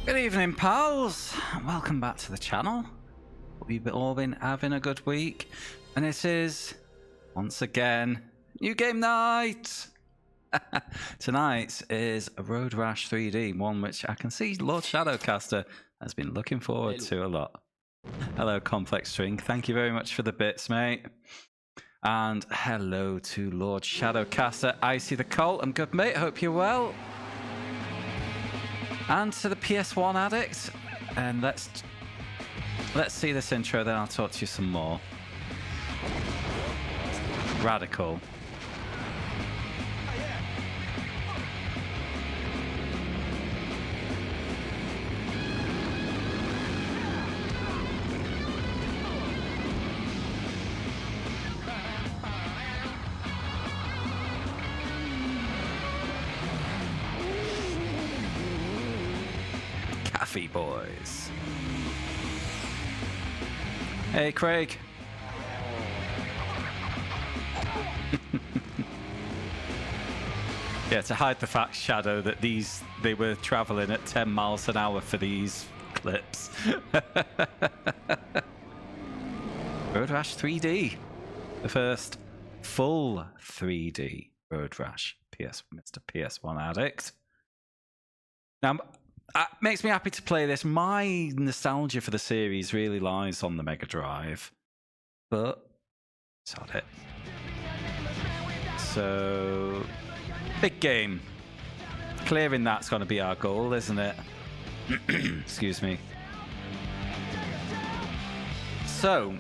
Good evening, pals. Welcome back to the channel. Hope you've all been having a good week. And this is, once again, new game night. Tonight is Road Rash 3D, one which I can see Lord Shadowcaster has been looking forward to a lot. Hello, Complex String. Thank you very much for the bits, mate. And hello to Lord Shadowcaster. Icy the Colt. I'm good, mate. Hope you're well. And to the PS1 addict. And let's see this intro, then I'll talk to you some more. Radical. Cafe boys. Hey, Craig. Yeah, to hide the fact, Shadow, that they were traveling at 10 miles an hour for these clips. Road Rash 3D. The first full 3D Road Rash. Mr. PS1 addict. Now, it makes me happy to play this. My nostalgia for the series really lies on the Mega Drive. But, sod it. So, big game. Clearing that's going to be our goal, isn't it? Excuse me. So,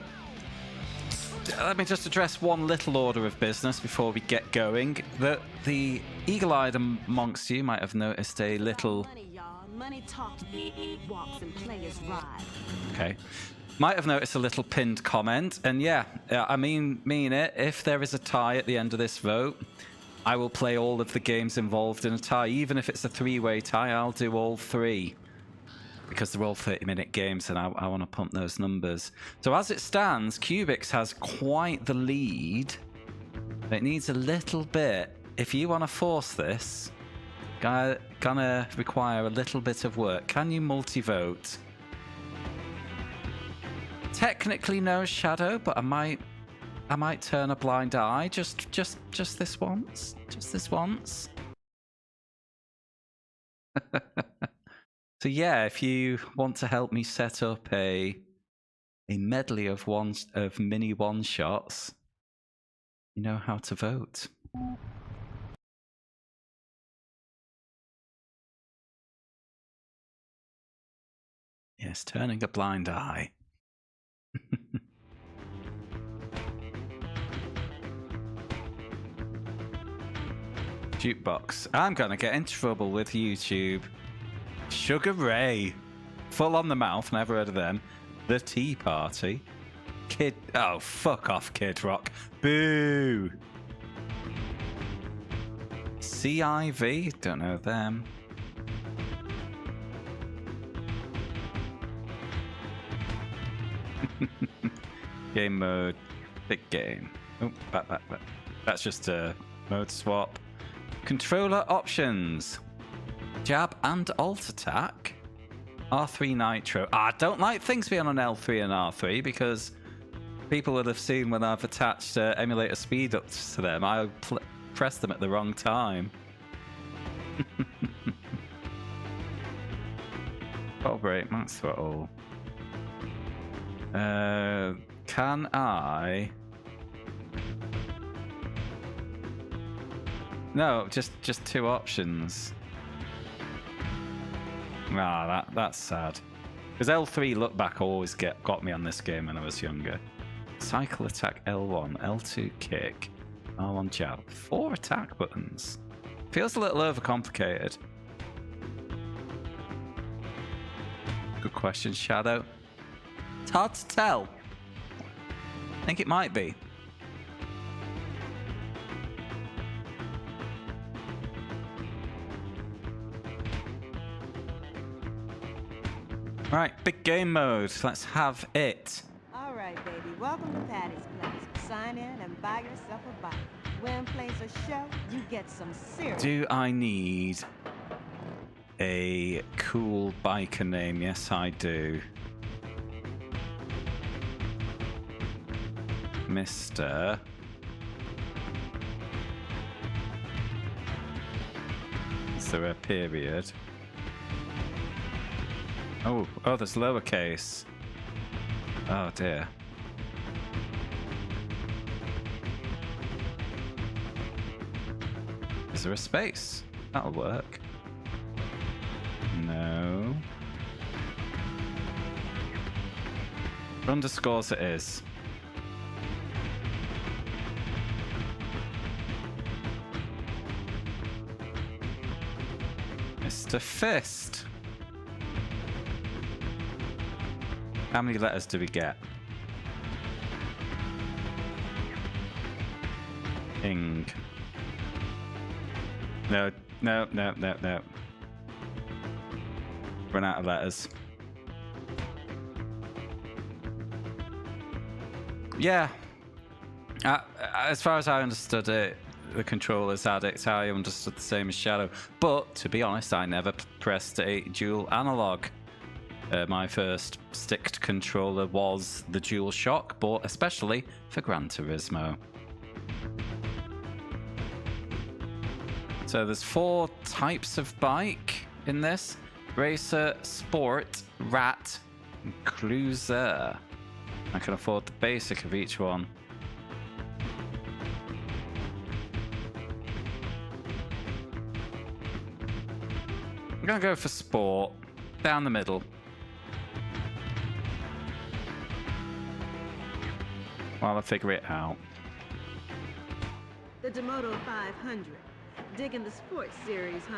let me just address one little order of business before we get going. The eagle-eyed amongst you might have noticed a little... Money talks, walks, and players ride. Okay. Might have noticed a little pinned comment, and yeah, I mean it. If there is a tie at the end of this vote, I will play all of the games involved in a tie. Even if it's a three-way tie, I'll do all three. Because they're all 30-minute games, and I want to pump those numbers. So as it stands, Cubics has quite the lead. It needs a little bit. If you want to force this, gonna require a little bit of work. Can you multi-vote? Technically no, Shadow, but I might turn a blind eye just this once. Just this once. So yeah, if you want to help me set up a medley of mini one-shots, you know how to vote. Yes, turning a blind eye. Jukebox. I'm gonna get in trouble with YouTube. Sugar Ray. Full on the mouth, never heard of them. The Tea Party. Kid. Oh, fuck off, Kid Rock. Boo. CIV. Don't know them. Game mode, big game. Oh, back. That's just a mode swap. Controller options. Jab and alt attack. R3 Nitro. I don't like things being on L3 and R3 because people would have seen when I've attached emulator speed ups to them, I press them at the wrong time. Bottle break, max throttle. Can I? No, just two options. Ah, that's sad. Because L3 look back always got me on this game when I was younger. Cycle attack L1, L2 kick, R1 jab. 4 attack buttons. Feels a little overcomplicated. Good question, Shadow. It's hard to tell. I think it might be. Right, big game mode. Let's have it. All right, baby. Welcome to Patty's Place. Sign in and buy yourself a bite. Win, plays, or show, you get some serious. Do I need a cool biker name. Yes, I do. Mr. Is there a period? Oh, there's lowercase. Oh dear. Is there a space? That'll work. No. Underscores it is. Mr. Fist. How many letters do we get? Ing. No. Run out of letters. Yeah. As far as I understood it, the controller's addict, I understood the same as Shadow. But, to be honest, I never pressed a dual analog. My first sticked controller was the DualShock, bought especially for Gran Turismo. So there's 4 types of bike in this. Racer, Sport, Rat, and Cruiser. I can afford the basic of each one. I'm gonna go for Sport. Down the middle. While I figure it out. The Demoto 500. Digging the sports series, huh?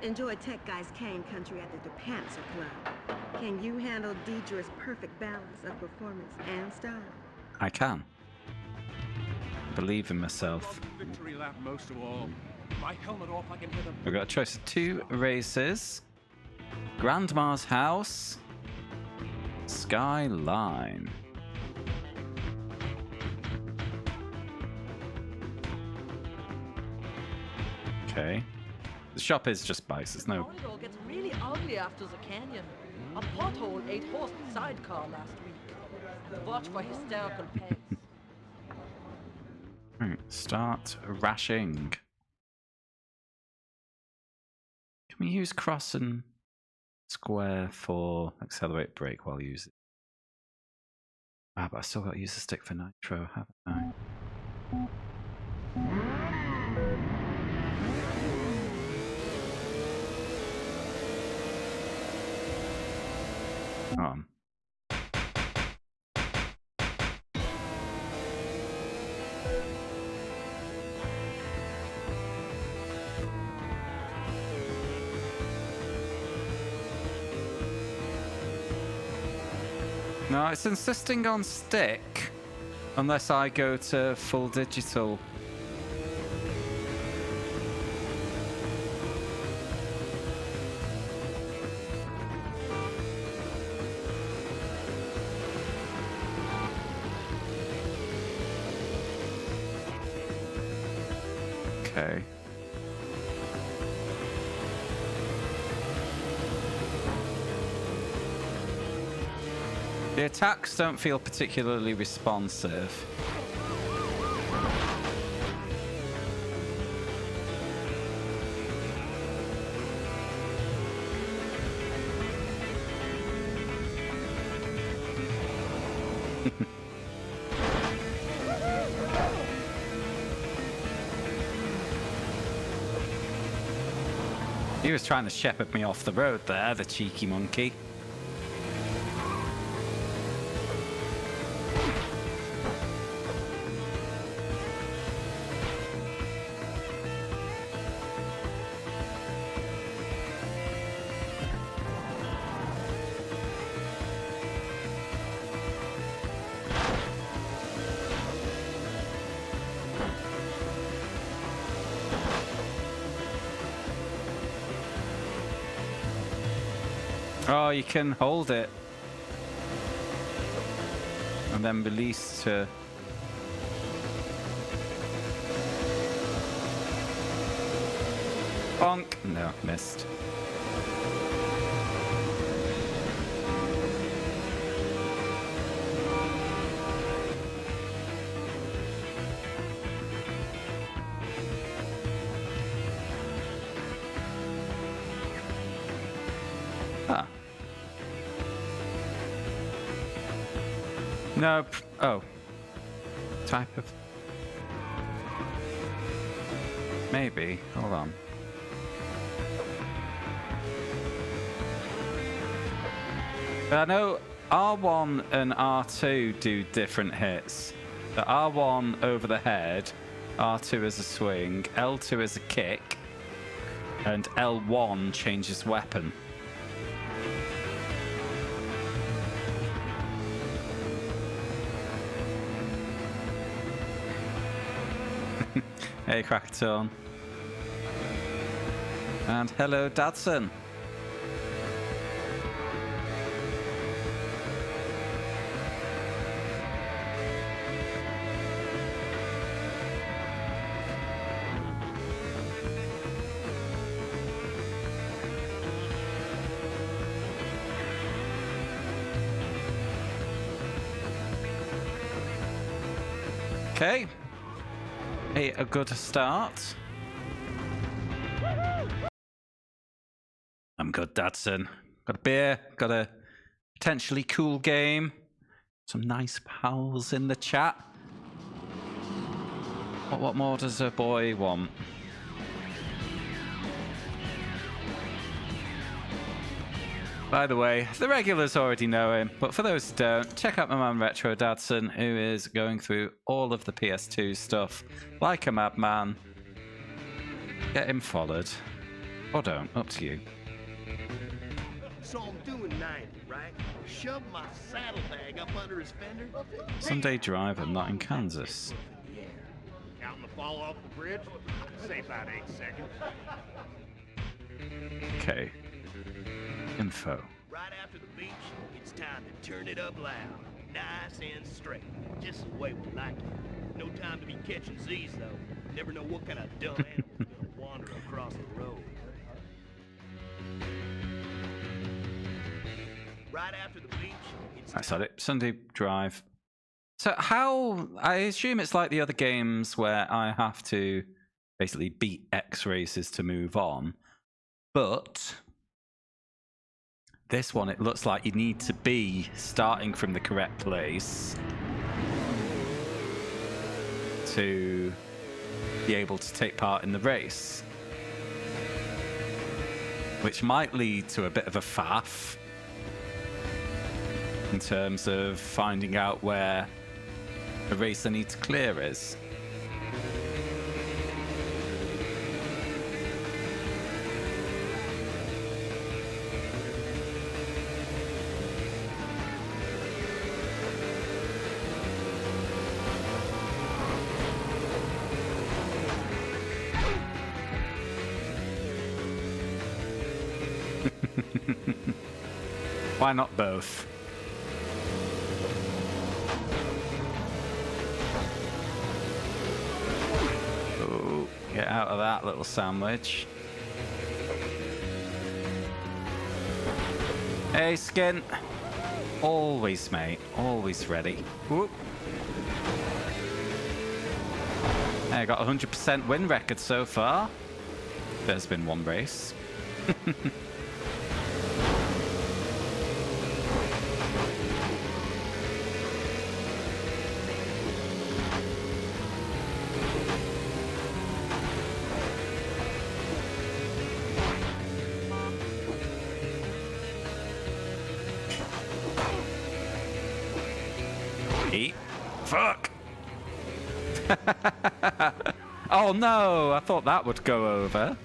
Enjoy Tech Guy's Cane Country at the DePanzer Club. Can you handle Deidre's perfect balance of performance and style? I can. Believe in myself. Victory lap most of all. My helmet off, I can hear them. We've got a choice of 2 races. Grandma's House. Skyline. Okay. The shop is just bikes. There's no... corridor gets really ugly after the canyon. A pothole ate horse sidecar last week. Watch for hysterical pegs. Right, start rashing. Can we use cross and square for accelerate brake while using? Ah, but I still got to use the stick for nitro, haven't I? Come on. No, it's insisting on stick unless I go to full digital. Okay. The attacks don't feel particularly responsive. He was trying to shepherd me off the road there, the cheeky monkey. Oh, you can hold it and then release to... Bonk! No, missed. No. Oh. Type of. Maybe. Hold on. But I know R1 and R2 do different hits. The R1 over the head, R2 is a swing, L2 is a kick, and L1 changes weapon. Hey, Krakatoon. And hello, Dadson. Okay. Hey, a good start. I'm good, Dadson. Got a beer, got a potentially cool game. Some nice pals in the chat. What more does a boy want? By the way, the regulars already know him, but for those who don't, check out my man Retro Dadson, who is going through all of the PS2 stuff like a madman. Get him followed. Or don't, up to you. So I'm doing 90, right? Shove my saddlebag up under his fender. Sunday driver, not in Kansas. Yeah. Counting the fall off the bridge? Say about 8 seconds. Okay. Info. Right after the beach, it's time to turn it up loud. Nice and straight. Just the way we like it. No time to be catching Z's, though. Never know what kind of dumb animal's gonna wander across the road. Right after the beach, it's I said it. Sunday drive. So how... I assume it's like the other games where I have to basically beat X races to move on. But... this one, it looks like you need to be starting from the correct place to be able to take part in the race. Which might lead to a bit of a faff in terms of finding out where the race I need to clear is. Why not both? Oh, get out of that little sandwich. Hey, Skin. Always, mate. Always ready. Whoop. I got 100% win record so far. There's been one race. Fuck! Oh no, I thought that would go over.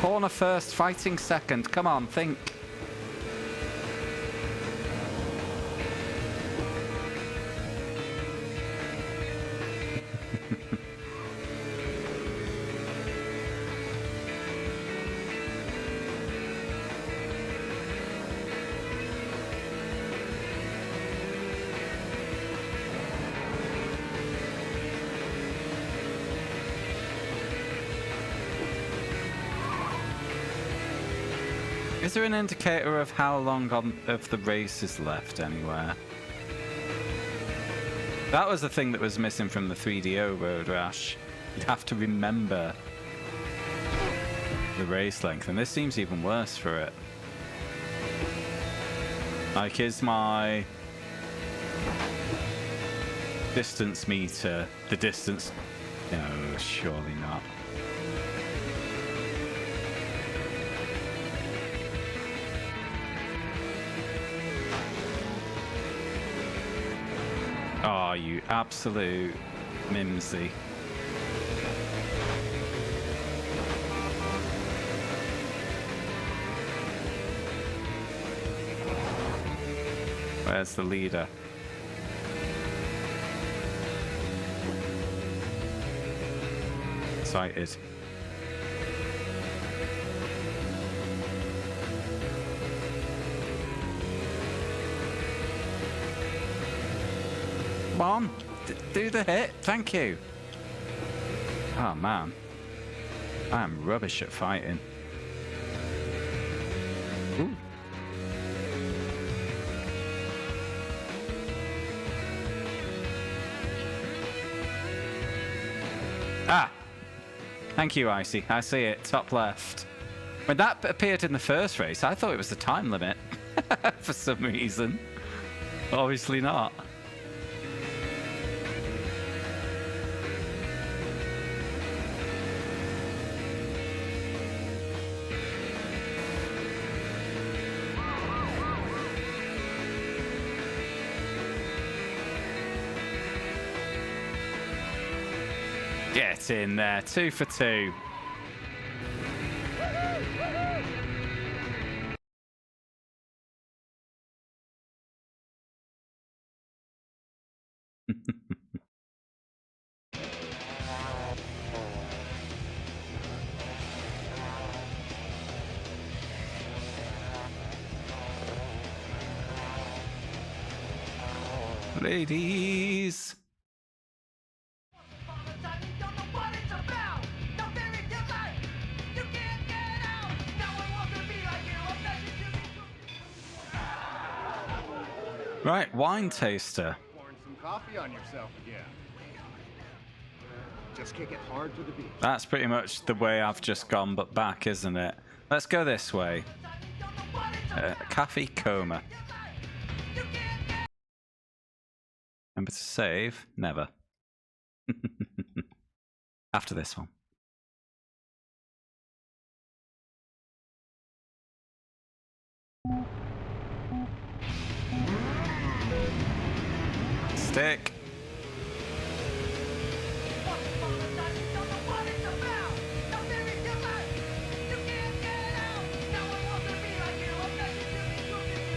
Corner first, fighting second. Come on, think. there an indicator of how long of the race is left anywhere? That was the thing that was missing from the 3DO Road Rash. You'd have to remember the race length, and this seems even worse for it. Like, is my distance meter the distance? No, surely not. Oh, you absolute mimsy. Where's the leader? Sighted. Come on, do the hit. Thank you. Oh man, I am rubbish at fighting. Ooh. Ah! Thank you, Icy. I see it. Top left. When that appeared in the first race, I thought it was the time limit. For some reason. Obviously not. Get in there, 2 for 2. Ladies. Right, wine taster. Pouring some coffee on yourself again. Just kick it hard to the beat. That's pretty much the way I've just gone, but back, isn't it? Let's go this way. Cafe coma. Remember to save? Never. After this one. Stick.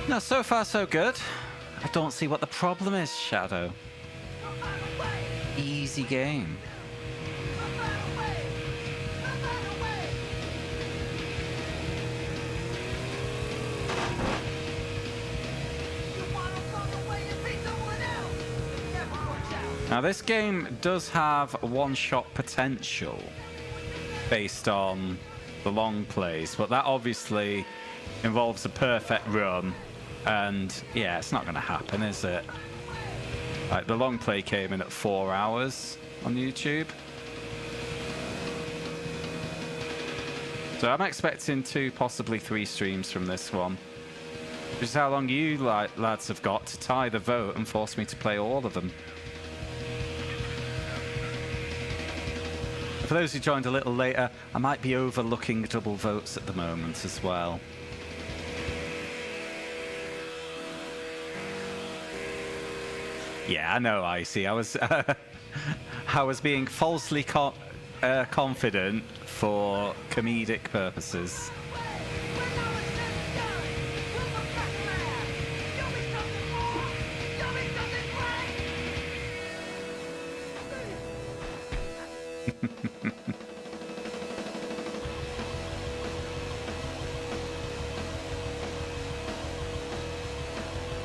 No, so far so good. I don't see what the problem is, Shadow. Easy game. Now this game does have one-shot potential based on the long plays, but that obviously involves a perfect run, and yeah, it's not going to happen, is it? Like, the long play came in at 4 hours on YouTube. So I'm expecting 2, possibly 3 streams from this one. Which is how long you lads have got to tie the vote and force me to play all of them. For those who joined a little later, I might be overlooking double votes at the moment as well. Yeah, I know, Icy. I was being falsely confident for comedic purposes.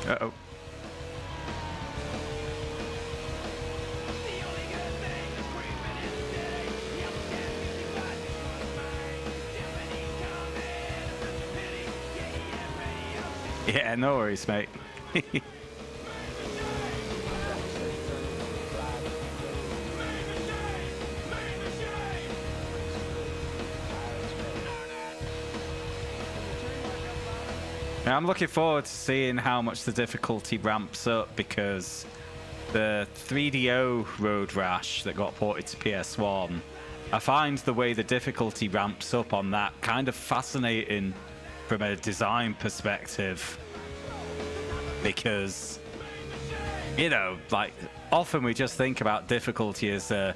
Uh-oh. Yeah, no worries, mate. Now, I'm looking forward to seeing how much the difficulty ramps up, because the 3DO Road Rash that got ported to PS1, I find the way the difficulty ramps up on that kind of fascinating from a design perspective, because, you know, like, often we just think about difficulty as a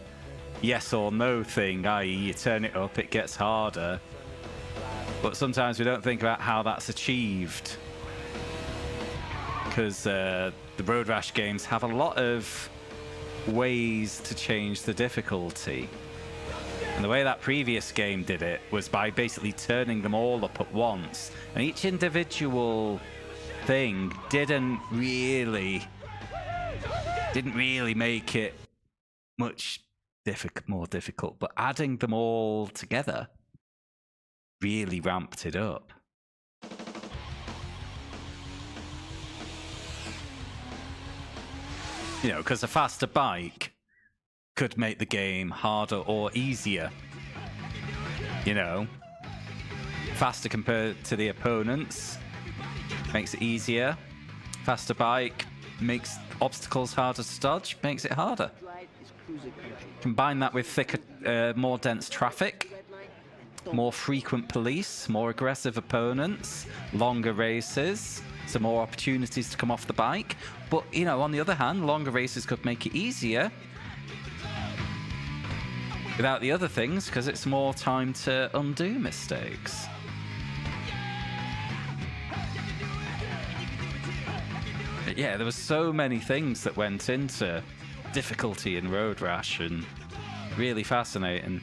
yes or no thing, i.e. you turn it up, it gets harder. But sometimes we don't think about how that's achieved, because the Road Rash games have a lot of ways to change the difficulty. And the way that previous game did it was by basically turning them all up at once. And each individual thing didn't really make it much more difficult, but adding them all together really ramped it up. You know, because a faster bike could make the game harder or easier. You know, faster compared to the opponents makes it easier. Faster bike makes obstacles harder to dodge, makes it harder. Combine that with thicker, more dense traffic, more frequent police, more aggressive opponents, longer races, so more opportunities to come off the bike. But, you know, on the other hand, longer races could make it easier without the other things, because it's more time to undo mistakes. But yeah, there were so many things that went into difficulty in Road Rash, and really fascinating.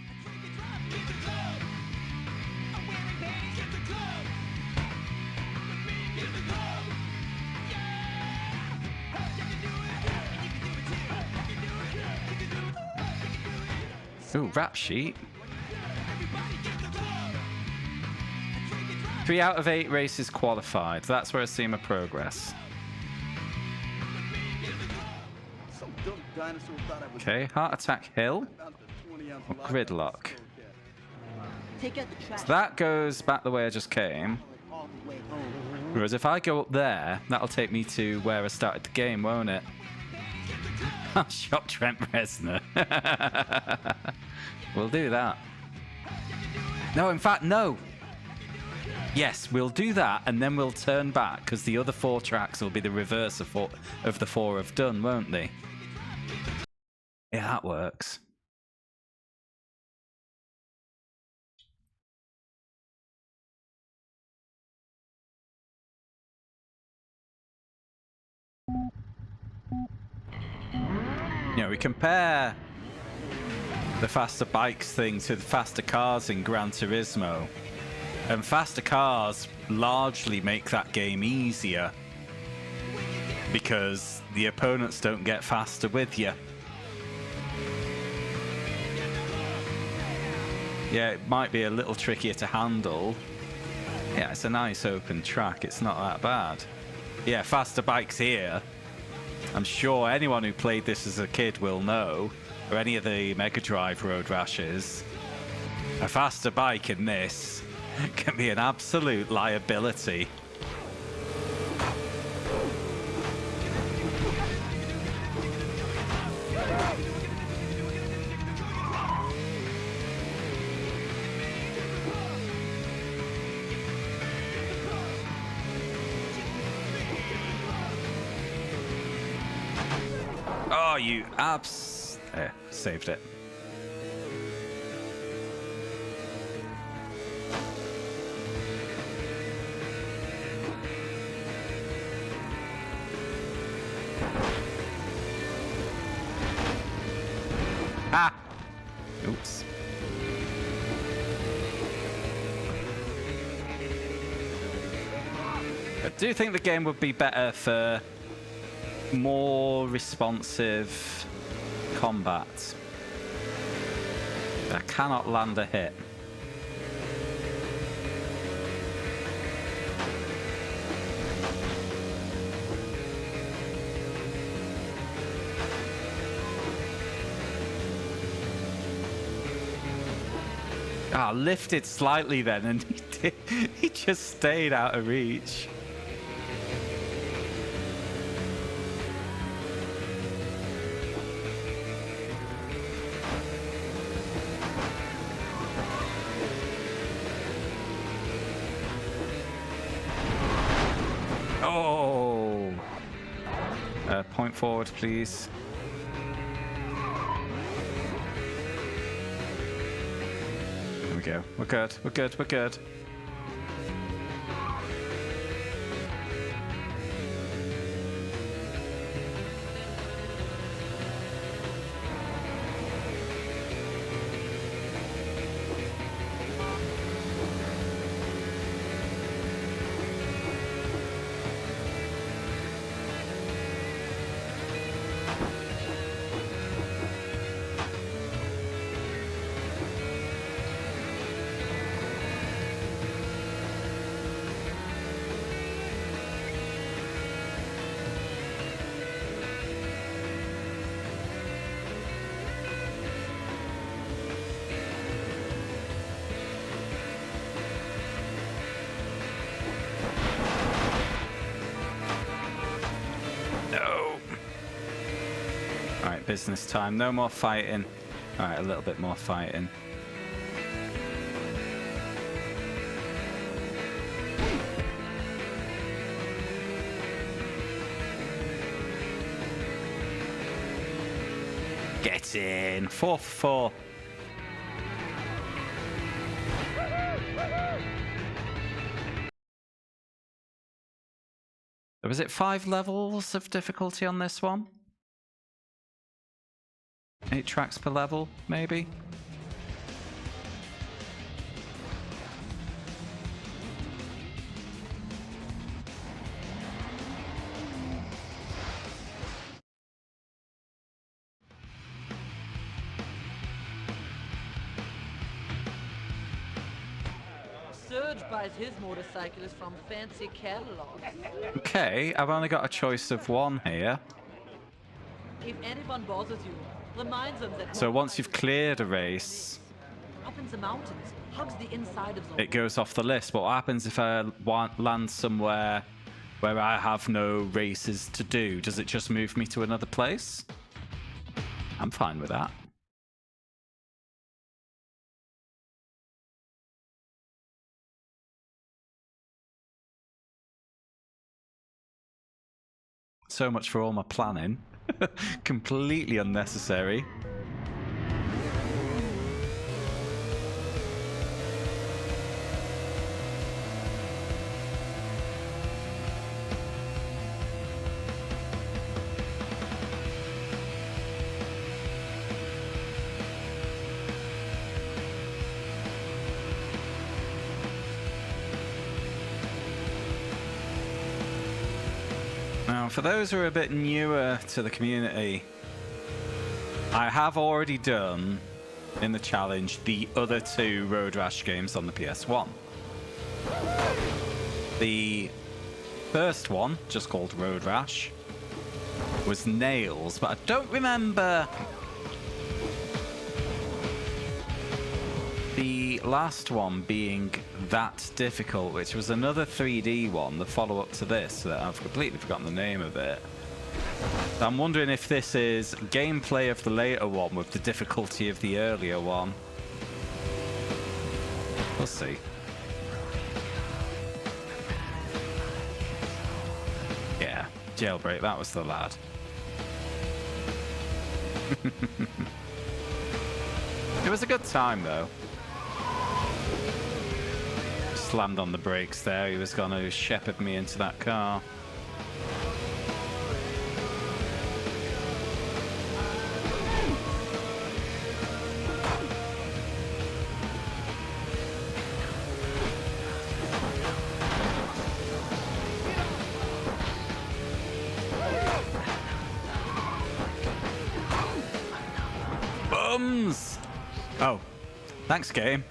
Ooh, rap sheet. 3 out of 8 races qualified. That's where I see my progress. Okay, Heart Attack Hill. Or Gridlock. So that goes back the way I just came. Whereas if I go up there, that'll take me to where I started the game, won't it? I'll shop Trent Reznor. We'll do that. No, in fact, no. Yes, we'll do that, and then we'll turn back, because the other 4 tracks will be the reverse of the 4 I've done, won't they? Yeah, that works. You know, we compare the faster bikes thing to the faster cars in Gran Turismo, and faster cars largely make that game easier because the opponents don't get faster with you. Yeah, it might be a little trickier to handle. Yeah, it's a nice open track, it's not that bad. Yeah, faster bikes here, I'm sure anyone who played this as a kid will know, or any of the Mega Drive Road Rashes, a faster bike in this can be an absolute liability. Oh, you saved it. Ah! Oops. I do think the game would be better for more responsive combat. I cannot land a hit. Ah, lifted slightly then, and he just stayed out of reach. Oh! Point forward, please. There we go. We're good. We're good. We're good. Business time. No more fighting. All right, a little bit more fighting. Get in. 4 for 4. Was it 5 levels of difficulty on this one? 8 tracks per level, maybe? Surge buys his motorcycles from fancy catalogs. Okay, I've only got a choice of one here. If anyone bothers you, remind them that. So once you've cleared a race, up in the mountains, hugs the inside of the. It goes off the list. But what happens if I land somewhere where I have no races to do? Does it just move me to another place? I'm fine with that. So much for all my planning. Completely unnecessary. Now, for those who are a bit newer to the community, I have already done, in the challenge, the other 2 Road Rash games on the PS1. The first one, just called Road Rash, was Nails, but I don't remember the last one being that difficult, which was another 3D one, the follow-up to this, that I've completely forgotten the name of it. So I'm wondering if this is gameplay of the later one with the difficulty of the earlier one. We'll see. Yeah, Jailbreak, that was the lad. It was a good time, though. Slammed on the brakes there. He was going to shepherd me into that car. Bums! Oh, thanks, game.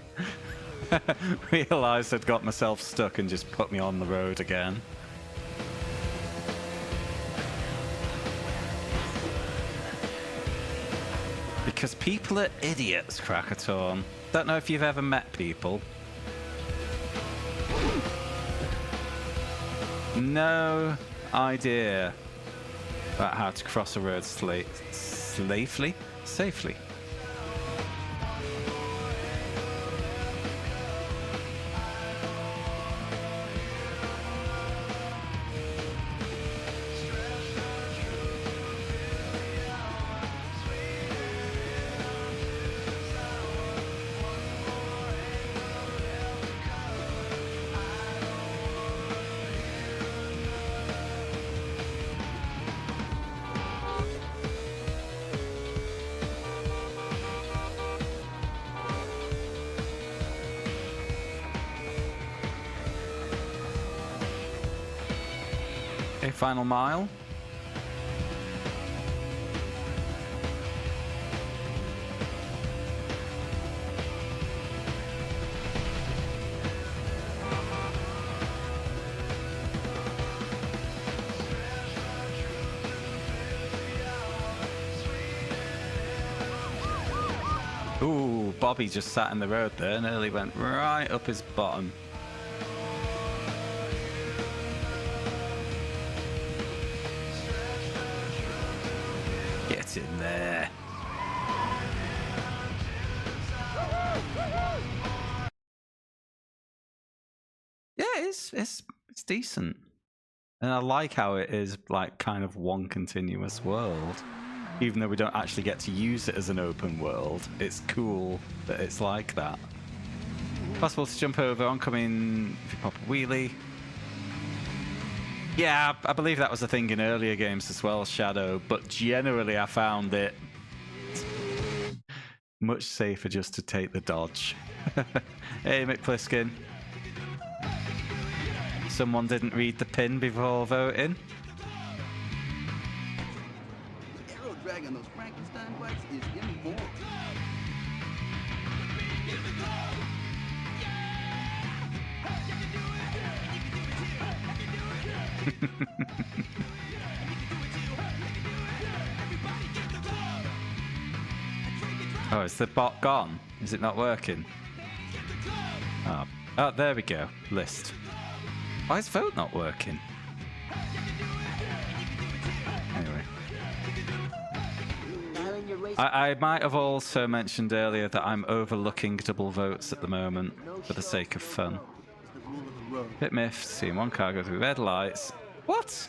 Realised I'd got myself stuck and just put me on the road again. Because people are idiots, Krakatoon. Don't know if you've ever met people. No idea about how to cross a road safely. Okay, final mile. Ooh, Bobby just sat in the road there, nearly went right up his bottom. Get in there. Yeah, it's decent. And I like how it is like kind of one continuous world. Even though we don't actually get to use it as an open world, it's cool that it's like that. Possible to jump over oncoming if you pop a wheelie. Yeah, I believe that was a thing in earlier games as well, Shadow, but generally I found it much safer just to take the dodge. Hey, McPliskin. Someone didn't read the pin before voting. The arrow dragging those Frankenstein bikes is immoral. Oh, is the bot gone? Is it not working? Oh, there we go. List. Why is vote not working? Anyway. I might have also mentioned earlier that I'm overlooking double votes at the moment for the sake of fun. Bit miffed, seeing one car go through red lights. What?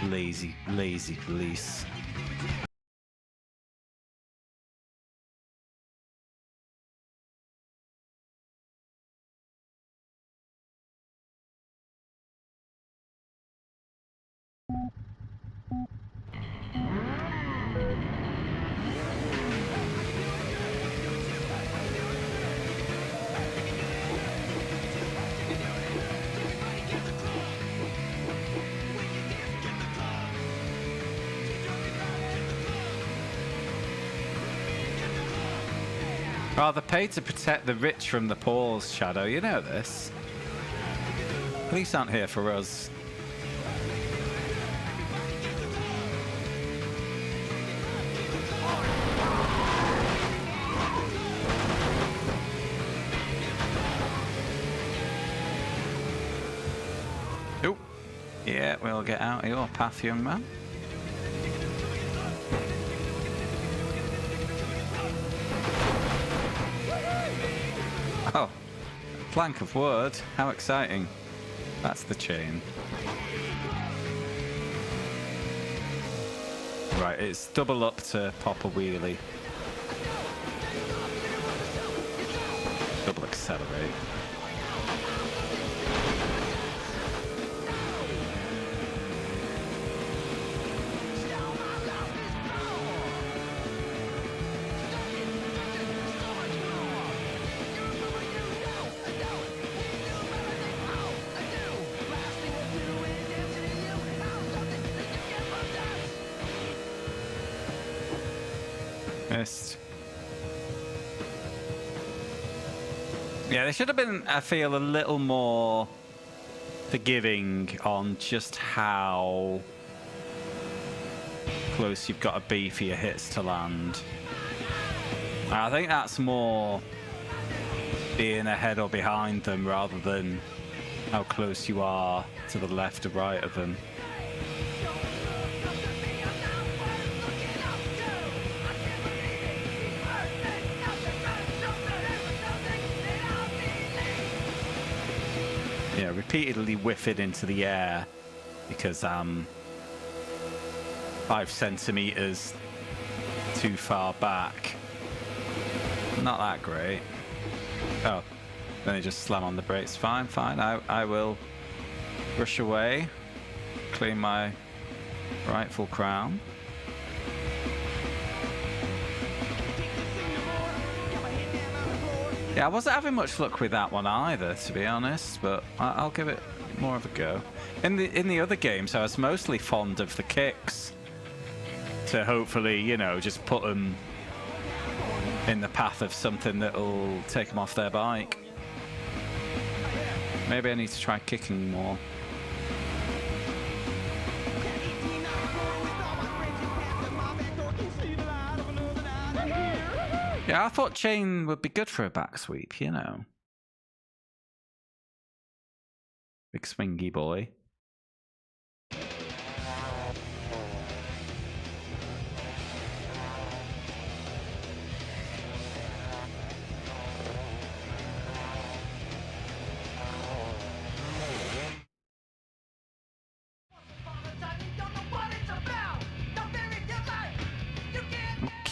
Lazy police. Well, they pay to protect the rich from the poor, Shadow. You know this. Police aren't here for us. Oh, yeah, we'll get out of your path, young man. Oh, a plank of wood. How exciting. That's the chain. Right, it's double up to pop a wheelie. Double accelerate. Yeah, they should have been, I feel, a little more forgiving on just how close you've got to be for your hits to land. I think that's more being ahead or behind them rather than how close you are to the left or right of them. Yeah, repeatedly whiff it into the air because 5 centimeters too far back. Not that great. Oh, then they just slam on the brakes. Fine, fine. I will rush away, claim my rightful crown. Yeah, I wasn't having much luck with that one either, to be honest, but I'll give it more of a go. In the other games, I was mostly fond of the kicks to hopefully, you know, just put them in the path of something that'll take them off their bike. Maybe I need to try kicking more. Yeah, I thought chain would be good for a back sweep, you know. Big swingy boy.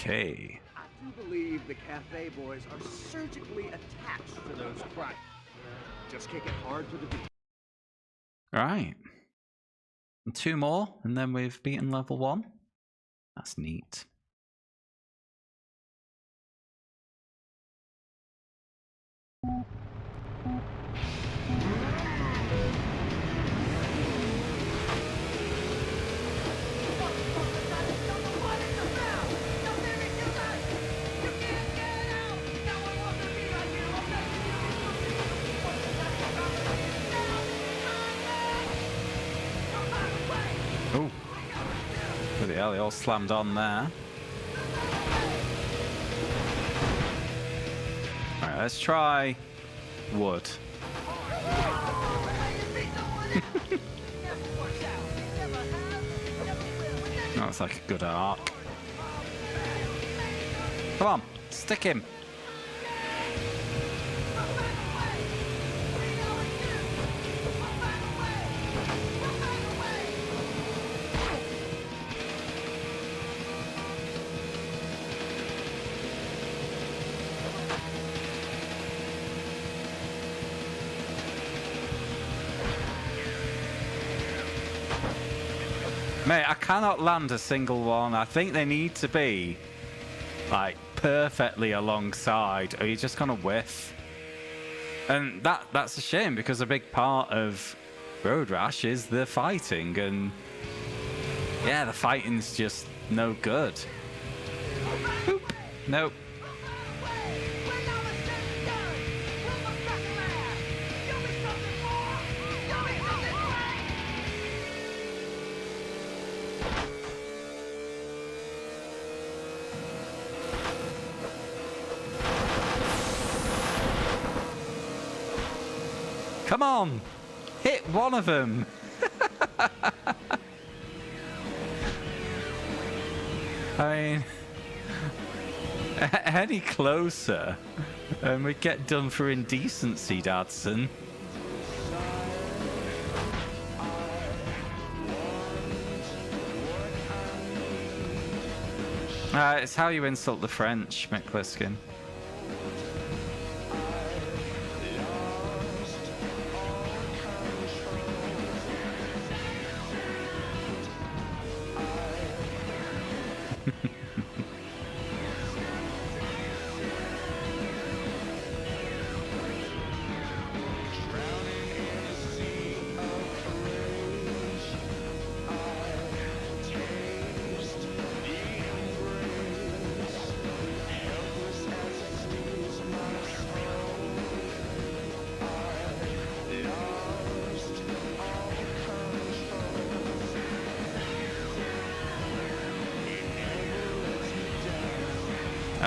Okay. I do believe the cafe boys are surgically attached to those cracks. Just kick it hard to the... Right. And 2 more, and then we've beaten level 1. That's neat. Oh, bloody hell, they all slammed on there. Alright, let's try wood. That's like a good arc. Come on, stick him. Mate, I cannot land a single one. I think they need to be, like, perfectly alongside, or you're just gonna whiff. And that's a shame, because a big part of Road Rash is the fighting, and yeah, the fighting's just no good. Boop. Nope. Come on! Hit one of them! I mean, any closer and we get done for indecency, Dadson. It's how you insult the French, McCliskin.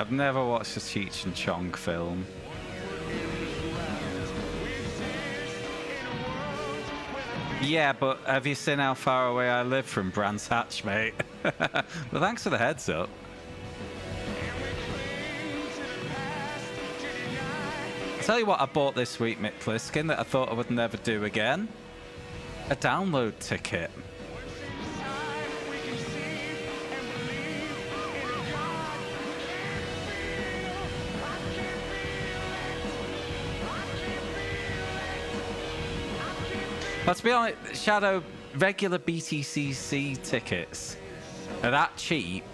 I've never watched a Cheech and Chong film. Yeah, but have you seen how far away I live from Brands Hatch, mate? Well, thanks for the heads up. I'll tell you what I bought this week, Mick Pliskin, that I thought I would never do again. A download ticket. But to be honest, Shadow, regular BTCC tickets are that cheap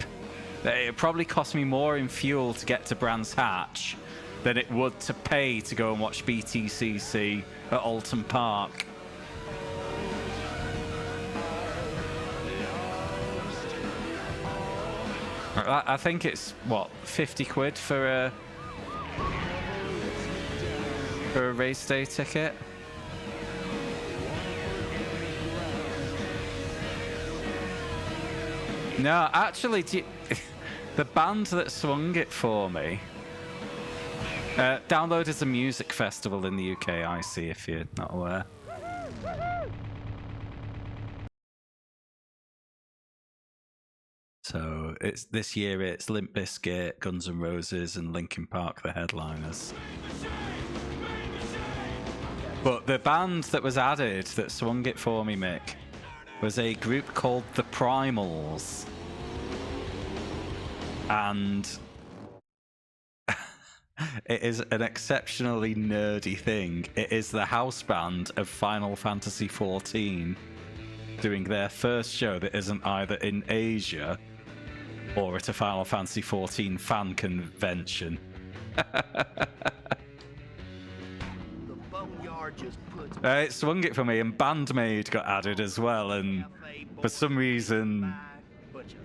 that it probably cost me more in fuel to get to Brands Hatch than it would to pay to go and watch BTCC at Alton Park. I think it's, what, 50 quid for a race day ticket? No, actually, the band that swung it for me. Download is a music festival in the UK, I see, if you're not aware. So this year it's Limp Bizkit, Guns N' Roses, and Linkin Park, the headliners. But the band that was added that swung it for me, Mick, was a group called The Primals. And it is an exceptionally nerdy thing. It is the house band of Final Fantasy XIV doing their first show that isn't either in Asia or at a Final Fantasy XIV fan convention. It swung it for me, and Bandmade got added as well, and for some reason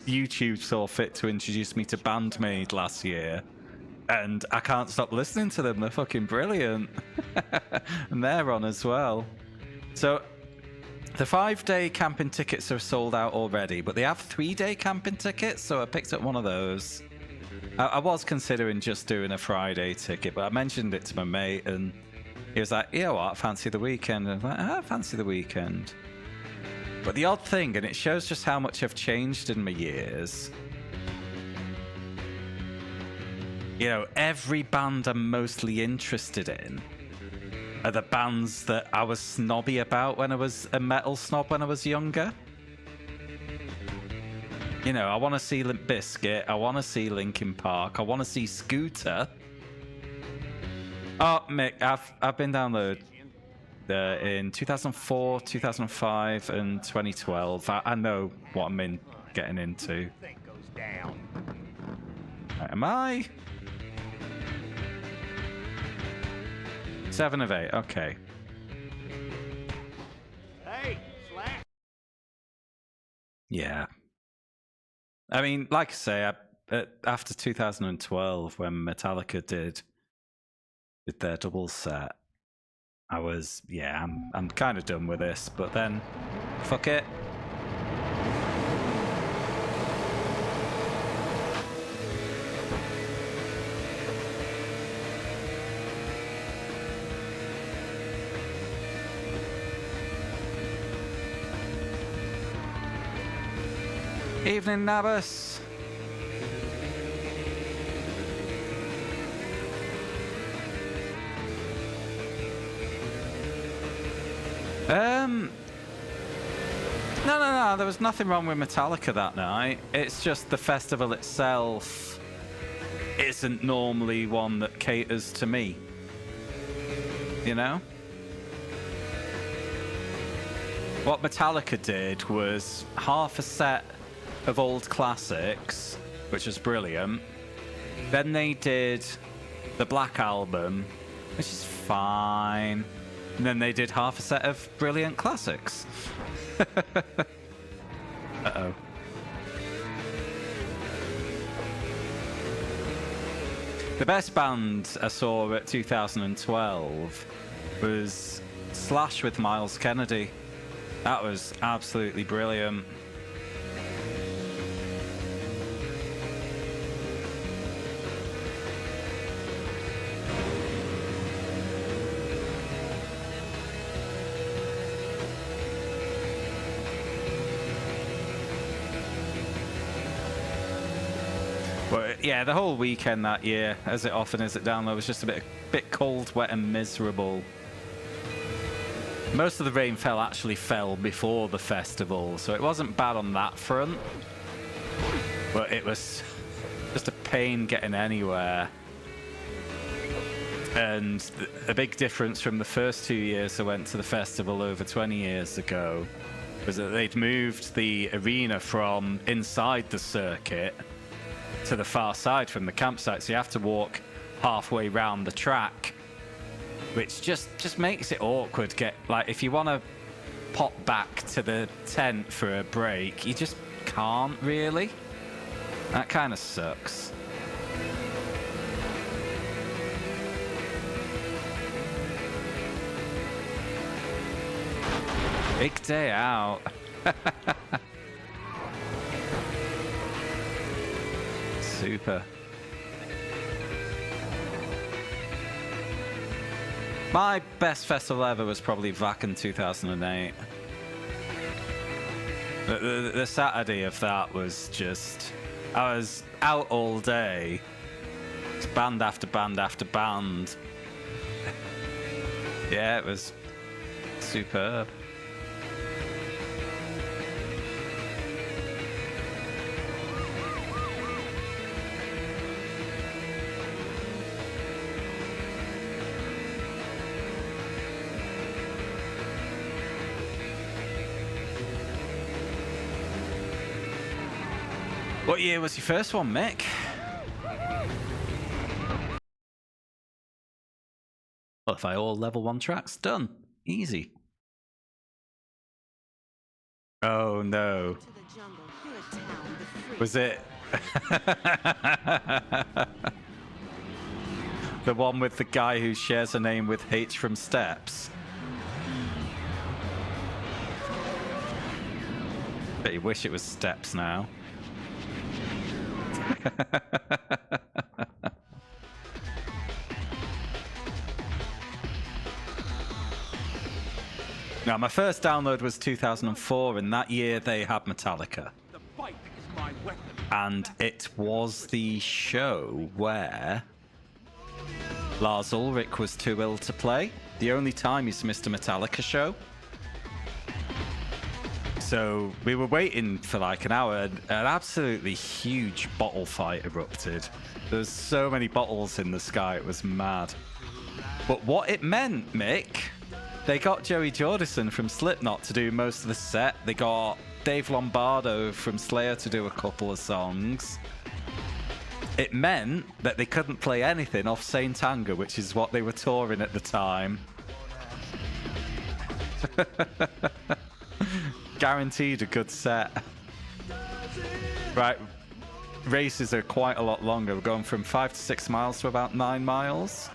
YouTube saw fit to introduce me to Bandmade last year, and I can't stop listening to them. They're fucking brilliant. And they're on as well. So the 5-day camping tickets are sold out already, but they have 3-day camping tickets, so I picked up one of those. I was considering just doing a Friday ticket, but I mentioned it to my mate, and he was like, you know what, fancy the weekend? And I'm like, I fancy the weekend. But the odd thing, and it shows just how much I've changed in my years, you know, every band I'm mostly interested in are the bands that I was snobby about when I was a metal snob when I was younger. You know, I want to see Limp Bizkit, I want to see Linkin Park, I want to see Scooter. Oh, Mick, I've been downloaded in 2004, 2005, and 2012. I know what I'm getting into. Right, am I? 7 of 8, okay. Hey, Slash. Yeah. I mean, like I say, after 2012, when Metallica did their double set, I was, yeah, I'm kind of done with this, but then, fuck it. Evening, Nabas. No, there was nothing wrong with Metallica that night. It's just the festival itself isn't normally one that caters to me. You know? What Metallica did was half a set of old classics, which was brilliant. Then they did the Black Album, which is fine. And then they did half a set of brilliant classics. Uh-oh. The best band I saw at 2012 was Slash with Miles Kennedy. That was absolutely brilliant. But yeah, the whole weekend that year, as it often is at Download, was just a bit cold, wet, and miserable. Most of the rain actually fell before the festival, so it wasn't bad on that front. But it was just a pain getting anywhere. And a big difference from the first 2 years I went to the festival over 20 years ago was that they'd moved the arena from inside the circuit to the far side from the campsite, so you have to walk halfway round the track, which just makes it awkward. Like, if you want to pop back to the tent for a break, you just can't really. That kind of sucks. Big day out. Super. My best festival ever was probably Wacken 2008. The Saturday of that was just... I was out all day. It's band after band after band. Yeah, it was superb. What year was your first one, Mick? Qualify all level 1 tracks. Done. Easy. Oh no. Was it the one with the guy who shares a name with H from Steps? Bet you wish it was Steps now. Now, my first download was 2004, and that year they had Metallica. The bike is my weapon. And it was the show where Lars Ulrich was too ill to play. The only time he's missed a Metallica show. So we were waiting for like an hour, and an absolutely huge bottle fight erupted. There was so many bottles in the sky, it was mad. But what it meant, Mick, they got Joey Jordison from Slipknot to do most of the set. They got Dave Lombardo from Slayer to do a couple of songs. It meant that they couldn't play anything off Saint Anger, which is what they were touring at the time. Guaranteed a good set. Right, races are quite a lot longer. We're going from 5 to 6 miles to about 9 miles.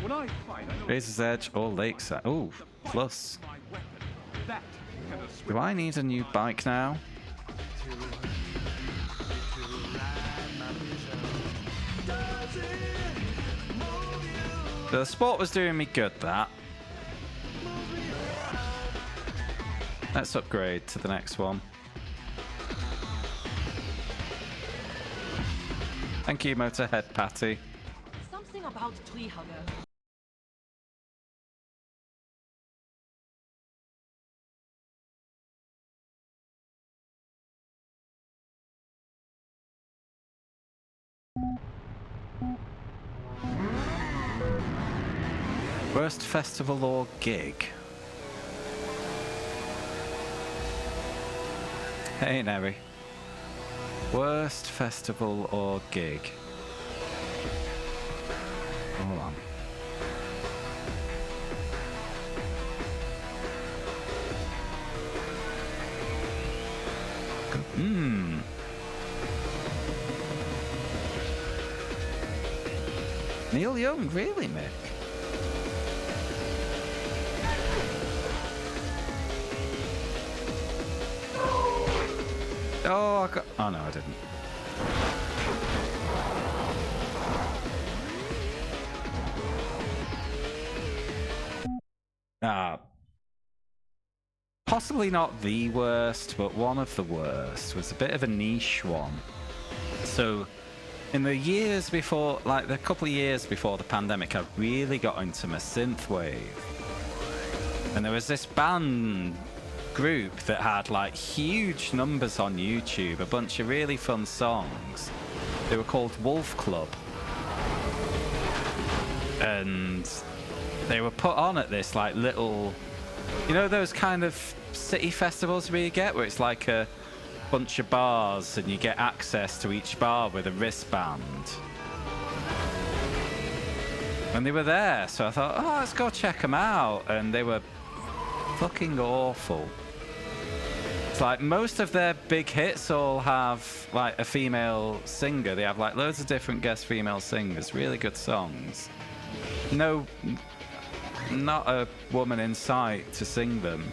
When I fight, I know Razor's Edge or Lakeside. Oh, plus. my weapon. That kind of switch. Do I need a new bike now? The sport was doing me good, that. Let's upgrade to the next one. Thank you, Motorhead Patty. Something about tree hugger. Worst festival or gig? Hey, Neri. Worst festival or gig? Hold on. Neil Young, really, Mick? Oh, I got... Oh, no, I didn't. Possibly not the worst, but one of the worst was a bit of a niche one. So in the years before, like the couple of years before the pandemic, I really got into my synthwave. And there was this band group that had like huge numbers on YouTube, a bunch of really fun songs. They were called Wolf Club. And they were put on at this like little, you know, those kind of city festivals where you get, where it's like a bunch of bars and you get access to each bar with a wristband. And they were there, so I thought, oh, let's go check them out. And they were fucking awful. It's like most of their big hits all have like a female singer. They have like loads of different guest female singers, really good songs. No, not a woman in sight to sing them.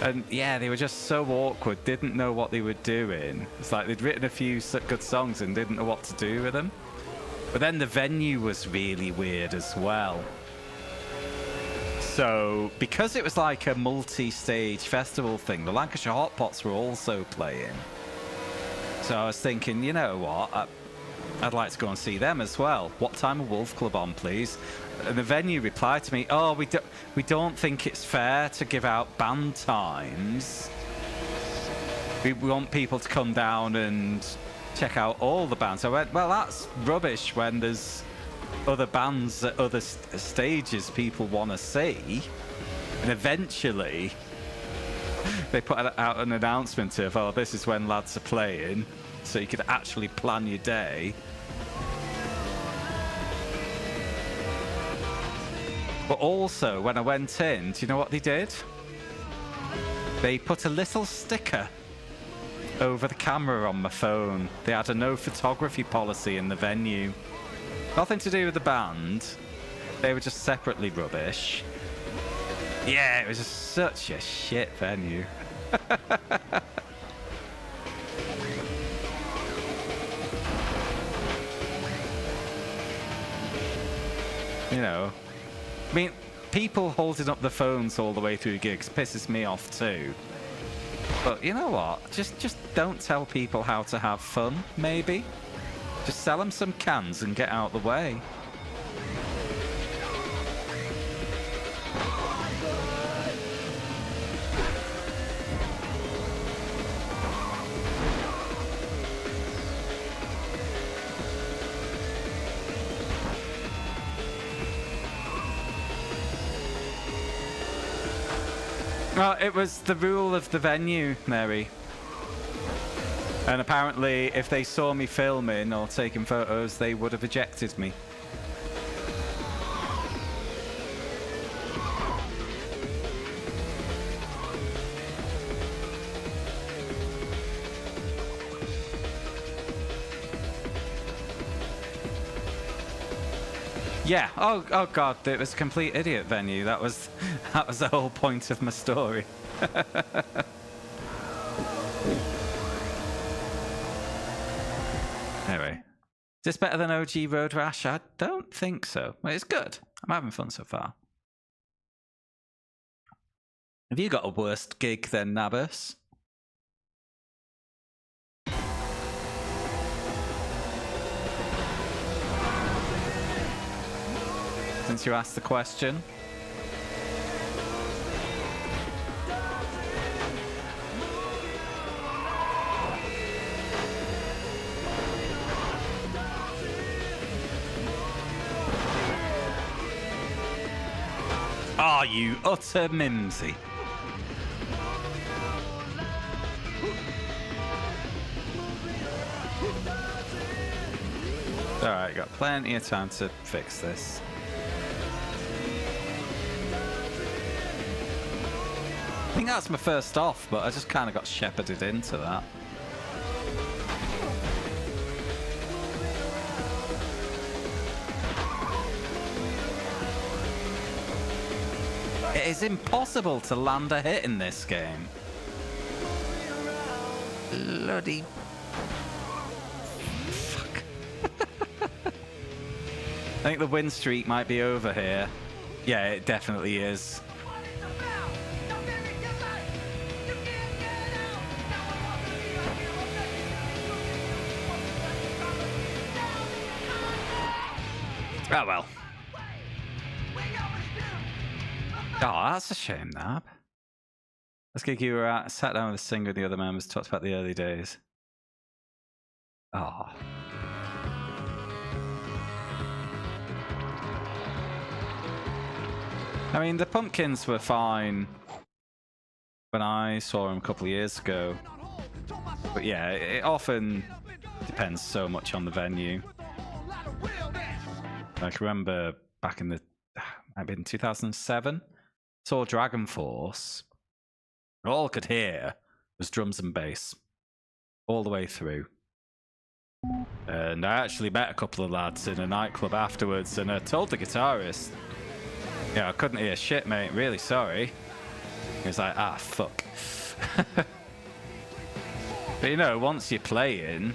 And yeah, they were just so awkward, didn't know what they were doing. It's like they'd written a few good songs and didn't know what to do with them. But then the venue was really weird as well. So, because it was like a multi-stage festival thing, the Lancashire Hot Pots were also playing. So I was thinking, you know what, I'd like to go and see them as well. What time are Wolf Club on, please? And the venue replied to me, oh, we don't think it's fair to give out band times. We want people to come down and check out all the bands. I went, well, that's rubbish when there's other bands at other stages people want to see. And eventually they put out an announcement of, oh, this is when lads are playing, so you could actually plan your day. But also, when I went in, do you know what they did? They put a little sticker over the camera on my phone. They had a no photography policy in the venue. Nothing to do with the band. They were just separately rubbish. Yeah, it was just such a shit venue. You know, I mean, people holding up the phones all the way through gigs pisses me off too. But you know what? Just don't tell people how to have fun, maybe. Just sell them some cans and get out of the way. Well, it was the rule of the venue, Mary. And apparently, if they saw me filming or taking photos, they would have ejected me. Yeah. Oh God, it was a complete idiot venue. That was the whole point of my story. Anyway, is this better than OG Road Rash? I don't think so. Well, it's good. I'm having fun so far. Have you got a worse gig than Nabus? Since you asked the question. Are you utter mimsy? Alright, got plenty of time to fix this. I think that's my first off, but I just kind of got shepherded into that. It is impossible to land a hit in this game. Bloody... Fuck. I think the win streak might be over here. Yeah, it definitely is. Oh well. Oh, that's a shame, Nab. Let's gig you were at, sat down with the singer and the other members, talked about the early days. Oh. I mean, the Pumpkins were fine when I saw them a couple of years ago. But yeah, it often depends so much on the venue. Like, I remember back in the, maybe in 2007, saw Dragon Force. All I could hear was drums and bass all the way through. And I actually met a couple of lads in a nightclub afterwards, and I told the guitarist, yeah, I couldn't hear shit, mate, really sorry. He was like, ah, fuck. But you know, once you're playing,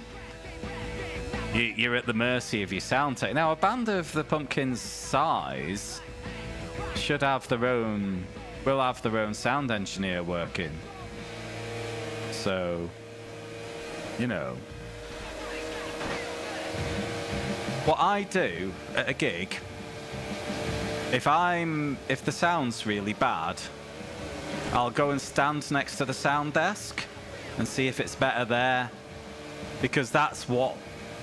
you're at the mercy of your sound tech. Now, a band of the Pumpkins' size should have their own, will have their own sound engineer working. So, you know. What I do at a gig, if the sound's really bad, I'll go and stand next to the sound desk and see if it's better there, because that's what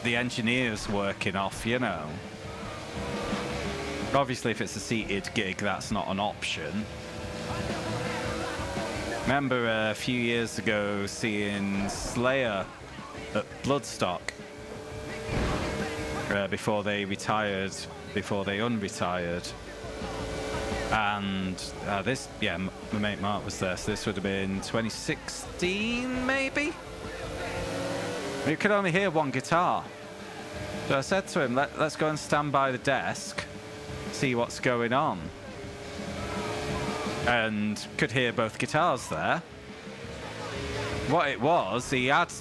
the engineer's working off, you know. Obviously, if it's a seated gig, that's not an option. Remember a few years ago seeing Slayer at Bloodstock before they retired, before they unretired. And this, yeah, my mate Mark was there, so this would have been 2016, maybe? You could only hear one guitar. So I said to him, let's go and stand by the desk, see what's going on. And could hear both guitars there. What it was, he had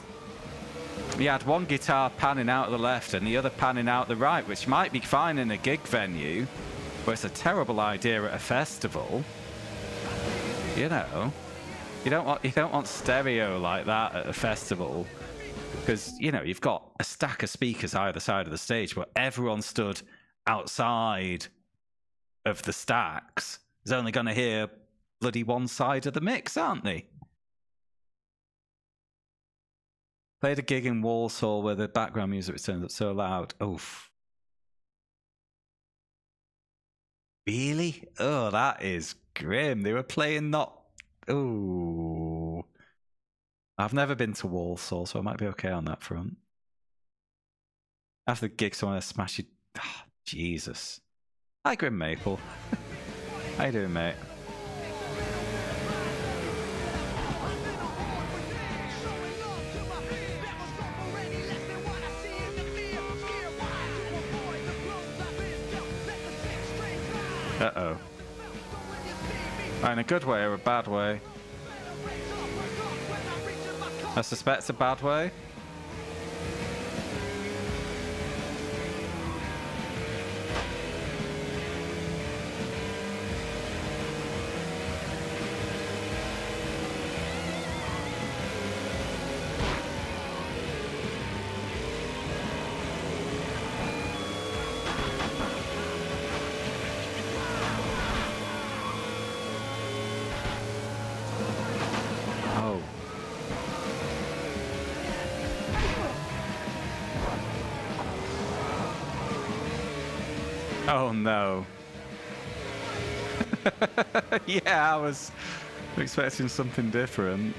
one guitar panning out to the left and the other panning out the right, which might be fine in a gig venue, but it's a terrible idea at a festival. You know, you don't want stereo like that at a festival, because you know you've got a stack of speakers either side of the stage, but everyone stood outside of the stacks is only going to hear bloody one side of the mix, aren't they? Played a gig in Walsall where the background music was turned up so loud. Oof. Really? Oh, that is grim. They were playing not... Ooh. I've never been to Walsall, so I might be okay on that front. After the gig, someone smashed you... Oh, Jesus. Hi, Grim Maple. How you doing, mate? Uh-oh. In a good way or a bad way? I suspect it's a bad way. Oh no. Yeah, I was expecting something different.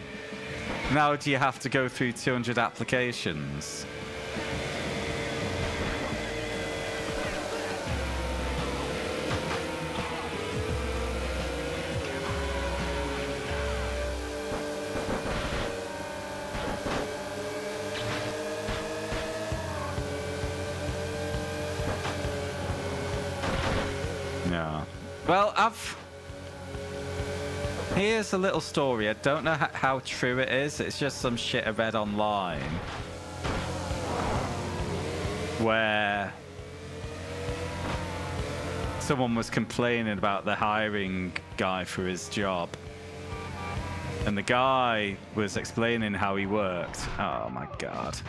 Now do you have to go through 200 applications? Well, here's a little story. I don't know how true it is. It's just some shit I read online where someone was complaining about the hiring guy for his job. And the guy was explaining how he worked. Oh my God.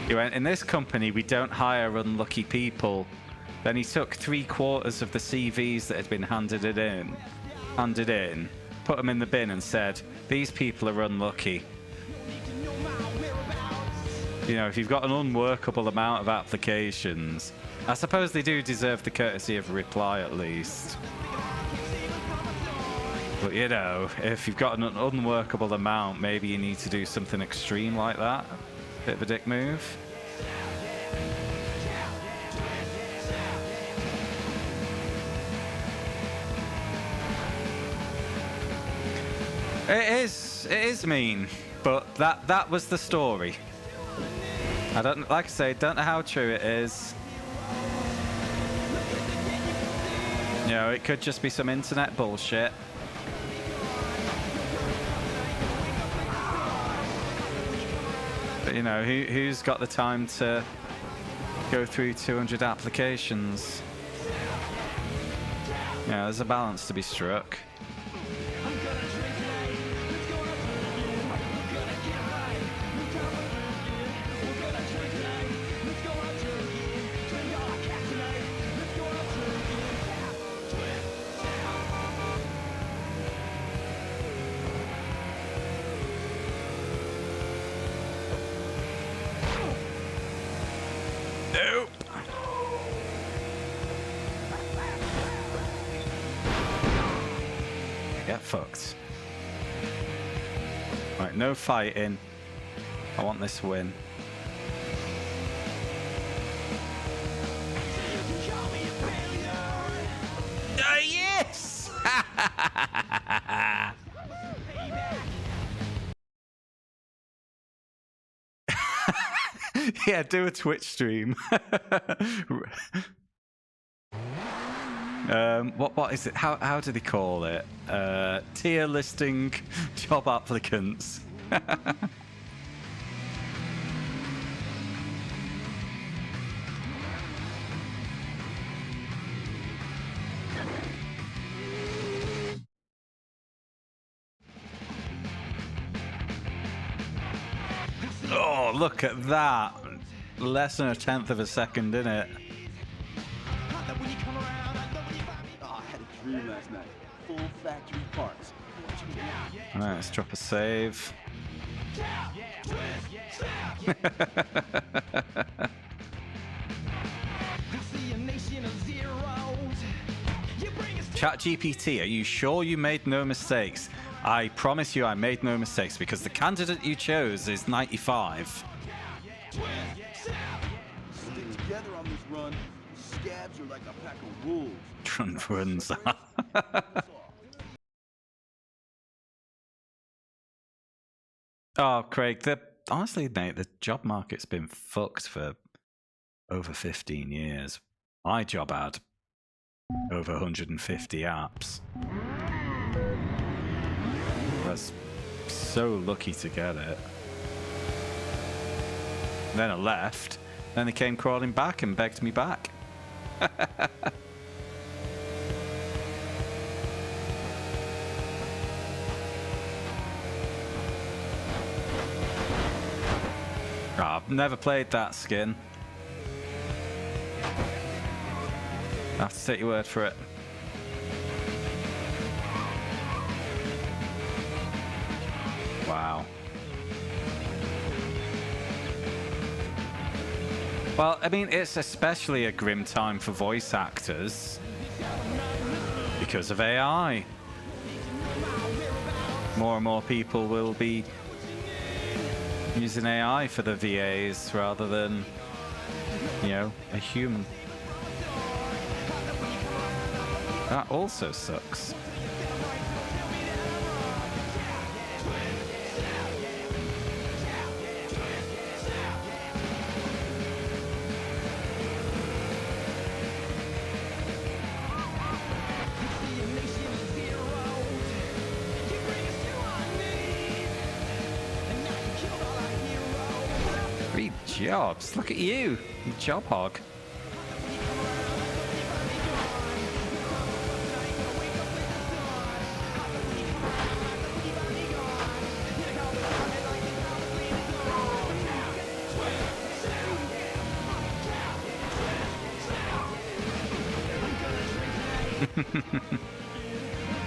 He went, in this company, we don't hire unlucky people. Then he took 3/4 of the CVs that had been handed in, put them in the bin and said, these people are unlucky. You know, if you've got an unworkable amount of applications, I suppose they do deserve the courtesy of a reply at least. But you know, if you've got an unworkable amount, maybe you need to do something extreme like that. Bit of a dick move. It is mean, but that was the story. I don't, like I say, don't know how true it is. You know, it could just be some internet bullshit. But you know, who's got the time to go through 200 applications? Yeah, there's a balance to be struck. Nope. Get fucked. Right, no fighting. I want this win. Yes! Yeah, do a Twitch stream. What is it? How do they call it? Tier listing job applicants. Oh, look at that. Less than 1/10 of a second, isn't it? Oh, I had a dream last night. Full factory parts. Alright, let's drop a save. ChatGPT, are you sure you made no mistakes? I promise you I made no mistakes because the candidate you chose is 95. Stick together on this run. Scabs are like a pack of wolves. Runs. Oh, Craig, honestly, mate, the job market's been fucked for over 15 years. My job had over 150 apps. I was so lucky to get it. Then I left, then they came crawling back and begged me back. Oh, I've never played that skin. I have to take your word for it. Wow. Well, I mean, it's especially a grim time for voice actors because of AI. More and more people will be using AI for the VAs rather than, you know, a human. That also sucks. Jobs. Look at you job hog.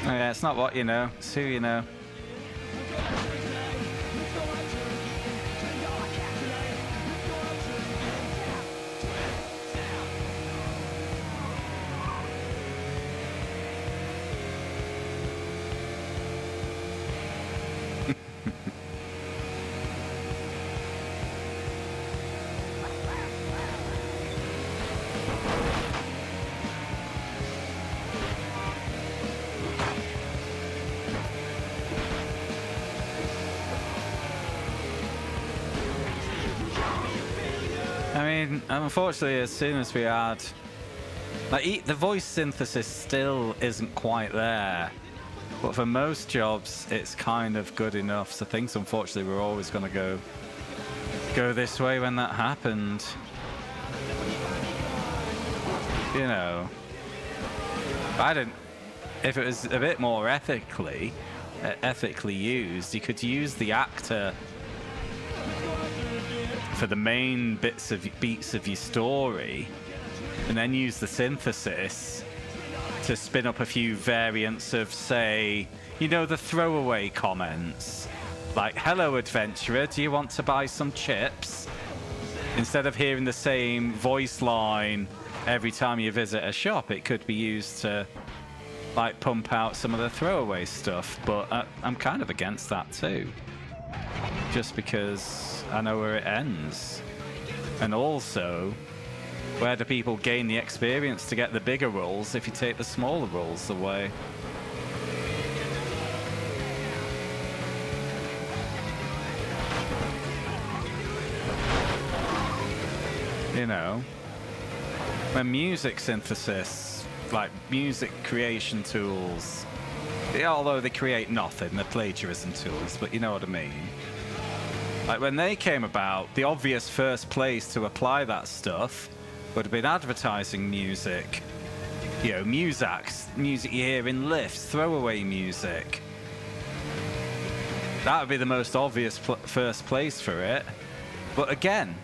Yeah, it's not what you know, it's who you know. I mean, unfortunately, as soon as we add... Like, the voice synthesis still isn't quite there. But for most jobs, it's kind of good enough. So things, unfortunately, were always going to go this way when that happened. You know. I didn't... If it was a bit more ethically used, you could use the actor for the main beats of your story, and then use the synthesis to spin up a few variants of, say, you know, the throwaway comments. Like, hello adventurer, do you want to buy some chips? Instead of hearing the same voice line every time you visit a shop, it could be used to, like, pump out some of the throwaway stuff. But I'm kind of against that too. Just because I know where it ends. And also, where do people gain the experience to get the bigger roles if you take the smaller roles away? You know, when music synthesis, like music creation tools, although they create nothing, they're plagiarism tools, but you know what I mean. Like, when they came about, the obvious first place to apply that stuff would have been advertising music. You know, music you hear in lifts, throwaway music. That would be the most obvious first place for it. But again,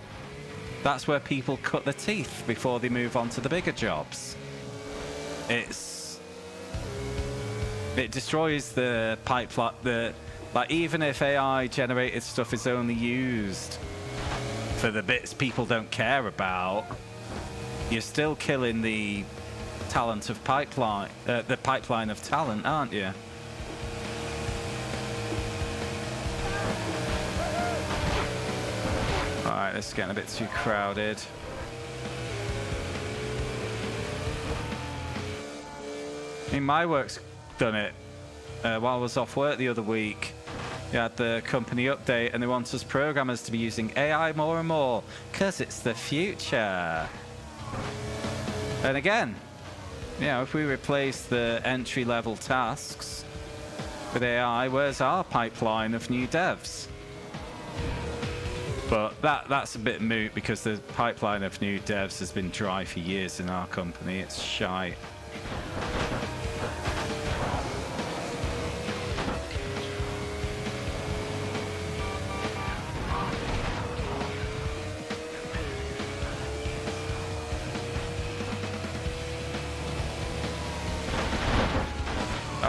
that's where people cut their teeth before they move on to the bigger jobs. It destroys the pipeline. Like, even if AI generated stuff is only used for the bits people don't care about, you're still killing the talent of pipeline, the pipeline of talent, aren't you? Alright, this is getting a bit too crowded. I mean, my work's done it. While I was off work the other week, we had the company update and they want us programmers to be using AI more and more because it's the future. And again, you know, if we replace the entry-level tasks with AI, where's our pipeline of new devs? But that's a bit moot because the pipeline of new devs has been dry for years in our company. It's shite.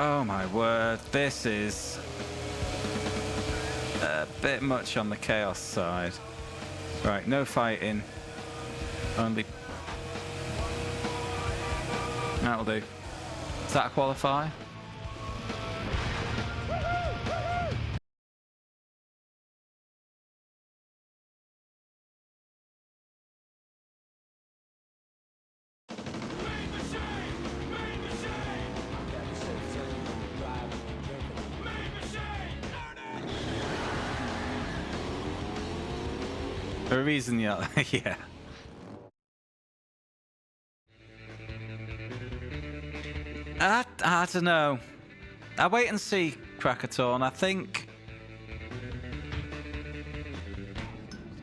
Oh my word, this is a bit much on the chaos side. Right, no fighting. Only... That'll do. Does that qualify? For a reason, yeah. Yeah. I don't know. I'll wait and see, Krakatoon. I think...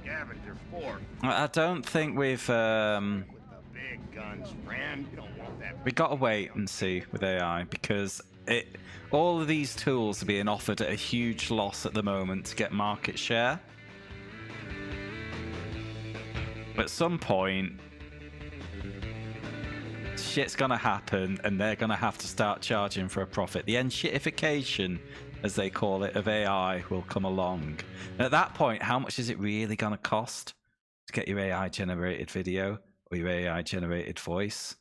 Scavenger force. I don't think we've... With the big guns, friend. You don't want that. We gotta wait and see with AI because all of these tools are being offered at a huge loss at the moment to get market share. At some point, shit's gonna happen, and they're gonna have to start charging for a profit. The enshittification, as they call it, of AI will come along. And at that point, how much is it really gonna cost to get your AI generated video or your AI generated voice?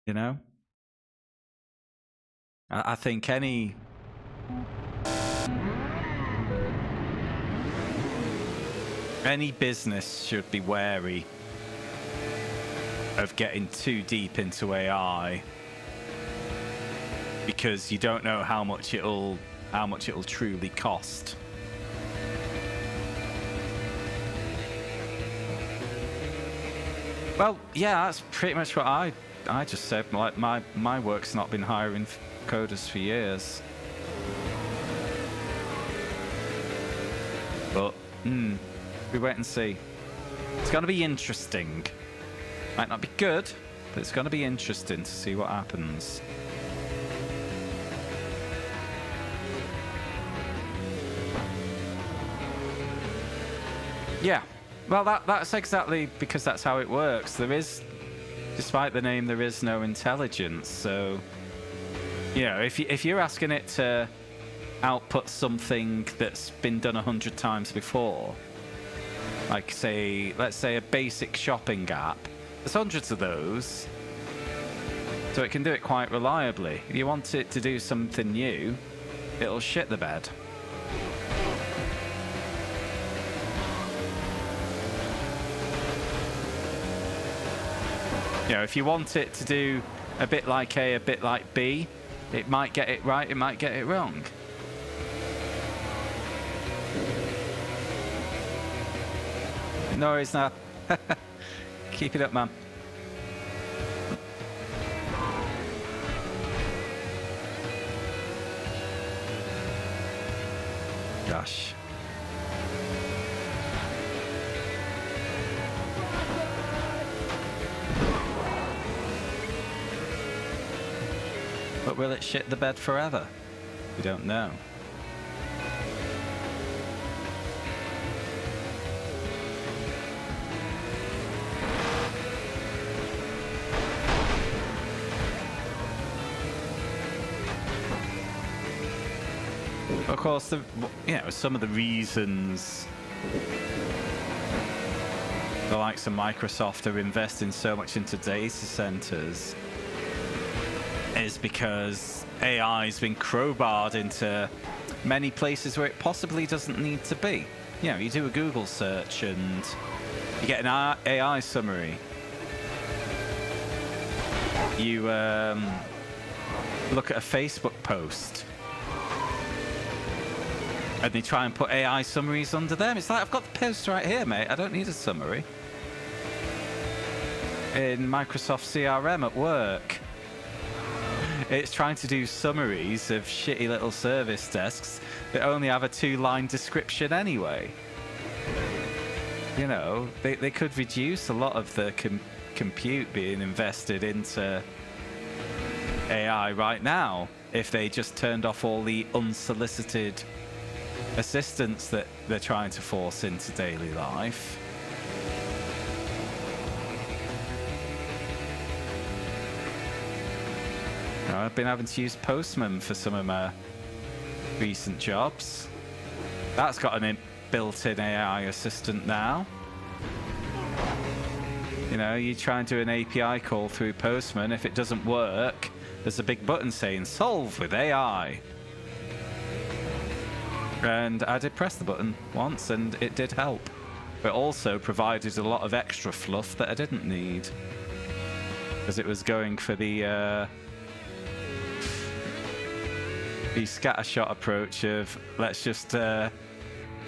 You know? I think any business should be wary of getting too deep into AI, because you don't know how much it'll truly cost. Well, yeah, that's pretty much what I just said. Like my work's not been hiring coders for years, but we wait and see. It's gonna be interesting. Might not be good, but it's gonna be interesting to see what happens. Yeah, well, that's exactly because that's how it works. There is, despite the name, there is no intelligence. So, you know, if you're asking it to output something that's been done 100 times before, like let's say a basic shopping app, there's hundreds of those, so it can do it quite reliably. If you want it to do something new, it'll shit the bed. You know, if you want it to do a bit like A, a bit like B, it might get it right, it might get it wrong. No worries now. Keep it up, man. Gosh. But will it shit the bed forever? We don't know. Of course, some of the reasons the likes of Microsoft are investing so much into data centers is because AI has been crowbarred into many places where it possibly doesn't need to be. You know, you do a Google search and you get an AI summary. You look at a Facebook post and they try and put AI summaries under them. It's like, I've got the post right here, mate. I don't need a summary. In Microsoft CRM at work, it's trying to do summaries of shitty little service desks that only have a 2-line description anyway. You know, they could reduce a lot of the compute being invested into AI right now if they just turned off all the unsolicited assistance that they're trying to force into daily life. You know, I've been having to use Postman for some of my recent jobs. That's got an built-in AI assistant now. You know, you try and do an API call through Postman. If it doesn't work, there's a big button saying solve with AI. And I did press the button once and it did help. But also provided a lot of extra fluff that I didn't need. Because it was going for the scattershot approach of let's just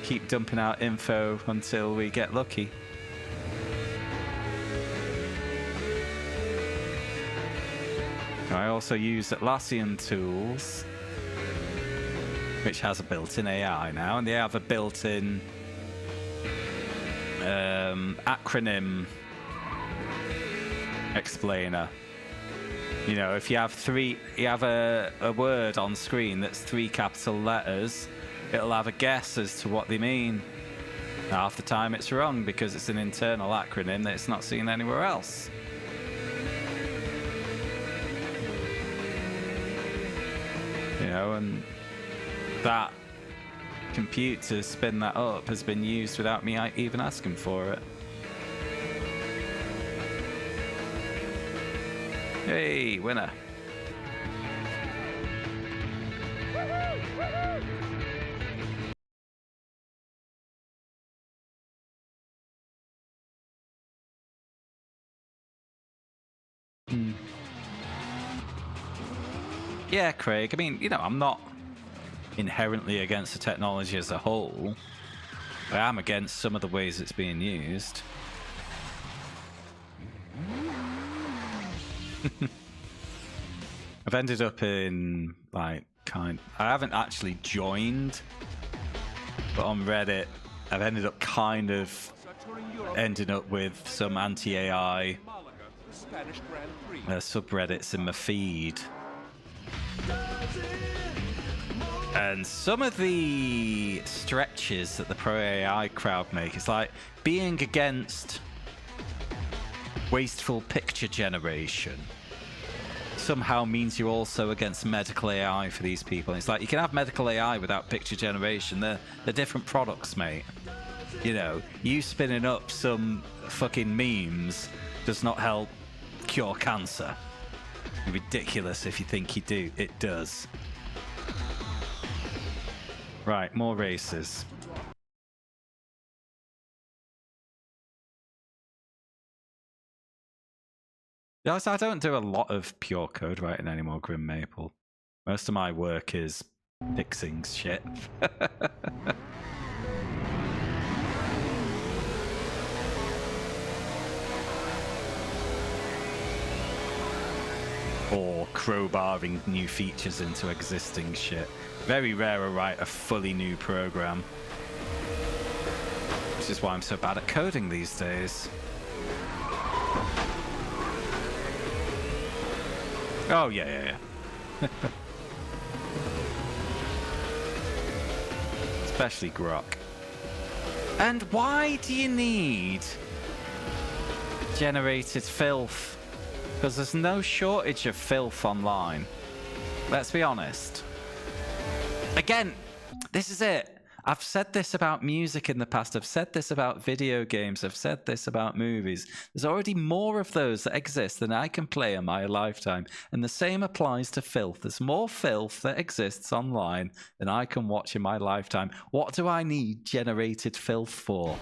keep dumping out info until we get lucky. I also use Atlassian tools, which has a built-in AI now, and they have a built-in acronym explainer. You know, if you have a word on screen that's 3 capital letters, it'll have a guess as to what they mean. Half the time it's wrong because it's an internal acronym that it's not seen anywhere else. You know, and that compute to spin that up has been used without me even asking for it. Hey, winner. Yeah, Craig. I mean, you know, I'm not inherently against the technology as a whole. I am against some of the ways it's being used. I've ended up in, like, I haven't actually joined, but on Reddit, I've ended up kind of ending up with some anti-AI subreddits in my feed. And some of the stretches that the pro-AI crowd make, it's like being against wasteful picture generation somehow means you're also against medical AI for these people. And it's like, you can have medical AI without picture generation. They're different products, mate. You know, you spinning up some fucking memes does not help cure cancer. You're ridiculous if you think you do. It does. Right, more races. Yeah, I don't do a lot of pure code writing anymore, Grim Maple. Most of my work is fixing shit. Or crowbarring new features into existing shit. Very rare I write a fully new program. Which is why I'm so bad at coding these days. Oh, yeah. Especially Grok. And why do you need generated filth? Because there's no shortage of filth online. Let's be honest. Again, this is it. I've said this about music in the past. I've said this about video games. I've said this about movies. There's already more of those that exist than I can play in my lifetime. And the same applies to filth. There's more filth that exists online than I can watch in my lifetime. What do I need generated filth for?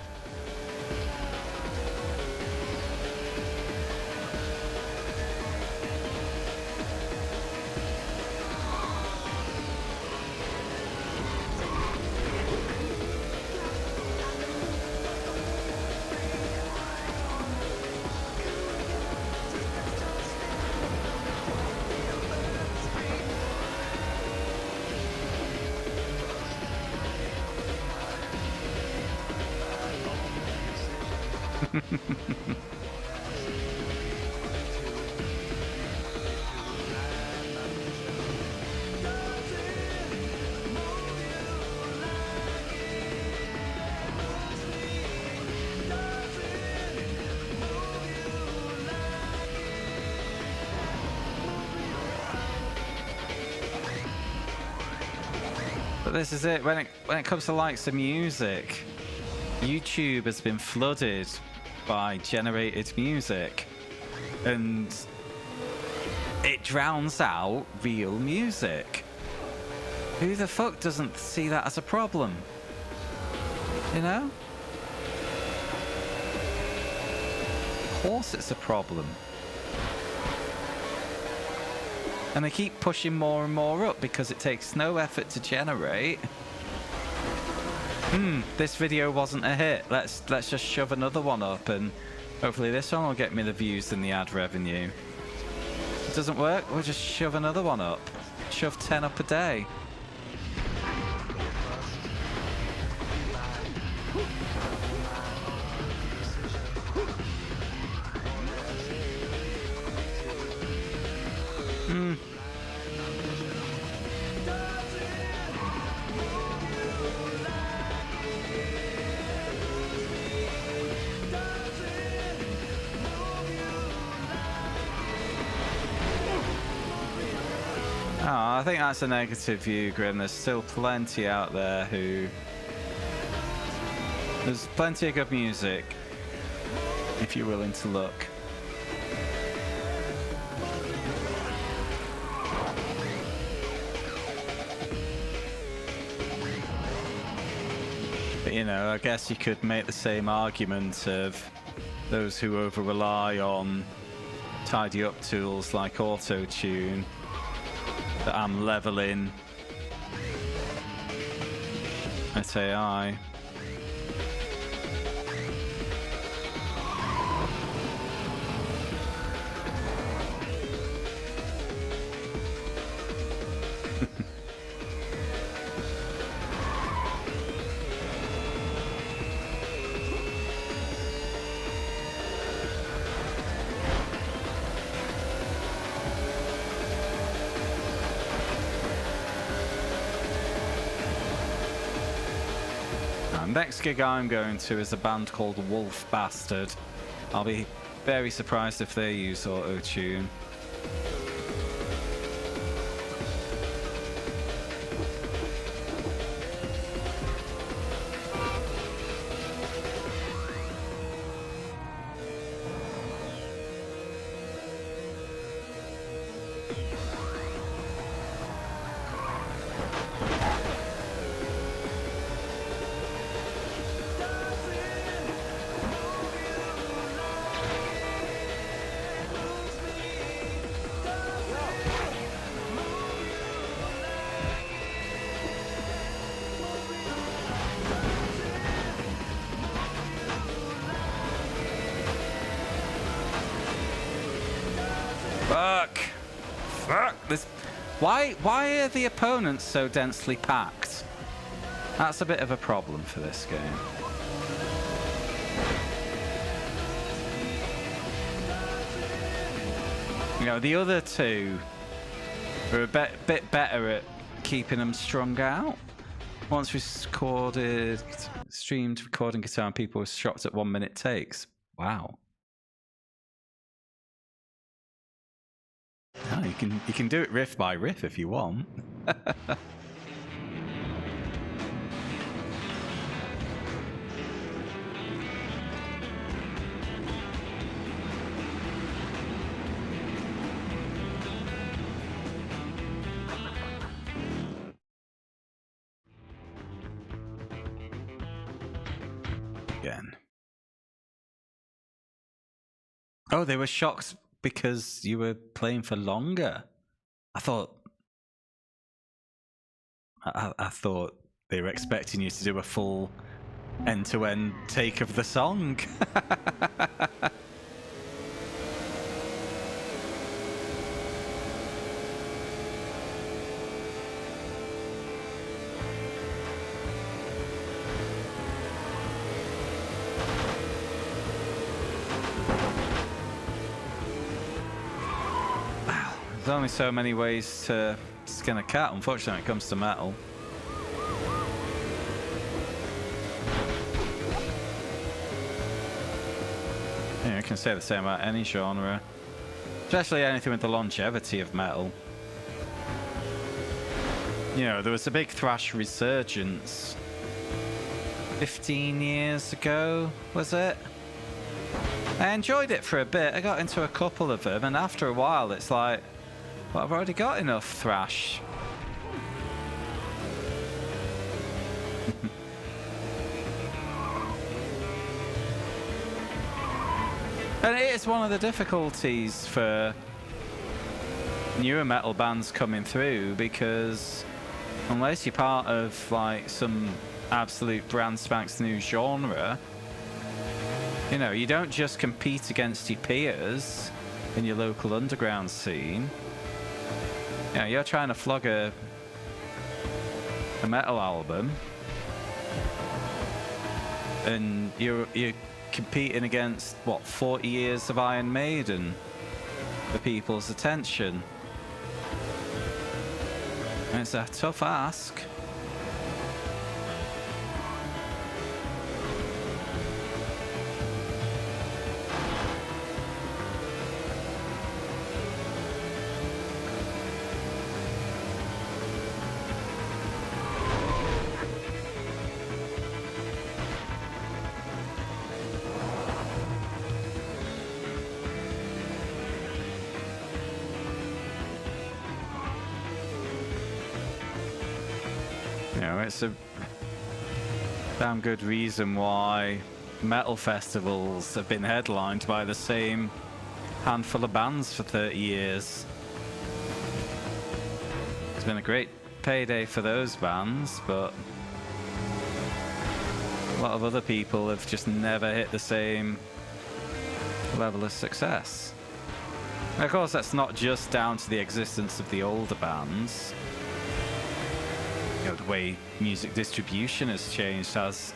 But this is it. When it comes to likes of music, YouTube has been flooded by generated music, and it drowns out real music. Who the fuck doesn't see that as a problem? You know? Of course it's a problem. And they keep pushing more and more up because it takes no effort to generate. This video wasn't a hit. Let's just shove another one up, and hopefully this one will get me the views and the ad revenue. If it doesn't work, we'll just shove another one up. Shove 10 up a day. I think that's a negative view, Grim. There's still plenty out there who... There's plenty of good music, if you're willing to look. But, you know, I guess you could make the same argument of those who over-rely on tidy-up tools like auto-tune, that I'm leveling at AI. Next gig I'm going to is a band called Wolf Bastard. I'll be very surprised if they use auto-tune. Fuck this. Why are the opponents so densely packed? That's a bit of a problem for this game. You know, the other two are a bit better at keeping them strung out. Once we streamed recording guitar and people were shocked at 1 minute takes. Wow. Oh, you can do it riff by riff if you want. Again. Oh, they were shocked because you were playing for longer. I thought they were expecting you to do a full end-to-end take of the song. There's only so many ways to skin a cat, unfortunately, when it comes to metal. Yeah, I can say the same about any genre, especially anything with the longevity of metal. You know, there was a big thrash resurgence 15 years ago, was it? I enjoyed it for a bit. I got into a couple of them, and after a while, it's like, well, I've already got enough thrash. And it is one of the difficulties for newer metal bands coming through, because unless you're part of like some absolute brand spanks new genre, you know, you don't just compete against your peers in your local underground scene. You know, you're trying to flog a metal album, and you're competing against, what, 40 years of Iron Maiden for people's attention. And it's a tough ask. You know, it's a damn good reason why metal festivals have been headlined by the same handful of bands for 30 years. It's been a great payday for those bands, but a lot of other people have just never hit the same level of success. And of course, that's not just down to the existence of the older bands. You know, the way music distribution has changed has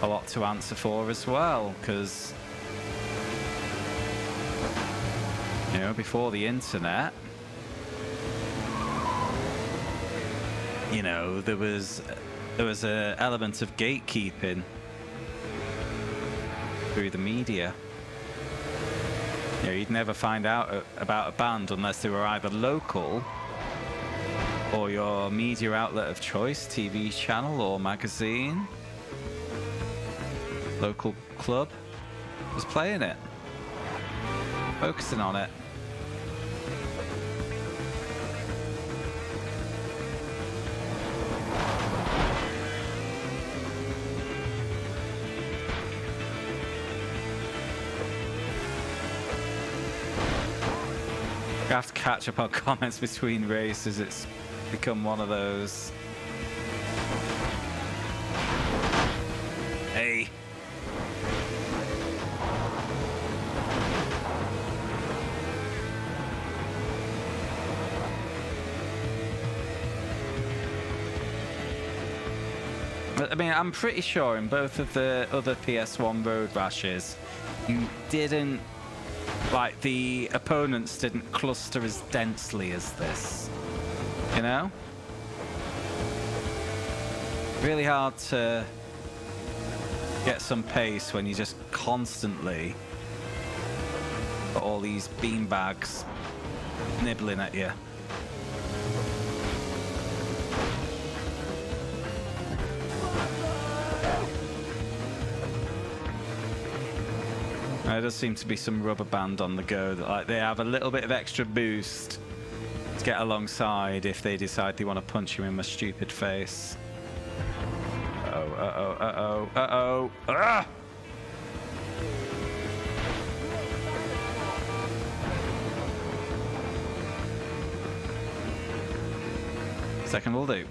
a lot to answer for as well, because, you know, before the internet, you know, there was an element of gatekeeping through the media. You know, you'd never find out about a band unless they were either local or your media outlet of choice, TV channel or magazine. Local club was playing it, focusing on it. I have to catch up on comments between races. It's become one of those. Hey. I mean, I'm pretty sure in both of the other PS1 Road Rashes, you didn't, like, the opponents didn't cluster as densely as this, you know? Really hard to get some pace when you just constantly got all these beanbags nibbling at you. There does seem to be some rubber band on the go that, like, they have a little bit of extra boost to get alongside if they decide they want to punch you in my stupid face. Uh-oh. Ah! Second will do.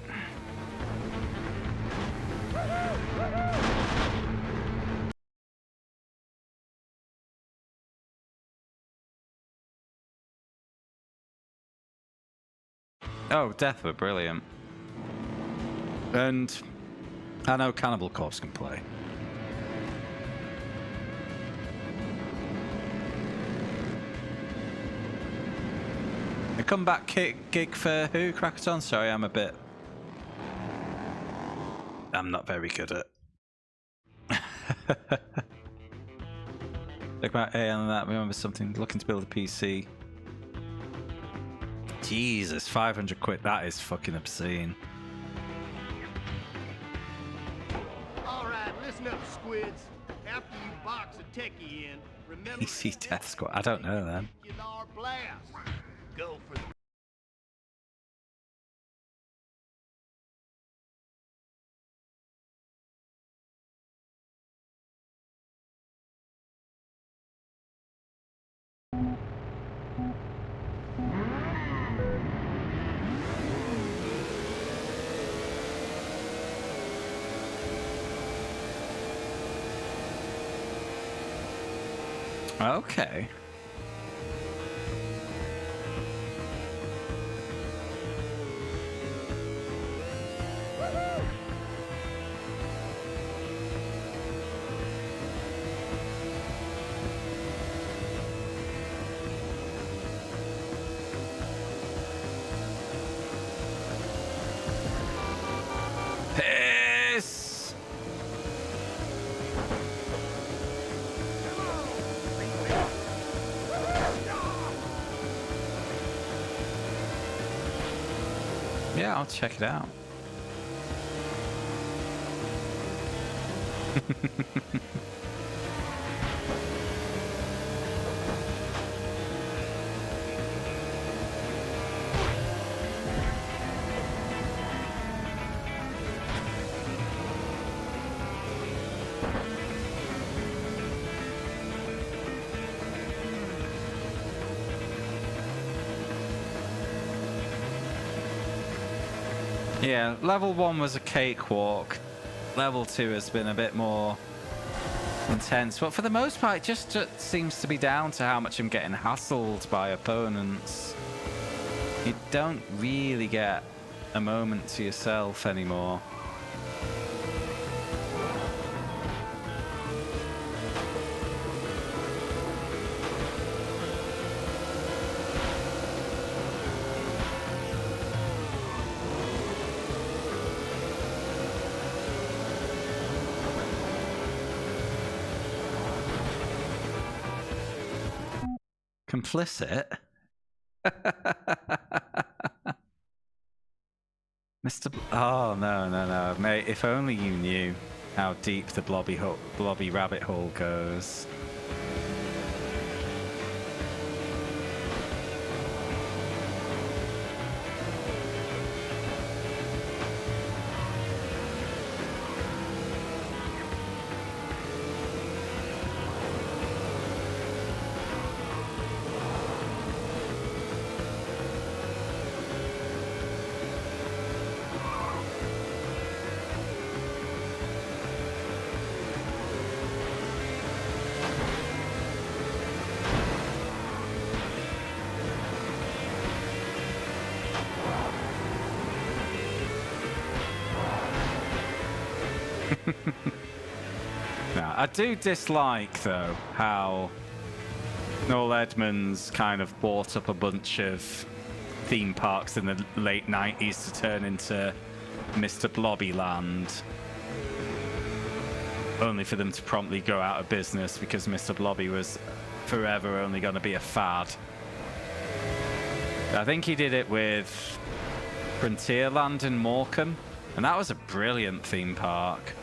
Oh, Death were brilliant. And I know Cannibal Corpse can play. A comeback gig for who, Crackathon? Sorry, I'm not very good at. Look about A on that. Remember something. Looking to build a PC. Jesus, 500 quid. That is fucking obscene. All right, listen up, squids. After you box a techie in, remember PC Death Squad. I don't know then. blast. Go for the Okay. Piss! Yeah, I'll check it out. Yeah, level 1 was a cakewalk. Level 2 has been a bit more intense, but for the most part, it just seems to be down to how much I'm getting hassled by opponents. You don't really get a moment to yourself anymore. Complicit? Oh, no. Mate, if only you knew how deep the blobby rabbit hole goes. Now, I do dislike, though, how Noel Edmonds kind of bought up a bunch of theme parks in the late 90s to turn into Mr. Blobby Land, only for them to promptly go out of business because Mr. Blobby was forever only going to be a fad. I think he did it with Frontierland in Morecambe, and that was a brilliant theme park.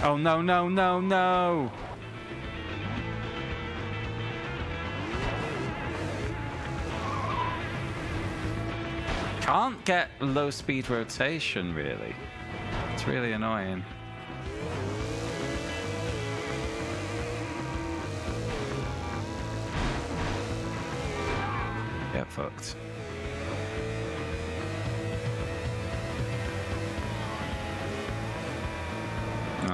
Oh, no. Can't get low speed rotation, really. It's really annoying. Get fucked.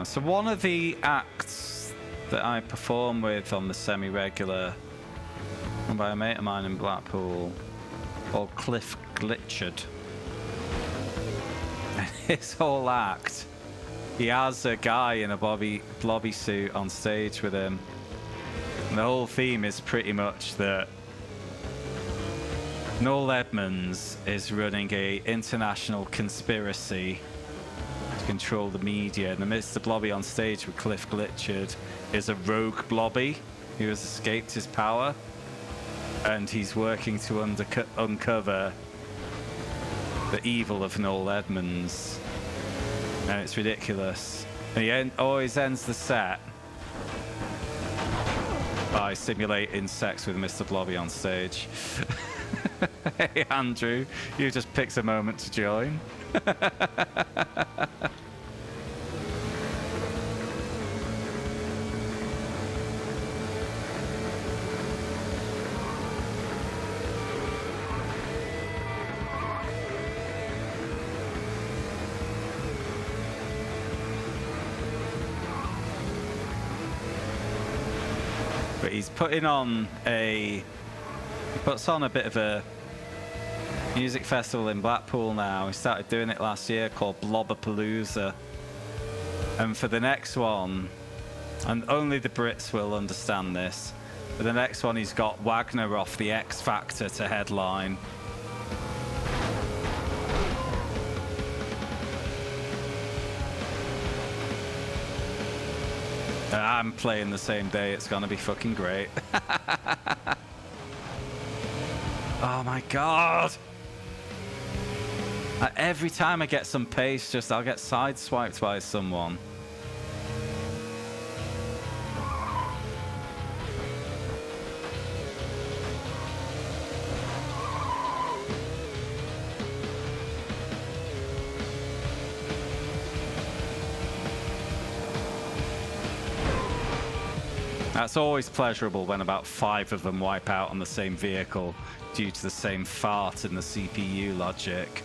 So one of the acts that I perform with on the semi-regular, run by a mate of mine in Blackpool, called Cliff Glitchard. And his whole act, he has a guy in a blobby suit on stage with him. And the whole theme is pretty much that Noel Edmonds is running a international conspiracy to control the media, and the Mr. Blobby on stage with Cliff Glitchard is a rogue blobby who has escaped his power, and he's working to uncover the evil of Noel Edmonds, and it's ridiculous. And he always ends the set by simulating sex with Mr. Blobby on stage. Hey Andrew, you just picked a moment to join. But he's putting on he puts on a bit of a music festival in Blackpool now. He started doing it last year, called Blobberpalooza. And for the next one, and only the Brits will understand this, for the next one he's got Wagner off the X Factor to headline. I'm playing the same day. It's gonna be fucking great. Oh my god! Every time I get some pace, I'll get sideswiped by someone. That's always pleasurable when about 5 of them wipe out on the same vehicle due to the same fart in the CPU logic.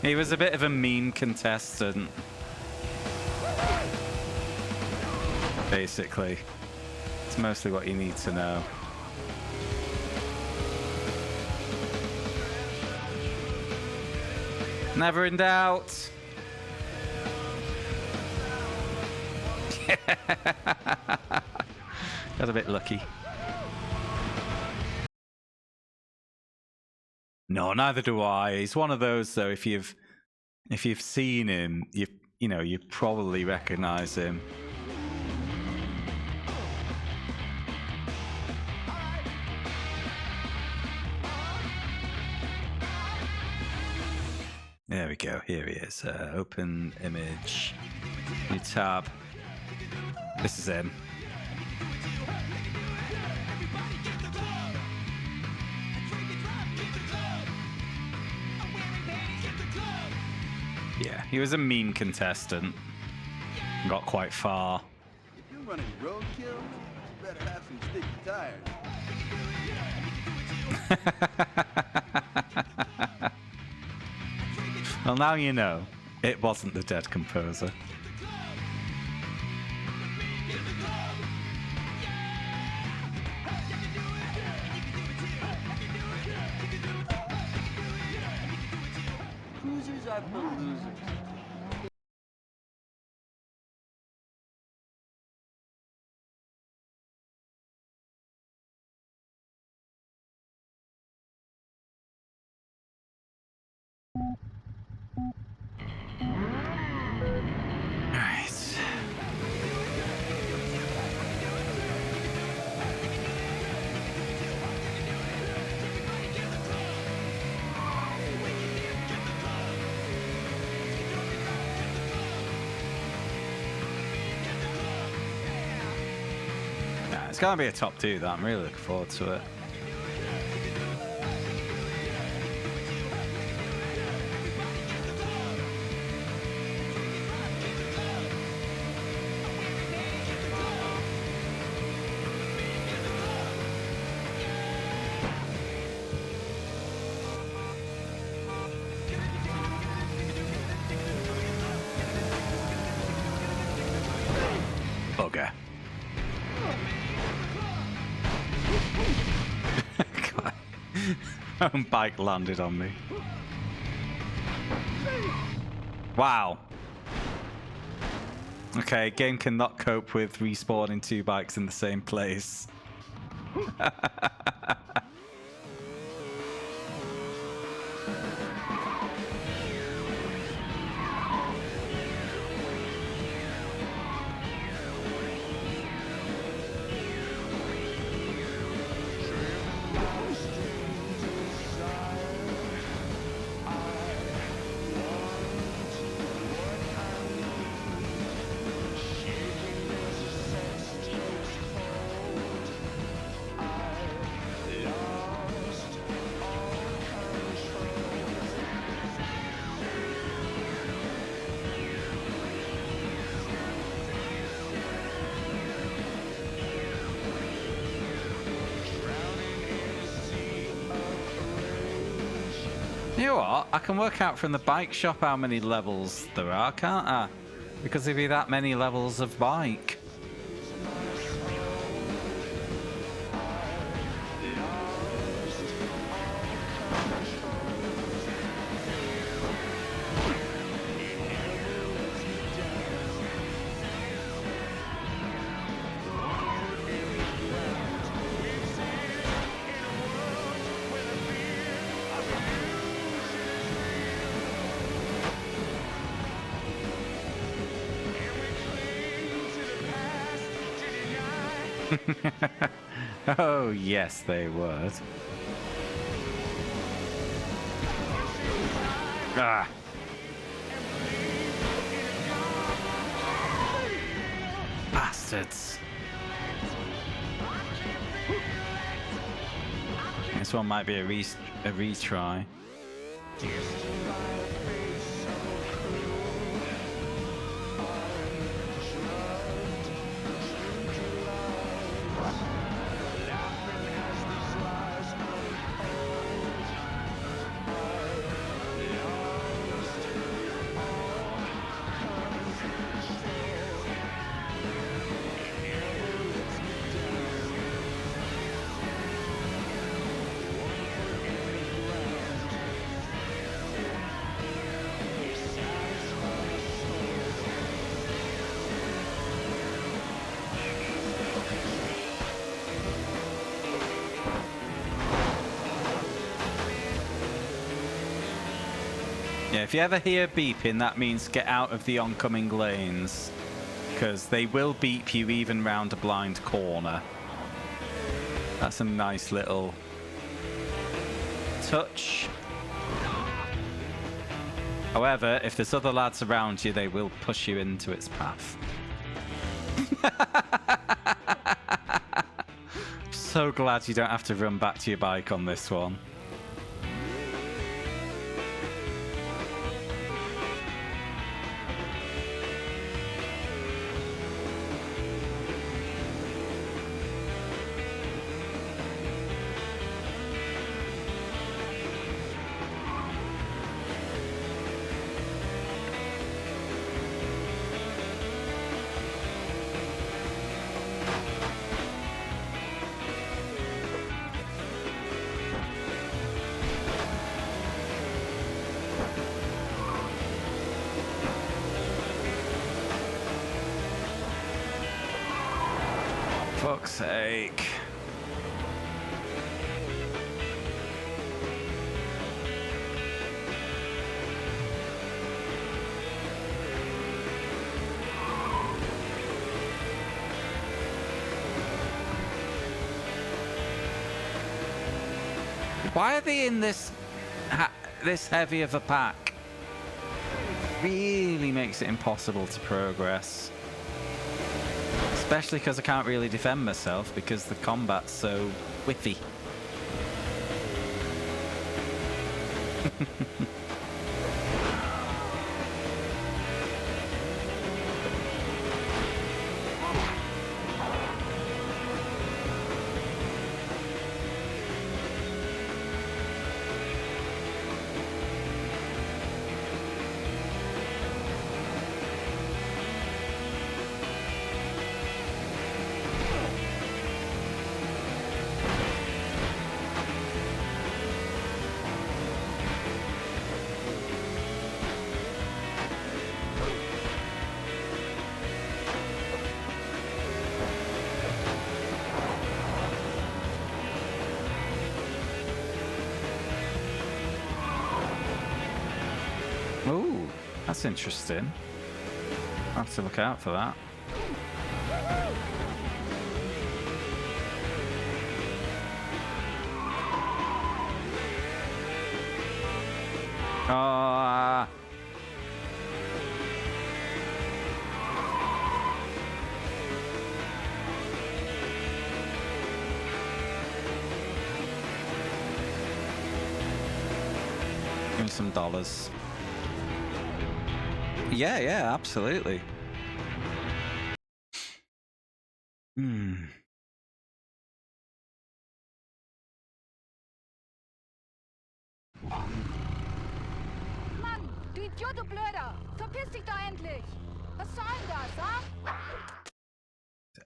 He was a bit of a mean contestant. Basically. It's mostly what you need to know. Never in doubt. Got a bit lucky. No, neither do I. He's one of those though. If you've seen him, you probably recognize him. There we go. Here he is. Open image. New tab. This is him. Yeah, he was a mean contestant. Got quite far. If you're running roadkill, you better have some sticky tires. Well, now you know. It wasn't the dead composer. Cruisers are for losers. Alright. Yeah, it's gonna be a top 2 that I'm really looking forward to it. Bugger. God. My own bike landed on me. Wow. Okay, game cannot cope with respawning 2 bikes in the same place. You know what? I can work out from the bike shop how many levels there are, can't I? Because there'd be that many levels of bike. Oh, yes, they would. Ah. Bastards. This one might be a retry. Yeah, if you ever hear beeping, that means get out of the oncoming lanes, because they will beep you even round a blind corner. That's a nice little touch. However, if there's other lads around you, they will push you into its path. So glad you don't have to run back to your bike on this one. Fuck's sake. Why are they in this heavy of a pack? Really makes it impossible to progress. Especially because I can't really defend myself because the combat's so whiffy. Ooh, that's interesting. I'll have to look out for that. Give me some dollars. Yeah, absolutely. Hmm. Mann, du Idiot, du Blöder! Verpiss dich doch endlich! Was soll denn das, ha?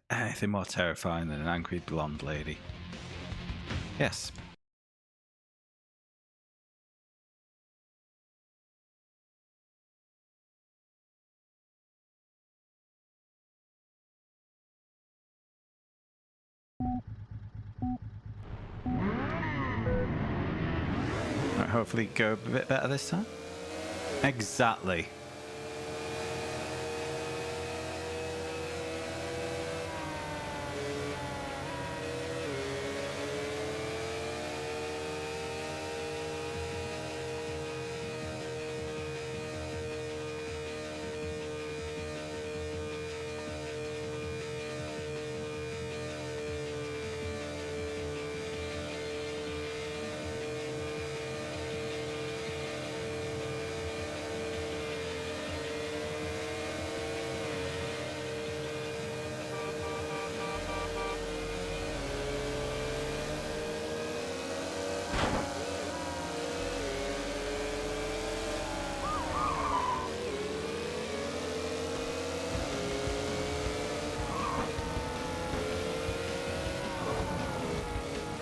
Anything more terrifying than an angry blonde lady? Yes. Right, hopefully go a bit better this time. Exactly.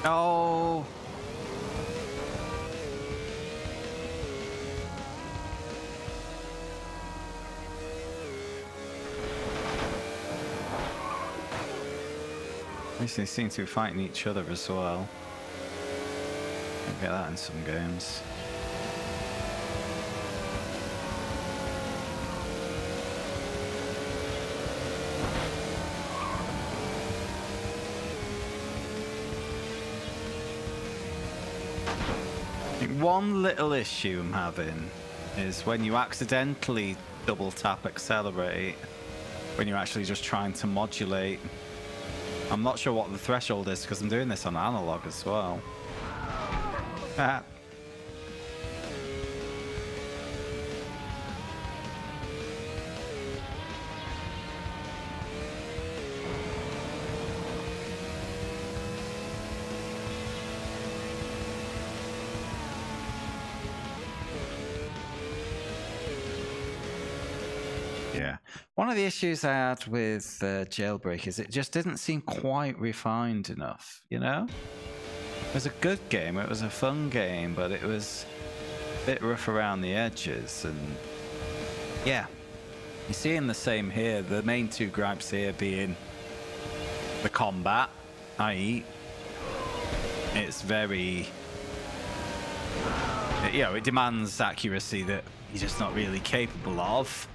Oh. At least they seem to be fighting each other as well. You get that in some games. One little issue I'm having is when you accidentally double tap accelerate when you're actually just trying to modulate. I'm not sure what the threshold is because I'm doing this on analog as well. Ah. Yeah. One of the issues I had with Jailbreak is it just didn't seem quite refined enough, you know? It was a good game, it was a fun game, but it was a bit rough around the edges, and yeah. You're seeing the same here, the main two gripes here being the combat, i.e. it's very... you know, it demands accuracy that you're just not really capable of.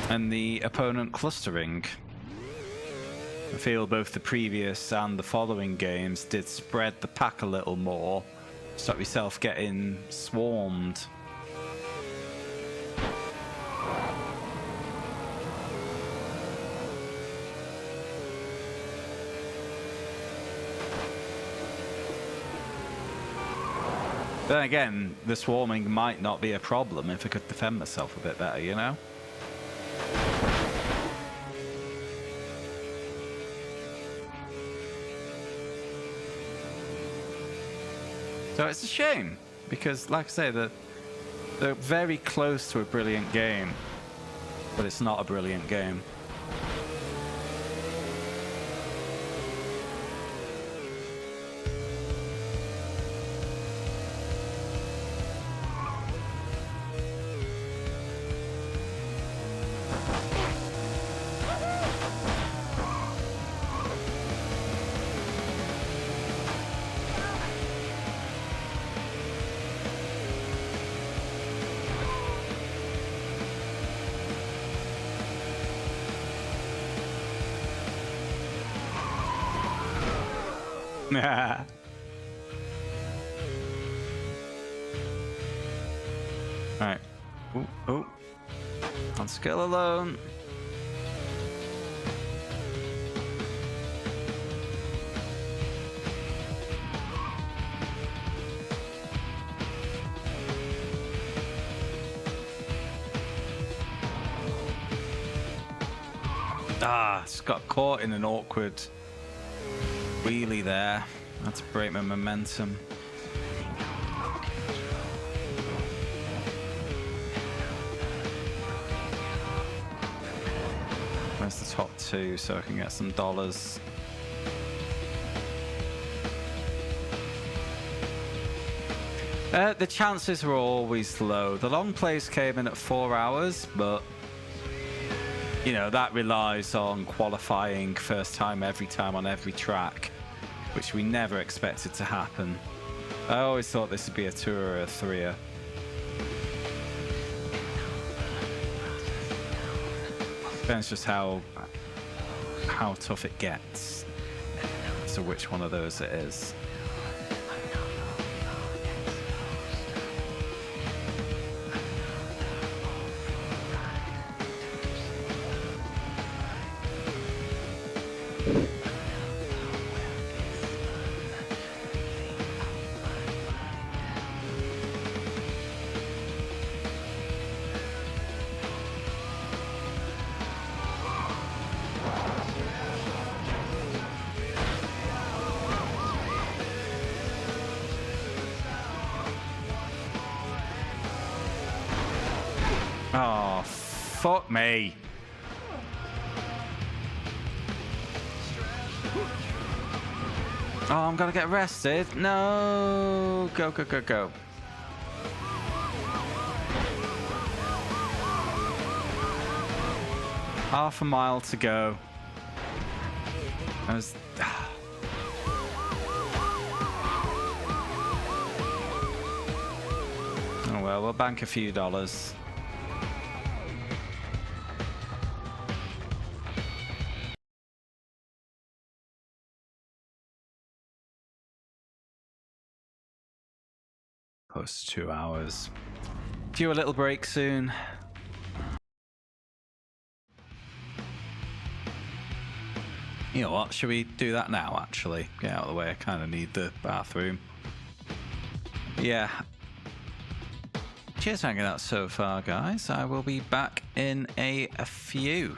And the opponent clustering. I feel both the previous and the following games did spread the pack a little more. Stop yourself getting swarmed. Then again, the swarming might not be a problem if I could defend myself a bit better, you know? So it's a shame, because like I say, they're very close to a brilliant game, but it's not a brilliant game. Alright. Oh. On skill alone. Just got caught in an awkward wheelie there. Had to break my momentum. Where's the top two so I can get some dollars? The chances were always low. The long plays came in at 4 hours, but you know, that relies on qualifying first time every time on every track, which we never expected to happen. I always thought this would be a 2 or a 3er. Depends just how tough it gets. So which one of those it is. Oh, fuck me. Oh, I'm gonna get arrested. No. Go, go, go, go. Half a mile to go. I was... Oh well, we'll bank a few dollars. Close to 2 hours. Due a little break soon. You know what? Should we do that now, actually? Get out of the way. I kind of need the bathroom. Yeah. Cheers for hanging out so far, guys. I will be back in a few.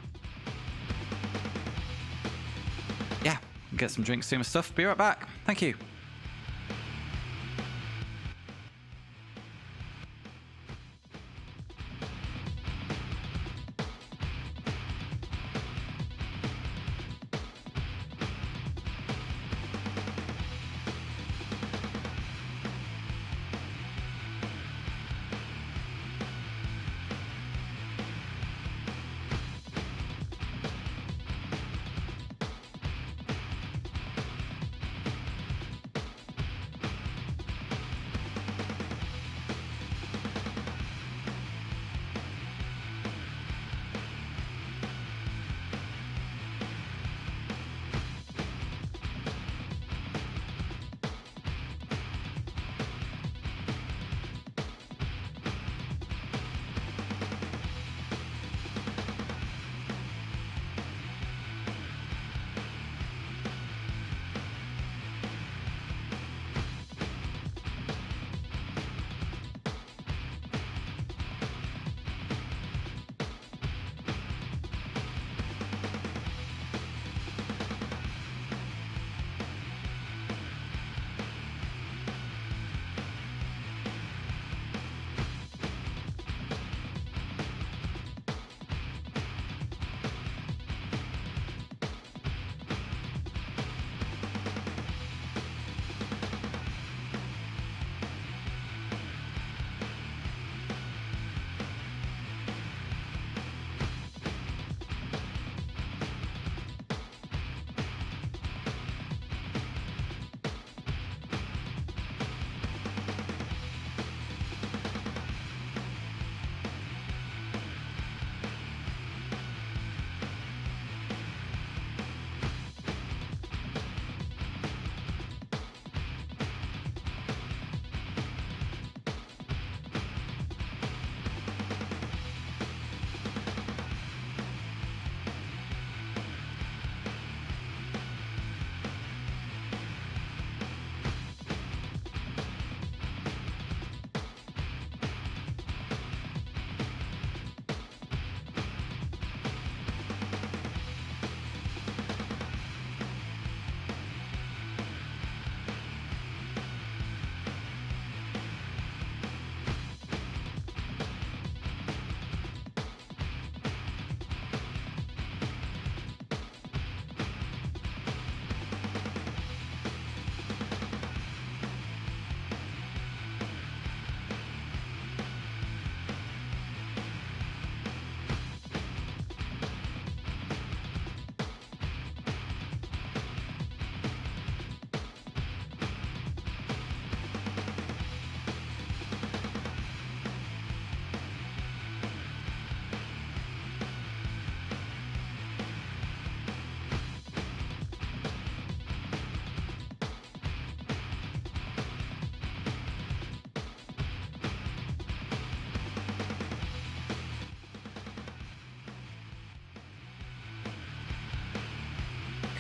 Yeah. Get some drinks, do my stuff. Be right back. Thank you.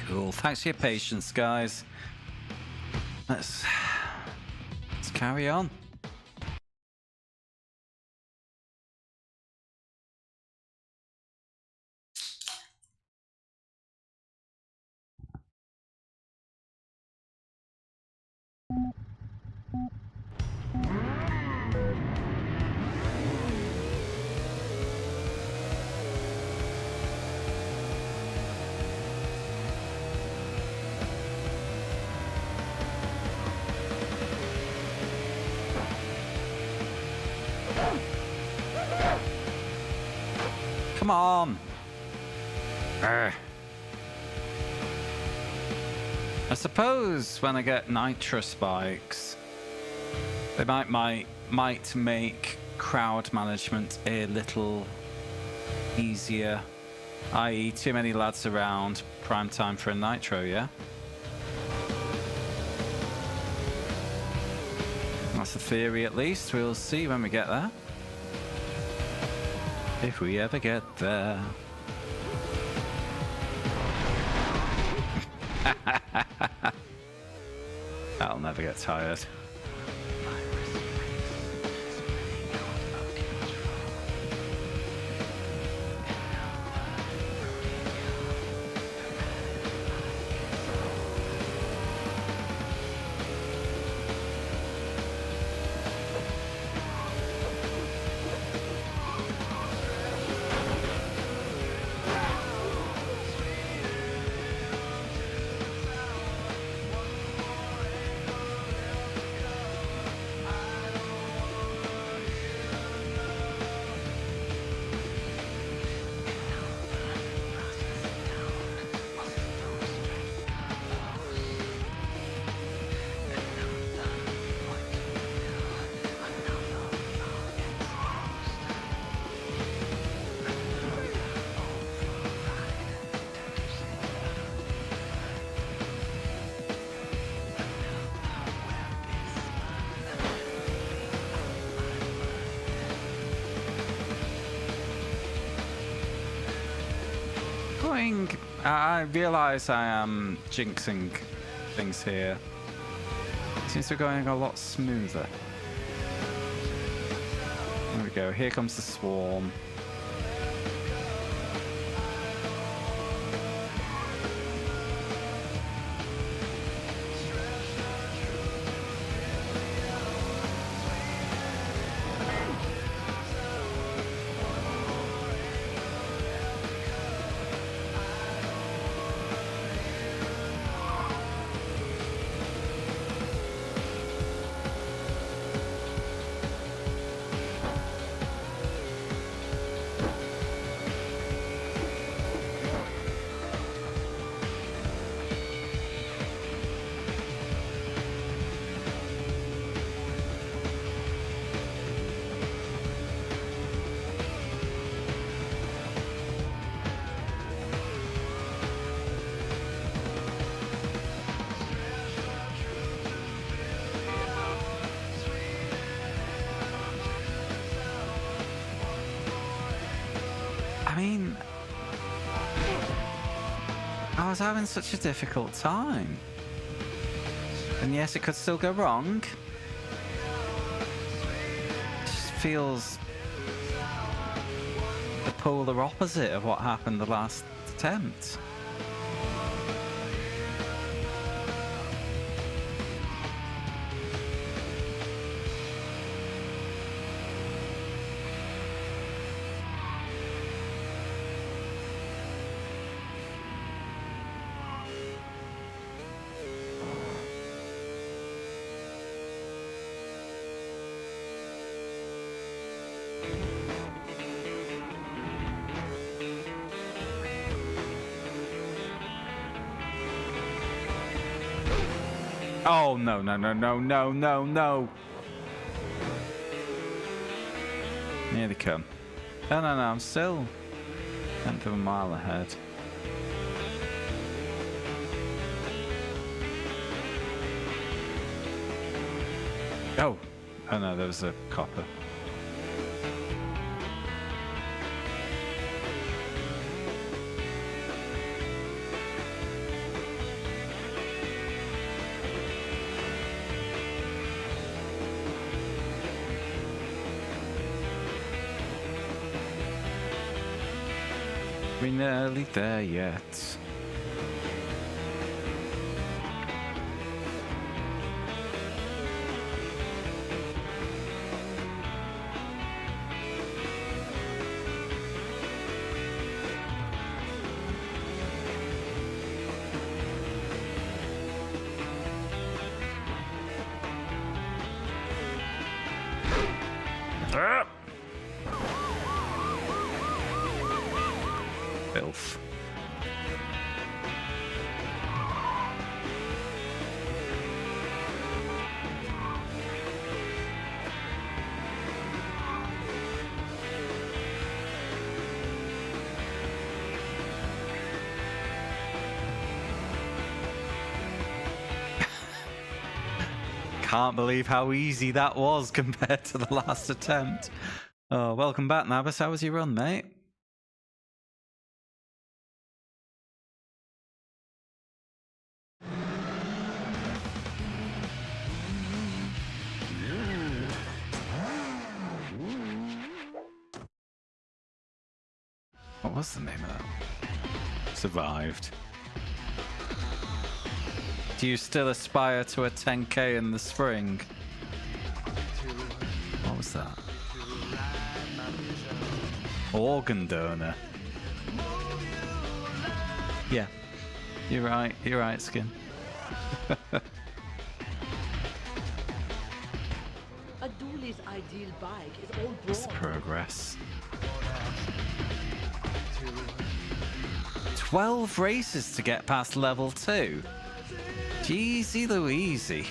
Cool. Thanks for your patience, guys. Let's carry on. Come on. Urgh. I suppose when I get nitro spikes, they might make crowd management a little easier. I.e., too many lads around, prime time for a nitro, yeah? That's the theory at least. We'll see when we get there. If we ever get there. I'll never get tired. I realise I am jinxing things here. It seems to be going a lot smoother. There we go. Here comes the swarm. I mean, I was having such a difficult time. And yes, it could still go wrong. It just feels the polar opposite of what happened the last attempt. Oh, no, no, no, no, no, no, no. Here they come. No, no, no, I'm still 10th of a mile ahead. Oh. Oh no, there was a copper. We're nearly there yet. yourself. Can't believe how easy that was compared to the last attempt. Oh, welcome back, Nabas. How was your run, mate? What was the name of that? Survived. Do you still aspire to a 10k in the spring? What was that? Organ donor. Yeah, you're right, Skin. A duelist's ideal bike is all What's the broad. progress? 12 races to get past level 2. Jeezy Louisey.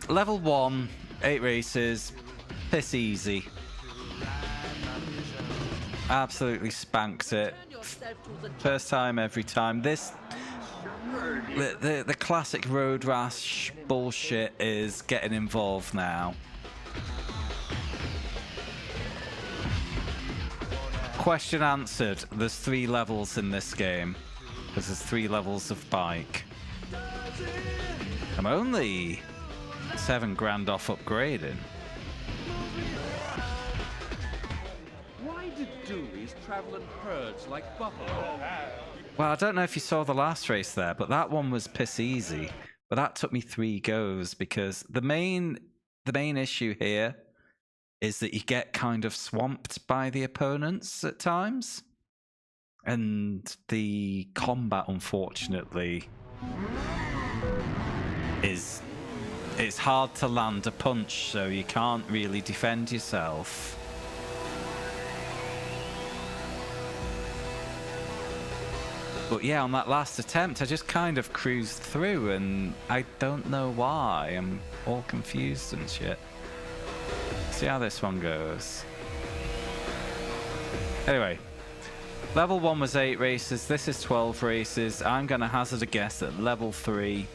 Level 1, 8 races, piss easy. Absolutely spanked it. Turn yourself to the First time, every time. This, the classic road rash bullshit is getting involved now. Question answered. There's 3 levels in this game. Because there's 3 levels of bike. I'm only 7 grand off upgrading. Why did dualies travel in herds like buffalo? Well, I don't know if you saw the last race there, but that one was piss easy. But that took me 3 goes because the main issue here is that you get kind of swamped by the opponents at times. And the combat, unfortunately, it's hard to land a punch, so you can't really defend yourself. But yeah, on that last attempt, I just kind of cruised through, and I don't know why. I'm all confused and shit. See how this one goes. Anyway. Level 1 was 8 races, this is 12 races. I'm going to hazard a guess that level 3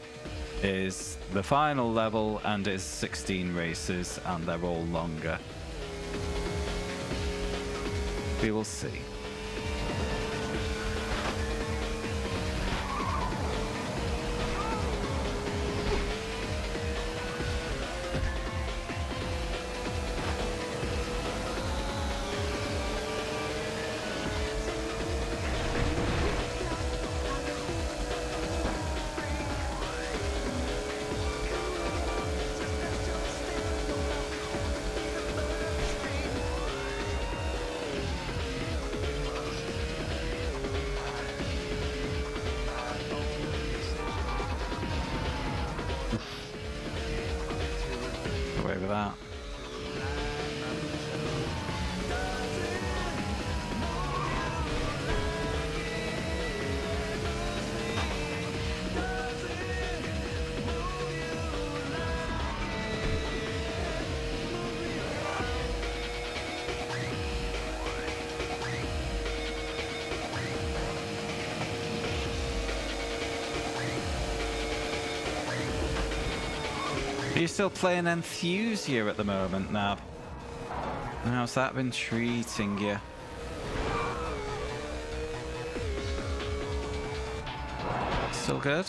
is the final level and is 16 races, and they're all longer. We will see. Away with that. Are you still playing Enthusia at the moment, Nab? How's that been treating you? Still good?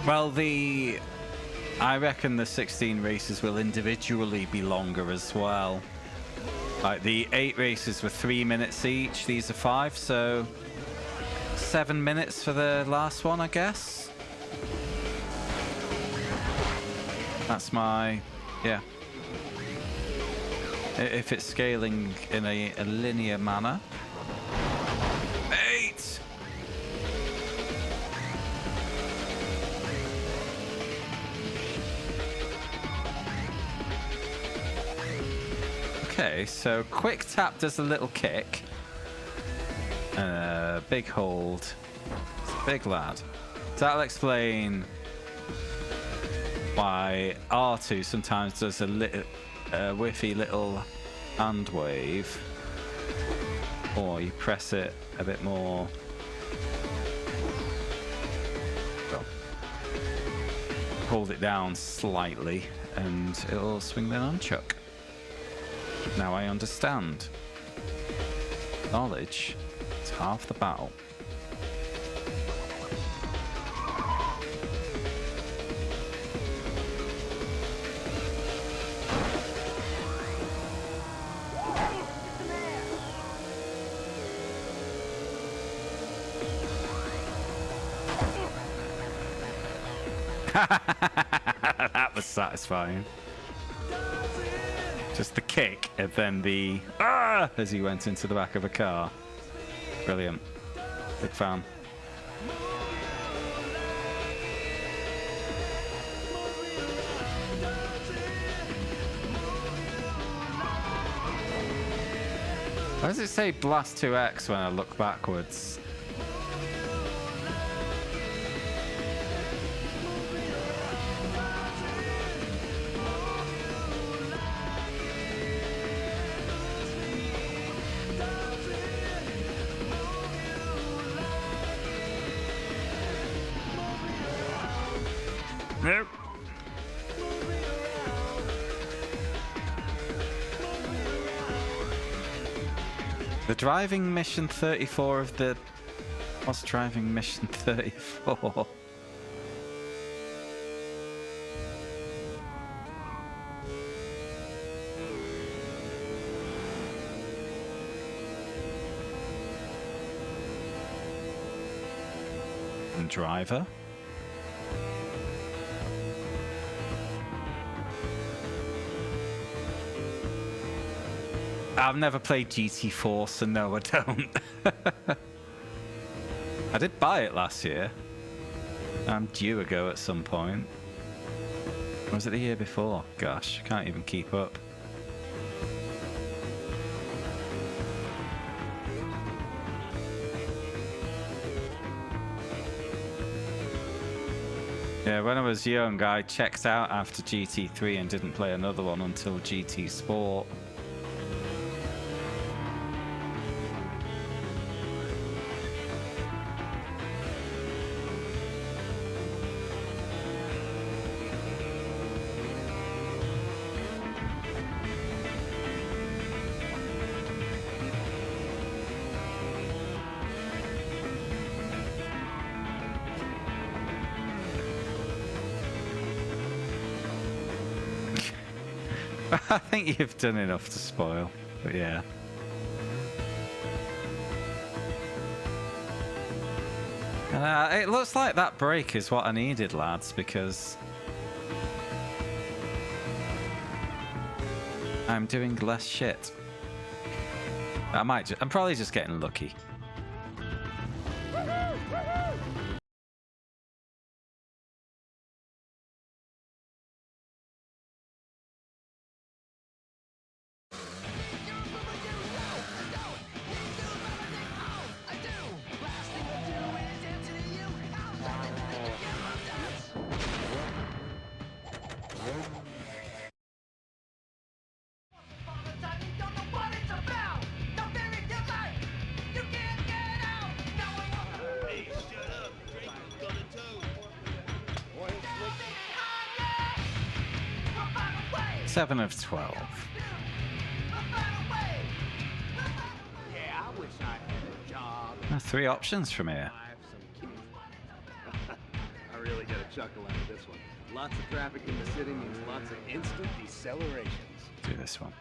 Well, I reckon the 16 races will individually be longer as well. Like the 8 races were 3 minutes each. These are 5, so 7 minutes for the last one, I guess. That's my, yeah. If it's scaling in a linear manner. 8! Okay, so quick tap does a little kick. Big hold. Big lad. So that'll explain why R2 sometimes does a whiffy little hand wave. Or you press it a bit more. Well, hold it down slightly and it'll swing the nunchuck. Now I understand. Knowledge is half the battle. That was satisfying. Just the kick and then the as he went into the back of a car. Brilliant. Big fan. Why does it say Blast 2X when I look backwards? Nope. The driving mission 34 of the... What's driving mission 34? And driver? I've never played GT4, so no, I don't. I did buy it last year. I'm due a go at some point. Or was it the year before? Gosh, I can't even keep up. Yeah, when I was young, I checked out after GT3 and didn't play another one until GT Sport. I think you've done enough to spoil, but yeah. It looks like that break is what I needed, lads, because I'm doing less shit. I'm probably just getting lucky. Seven of 12. Yeah, I wish I had a job. 3 options from here. I really get a chuckle out of this one. Lots of traffic in the city means lots of instant decelerations. Do this one.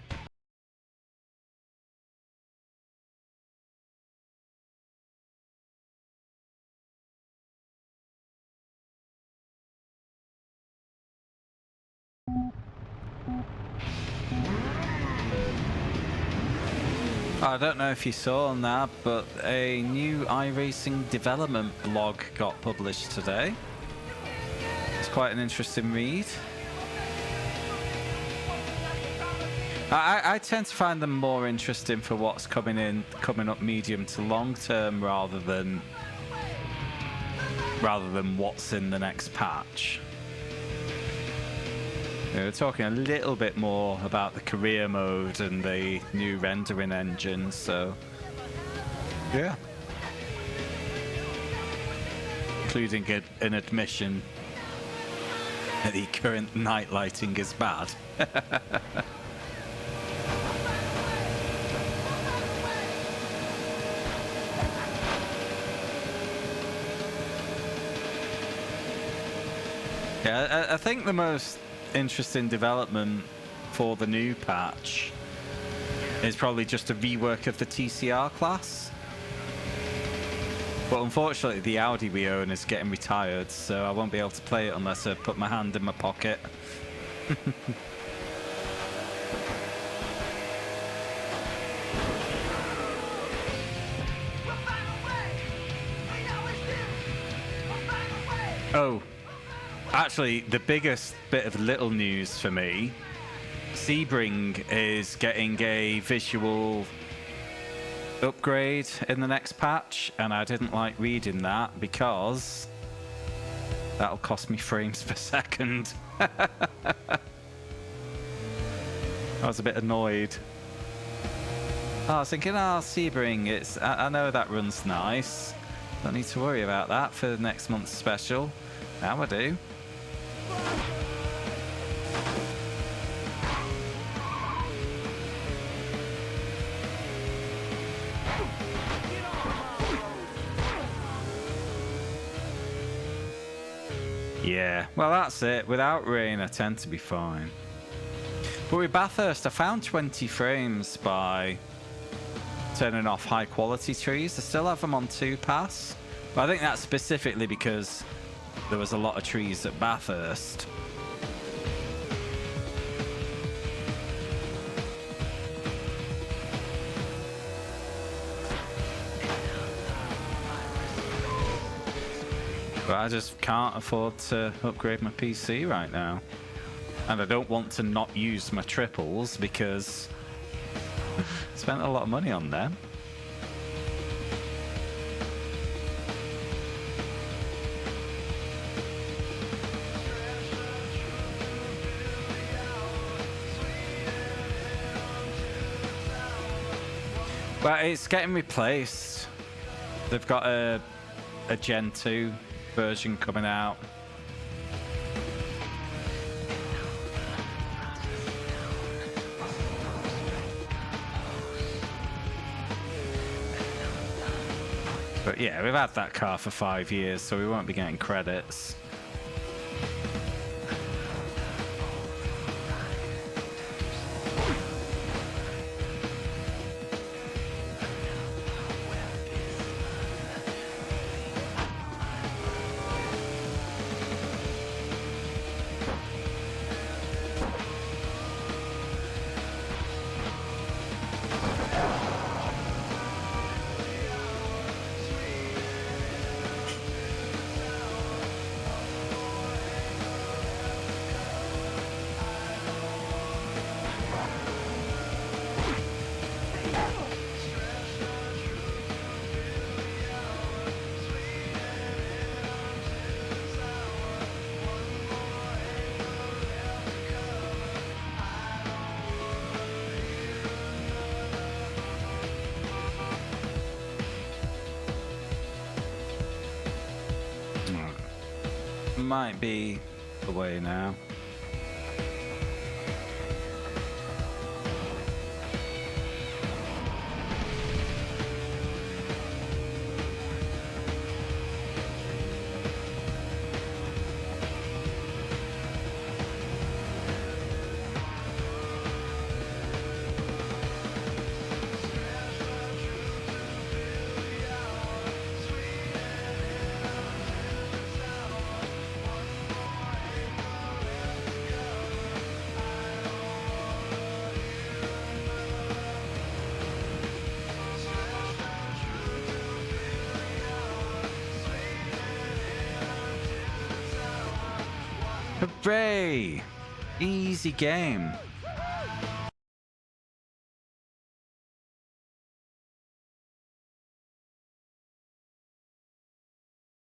I don't know if you saw on that, but a new iRacing development blog got published today. It's quite an interesting read. I tend to find them more interesting for what's coming up medium to long term rather than what's in the next patch. We're talking a little bit more about the career mode and the new rendering engine, so yeah. Including an admission that the current night lighting is bad. Yeah, I think the most interesting development for the new patch is probably just a rework of the TCR class. But unfortunately, the Audi we own is getting retired, so I won't be able to play it unless I put my hand in my pocket. Oh. Actually, the biggest bit of little news for me, Sebring is getting a visual upgrade in the next patch, and I didn't like reading that because that'll cost me frames per second. I was a bit annoyed. I was thinking, Sebring, I know that runs nice. Don't need to worry about that for next month's special. Now I do. Yeah, well that's it. Without rain I tend to be fine. But with Bathurst I found 20 frames by turning off high quality trees. I still have them on 2 pass. But I think that's specifically because there was a lot of trees at Bathurst. But I just can't afford to upgrade my PC right now. And I don't want to not use my triples because I spent a lot of money on them. But it's getting replaced. They've got a Gen 2 version coming out. But yeah, we've had that car for 5 years, so we won't be getting credits. Might be the way now. Hooray! Easy game.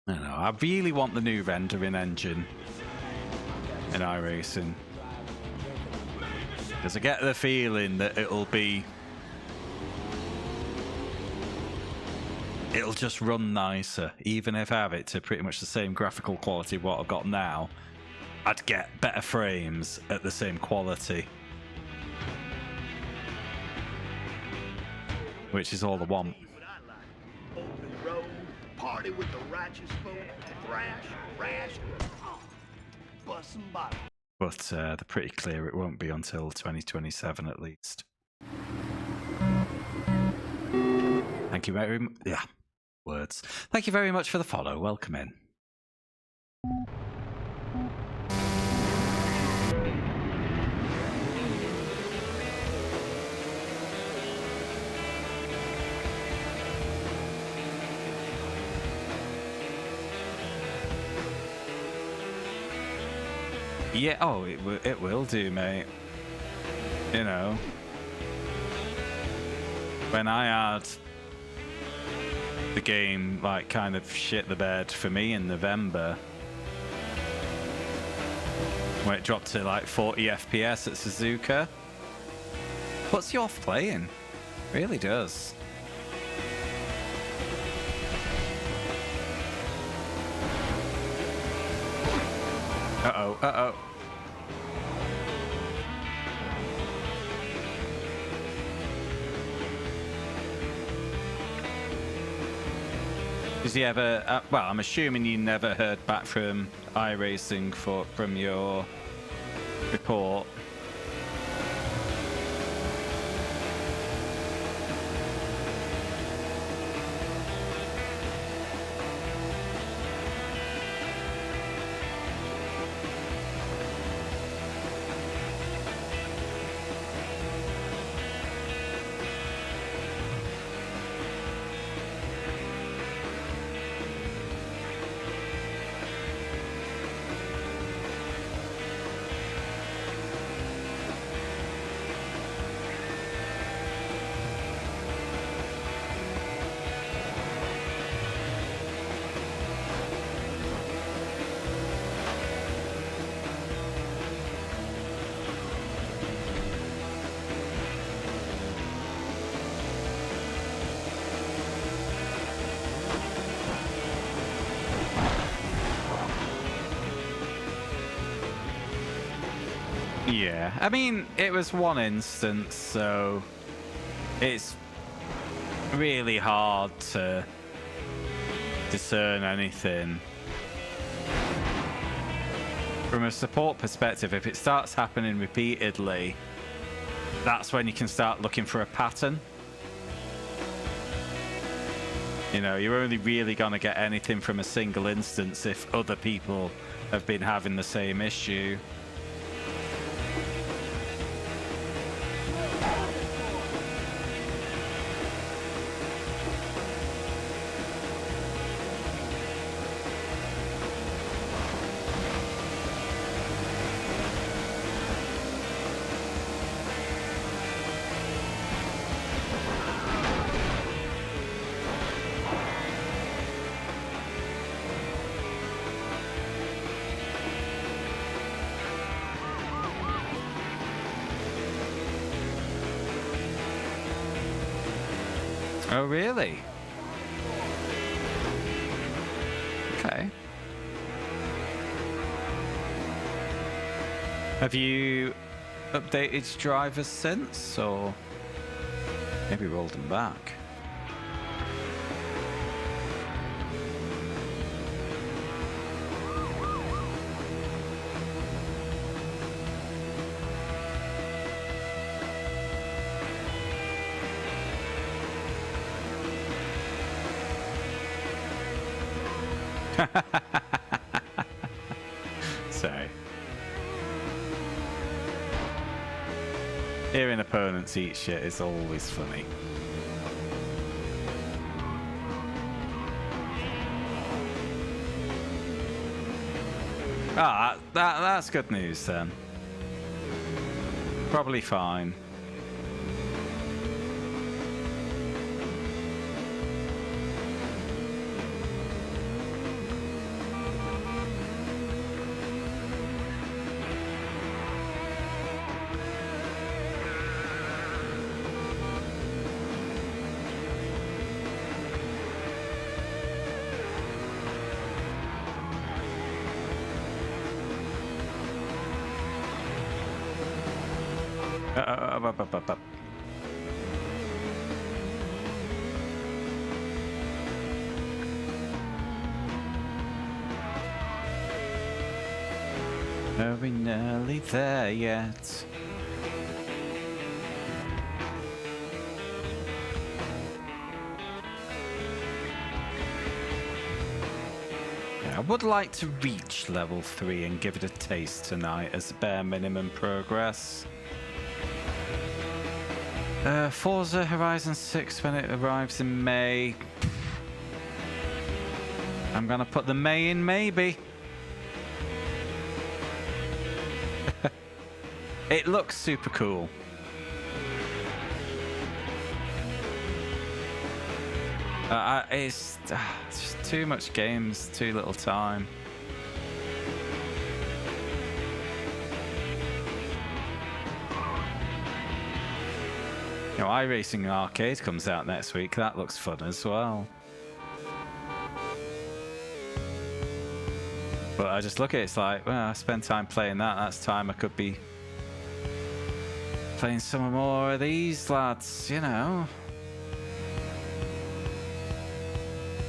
I don't know. I really want the new rendering engine in iRacing. Because I get the feeling that it'll just run nicer. Even if I have it to pretty much the same graphical quality of what I've got now, I'd get better frames at the same quality. Which is all I want. Open road, party with the righteous folk, Rash, bust some bottles. But they're pretty clear it won't be until 2027 at least. Thank you very much. Yeah, words. Thank you very much for the follow. Welcome in. Yeah, oh, it will do, mate. You know, when I had the game like kind of shit the bed for me in November, when it dropped to like 40 FPS at Suzuka, puts you off playing. Really does. Uh-oh, uh-oh. Did you ever, well, I'm assuming you never heard back from iRacing from your report. Yeah, I mean, it was one instance, so it's really hard to discern anything. From a support perspective, if it starts happening repeatedly, that's when you can start looking for a pattern. You know, you're only really going to get anything from a single instance if other people have been having the same issue. Oh, really? Okay. Have you updated drivers since, or maybe rolled them back? Sorry. Hearing opponents eat shit is always funny. Ah, that's good news then. Probably fine. Up. Are we nearly there yet? I would like to reach level 3 and give it a taste tonight as bare minimum progress. Forza Horizon 6 when it arrives in May. I'm gonna put the May in maybe. It looks super cool. It's just too much games, too little time. You know, iRacing Arcade comes out next week. That looks fun as well. But I just look at it, it's like, well, I spend time playing that. That's time I could be playing some more of these lads, you know.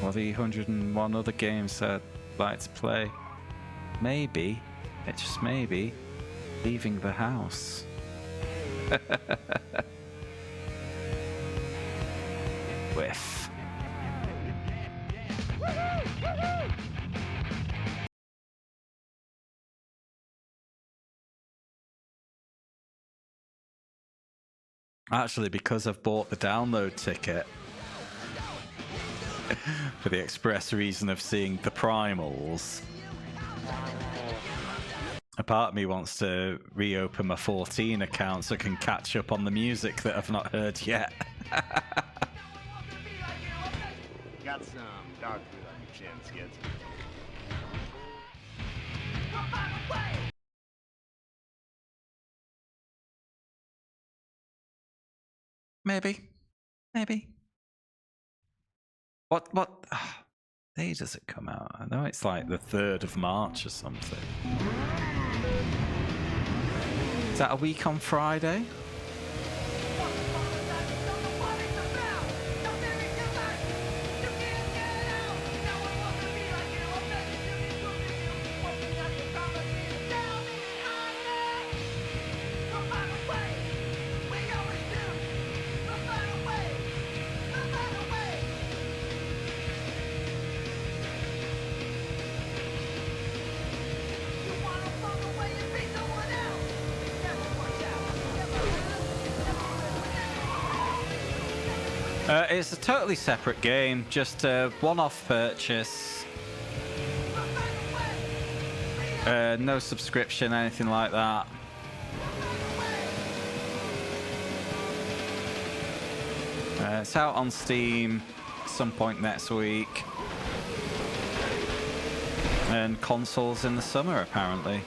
Or the 101 other games I'd like to play. Maybe, it just maybe, leaving the house. With. Actually, because I've bought the download ticket for the express reason of seeing the primals, a part of me wants to reopen my 14 account so I can catch up on the music that I've not heard yet. Got some dog food on your chin, Skids. Maybe. What day does it come out? I know it's like the 3rd of March or something. Is that a week on Friday? It's a totally separate game, just a one-off purchase. No subscription, anything like that. It's out on Steam some point next week. And consoles in the summer, apparently.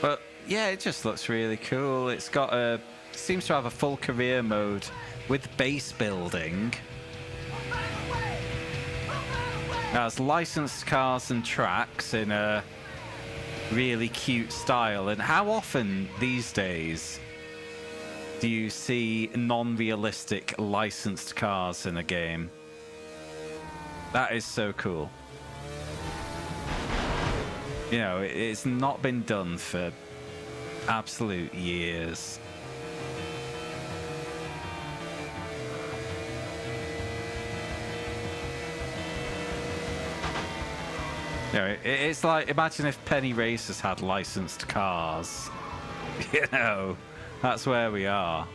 But yeah, it just looks really cool. It's got a, seems to have a full career mode with base building. It has licensed cars and tracks in a really cute style. And how often these days do you see non-realistic licensed cars in a game? That is so cool. You know, it's not been done for absolute years. You know, it's like, imagine if Penny Racers had licensed cars. You know, that's where we are.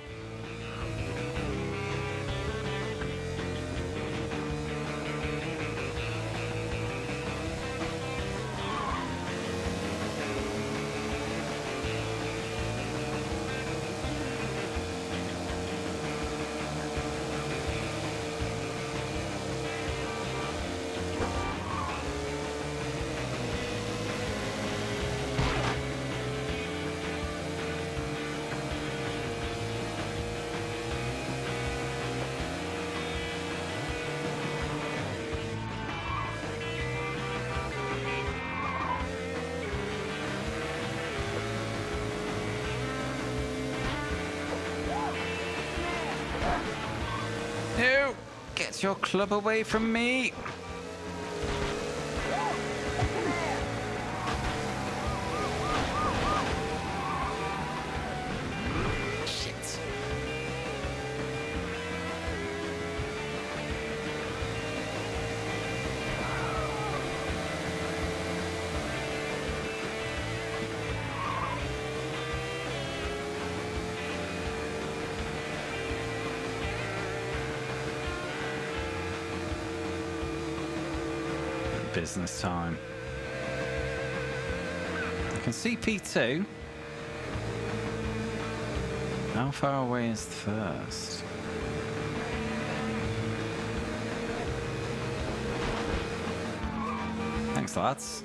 No! Get your club away from me! Shit. Business time. I can see P2. How far away is the first? Thanks, lads.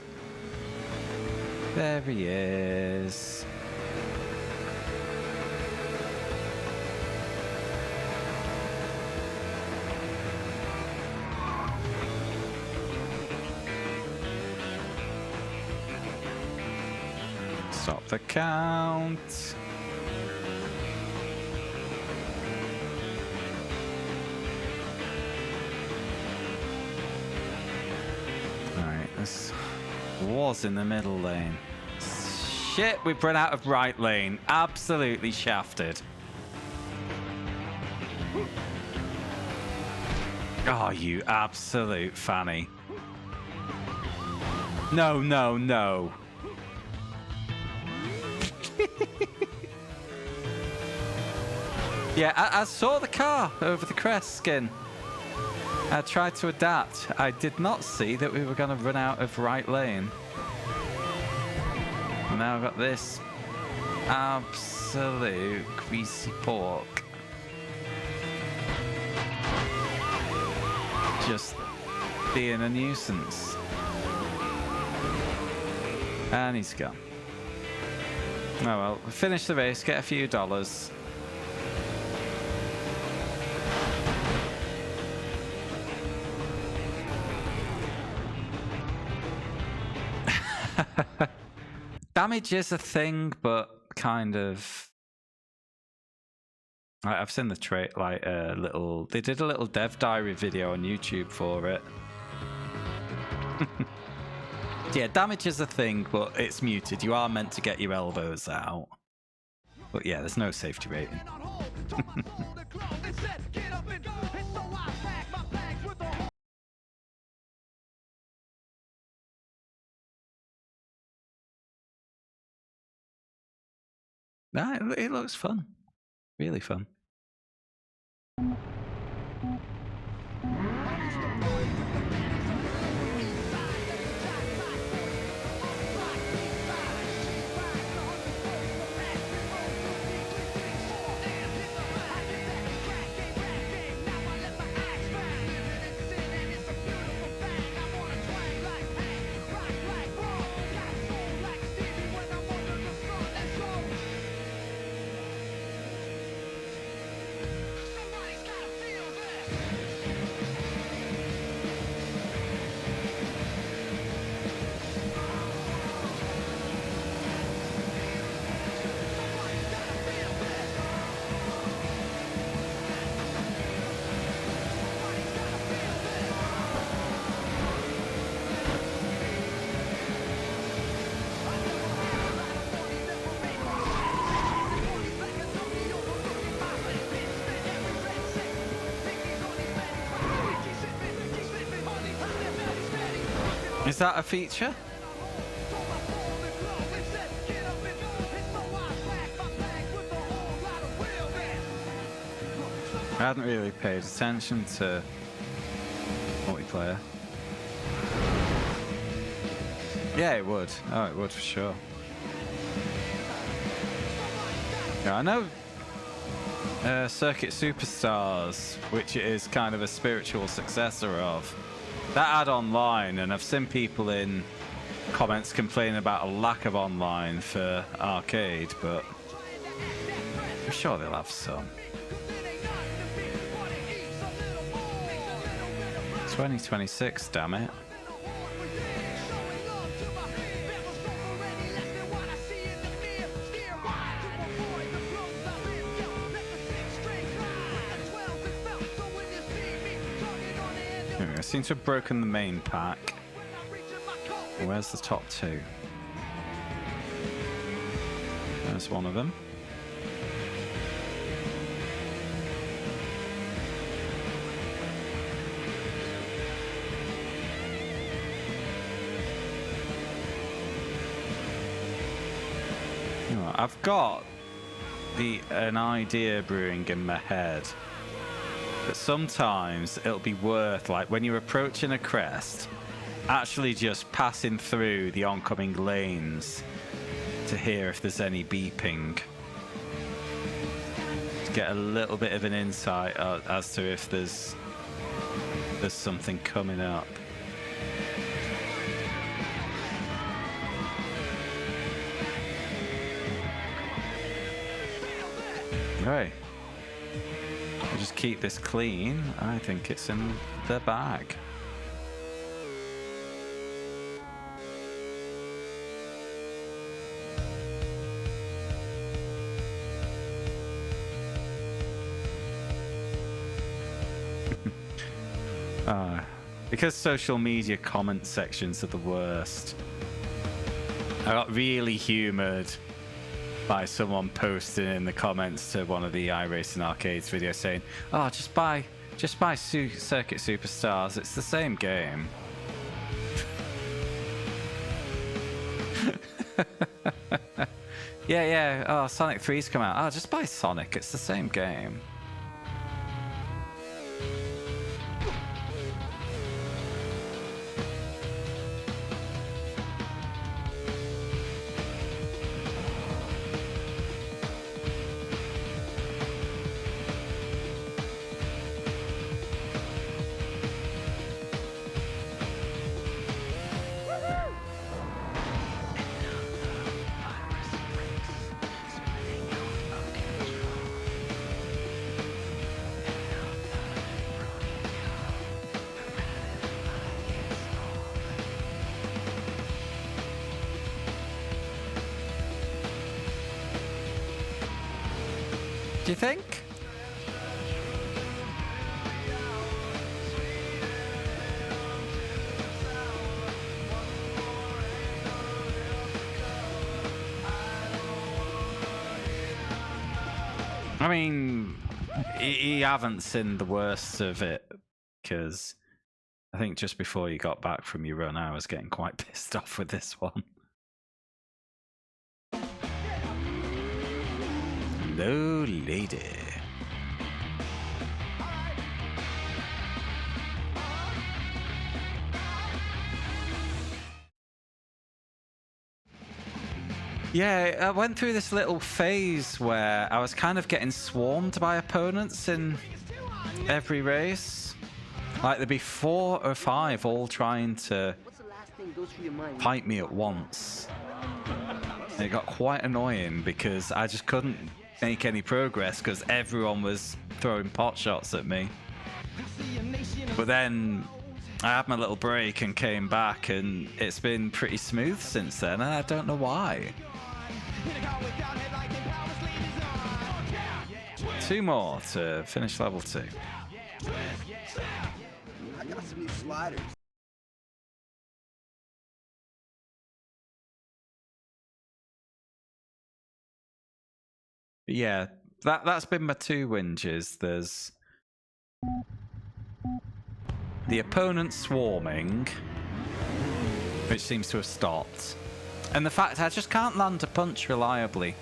There he is. Stop the count. Alright, this was in the middle lane. Shit, we've run out of right lane. Absolutely shafted. Oh, you absolute fanny. No, no, no. Yeah, I saw the car over the crest skin. I tried to adapt. I did not see that we were going to run out of right lane. And now I've got this absolute greasy pork. Just being a nuisance. And he's gone. Oh well, finish the race, get a few dollars. Damage is a thing, but kind of. I've seen the trait like a little. They did a little dev diary video on YouTube for it. Yeah, damage is a thing, but it's muted. You are meant to get your elbows out. But yeah, there's no safety rating. Nah, it looks fun. Really fun. Is that a feature? I hadn't really paid attention to multiplayer. Yeah, it would. Oh, it would for sure. Yeah, I know Circuit Superstars, which it is kind of a spiritual successor of. That had online, and I've seen people in comments complaining about a lack of online for arcade, but I'm sure they'll have some. 2026, damn it. I seem to have broken the main pack. Where's the top two? There's one of them. You know, I've got an idea brewing in my head. But sometimes it'll be worth, like when you're approaching a crest, actually just passing through the oncoming lanes to hear if there's any beeping. To get a little bit of an insight as to if there's something coming up. Right. I'll just keep this clean. I think it's in the bag. Because social media comment sections are the worst, I got really humoured by someone posting in the comments to one of the iRacing Arcades videos saying, "Oh, just buy Circuit Superstars. It's the same game." yeah. Oh, Sonic 3's come out. Oh, just buy Sonic. It's the same game. Do you think? I mean, you haven't seen the worst of it, because I think just before you got back from your run, I was getting quite pissed off with this one. Hello, lady. Yeah, I went through this little phase where I was kind of getting swarmed by opponents in every race. Like there'd be 4 or 5 all trying to fight me at once. And it got quite annoying because I just couldn't make any progress because everyone was throwing pot shots at me. But then I had my little break and came back, and it's been pretty smooth since then, and I don't know why. 2 more to finish level 2. I got some new sliders. Yeah, that's been my 2 whinges. There's the opponent swarming, which seems to have stopped. And the fact I just can't land a punch reliably.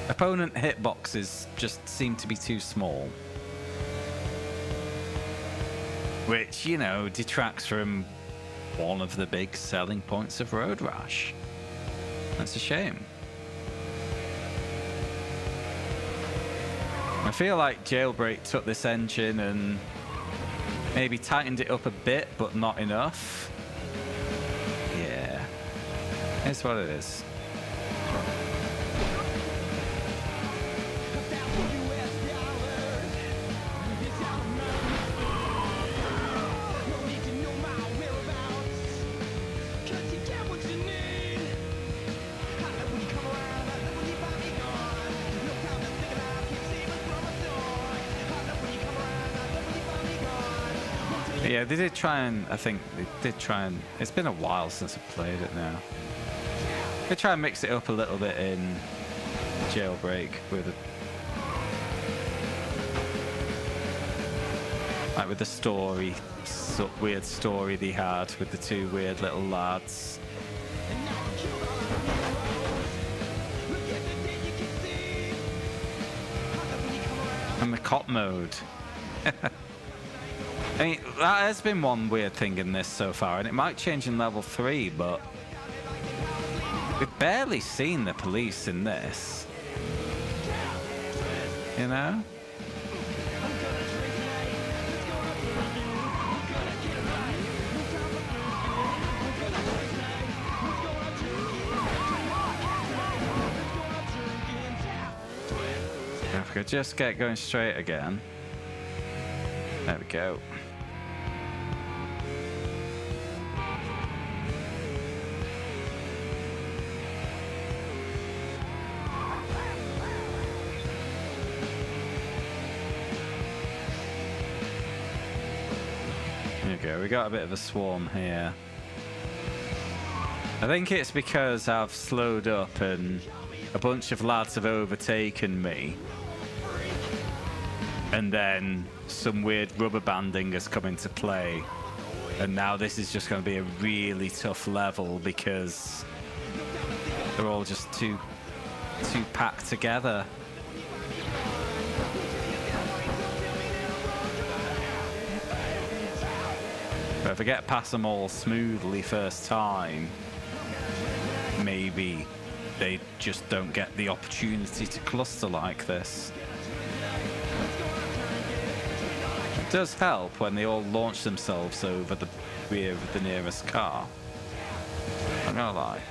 Opponent hitboxes just seem to be too small. Which, you know, detracts from one of the big selling points of Road Rash. That's a shame. I feel like Jailbreak took this engine and maybe tightened it up a bit, but not enough. Yeah. It's what it is. Yeah, they did try and, I think they did try and, it's been a while since I've played it now. They try and mix it up a little bit in Jailbreak with like with the story, weird story they had with the two weird little lads. And the cop mode. I mean, that has been one weird thing in this so far, and it might change in level 3, but we've barely seen the police in this. You know? If we could just get going straight again. There we go. There we go. We got a bit of a swarm here. I think it's because I've slowed up and a bunch of lads have overtaken me. And then some weird rubber banding has come into play. And now this is just going to be a really tough level because they're all just too packed together. But if I get past them all smoothly first time, maybe they just don't get the opportunity to cluster like this. It does help when they all launch themselves over the rear of the nearest car. I'm not gonna lie.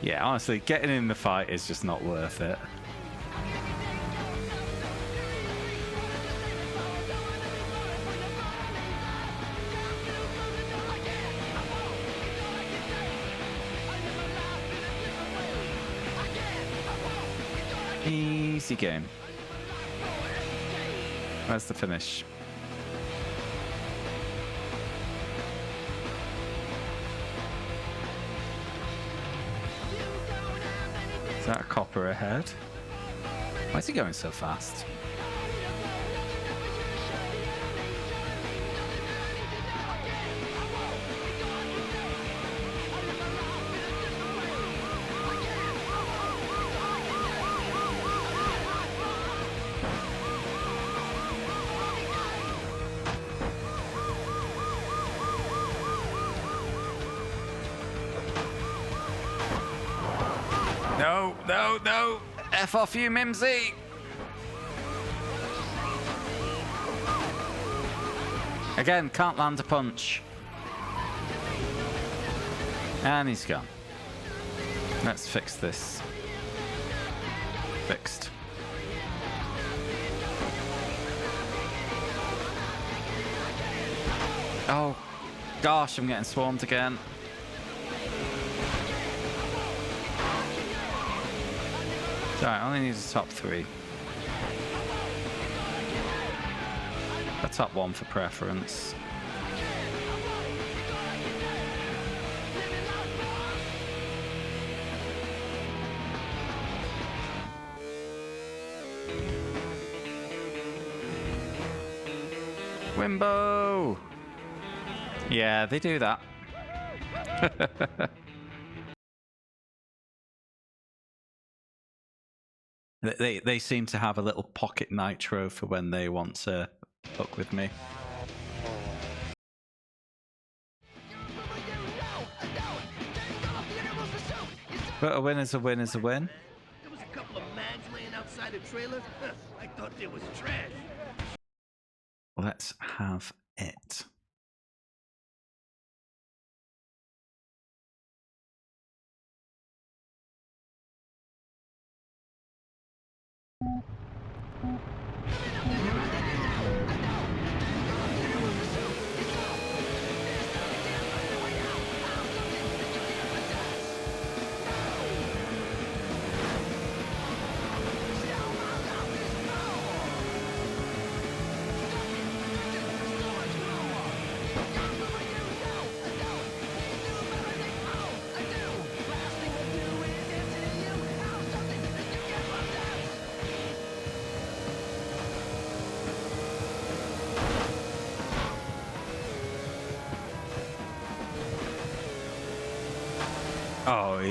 Yeah, honestly, getting in the fight is just not worth it. Easy game. Where's the finish? Is that a copper ahead? Why is he going so fast? No, no, no! F off you, Mimsy! Again, can't land a punch. And he's gone. Let's fix this. Fixed. Oh, gosh, I'm getting swarmed again. Alright, I only need a top 3. A top 1 for preference. Rainbow! Yeah, they do that. They seem to have a little pocket nitro for when they want to fuck with me. But a win is a win is a win. There was a couple of mags laying outside a trailer. I thought they was trash. Let's have it. Oh,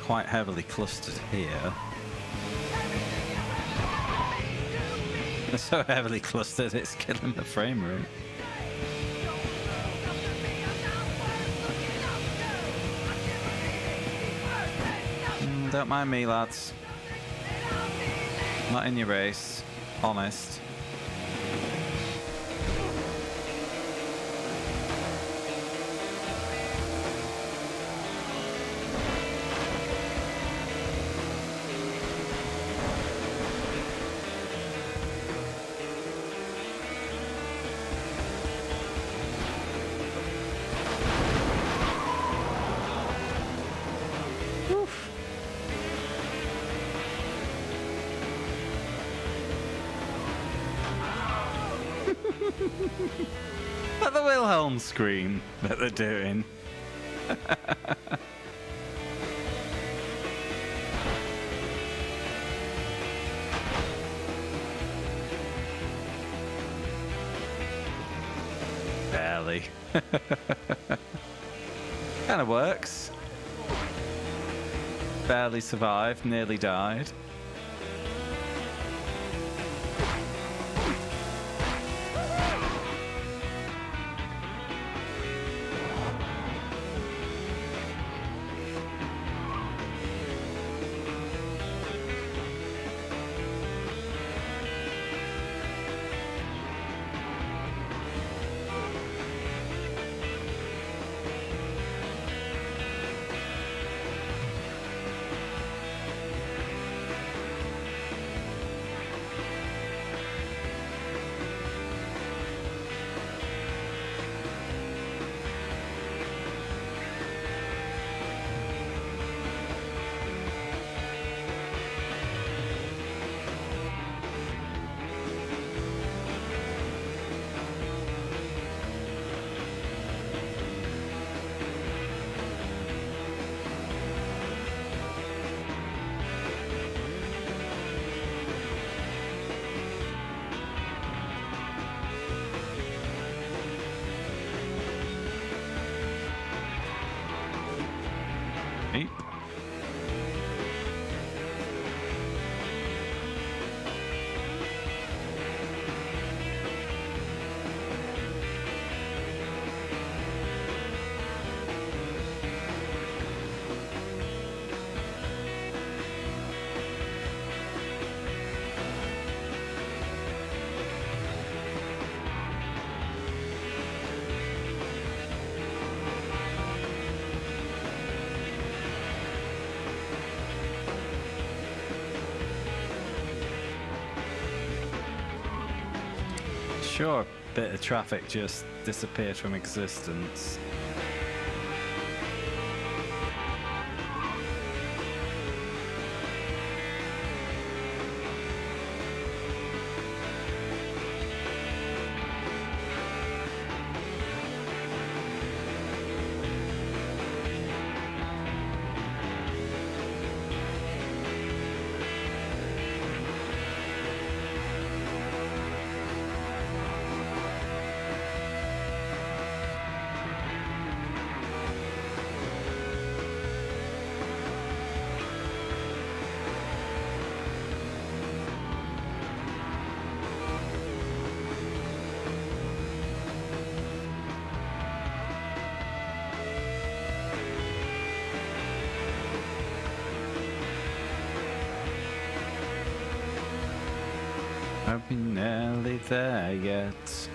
quite heavily clustered here. They're so heavily clustered, it's killing the frame rate. Don't mind me, lads. Not in your race. Honest. At the Wilhelm scream that they're doing. Barely. Kind of works. Barely survived, nearly died. Sure, a bit of traffic just disappeared from existence. Are we nearly there yet?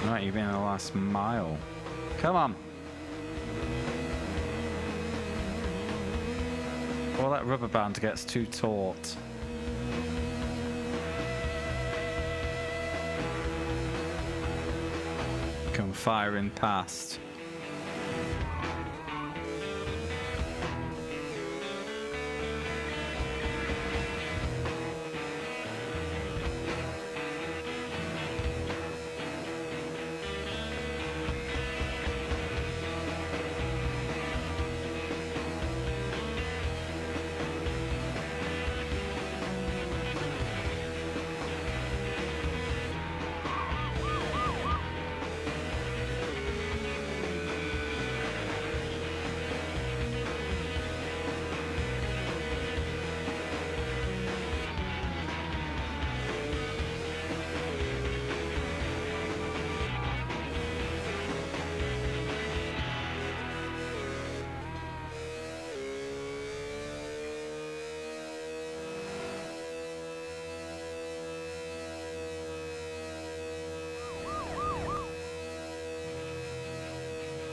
Not even the last mile. Come on. Before that rubber band gets too taut. Come firing past.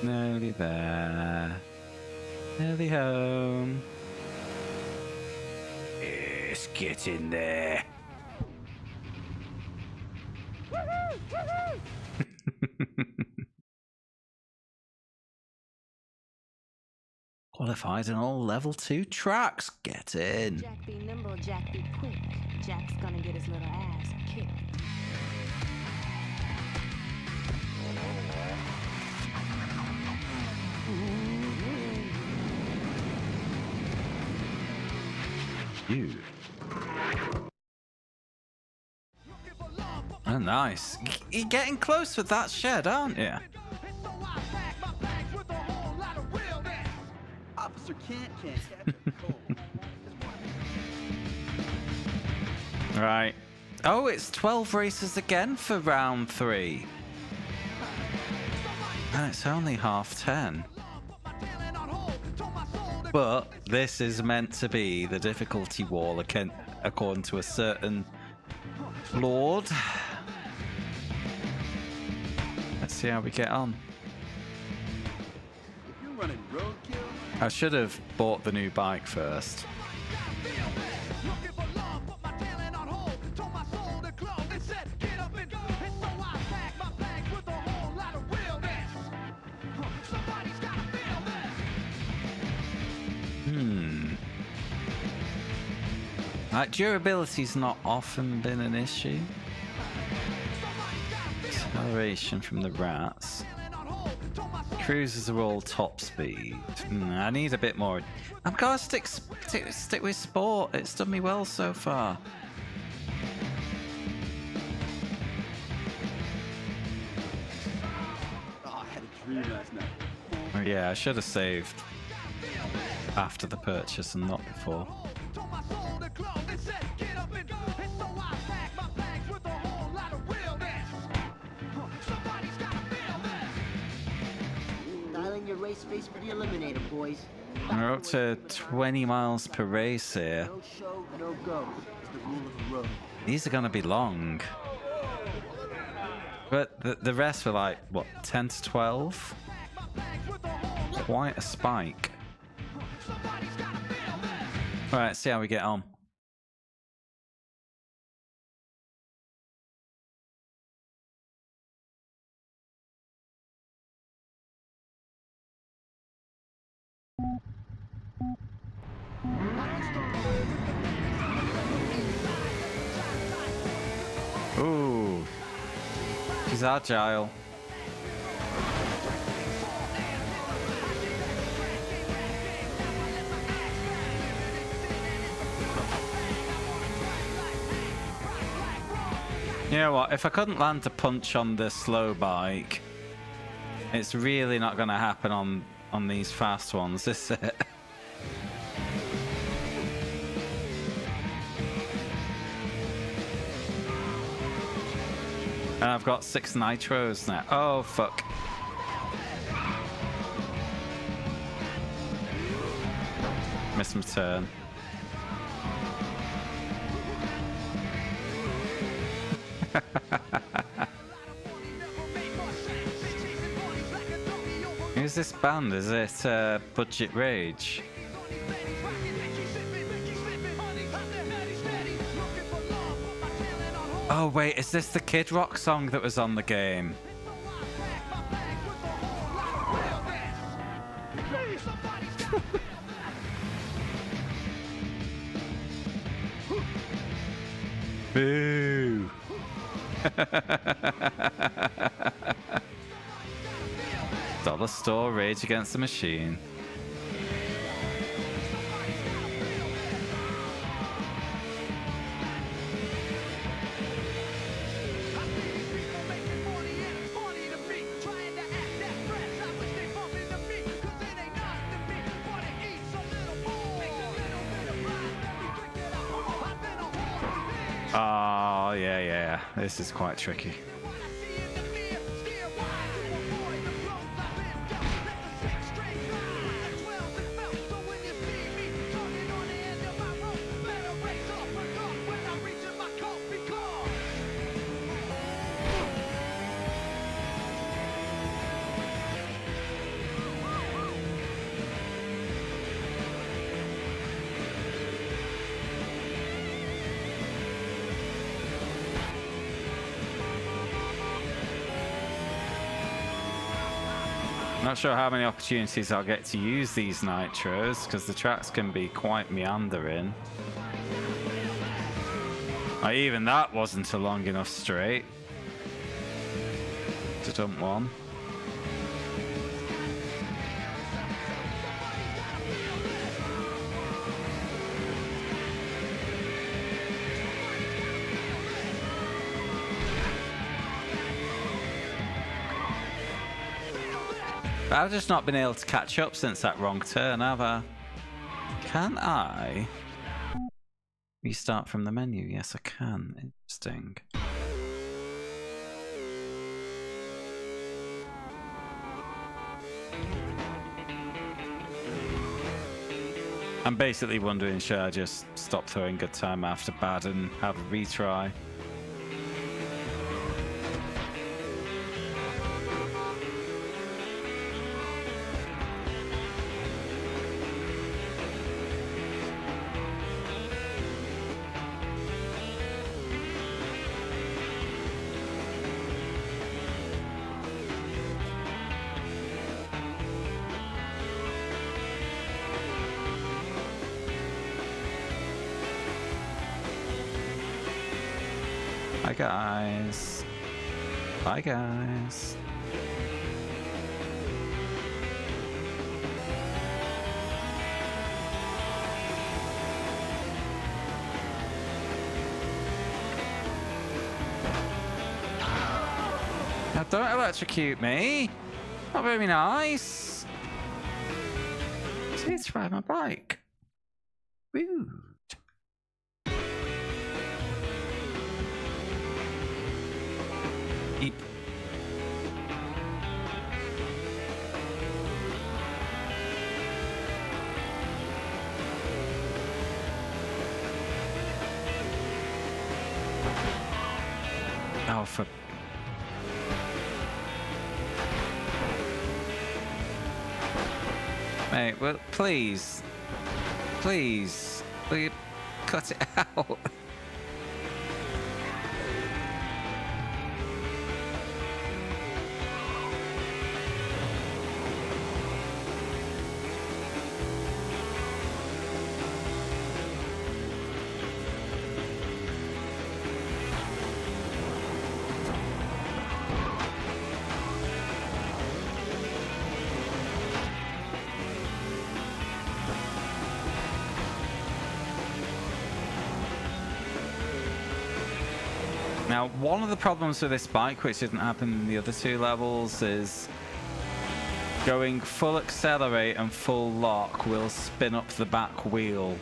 Nearly there. Nearly home. Yes, get in there. Qualified in all level 2 tracks. Get in. Jack be nimble, Jack be quick. Jack's gonna get his little ass kicked. You. Oh, nice. You're getting close with that shed, aren't you? Officer can't capture the cold. Right. Oh, it's 12 races again for round 3. And it's only 10:30. But this is meant to be the difficulty wall according to a certain lord. Let's see how we get on. If you're running roadkill, I should have bought the new bike first. Durability's not often been an issue. Acceleration from the rats. Cruisers are all top speed. I need a bit more. I'm gonna stick with sport. It's done me well so far. oh, I had a dream last night. Oh, yeah, I should have saved after the purchase and not before. Dialing your race face for the eliminator, boys. We're up to 20 miles per race here. No show, no go. It's the rule of the road. These are going to be long. But the rest were like, what, 10 to 12? Quite a spike. Alright, see how we get on. Ooh. He's agile. You know what? If I couldn't land a punch on the slow bike, it's really not going to happen on these fast ones, is it? And I've got 6 nitros now. Oh, fuck. Missed my turn. Who's this band? Is it Budget Rage? Oh wait, is this the Kid Rock song that was on the game? Boo! Dollar Store Rage Against the Machine. Oh, yeah. This is quite tricky. Not sure how many opportunities I'll get to use these nitros because the tracks can be quite meandering. Even that wasn't a long enough straight to dump one. I've just not been able to catch up since that wrong turn, have I? Can I restart from the menu? Yes, I can. Interesting. I'm basically wondering, should I just stop throwing good time after bad and have a retry? Bye guys. Bye guys. Now don't electrocute me. Not very nice. See, it's ride my bike. Woo. Eep. Oh, for... Mate, well, please. Please. Will you cut it out? Now, one of the problems with this bike, which didn't happen in the other two levels, is going full accelerate and full lock will spin up the back wheel.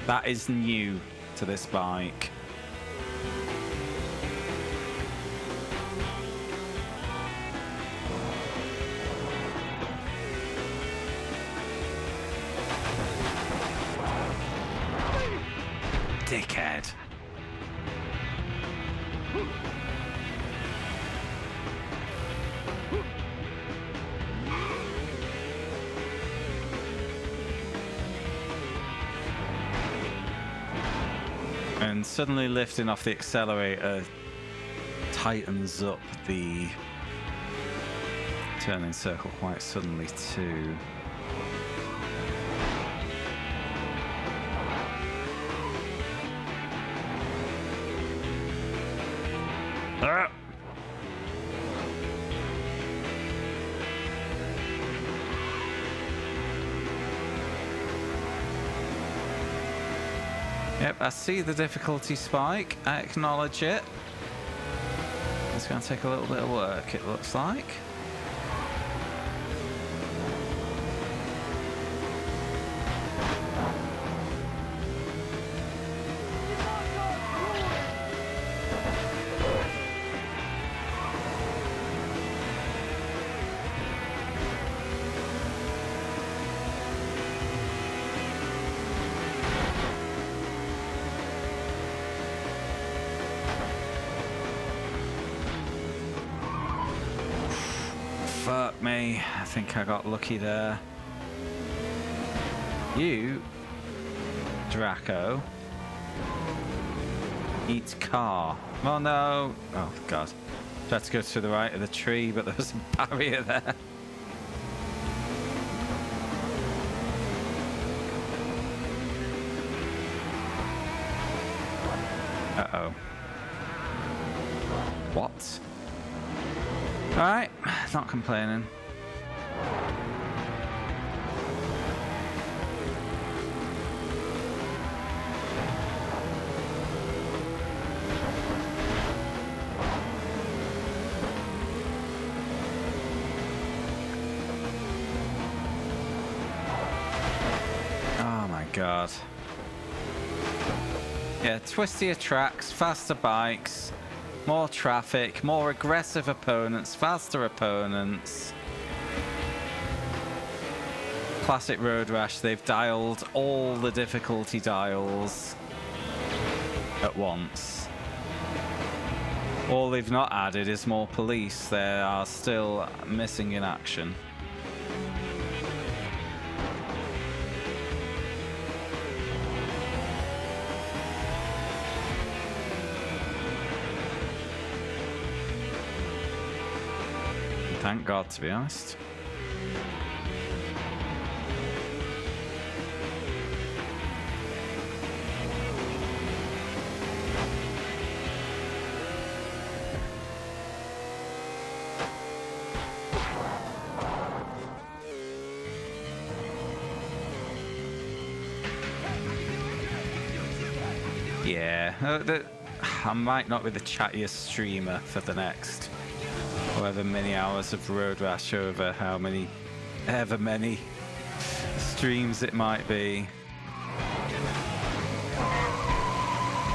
That is new to this bike. Dickhead. And suddenly lifting off the accelerator tightens up the turning circle quite suddenly too. Yep, I see the difficulty spike. I acknowledge it. It's going to take a little bit of work, it looks like. Fuck me, I think I got lucky there. You, Draco, eat car. Oh no, oh god. Tried to go to the right of the tree, but there was a barrier there. Uh-oh. What? Alright, not complaining. Oh my god. Yeah, twistier tracks, faster bikes. More traffic, more aggressive opponents, faster opponents. Classic Road Rash, they've dialed all the difficulty dials at once. All they've not added is more police. They are still missing in action. Thank God, to be honest. Yeah, I might not be the chattiest streamer for the next however many hours of Road Rash over ever many streams it might be.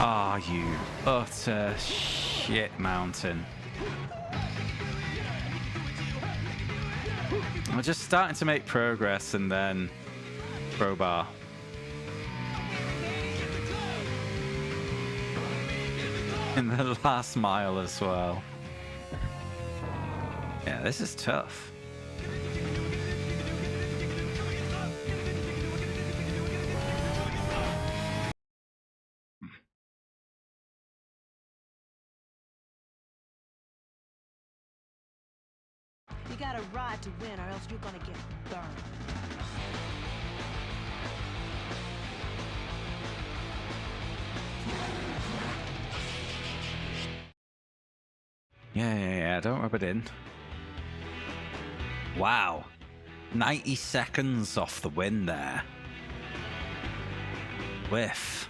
Ah, you utter shit mountain. I'm just starting to make progress and then crowbar. In the last mile as well. Yeah, this is tough. You got a right to win or else you're gonna get burned. Yeah, don't rub it in. Wow. 90 seconds off the win there. Whiff.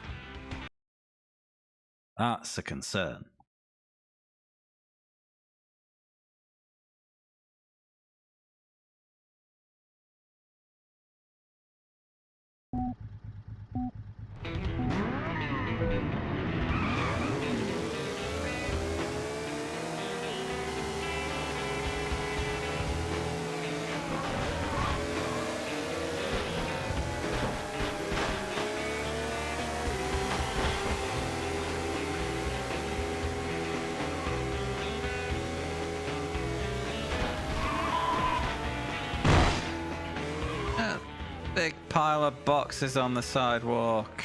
That's a concern. Big pile of boxes on the sidewalk.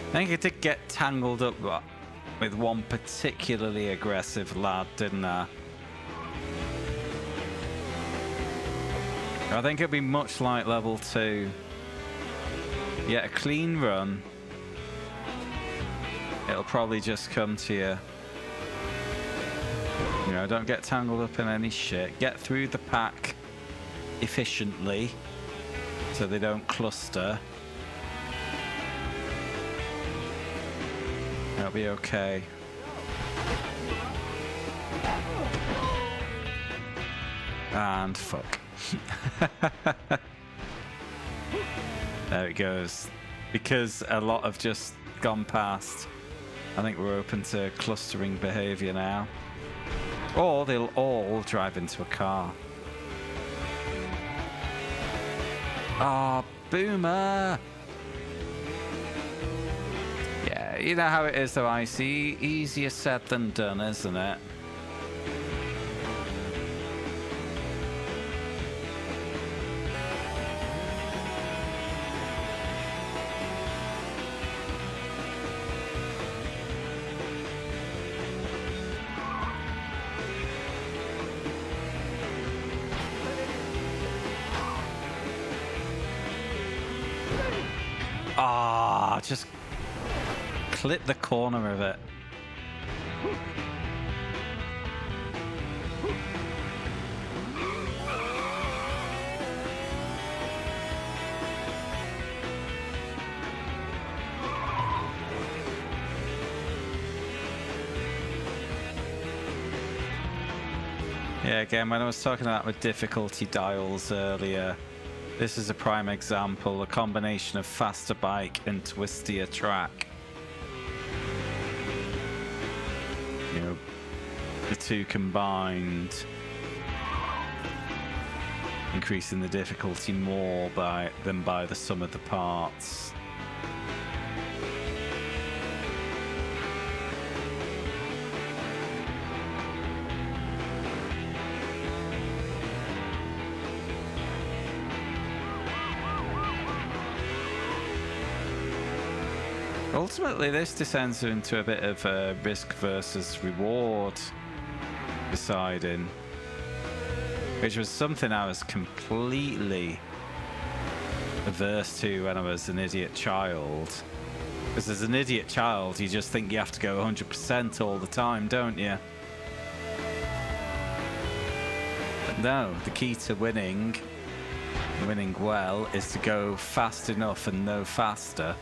I think I did get tangled up with one particularly aggressive lad, didn't I? I think it'd be much like level 2. Yeah, a clean run. It'll probably just come to you. You know, don't get tangled up in any shit. Get through the pack efficiently so they don't cluster. That'll be okay. And fuck. There it goes. Because a lot have just gone past, I think we're open to clustering behavior now. Or they'll all drive into a car. Ah, boomer! Yeah, you know how it is though, Icy. Easier said than done, isn't it? Ah, just clip the corner of it. Yeah, again, when I was talking about with difficulty dials earlier, this is a prime example, a combination of faster bike and twistier track. You know, the two combined, increasing the difficulty more than by the sum of the parts. Ultimately, this descends into a bit of a risk versus reward deciding, which was something I was completely averse to when I was an idiot child. Because as an idiot child, you just think you have to go 100% all the time, don't you? But no, the key to winning well, is to go fast enough and no faster.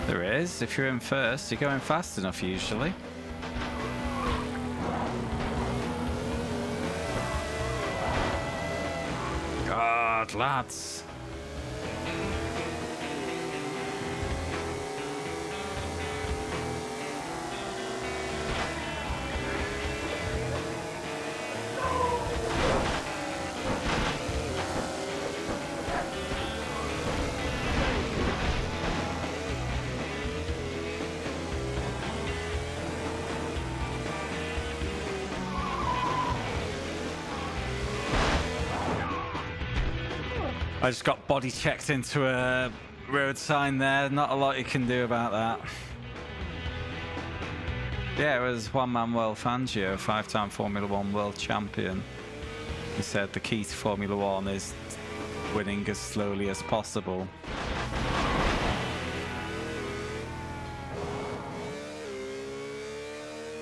There is. If you're in first, you're going fast enough usually. God, lads. I just got body checked into a road sign there. Not a lot you can do about that. Yeah, it was Juan Manuel Fangio, 5-time Formula One world champion. He said the key to Formula One is winning as slowly as possible.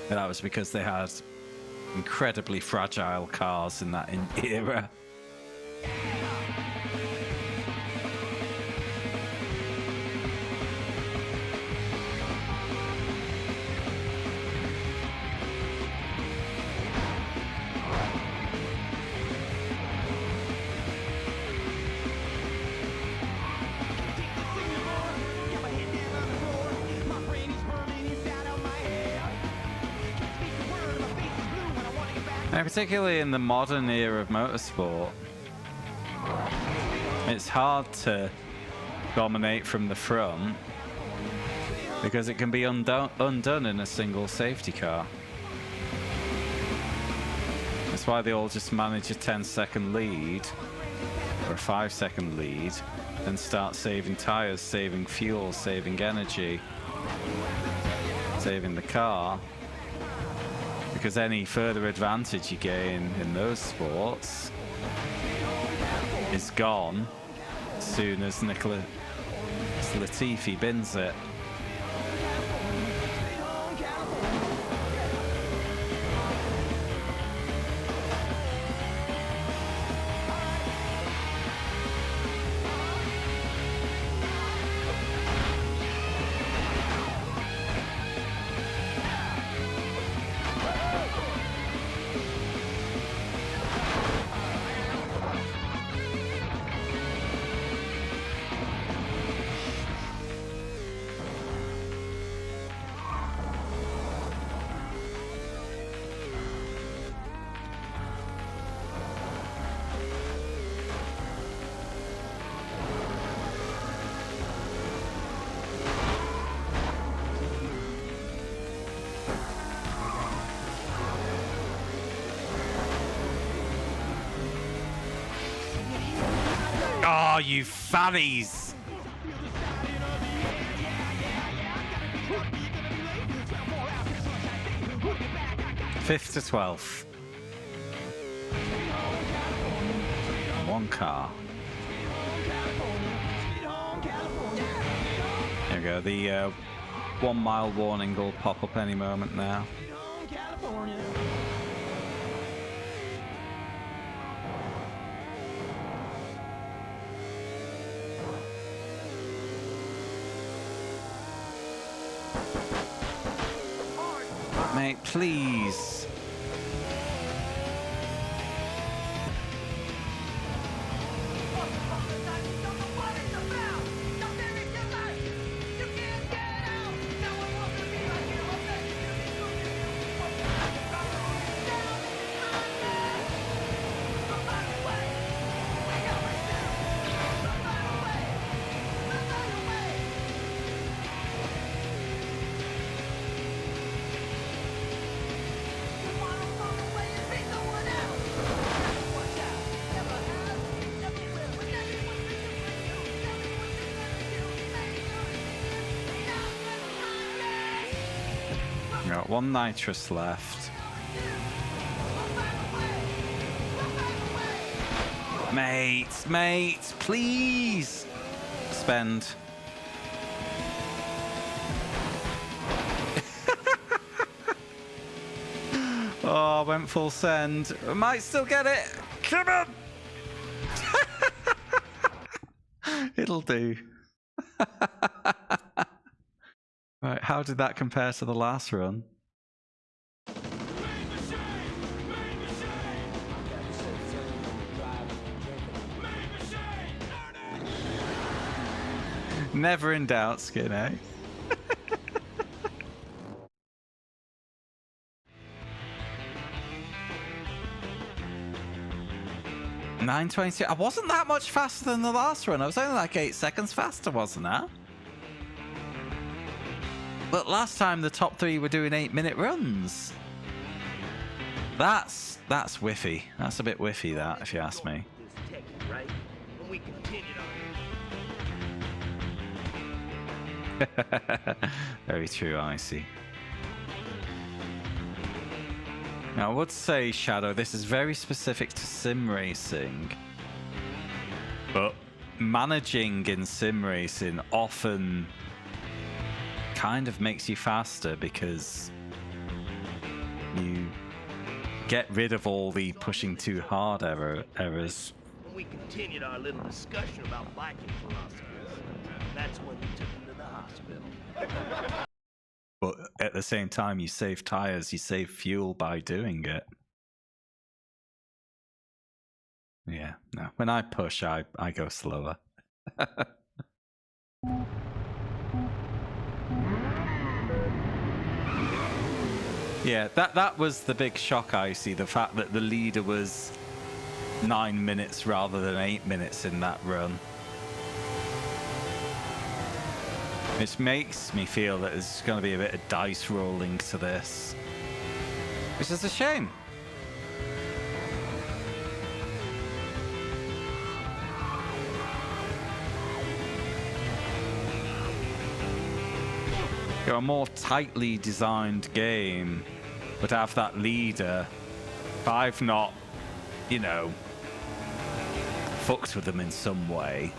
And that was because they had incredibly fragile cars in that era. And particularly in the modern era of motorsport, it's hard to dominate from the front because it can be undone in a single safety car. That's why they all just manage a 10-second lead or a 5-second lead and start saving tires, saving fuel, saving energy, saving the car. Because any further advantage you gain in those sports is gone as soon as Nicholas Latifi bins it. Oh, you fannies! Fifth to 12th. One car. There we go. The 1 mile warning will pop up any moment now. Mate, please. Got one nitrous left. Mate, please spend. Oh, went full send. I might still get it. Come on. It'll do. Right, how did that compare to the last run? Never in doubt, Skin, eh? 9:22. I wasn't that much faster than the last run. I was only like 8 seconds faster, wasn't I? But last time the top three were doing 8-minute runs. That's whiffy. That's a bit whiffy, that, if you ask me. when we continued our... Very true, Icy. Now, I would say, Shadow, this is very specific to sim racing, but managing in sim racing often kind of makes you faster because you get rid of all the pushing too hard errors. When we continued our little discussion about biking philosophies, that's when we took him to the hospital. But at the same time, you save tires, you save fuel by doing it. Yeah, no. When I push, I go slower. Yeah, that was the big shock, Icy. The fact that the leader was 9 minutes rather than 8 minutes in that run. Which makes me feel that there's going to be a bit of dice rolling to this. Which is a shame. You know, a more tightly designed game would have that leader. If I've not, you know, fucked with them in some way,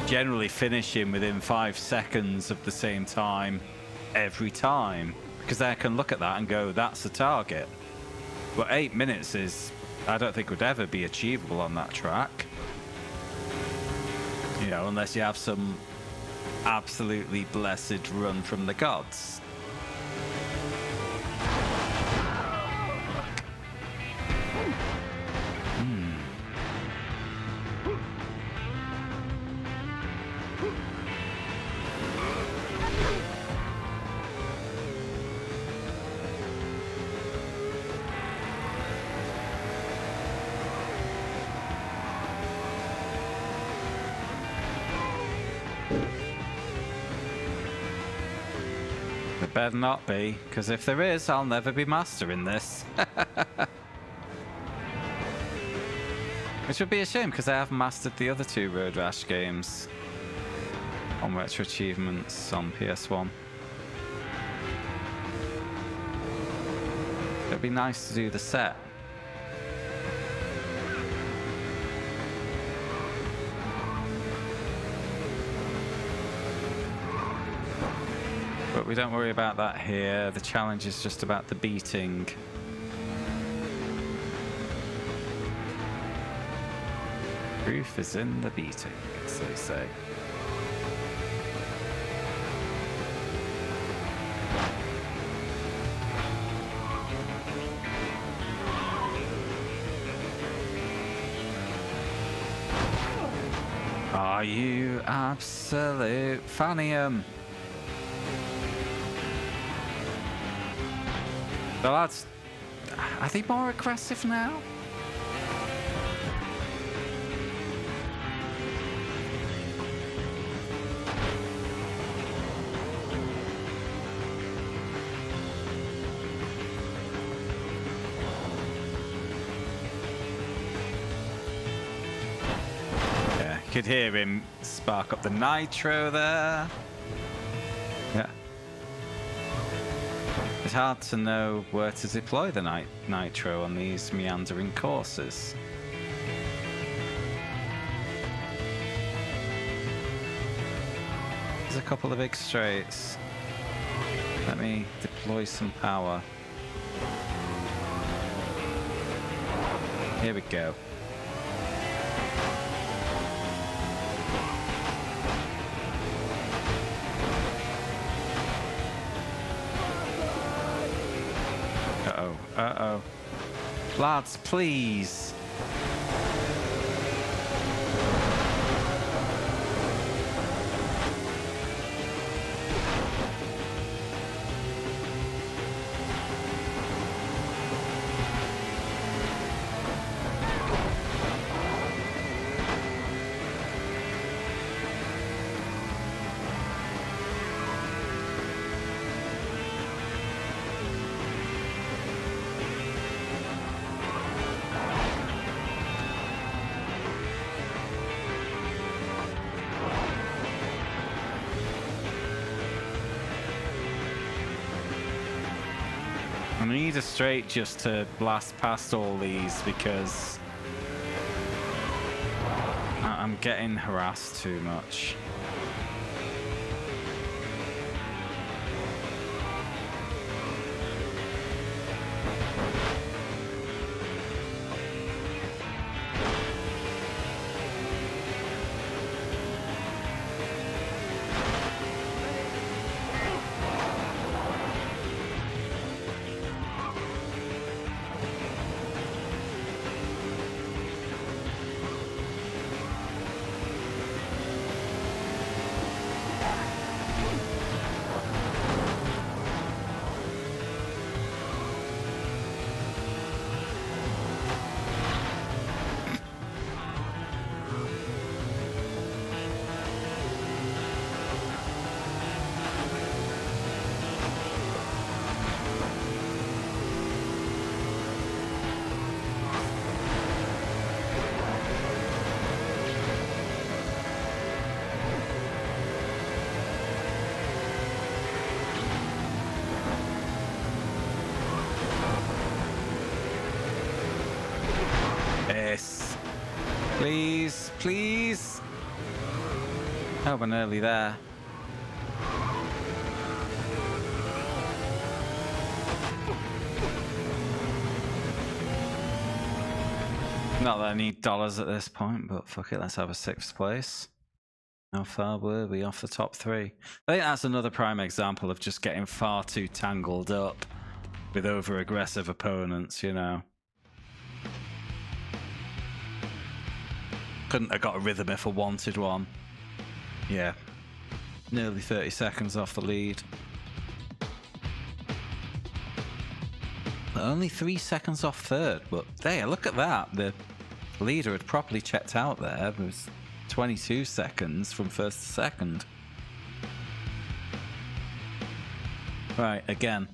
generally finishing within 5 seconds of the same time every time, because I can look at that and go, that's the target. But 8 minutes is, I don't think would ever be achievable on that track. You know, unless you have some absolutely blessed run from the gods. Better not be, because if there is, I'll never be mastering this. Which would be a shame, because I haven't mastered the other 2 Road Rash games on Retro Achievements on PS1. It'd be nice to do the set. But we don't worry about that here. The challenge is just about the beating. Proof is in the beating, as they say. Are you absolute fanium? The lads, are they more aggressive now? Yeah, you could hear him spark up the nitro there. Yeah. It's hard to know where to deploy the nitro on these meandering courses. There's a couple of big straights. Let me deploy some power. Here we go. Uh-oh. Lads, please. I need a straight just to blast past all these because I'm getting harassed too much. Yes. Please, please. Oh, we're nearly there. Not that I need dollars at this point, but fuck it, let's have a 6th place. How far were we off the top 3? I think that's another prime example of just getting far too tangled up with over-aggressive opponents, you know. Couldn't have got a rhythm if I wanted one. Yeah. Nearly 30 seconds off the lead. Only 3 seconds off third, but there, look at that. The leader had properly checked out there. It was 22 seconds from first to second. Right, again.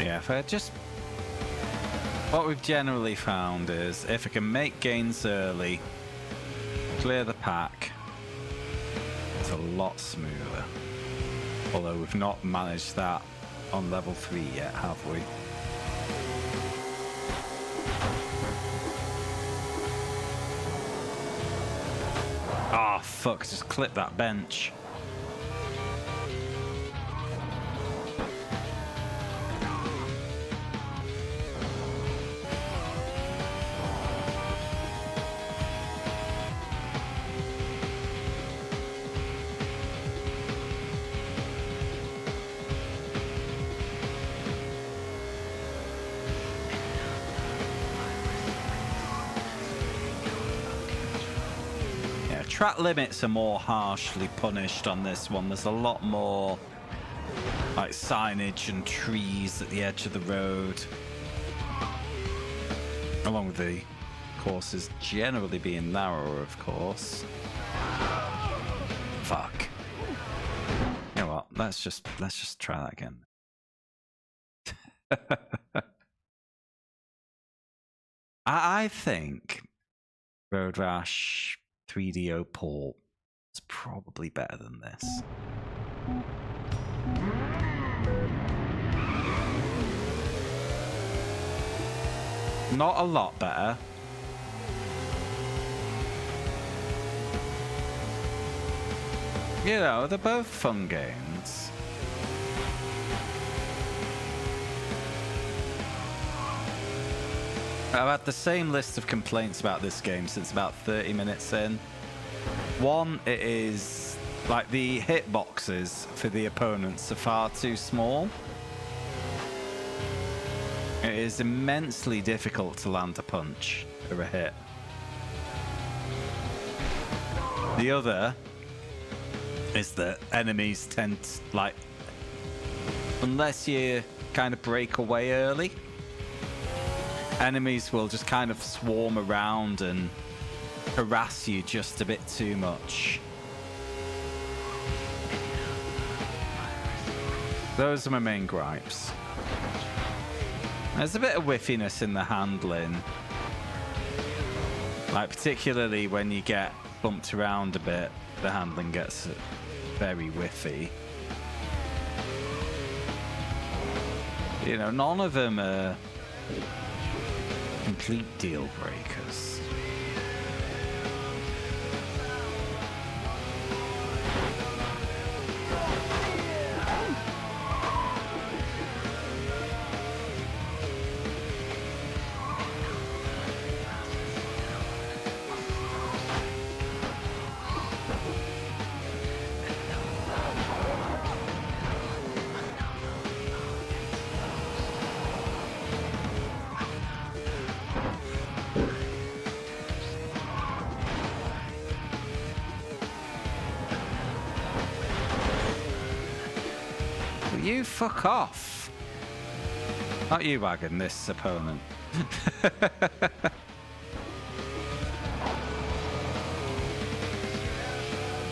Yeah, if I just... What we've generally found is if I can make gains early, clear the pack, it's a lot smoother. Although we've not managed that on level 3 yet, have we? Ah, oh, fuck, just clip that bench. Track limits are more harshly punished on this one. There's a lot more like signage and trees at the edge of the road, along with the courses generally being narrower, of course. Fuck. You know what? Let's just try that again. I think Road Rash 3DO port is probably better than this. Not a lot better. You know, they're both fun games. I've had the same list of complaints about this game since about 30 minutes in. One, it is like the hitboxes for the opponents are far too small. It is immensely difficult to land a punch or a hit. The other is that enemies tend to, like, unless you kind of break away early, enemies will just kind of swarm around and harass you just a bit too much. Those are my main gripes. There's a bit of whiffiness in the handling. Like, particularly when you get bumped around a bit, the handling gets very whiffy. You know, none of them are complete deal breakers. You fuck off. Not you, Wagon, this opponent.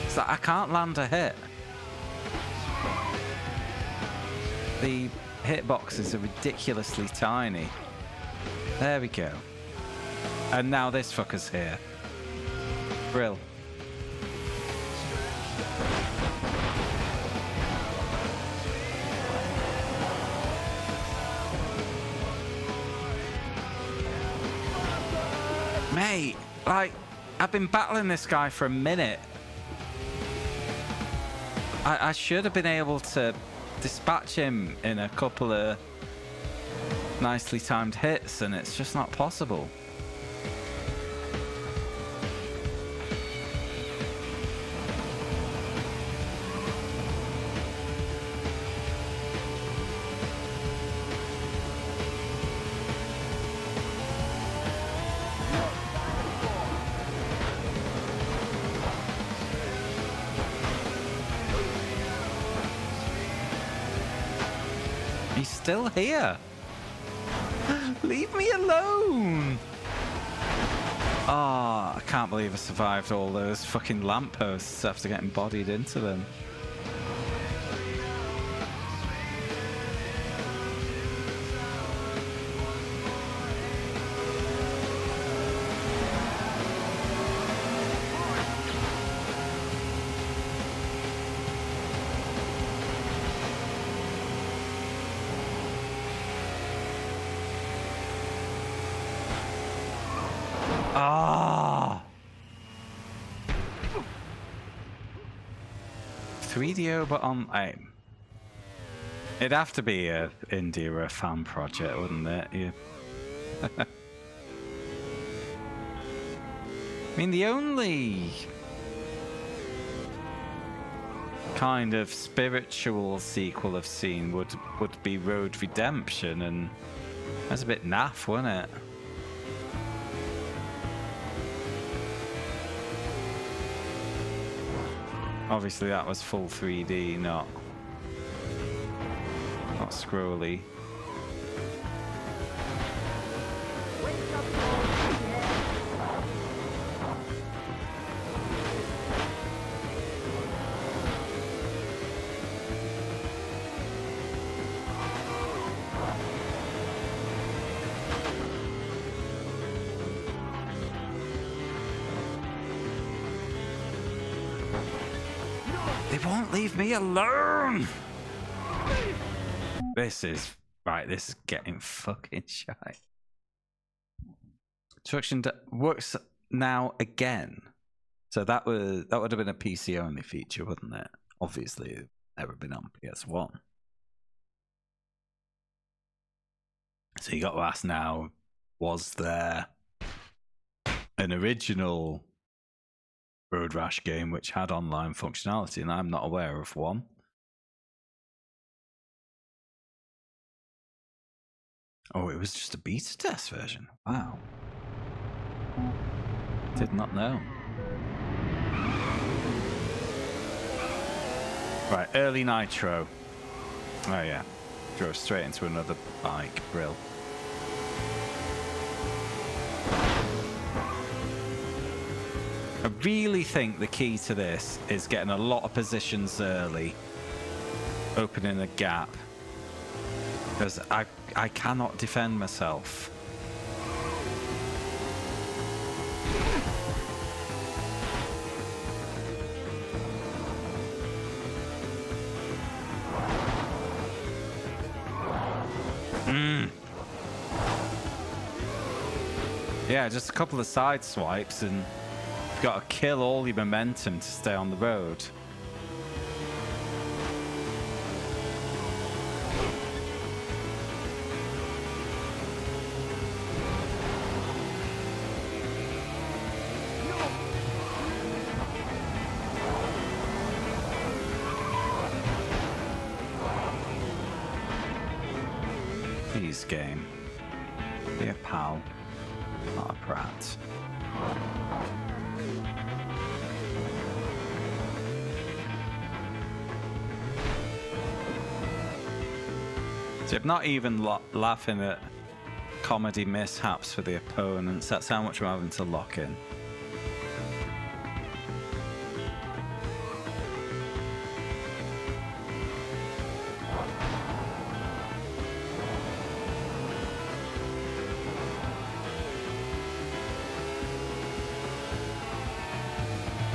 It's like I can't land a hit. The hitboxes are ridiculously tiny. There we go. And now this fucker's here. Brill. Mate, like, I've been battling this guy for a minute. I should have been able to dispatch him in a couple of nicely timed hits, and it's just not possible. He's still here. Leave me alone. Oh, I can't believe I survived all those fucking lampposts after getting bodied into them. Ah! 3DO, but on aim. It'd have to be a indie or a fan project, wouldn't it? Yeah. I mean, the only kind of spiritual sequel I've seen would be Road Redemption, and that's a bit naff, wasn't it? Obviously that was full 3D, not scrolly. They won't leave me alone! This is getting fucking shy. Instruction works now again. So that would have been a PC only feature, wouldn't it? Obviously, it's never been on PS1. So you got to ask now, was there an original Road Rash game which had online functionality? And I'm not aware of one. Oh, it was just a beta test version. Wow. Did not know. Right, early nitro. Oh yeah. Drove straight into another bike. Brill. I really think the key to this is getting a lot of positions early, opening a gap, because I cannot defend myself. Yeah, just a couple of side swipes and you've got to kill all your momentum to stay on the road. Please, game. Be a pal, not a prat. So I'm not even laughing at comedy mishaps for the opponents. That's how much I'm having to lock in.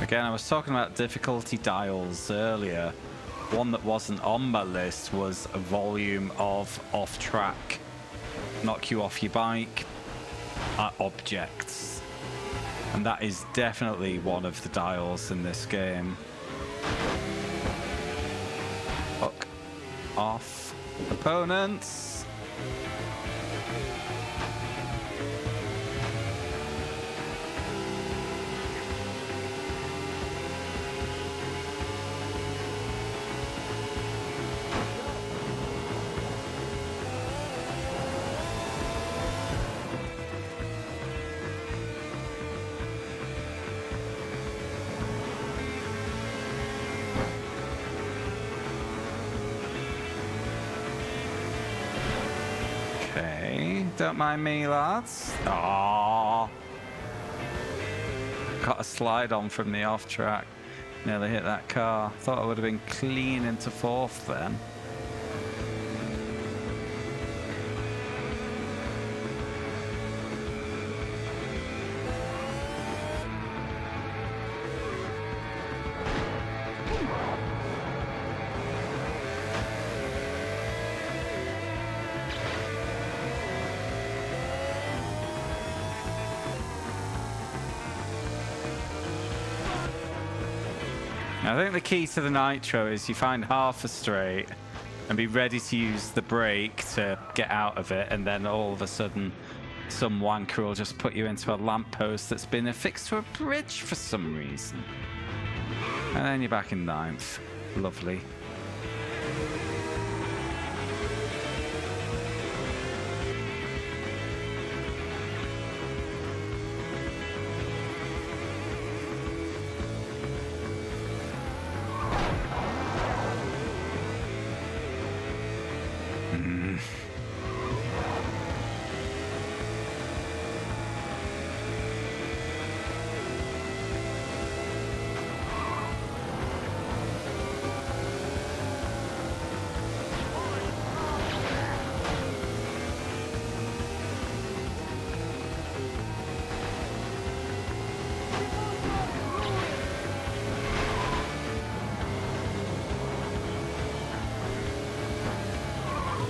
Again, I was talking about difficulty dials earlier. One that wasn't on my list was a volume of off-track, knock you off your bike, objects. And that is definitely one of the dials in this game. Fuck off, opponents. Don't mind me, lads. Aww. Got a slide on from the off track. Nearly hit that car. Thought I would have been clean into fourth then. I think the key to the nitro is you find half a straight and be ready to use the brake to get out of it, and then all of a sudden some wanker will just put you into a lamppost that's been affixed to a bridge for some reason. And then you're back in ninth. Lovely.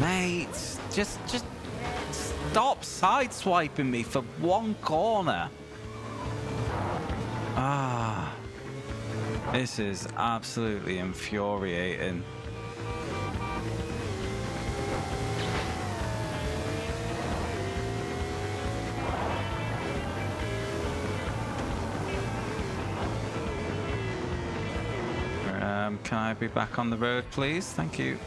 Mate, just stop sideswiping me for one corner. Ah, this is absolutely infuriating. Can I be back on the road, please? Thank you.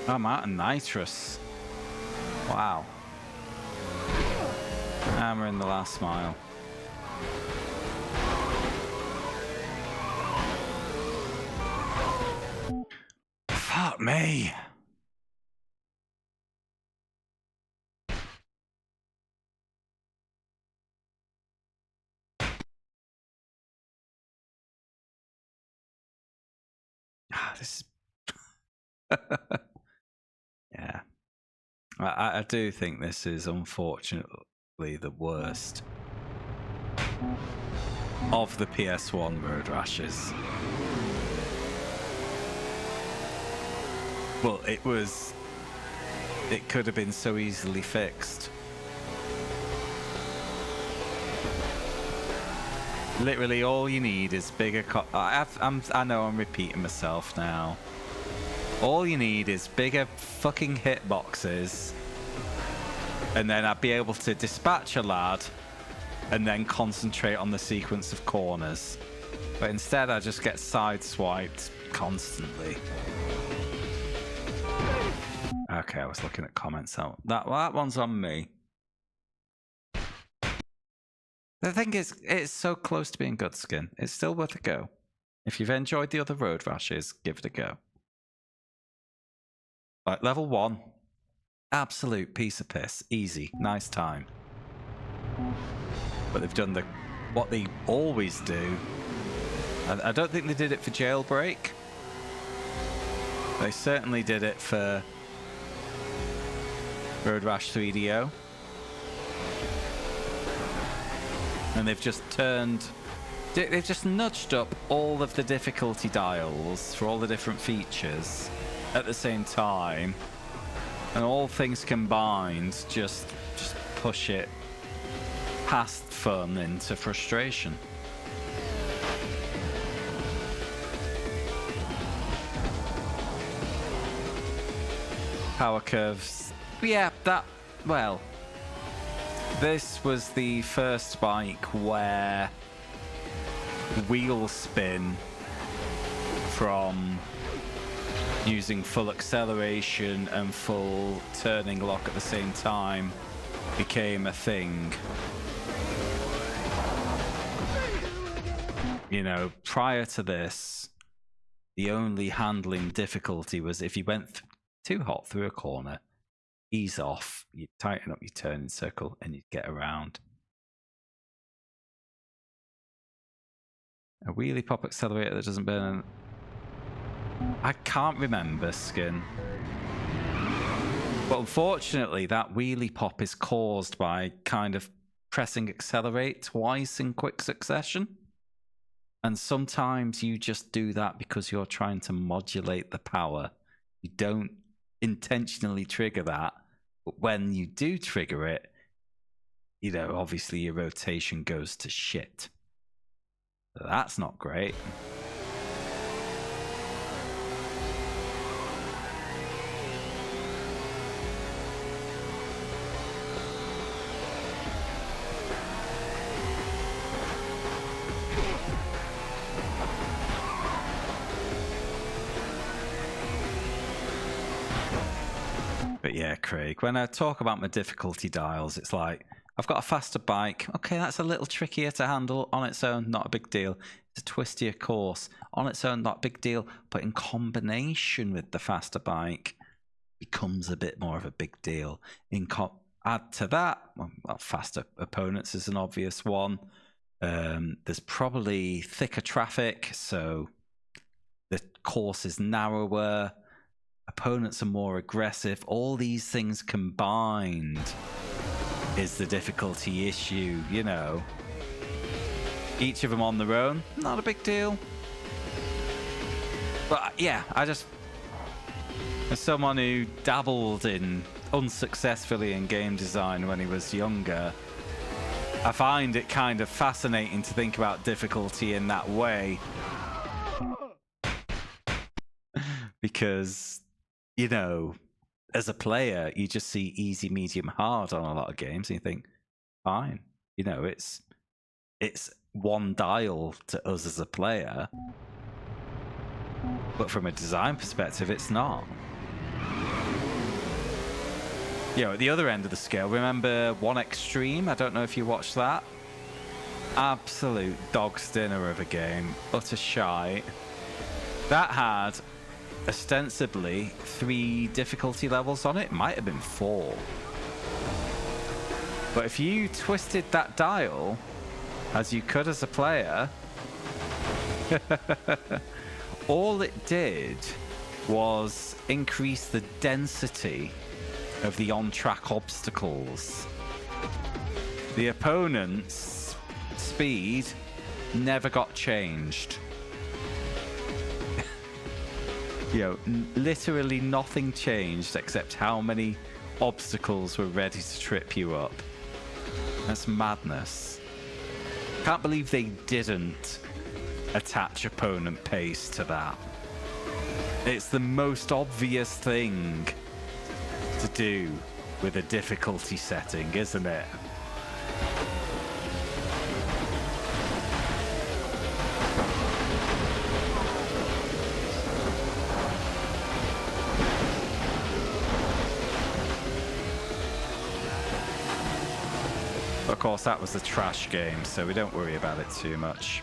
I'm out of nitrous. Wow. And we're in the last mile. Fuck me. This is... yeah. I do think this is unfortunately the worst of the PS1 road rashes. Well, it could have been so easily fixed. Literally all you need is bigger I know I'm repeating myself now. All you need is bigger fucking hitboxes, and then I'd be able to dispatch a lad and then concentrate on the sequence of corners. But instead I just get sideswiped constantly. Okay, I was looking at comments. That one's on me. The thing is, it's so close to being good skin. It's still worth a go. If you've enjoyed the other road rashes, give it a go. Like level 1, absolute piece of piss, easy, nice time. But they've done what they always do. I don't think they did it for Jailbreak. They certainly did it for Road Rash 3DO. And they've just nudged up all of the difficulty dials for all the different features at the same time, and all things combined just push it past fun into frustration. Power curves, yeah, well, this was the first bike where wheel spin from using full acceleration and full turning lock at the same time became a thing. You know, prior to this, the only handling difficulty was if you went too hot through a corner, ease off, you tighten up your turning circle, and you'd get around. A wheelie pop accelerator that doesn't burn. I can't remember, Skin. But unfortunately, that wheelie pop is caused by kind of pressing accelerate twice in quick succession. And sometimes you just do that because you're trying to modulate the power. You don't intentionally trigger that. But when you do trigger it, you know, obviously your rotation goes to shit. So that's not great. But yeah, Craig, when I talk about my difficulty dials, it's like, I've got a faster bike. Okay, that's a little trickier to handle on its own, not a big deal. It's a twistier course. On its own, not a big deal. But in combination with the faster bike, becomes a bit more of a big deal. Add to that, well, faster opponents is an obvious one. There's probably thicker traffic, so the course is narrower. Opponents are more aggressive. All these things combined is the difficulty issue, you know. Each of them on their own, not a big deal. But yeah, as someone who dabbled unsuccessfully in game design when he was younger, I find it kind of fascinating to think about difficulty in that way. Because, you know, as a player, you just see easy, medium, hard on a lot of games, and you think, fine. You know, it's one dial to us as a player. But from a design perspective, it's not. You know, at the other end of the scale, remember One Extreme? I don't know if you watched that. Absolute dog's dinner of a game. Utter shite. That had ostensibly 3 difficulty levels on it. Might have been 4. But if you twisted that dial, as you could as a player, all it did was increase the density of the on-track obstacles. The opponent's speed never got changed. You know, literally nothing changed except how many obstacles were ready to trip you up. That's madness. Can't believe they didn't attach opponent pace to that. It's the most obvious thing to do with a difficulty setting, isn't it? Of course, that was a trash game, so we don't worry about it too much.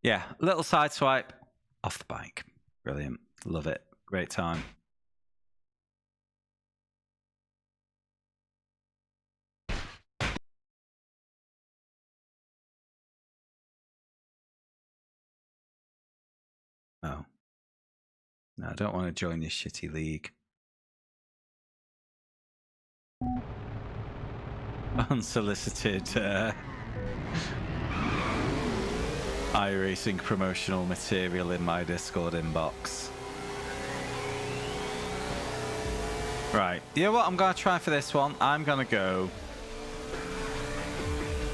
Yeah, little side swipe off the bike. Brilliant. Love it. Great time. Oh. No, I don't want to join this shitty league. Unsolicited iRacing promotional material in my Discord inbox. Right, you know what I'm going to try for this one? I'm going to go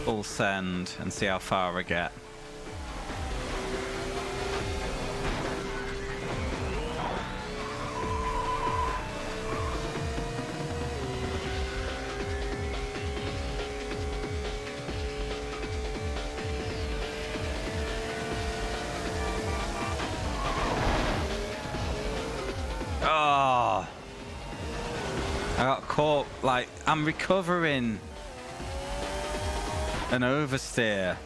full send and see how far I get. I got caught, like, I'm recovering an oversteer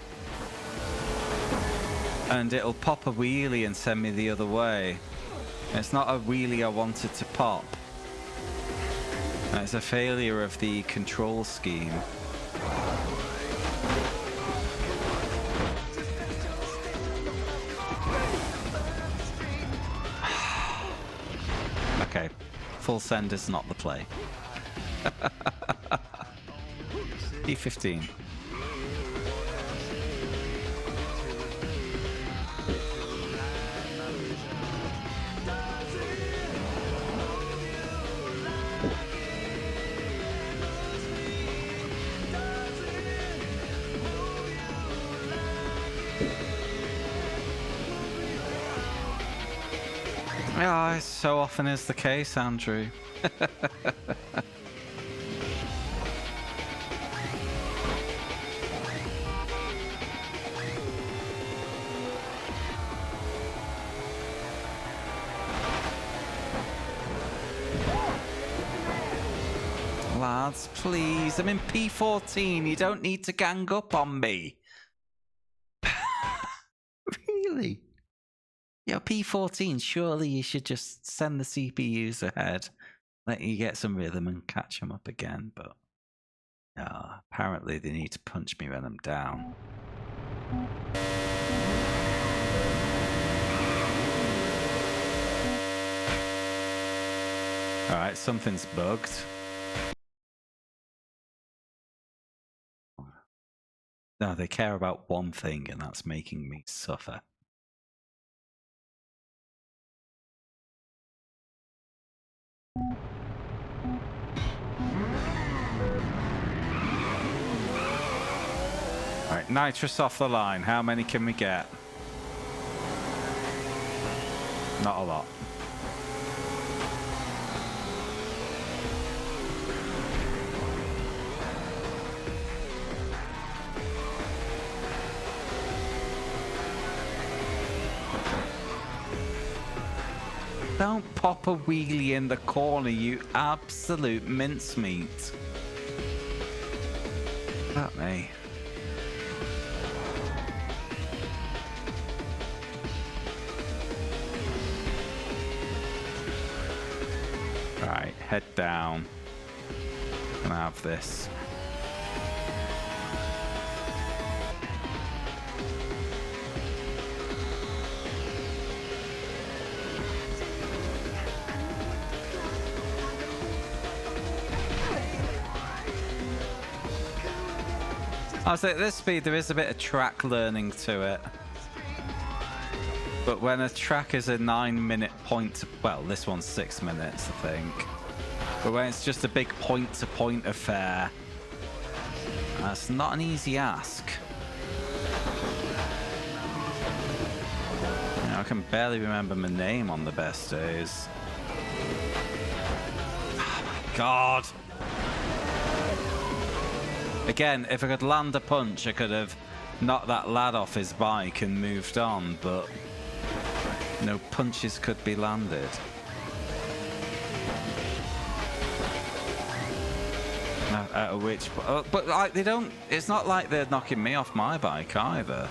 and it'll pop a wheelie and send me the other way. It's not a wheelie I wanted to pop. It's a failure of the control scheme. Okay, full send is not the play. E15. Yeah, so often is the case, Andrew. Lads, please, I'm in P14. You don't need to gang up on me. Really? Yeah, P14, surely you should just send the CPUs ahead, let you get some rhythm and catch them up again, but apparently they need to punch me when I'm down. Alright, something's bugged. No, they care about one thing, and that's making me suffer. Right, nitrous off the line. How many can we get? Not a lot. Don't pop a wheelie in the corner, you absolute mincemeat. Fuck me. Right, head down. Gonna have this. I was at this speed, there is a bit of track learning to it. But when a track is a 9-minute point, well, this one's 6 minutes, I think. But when it's just a big point-to-point affair, that's not an easy ask. You know, I can barely remember my name on the best days. Oh my god! Again, if I could land a punch, I could have knocked that lad off his bike and moved on, but no punches could be landed. But like, they don't, it's not like they're knocking me off my bike either.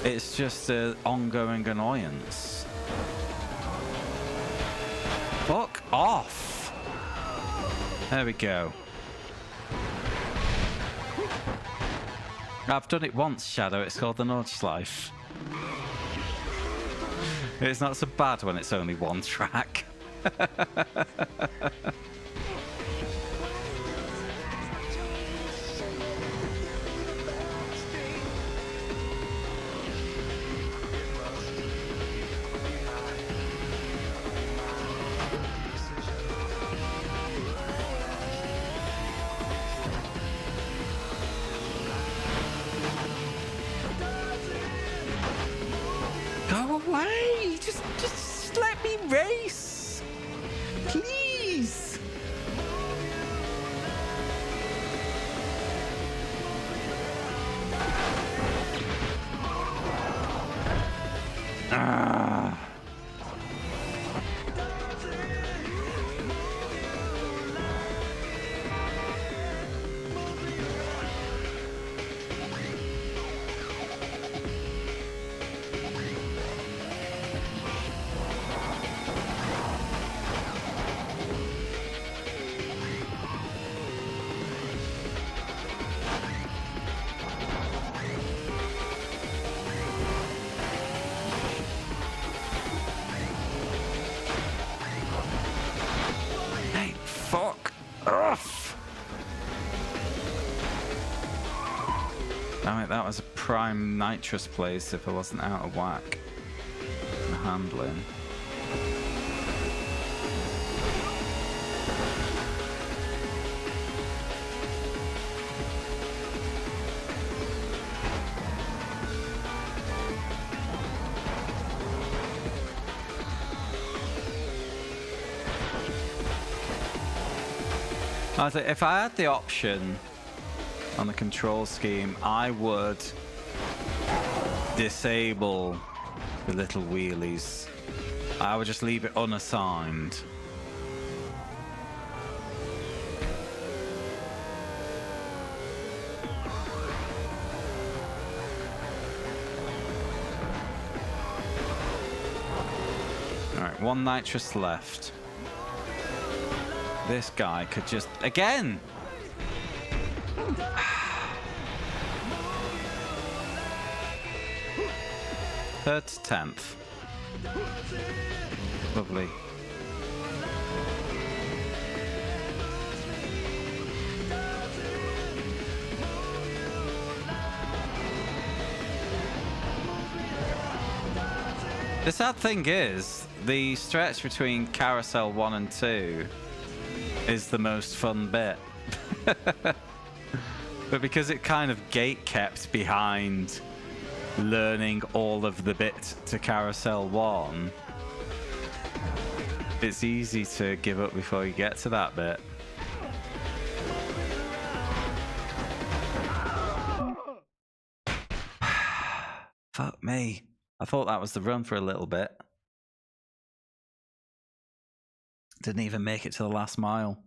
It's just an ongoing annoyance. Fuck off! There we go. I've done it once, Shadow. It's called the Nordschleife. It's not so bad when it's only one track. Just let me race, please. Fuck off! Damn it, that was a prime nitrous place if I wasn't out of whack. The handling. I was like, if I had the option on the control scheme, I would disable the little wheelies. I would just leave it unassigned. Alright, one nitrous left. This guy could just... Again! Third to 10th. Lovely. The sad thing is, the stretch between Carousel 1 and 2 is the most fun bit. But because it kind of gate-kept behind learning all of the bit to Carousel 1, it's easy to give up before you get to that bit. Fuck me. I thought that was the run for a little bit. Didn't even make it to the last mile.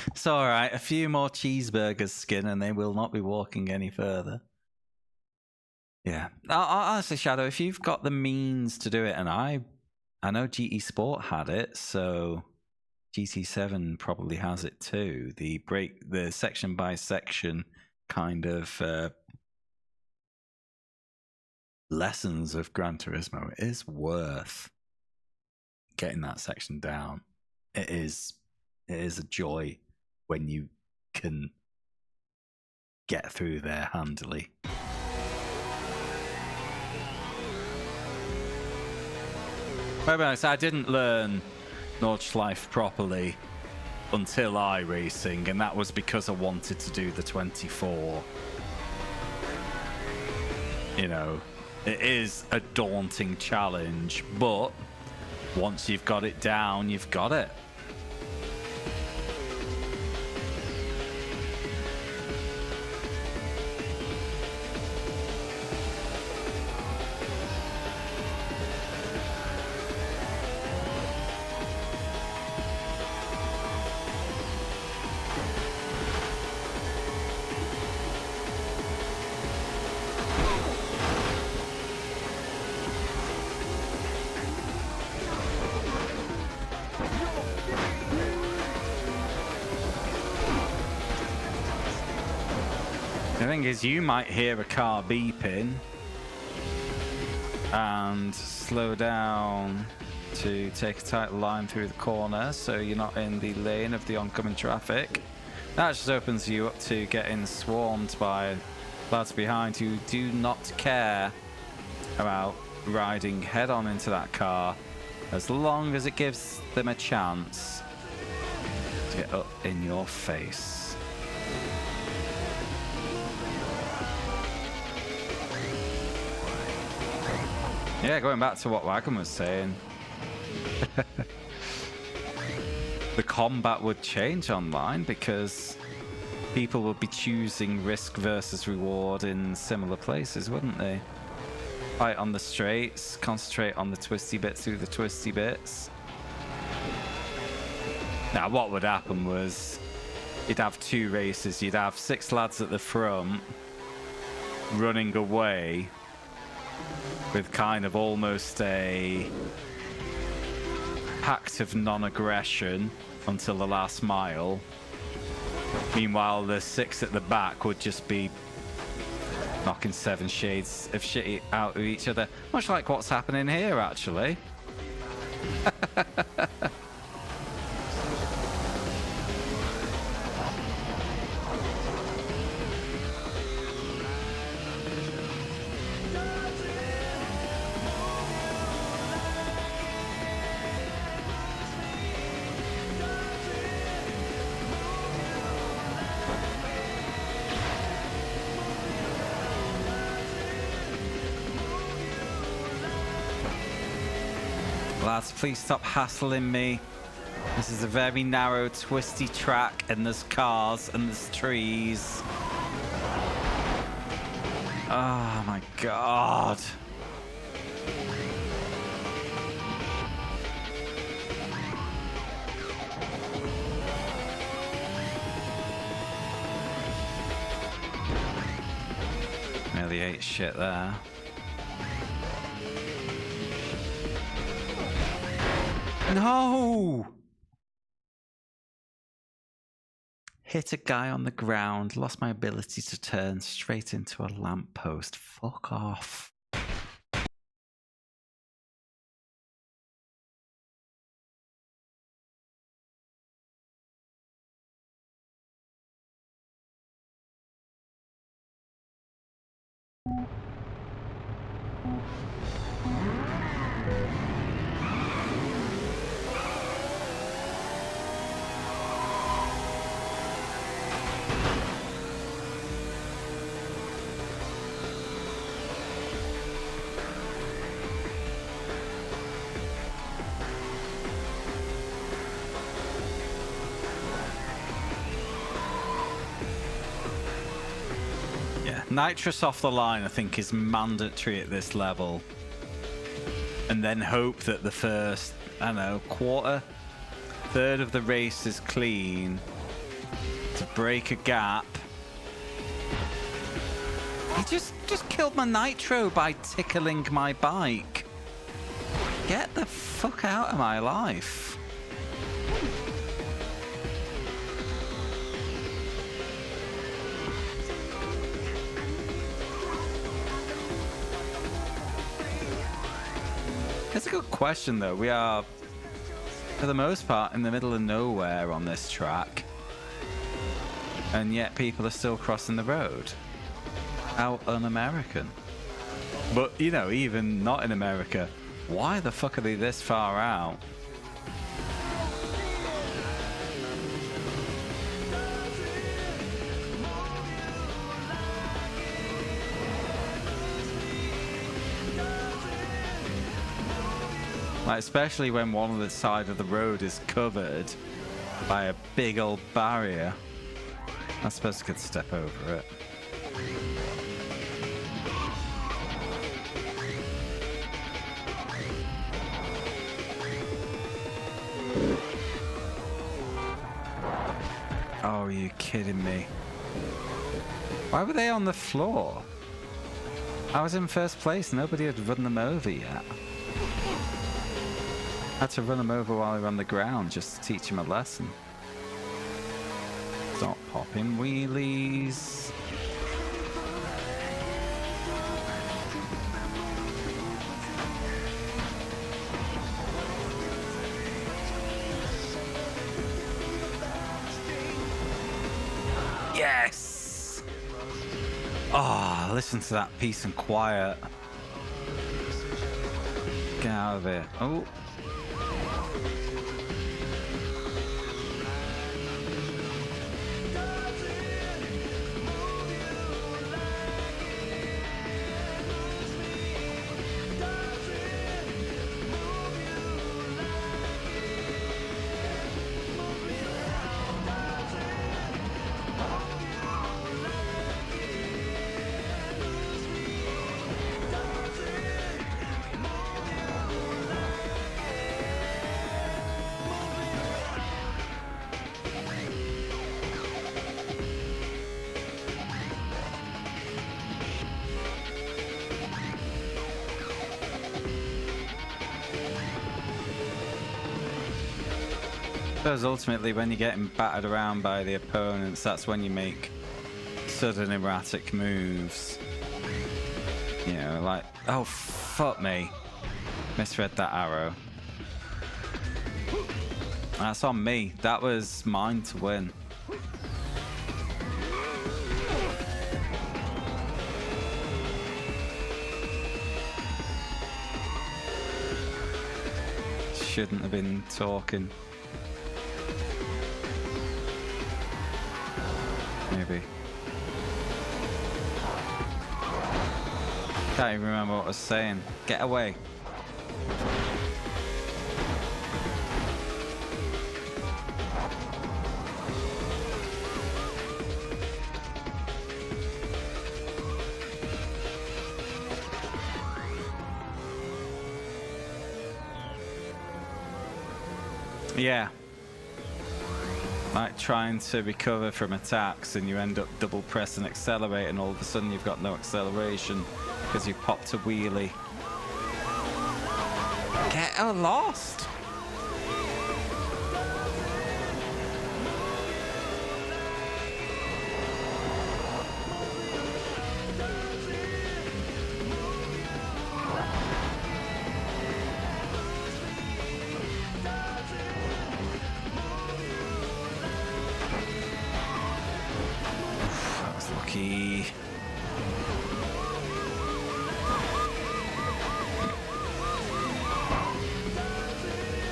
It's alright, a few more cheeseburgers skin and they will not be walking any further. Yeah. Honestly, Shadow, if you've got the means to do it, and I know GT Sport had it, so GT7 probably has it too. The section by section kind of lessons of Gran Turismo is worth getting that section down. It is a joy when you can get through there handily. But honest, I didn't learn Nordschleife properly until iRacing, and that was because I wanted to do the 24. You know, it is a daunting challenge, but once you've got it down, you've got it. The thing is, you might hear a car beeping and slow down to take a tight line through the corner so you're not in the lane of the oncoming traffic. That just opens you up to getting swarmed by lads behind who do not care about riding head on into that car as long as it gives them a chance to get up in your face. Yeah, going back to what Wagon was saying, the combat would change online because people would be choosing risk versus reward in similar places, wouldn't they? Fight on the straights, concentrate on the twisty bits through the twisty bits. Now, what would happen was you'd have two races. You'd have 6 lads at the front running away with kind of almost a pact of non-aggression until the last mile. Meanwhile, the 6 at the back would just be knocking 7 shades of shit out of each other. Much like what's happening here, actually. Lads, please stop hassling me. This is a very narrow, twisty track, and there's cars and there's trees. Oh my god. Nearly ate shit there. No! Hit a guy on the ground, lost my ability to turn straight into a lamppost. Fuck off. Nitrous off the line, I think, is mandatory at this level. And then hope that the first, I don't know, third of the race is clean to break a gap. He just killed my nitro by tickling my bike. Get the fuck out of my life. It's a good question, though. We are, for the most part, in the middle of nowhere on this track. And yet people are still crossing the road. How un-American. But, you know, even not in America, why the fuck are they this far out? Like, especially when one of the side of the road is covered by a big old barrier. I suppose I could step over it. Oh, are you kidding me? Why were they on the floor? I was in first place. Nobody had run them over yet. I had to run them over while they were on the ground just to teach them a lesson. Stop popping wheelies. Yes! Oh, listen to that peace and quiet. Get out of here. Oh. Because ultimately when you're getting battered around by the opponents, that's when you make sudden erratic moves. You know, like, oh fuck me. Misread that arrow. That's on me. That was mine to win. Shouldn't have been talking. Maybe. Can't even remember what I was saying. Get away. Yeah. Like trying to recover from attacks and you end up double press and accelerate and all of a sudden you've got no acceleration because you popped a wheelie. Get lost!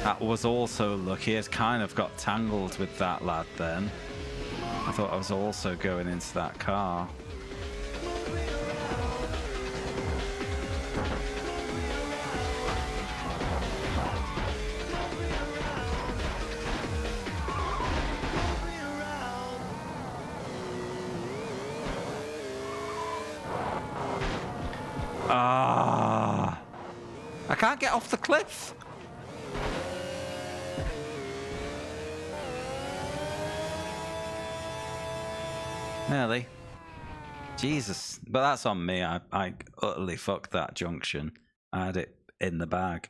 That was also lucky. It kind of got tangled with that lad then. I thought I was also going into that car. off the cliff. Nearly. Jesus. But that's on me. I utterly fucked that junction. I had it in the bag.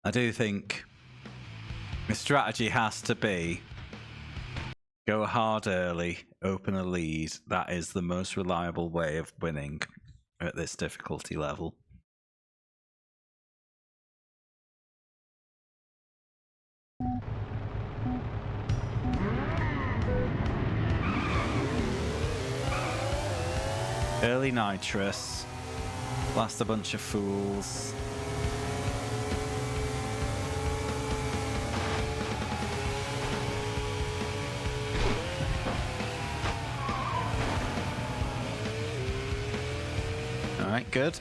I do think the strategy has to be go hard early, open a lead. That is the most reliable way of winning at this difficulty level. Early nitrous. Blast a bunch of fools. Alright, good.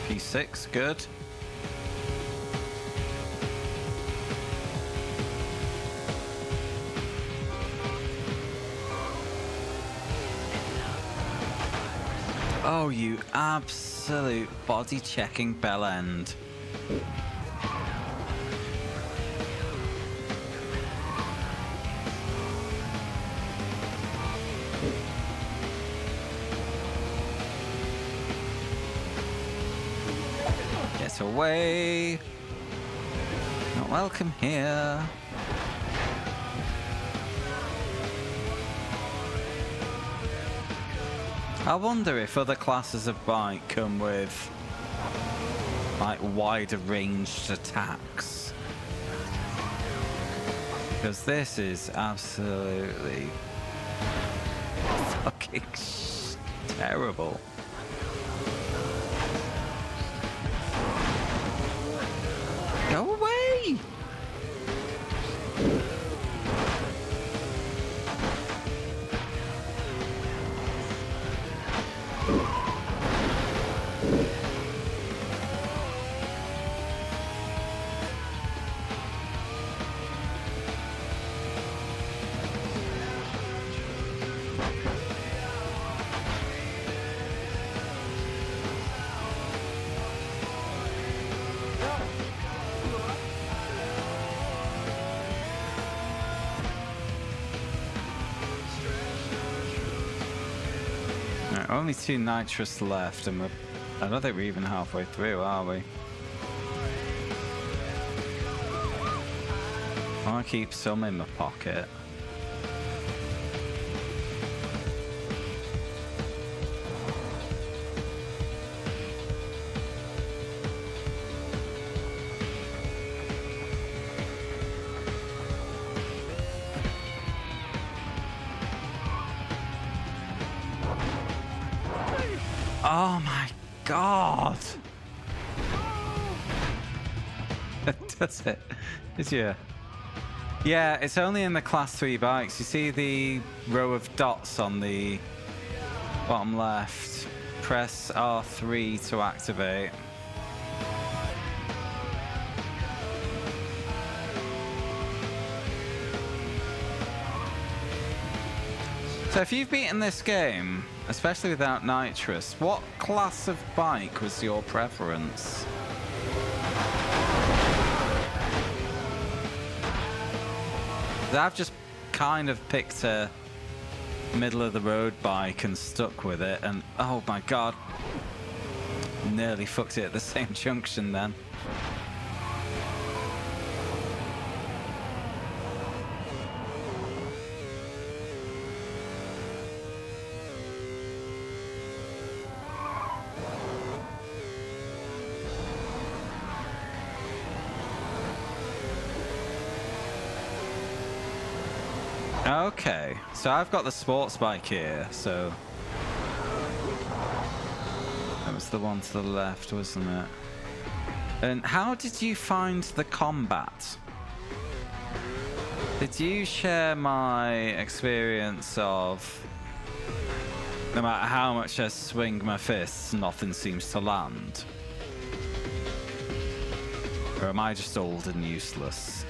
P6, good. Oh, you absolute body-checking bellend. Get away. Not welcome here. I wonder if other classes of bike come with like wider ranged attacks. Because this is absolutely fucking terrible. Go away! Only 2 nitrous left, and I don't think we're even halfway through, are we? I want to keep some in my pocket. Oh my god! Does it? Did you? Yeah, it's only in the class 3 bikes. You see the row of dots on the bottom left? Press R3 to activate. So if you've beaten this game, especially without nitrous, what class of bike was your preference? I've just kind of picked a middle of the road bike and stuck with it, and oh my god, nearly fucked it at the same junction then. Okay, so I've got the sports bike here, so that was the one to the left, wasn't it? And how did you find the combat? Did you share my experience of no matter how much I swing my fists, nothing seems to land? Or am I just old and useless?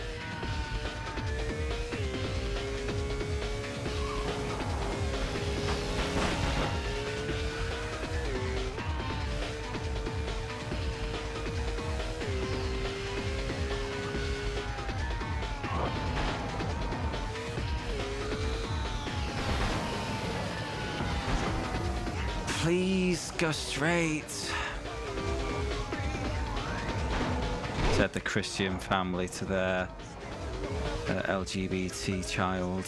Please go straight, said the Christian family to their LGBT child.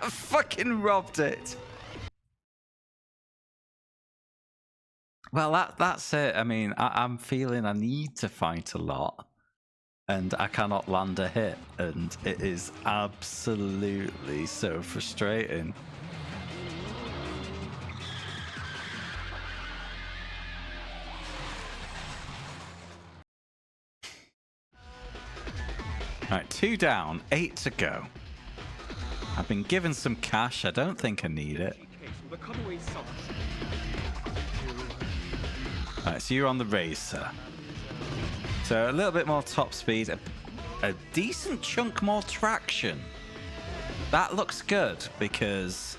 Fucking robbed it. Well, that's it. I mean, I'm feeling I need to fight a lot, and I cannot land a hit, and it is absolutely so frustrating. Alright, 2 down, 8 to go. I've been given some cash. I don't think I need it. Alright, so you're on the racer. So a little bit more top speed, a decent chunk more traction. That looks good because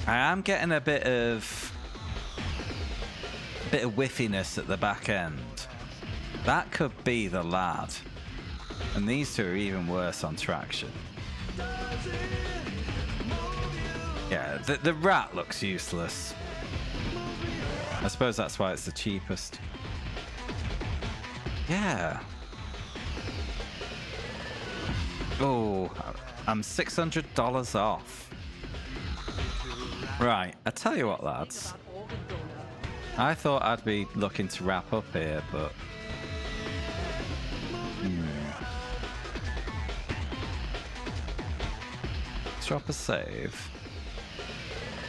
I am getting a bit of whiffiness at the back end. That could be the lad. And these two are even worse on traction. Yeah, the rat looks useless. I suppose that's why it's the cheapest. Yeah. Oh, I'm $600 off. Right, I tell you what, lads. I thought I'd be looking to wrap up here, but... Drop a save.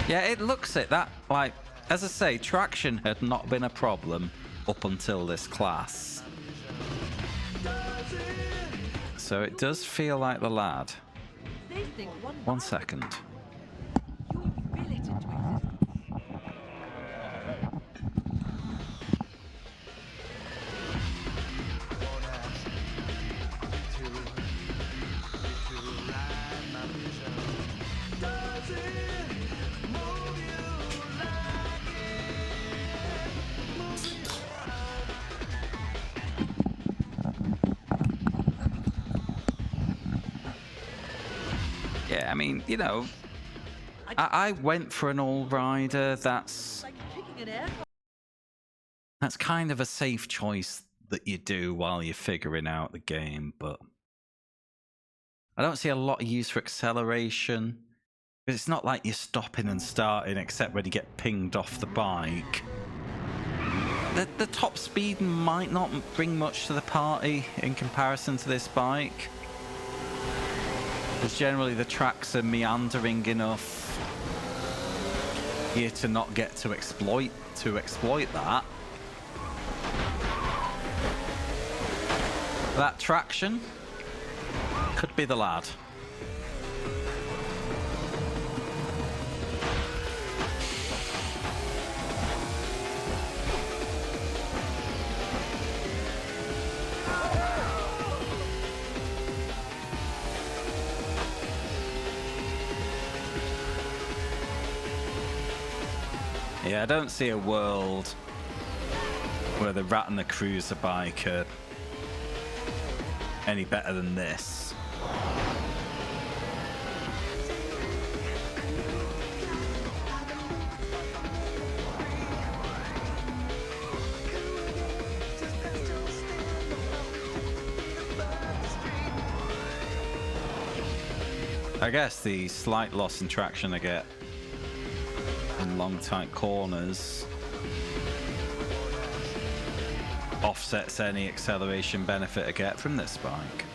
Yeah, it looks it. That, like, as I say, traction had not been a problem up until this class. So it does feel like the lad. 1 second. Yeah, I mean, you know, I went for an all-rider. That's kind of a safe choice that you do while you're figuring out the game, but I don't see a lot of use for acceleration. Because it's not like you're stopping and starting except when you get pinged off the bike. The top speed might not bring much to the party in comparison to this bike. Because generally the tracks are meandering enough here to not get to exploit that. That traction could be the lad. Yeah, I don't see a world where the rat and the cruiser bike are any better than this. I guess the slight loss in traction I get in long tight corners offsets any acceleration benefit I get from this bike.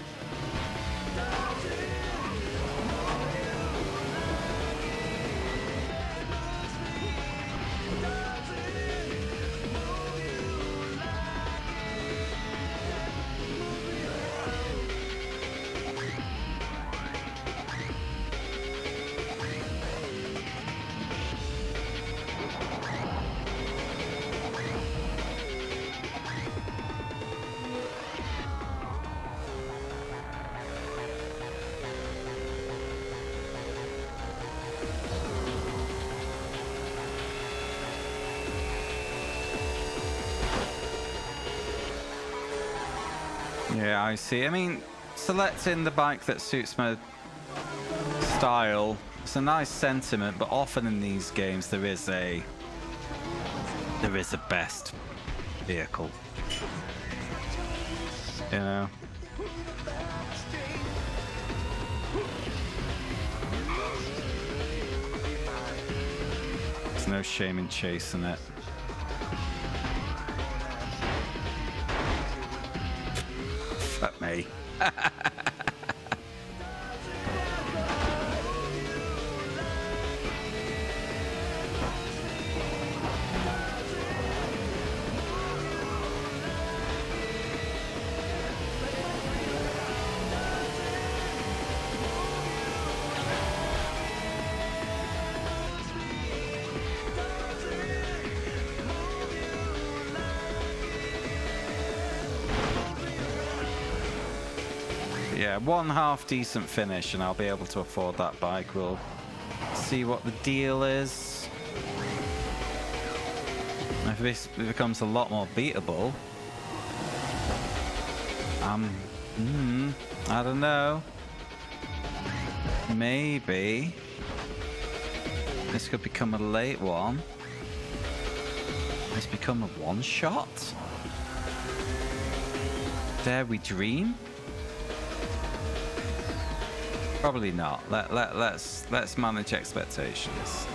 Yeah, I see. I mean, selecting the bike that suits my style, it's a nice sentiment, but often in these games there is a best vehicle. You know? There's no shame in chasing it. Fuck me. Yeah, one half decent finish and I'll be able to afford that bike. We'll see what the deal is. If this becomes a lot more beatable, I don't know. Maybe this could become a late one. This become a one-shot? Dare we dream? Probably not. Let's manage expectations.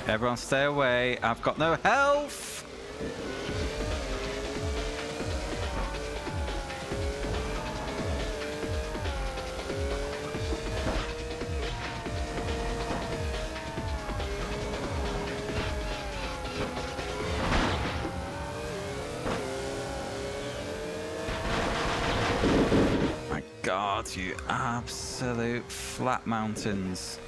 Everyone stay away. I've got no health. God, you absolute flat mountains.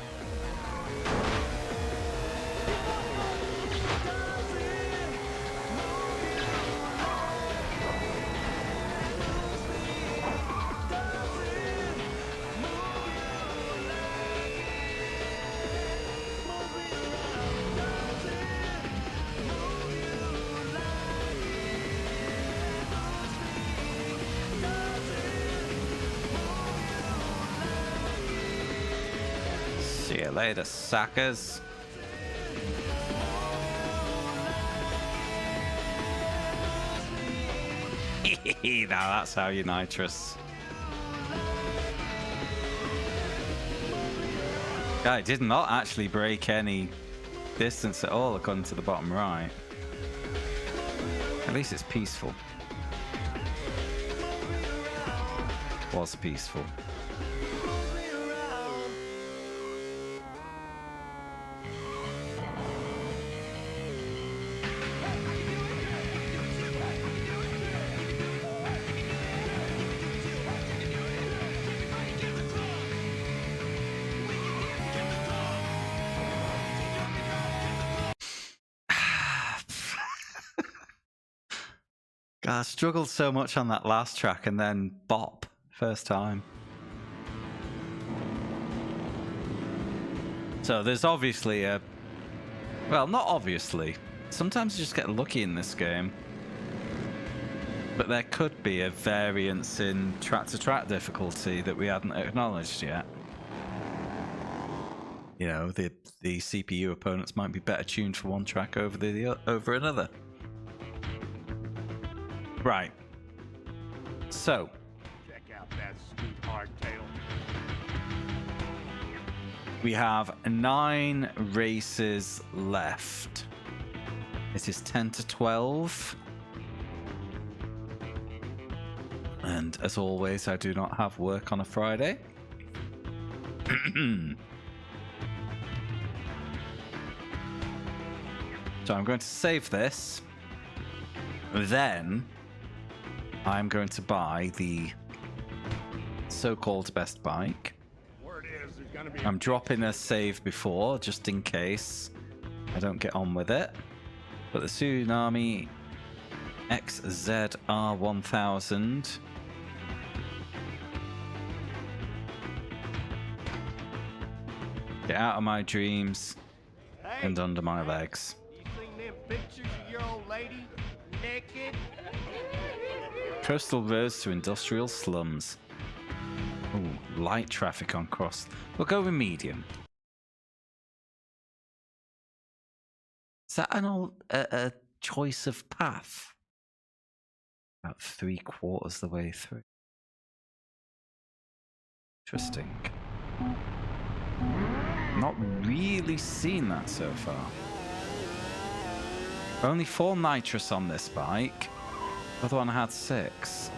See you later, suckers. Now that's how you nitrous. Guy did not actually break any distance at all according to the bottom right. At least it's peaceful. Was peaceful. God, I struggled so much on that last track and then bop first time. So there's obviously a... Well, not obviously. Sometimes you just get lucky in this game. But there could be a variance in track-to-track difficulty that we hadn't acknowledged yet. You know, the CPU opponents might be better tuned for one track over another. Right. So. Check out that sweet hardtail. We have 9 races left. It is 10 to 12. And as always, I do not have work on a Friday. So I'm going to save this. Then I'm going to buy the so-called best bike. I'm dropping a save before, just in case I don't get on with it. But the Tsunami XZR1000. Get out of my dreams and under my legs. You seen them pictures of your old lady naked? Coastal roads to industrial slums. Ooh, light traffic on cross. We'll go with medium. Is that a choice of path? About 3/4 the way through. Interesting. Not really seen that so far. Only 4 nitrous on this bike. The other one had 6.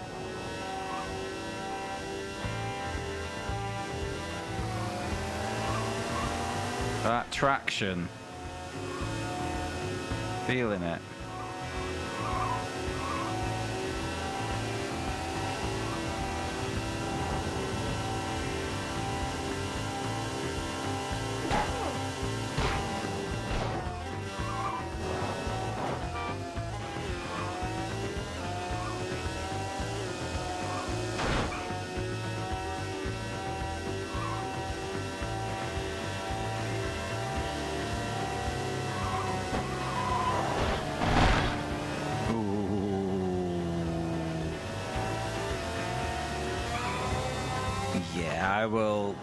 That traction. Feeling it. I will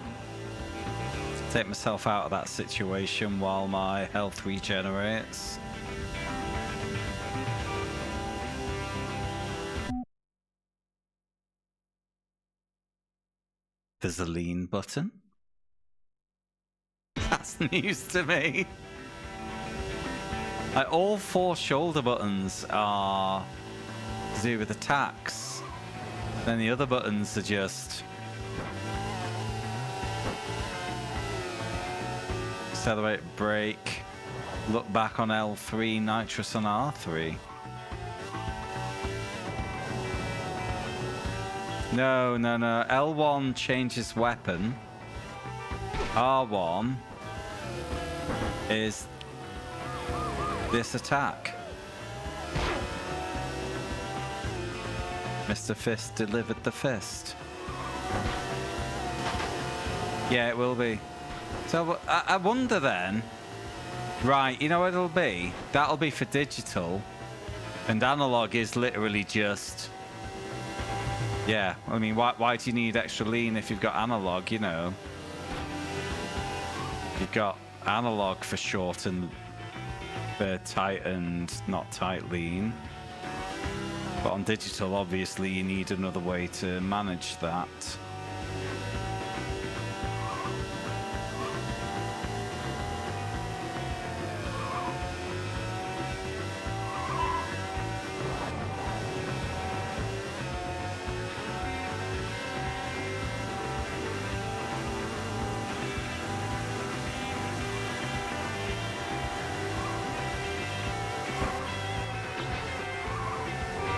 take myself out of that situation while my health regenerates. There's a lean button. That's news to me. Like, all 4 shoulder buttons are to do with attacks. Then the other buttons are just accelerate, brake, look back on L3, nitrous on R3. No. L1 changes weapon. R1 is this attack. Mr. Fist delivered the fist. Yeah, it will be. So I wonder then, right, you know what it'll be? That'll be for digital, and analog is literally just, yeah, I mean, why do you need extra lean if you've got analog, you know? You've got analog for short and for tight and not tight lean. But on digital, obviously, you need another way to manage that.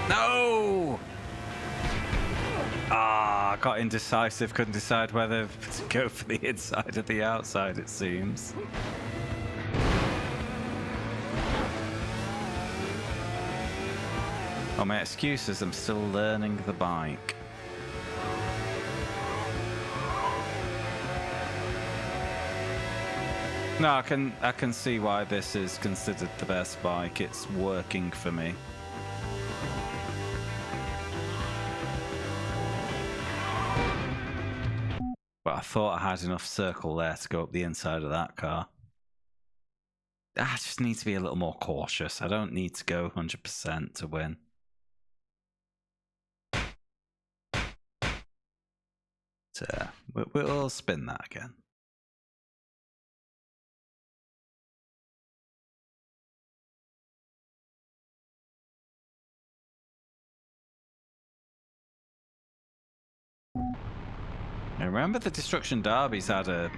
No! Ah, got indecisive. Couldn't decide whether to go for the inside or the outside, it seems. Oh, my excuse is I'm still learning the bike. No, I can see why this is considered the best bike. It's working for me. But I thought I had enough circle there to go up the inside of that car. I just need to be a little more cautious. I don't need to go 100% to win. So we'll spin that again. I remember the Destruction Derbies had a...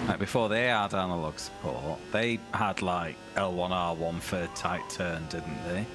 Like before they had analog support, they had like L1R1 for tight turn, didn't they?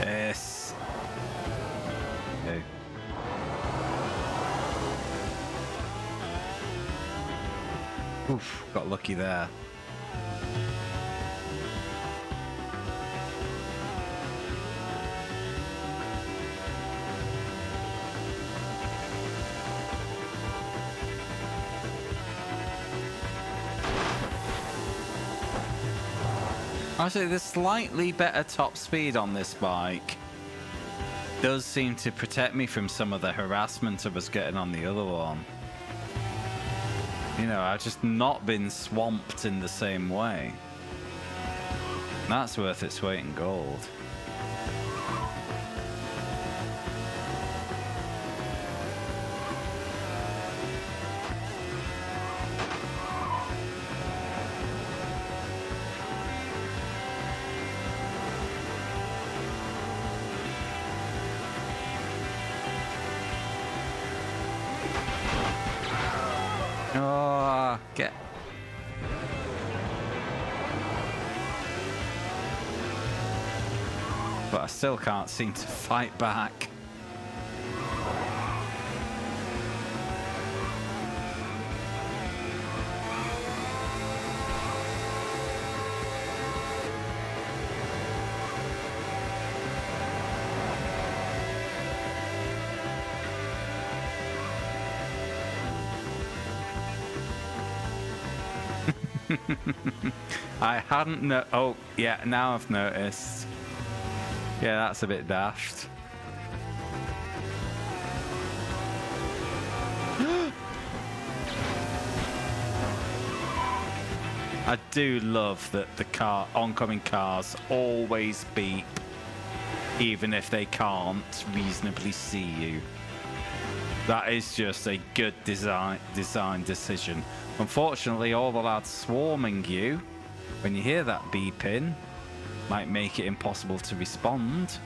Yes. Okay. Oof, got lucky there. Actually, the slightly better top speed on this bike does seem to protect me from some of the harassment I was getting on the other one. You know, I've just not been swamped in the same way. That's worth its weight in gold. Oh, get... But I still can't seem to fight back. I hadn't oh, yeah, now I've noticed. Yeah, that's a bit daft. I do love that the oncoming cars always beep, even if they can't reasonably see you. That is just a good design decision. Unfortunately, all the lads swarming you, when you hear that beeping, might make it impossible to respond.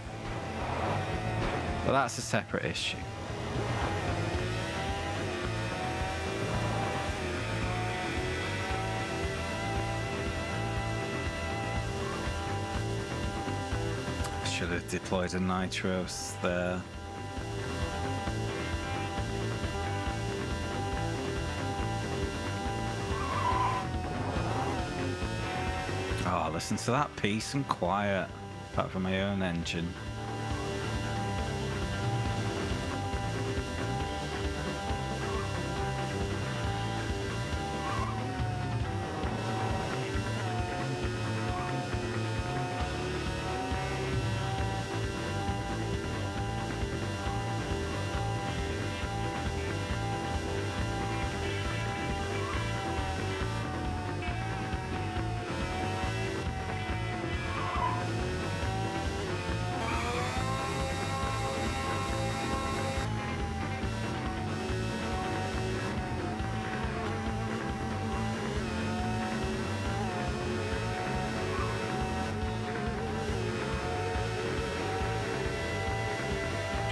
But that's a separate issue. Should have deployed a nitros there. listen to that peace and quiet, apart from my own engine.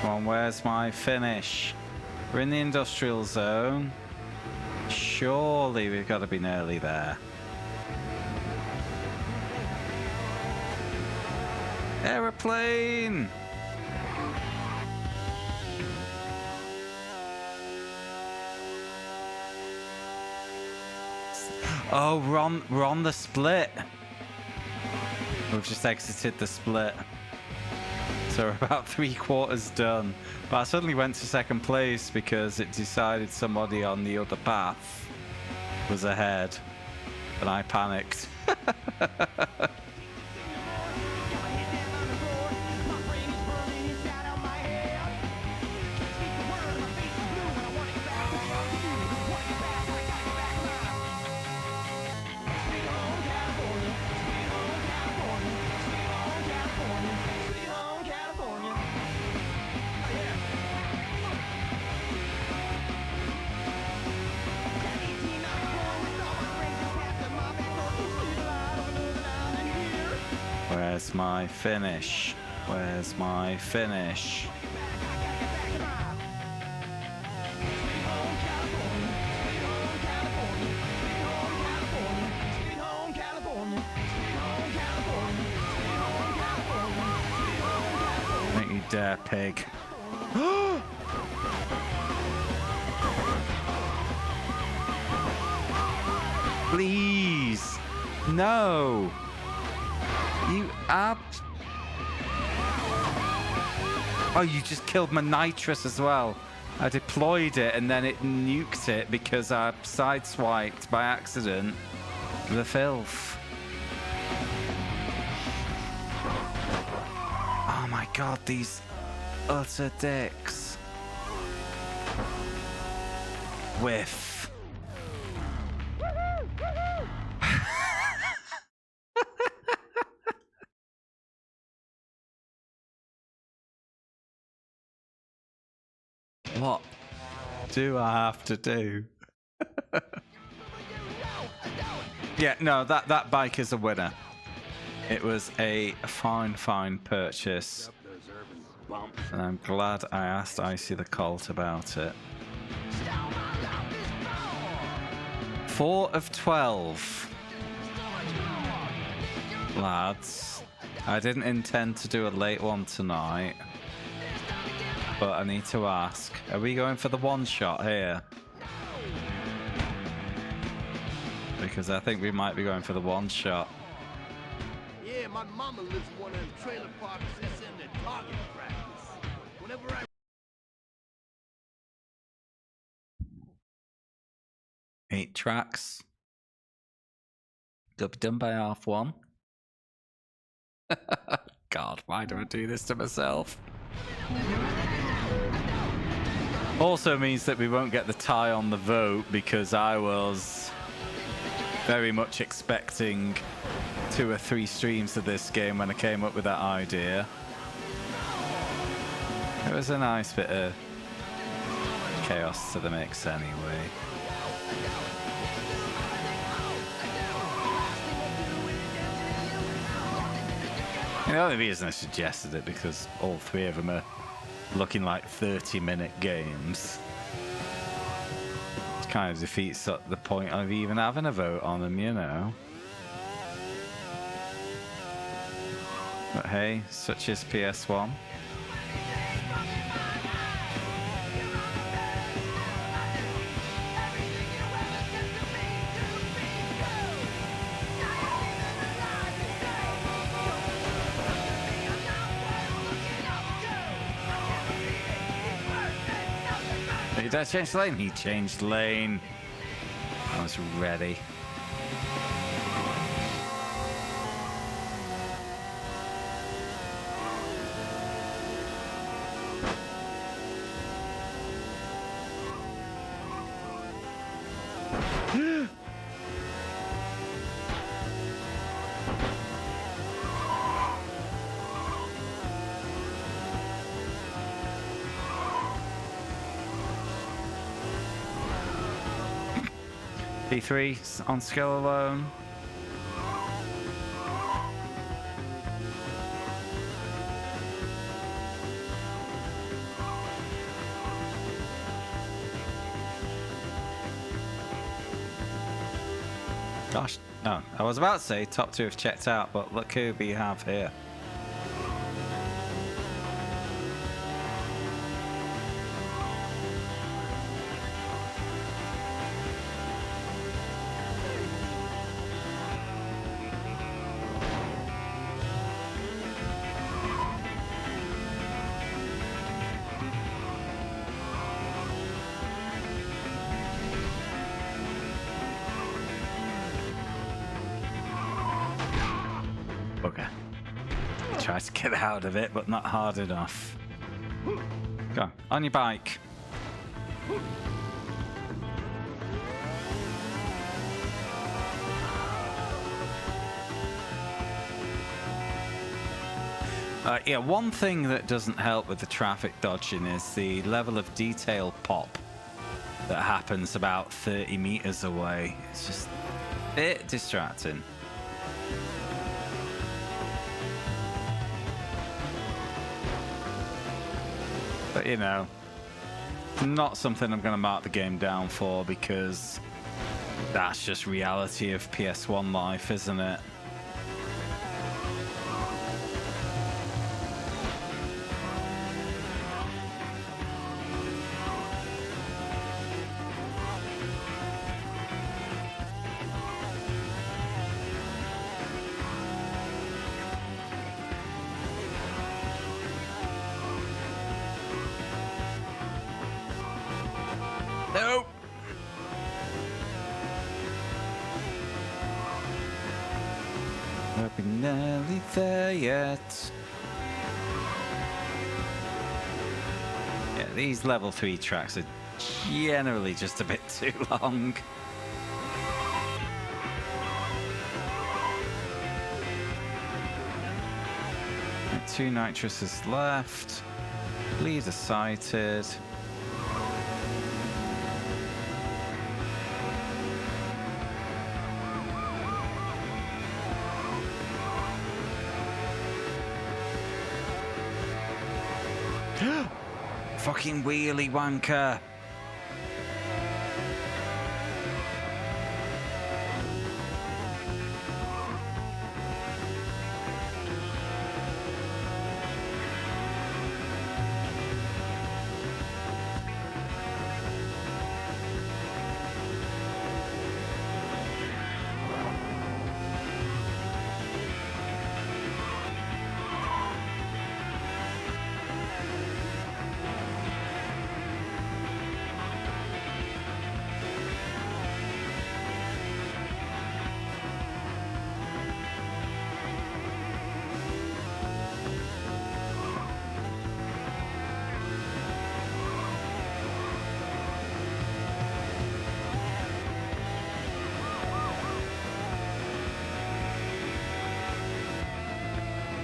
Come on, where's my finish? We're in the industrial zone. Surely we've got to be nearly there. Aeroplane! Oh, we're on the split. We've just exited the split. So we're about 3/4 done. But I suddenly went to second place because it decided somebody on the other path was ahead. And I panicked. Where's my finish? Where's my finish? Don't you dare, pig. Please! No! You Oh, you just killed my nitrous as well. I deployed it and then it nuked it because I sideswiped by accident the filth. Oh my god, these utter dicks. Whiff. What do I have to do? Yeah, no, that bike is a winner. It was a fine purchase. And I'm glad I asked Icy the Colt about it. 4 of 12. Lads, I didn't intend to do a late one tonight. But I need to ask, are we going for the one shot here? Because I think we might be going for the one shot. Yeah, my mama lives in one of them trailer parks that's in the target practice. Whenever I 8 tracks. They'll be done by half 1. God, why do I do this to myself? Also means that we won't get the tie on the vote because I was very much expecting 2 or 3 streams of this game when I came up with that idea. It was a nice bit of chaos to the mix anyway. The only reason I suggested it because all 3 of them are looking like 30-minute games. It kind of defeats the point of even having a vote on them, you know. But hey, such is PS1. Did I change lane? He changed lane. I was ready. P3 on skill alone. Gosh, no. I was about to say top 2 have checked out, but look who we have here. Okay. Try to get out of it, but not hard enough. Go on your bike. Yeah, one thing that doesn't help with the traffic dodging is the level of detail pop that happens about 30 meters away. It's just a bit distracting. But you know, not something I'm going to mark the game down for, because that's just reality of PS1 life, isn't it? Nope. We're nearly there yet. Yeah, these level 3 tracks are generally just a bit too long. Right, 2 nitruses left. Leader sighted. Fucking wheelie wanker.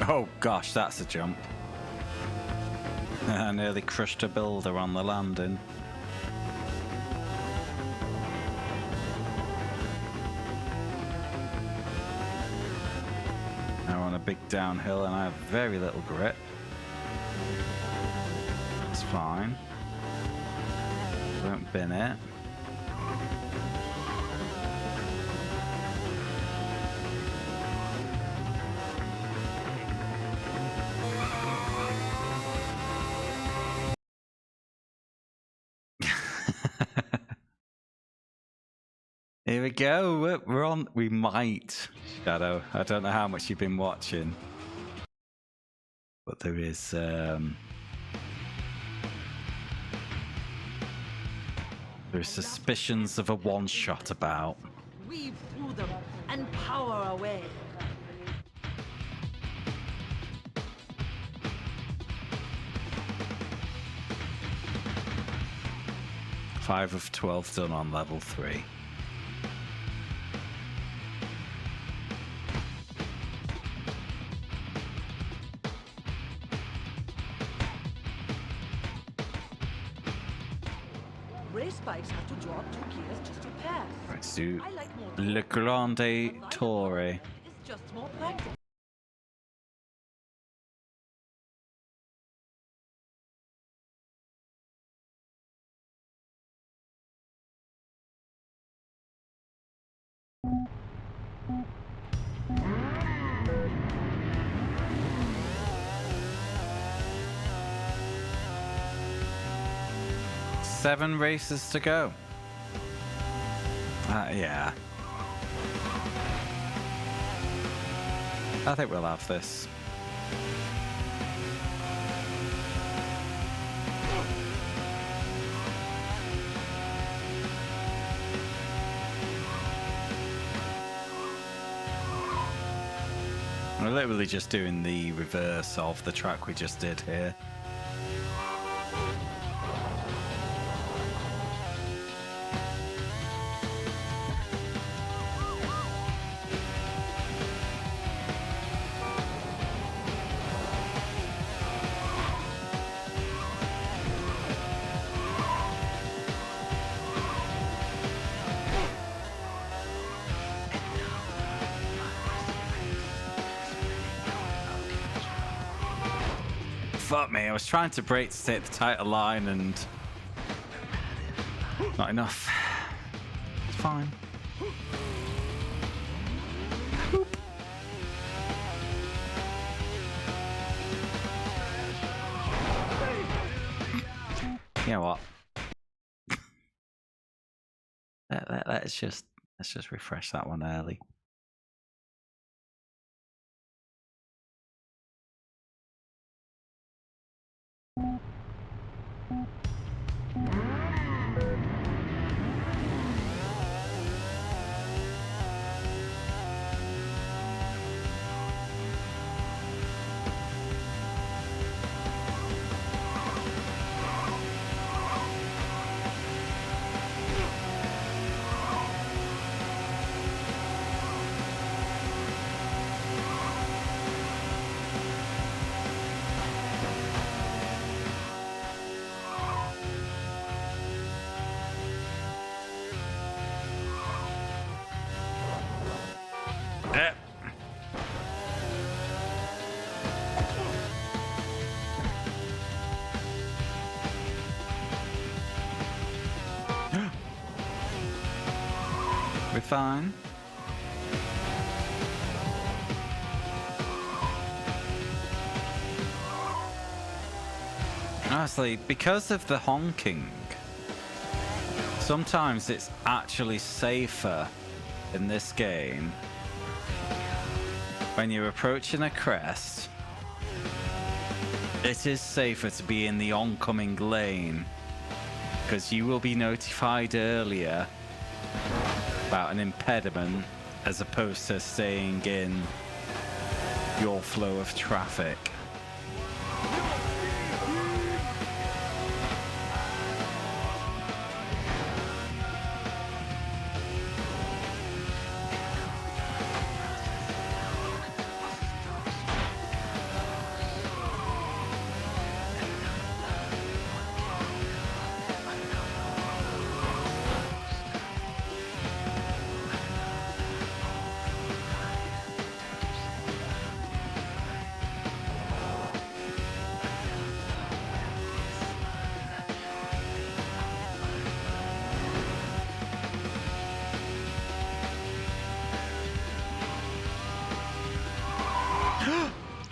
Oh gosh, that's a jump. I nearly crushed a builder on the landing. Now we're on a big downhill and I have very little grip. It's fine. Won't bin it. Here we go. We're on. We might, Shadow. I don't know how much you've been watching, but there is There's suspicions of a one-shot about. Weave through them and power away. 5 of 12 done on level 3. Race bikes have to drop 2 gears just to pass. Let's do I like more Le Grande Torre. It's just more practical. Seven races to go. Yeah. I think we'll have this. We're literally just doing the reverse of the track we just did here. Fuck me, I was trying to brake to take the tighter line and not enough. It's fine. You know what? Let's just refresh that one early. We're fine. Honestly, because of the honking, sometimes it's actually safer in this game when you're approaching a crest. It is safer to be in the oncoming lane because you will be notified earlier about an impediment as opposed to staying in your flow of traffic.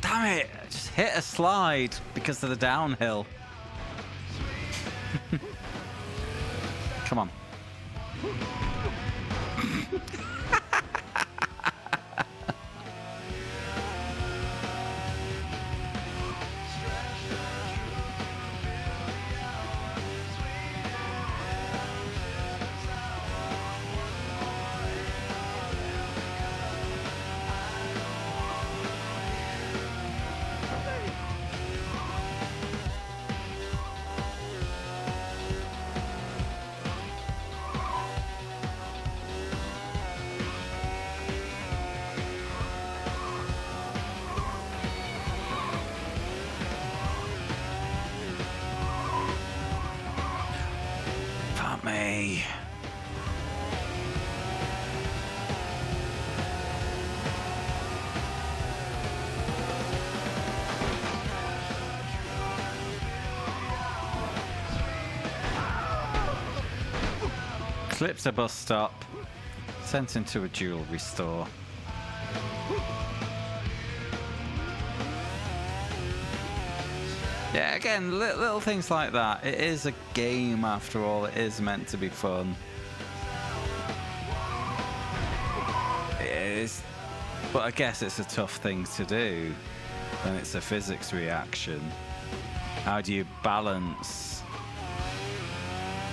Damn it! I just hit a slide because of the downhill. Come on. at me. Clipped a bus stop. Sent into a jewelry store. Yeah, again, little things like that. It is a game after all. It is meant to be fun. It is, but I guess it's a tough thing to do when it's a physics reaction. How do you balance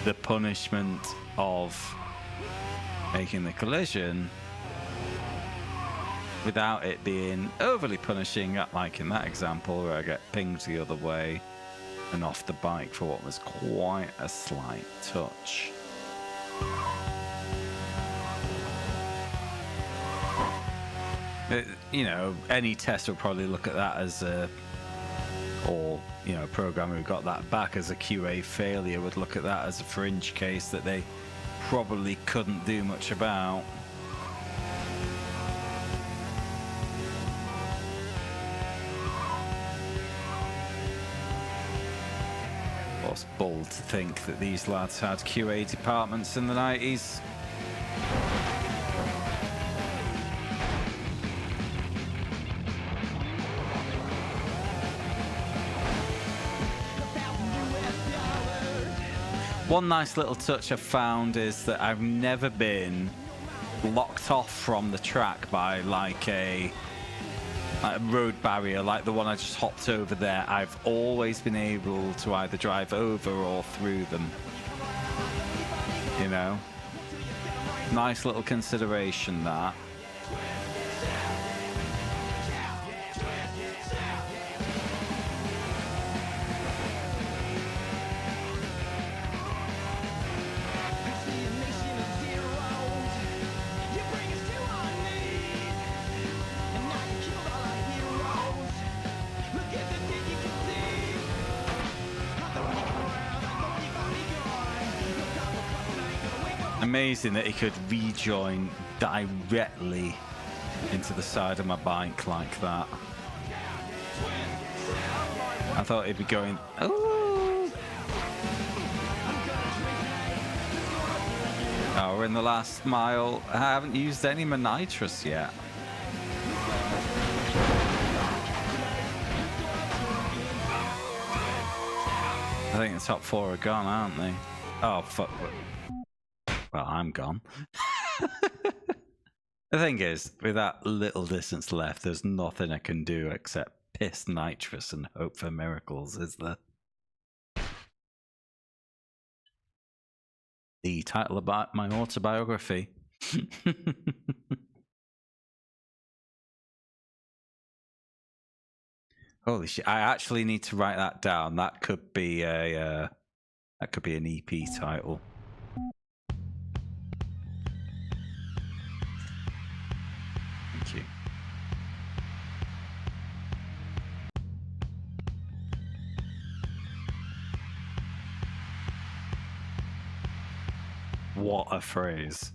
the punishment of making the collision without it being overly punishing, like in that example where I get pinged the other way and off the bike for what was quite a slight touch. You know, any tester would probably look at that as a, or, you know, a programmer who got that back as a QA failure would look at that as a fringe case that they probably couldn't do much about. It's bold to think that these lads had QA departments in the 90s. One nice little touch I've found is that I've never been locked off from the track by like a road barrier like the one I just hopped over there. I've always been able to either drive over or through them. You know? Nice little consideration, that. Amazing that he could rejoin directly into the side of my bike like that. I thought he'd be going, oh! Oh, we're in the last mile. I haven't used any of my nitrous yet. I think the top four are gone, aren't they? Oh, fuck. Well, I'm gone. The thing is, with that little distance left, there's nothing I can do except piss nitrous and hope for miracles, is there? The title of my autobiography. Holy shit! I actually need to write that down. That could be a an EP title. Thank you. What a phrase.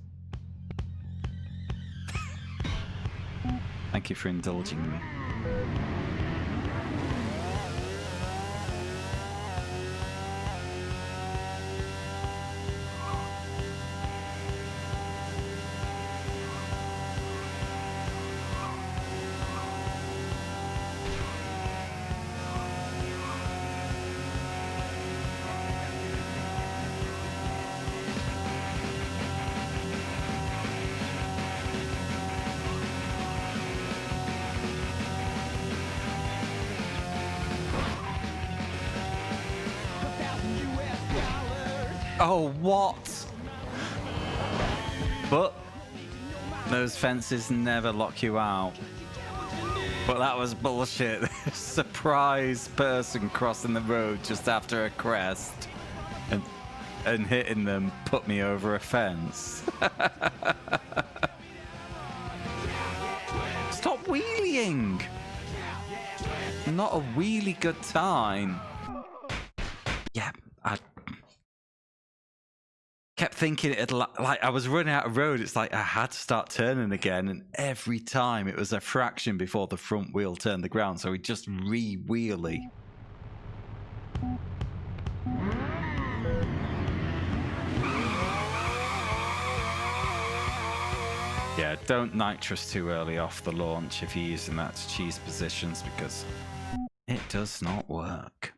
Thank you for indulging me. Oh, what? But those fences never lock you out. But that was bullshit. Surprise person crossing the road just after a crest and hitting them put me over a fence. Stop wheeling! Not a really good time. Yeah, kept thinking it like I was running out of road. It's like I had to start turning again, and every time it was a fraction before the front wheel turned the ground, so we just re-wheelie. Yeah, don't nitrous too early off the launch if you're using that to cheese positions, because it does not work.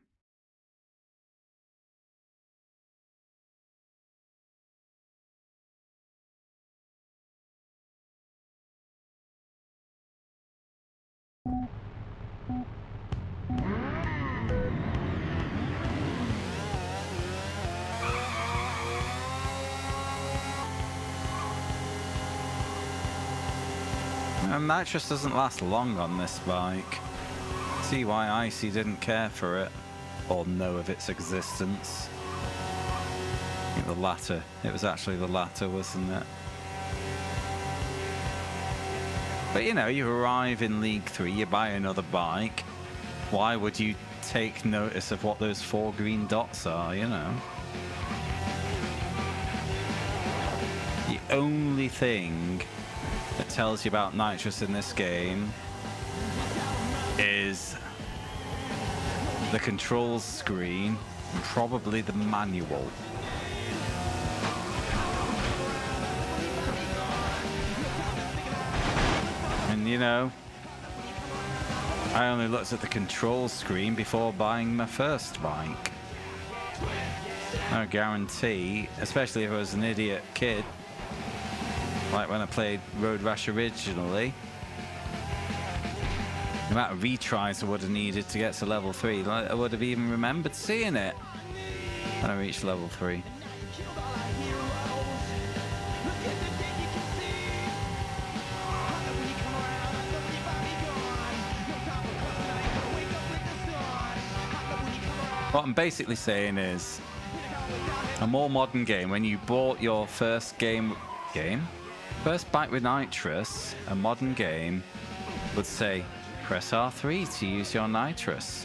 And nitrous doesn't last long on this bike. See why Icy didn't care for it or know of its existence. I think the latter. It was actually the latter, wasn't it? But you know, you arrive in League 3, you buy another bike. Why would you take notice of what those 4 green dots are, you know? The only thing that tells you about nitrous in this game is the controls screen and probably the manual. And you know, I only looked at the control screen before buying my first bike. I guarantee, especially if I was an idiot kid, like when I played Road Rash originally, the amount of retries I would have needed to get to level 3, like, I would have even remembered seeing it when I reached level 3. What I'm basically saying is, a more modern game, when you bought your first first bike with nitrous, a modern game would say, press R3 to use your nitrous,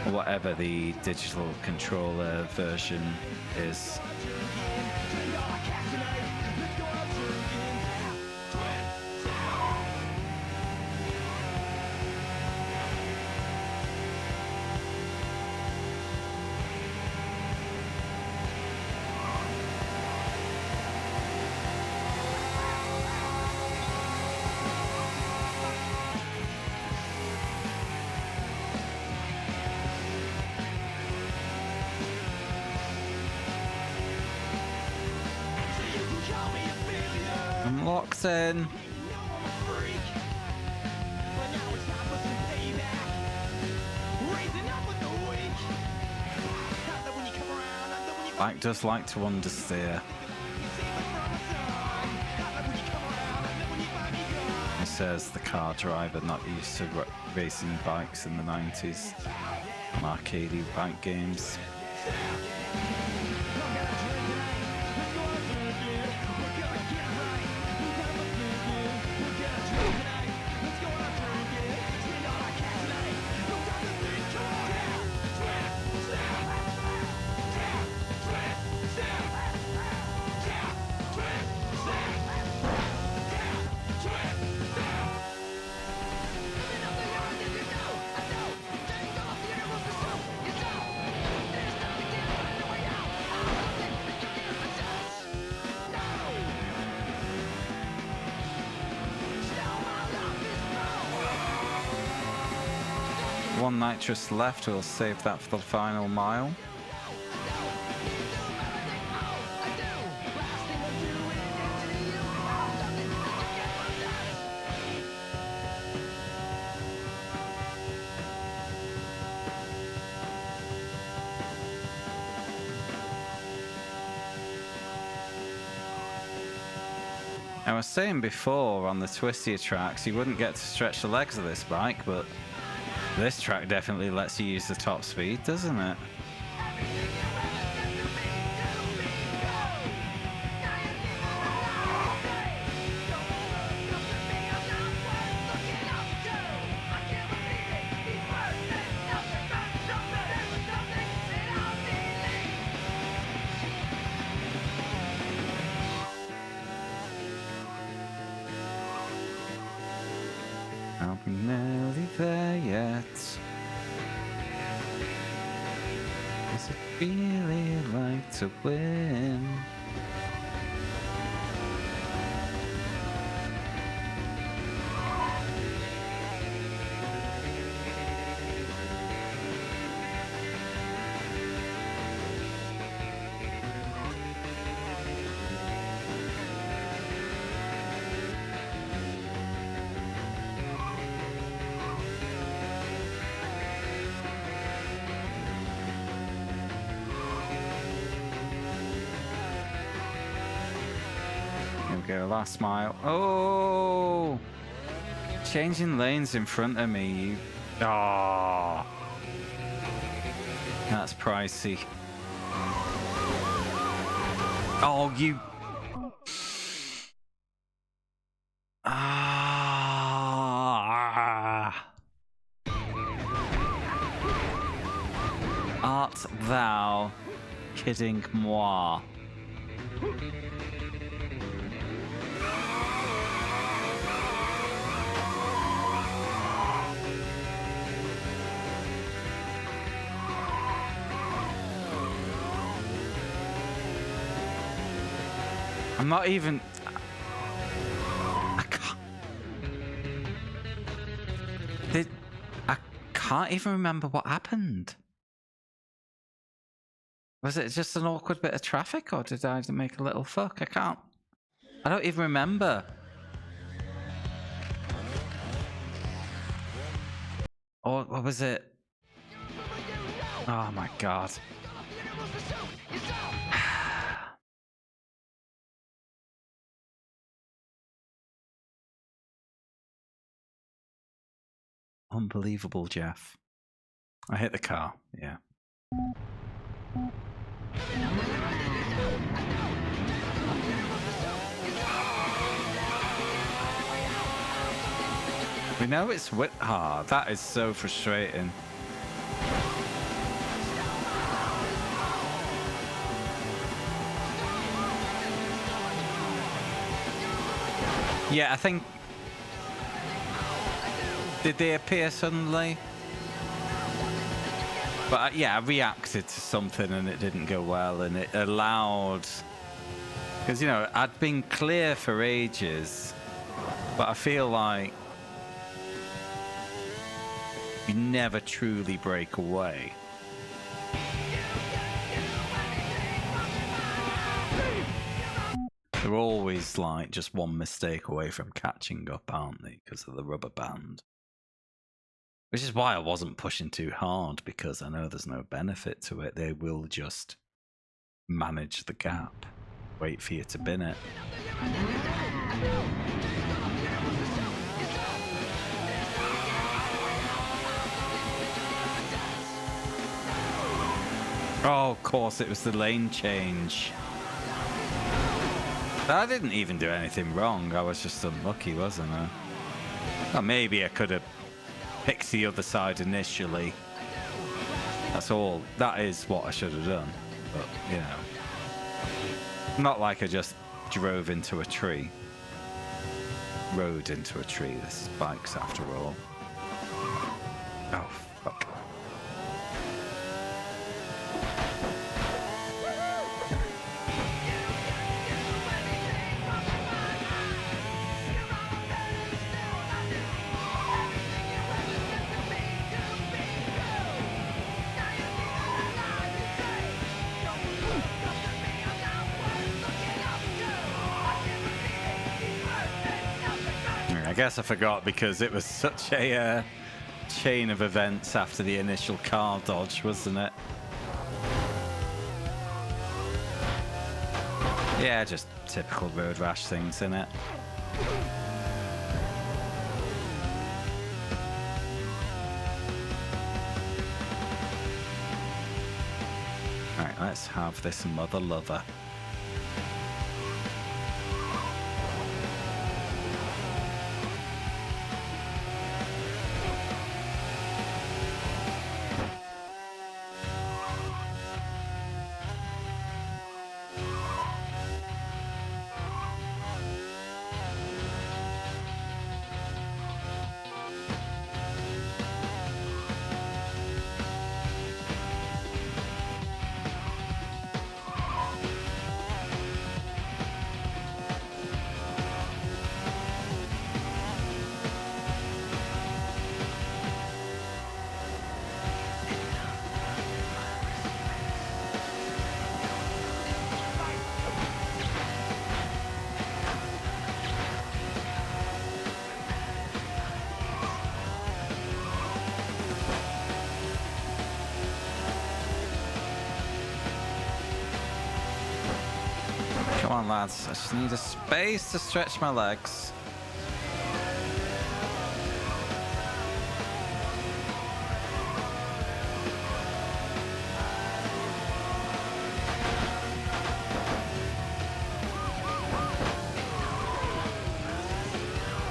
or whatever the digital controller version is. I'm locked in. Bike does like to understeer. It says the car driver not used to racing bikes in the 90s on arcade bike games. One nitrous left, we'll save that for the final mile. I was saying before on the twistier tracks you wouldn't get to stretch the legs of this bike, but this track definitely lets you use the top speed, doesn't it? really like to win. Go last mile. Oh, changing lanes in front of me. Oh, that's pricey. Oh, you. Art thou kidding moi? I'm not even... I can't even remember what happened. Was it just an awkward bit of traffic, or did I make a little fuck? I don't even remember. Or what was it? Oh my god. Unbelievable, Jeff. I hit the car, yeah. We know it's hard. That is so frustrating. Yeah, I think... Did they appear suddenly? But yeah, I reacted to something and it didn't go well, and it allowed... Because, you know, I'd been clear for ages, but I feel like you never truly break away. They're always like just one mistake away from catching up, aren't they? Because of the rubber band. Which is why I wasn't pushing too hard, because I know there's no benefit to it. They will just manage the gap. Wait for you to bin it. Oh, of course, it was the lane change. I didn't even do anything wrong. I was just unlucky, wasn't I? Well, maybe I could have picked the other side initially. That's all. That is what I should have done. But, you know. Not like I just drove into a tree. Rode into a tree. This is bikes after all. Oh, fuck. I guess I forgot because it was such a chain of events after the initial car dodge, wasn't it? Yeah, just typical road rash things, innit? Alright, let's have this mother lover. Come on, lads. I just need a space to stretch my legs.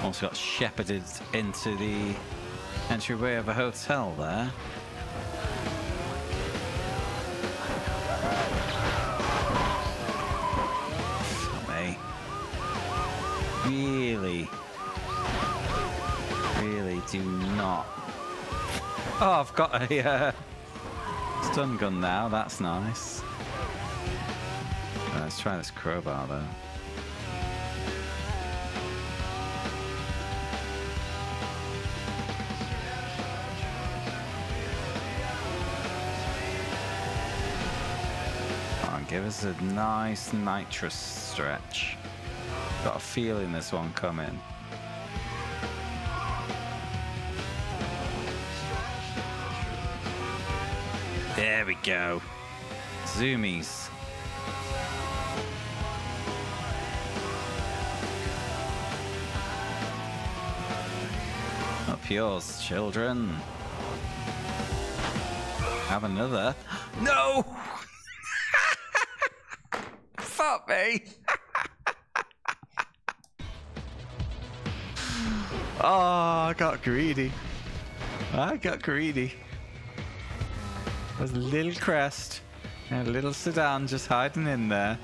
Also got shepherded into the entryway of a hotel there. Really do not. Oh, I've got a stun gun now. That's nice. Let's try this crowbar though. Come on, give us a nice nitrous stretch. Got a feeling this one coming. There we go. Zoomies. Up yours, children. Have another. No! Fuck me! Oh, I got greedy. There's a little crest and a little sedan just hiding in there.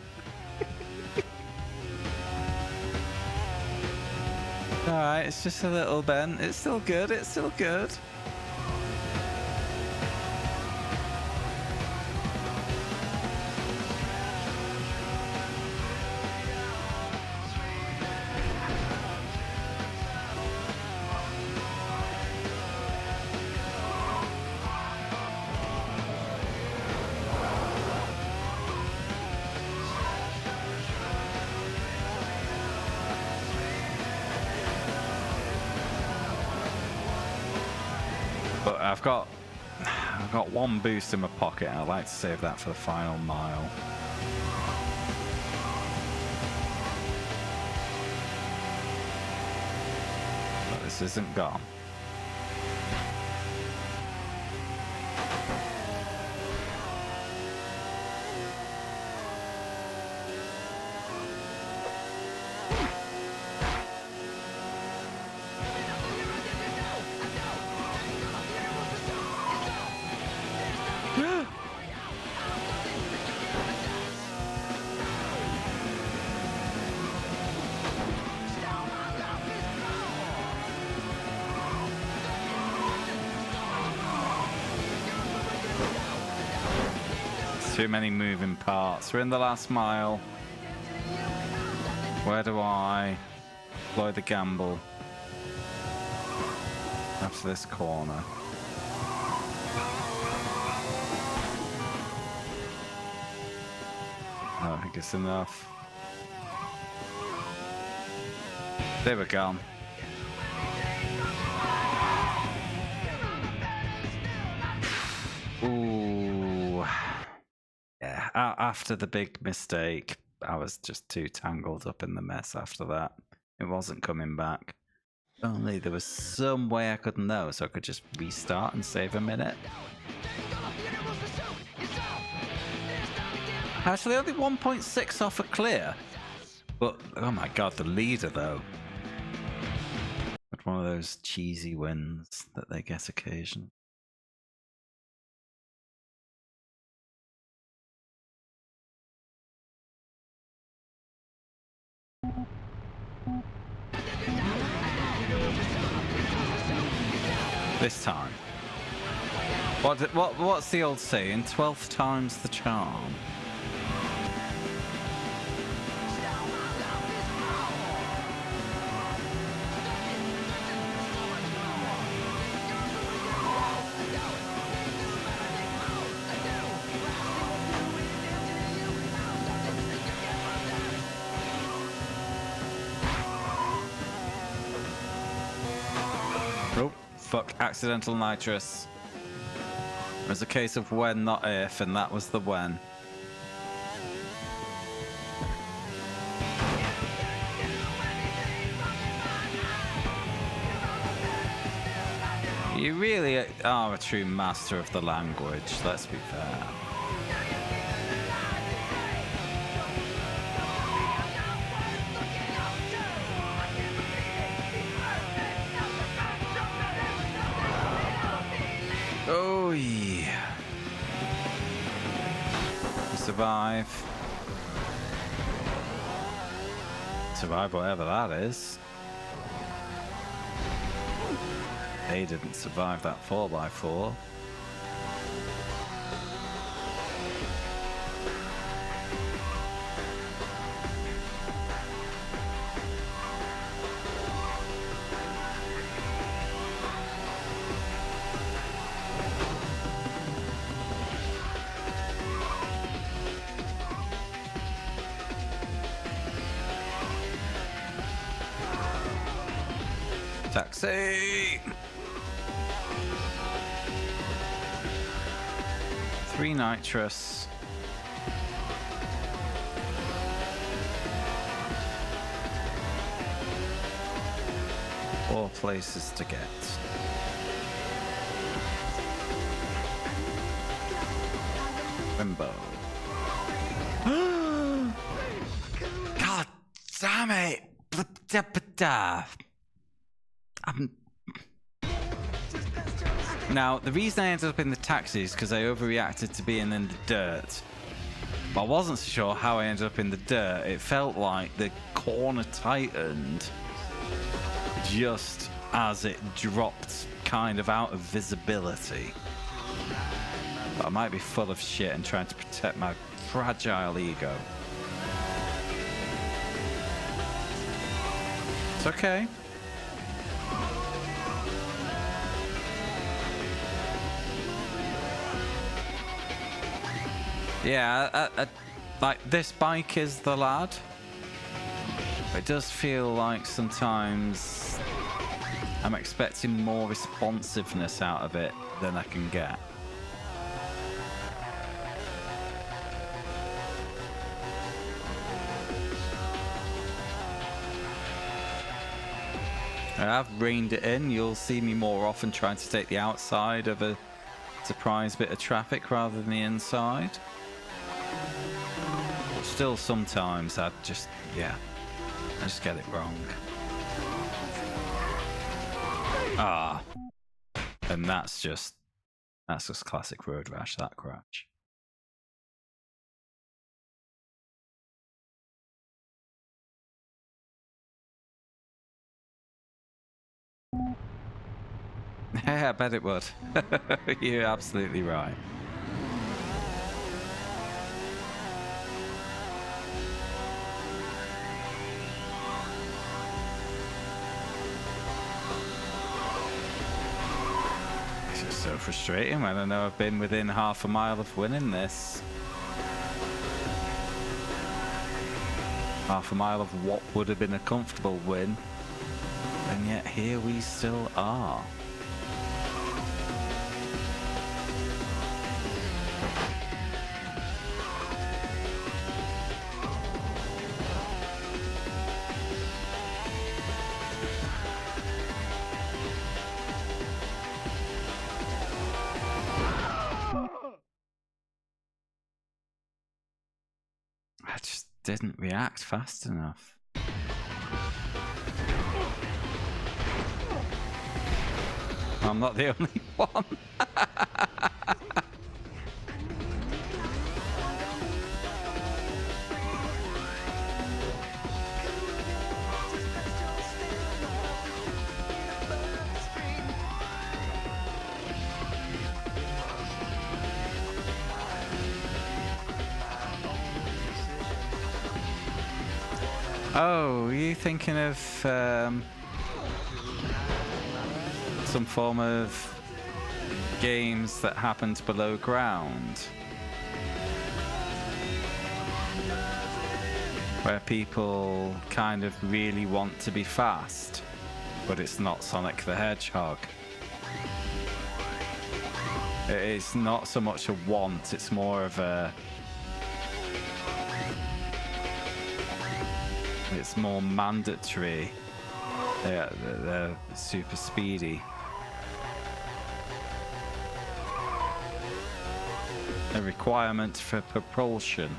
Alright, it's just a little bent. It's still good, But I've got one boost in my pocket and I'd like to save that for the final mile. But this isn't gone. Too many moving parts. We're in the last mile. Where do I deploy the gamble? After this corner. I don't think it's enough. They were gone. Ooh. Yeah, after the big mistake, I was just too tangled up in the mess after that. It wasn't coming back. Only there was some way I could know, so I could just restart and save a minute. Actually, only 1.6 off a clear. But, oh my god, the leader though. Had one of those cheesy wins that they get occasionally. This time. What's the old saying? 12th time's the charm. Oh, fuck, accidental nitrous. It was a case of when, not if, and that was the when. You really are a true master of the language, let's be fair. Oh yeah. You survive. Survive whatever that is. They didn't survive that 4x4. Taxi! 3 nitrous. Four places to get. Rimbo. God damn it! Now, the reason I ended up in the taxi is because I overreacted to being in the dirt. But I wasn't so sure how I ended up in the dirt. It felt like the corner tightened just as it dropped kind of out of visibility. But I might be full of shit and trying to protect my fragile ego. It's okay. Yeah, like this bike is the lad. It does feel like sometimes I'm expecting more responsiveness out of it than I can get. I've reined it in. You'll see me more often trying to take the outside of a surprise bit of traffic rather than the inside. Still, sometimes I just get it wrong. Ah, and that's just classic road rash, that crash. Yeah, I bet it would. You're absolutely right. It's just so frustrating when I know I've been within half a mile of winning this. Half a mile of what would have been a comfortable win. And yet here we still are. I just didn't react fast enough. I'm not the only one. Oh, are you thinking of some form of games that happened below ground? Where people kind of really want to be fast, but it's not Sonic the Hedgehog. It's not so much a want, it's more of a... It's more mandatory. They're super speedy. A requirement for propulsion.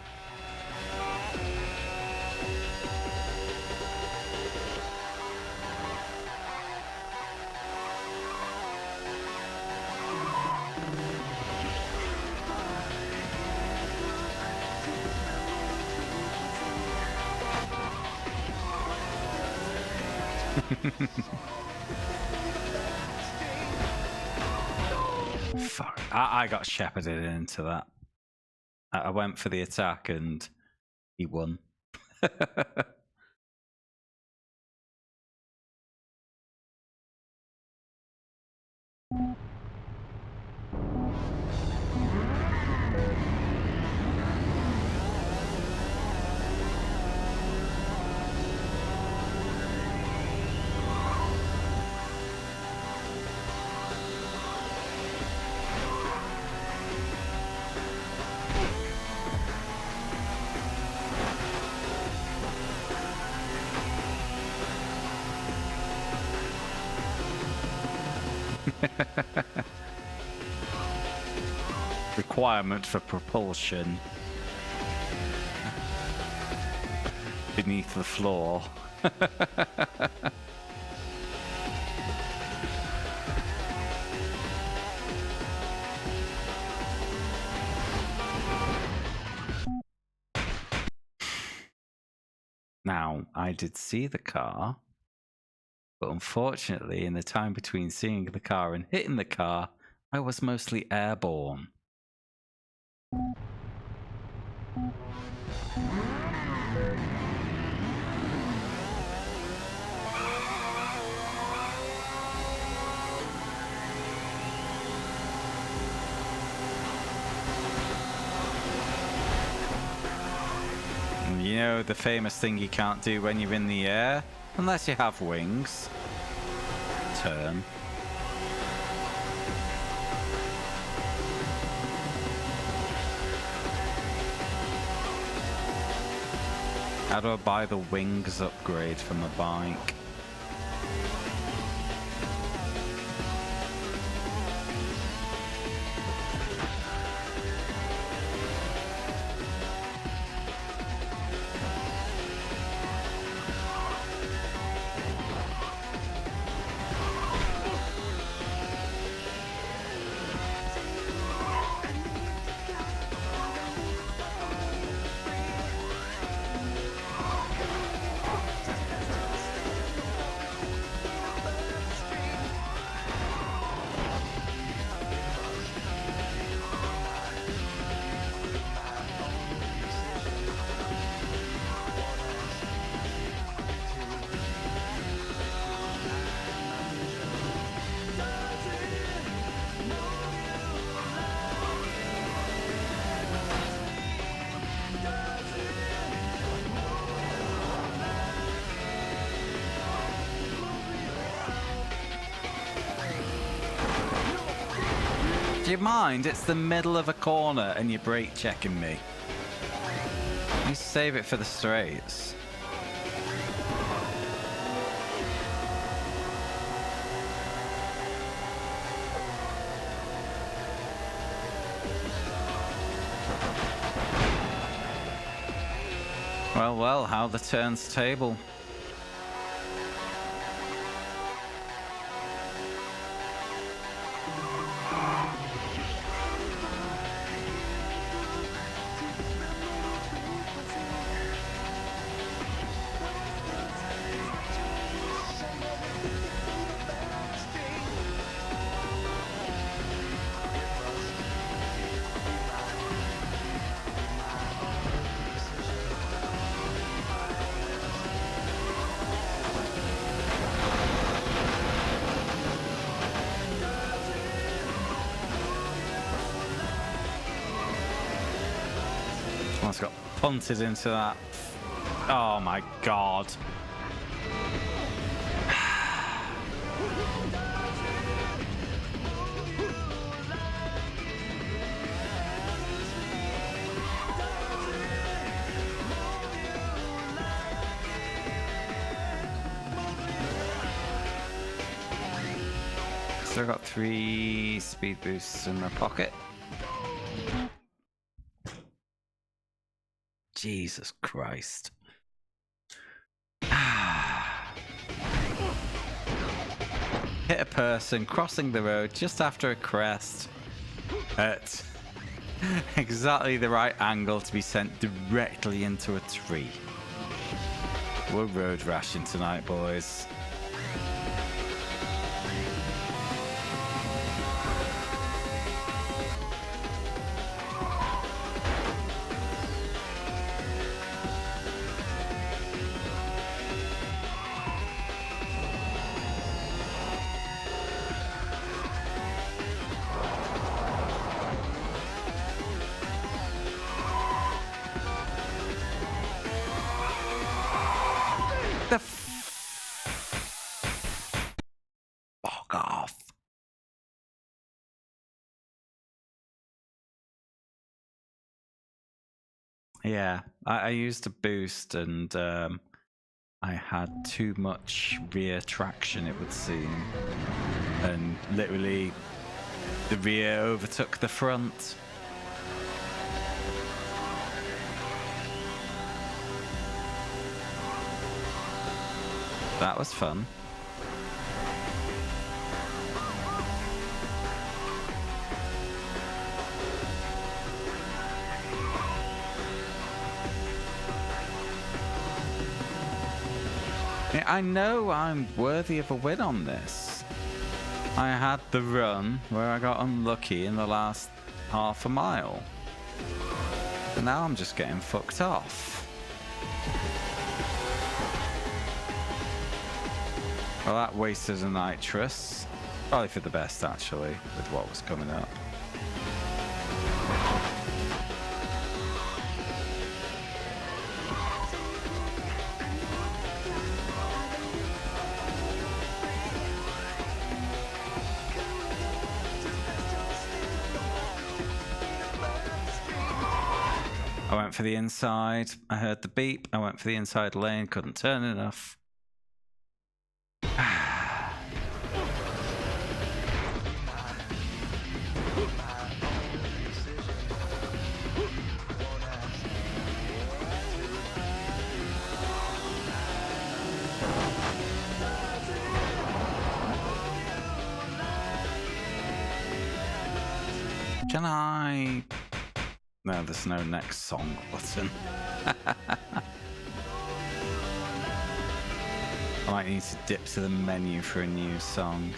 Fuck. I got shepherded into that. I went for the attack and he won. Requirement for propulsion beneath the floor. Now, I did see the car, but unfortunately, in the time between seeing the car and hitting the car, I was mostly airborne. You know the famous thing you can't do when you're in the air? Unless you have wings. Turn. How do I buy the wings upgrade for my bike? Do you mind? It's the middle of a corner and you're brake checking me. You save it for the straights. Well, how the turns table. Almost got punted into that. Oh my god. So I've got 3 speed boosts in my pocket. Jesus Christ. Hit a person crossing the road just after a crest at exactly the right angle to be sent directly into a tree. We're road rashing tonight, boys. Fuck off. Yeah, I used a boost and I had too much rear traction, it would seem. And literally, the rear overtook the front. That was fun. I know I'm worthy of a win on this. I had the run where I got unlucky in the last half a mile. But now I'm just getting fucked off. Well, that wasted a nitrous. Probably for the best, actually, with what was coming up. I went for the inside. I heard the beep. I went for the inside lane. Couldn't turn enough. Can I... No, there's no next song button. I might need to dip to the menu for a new song.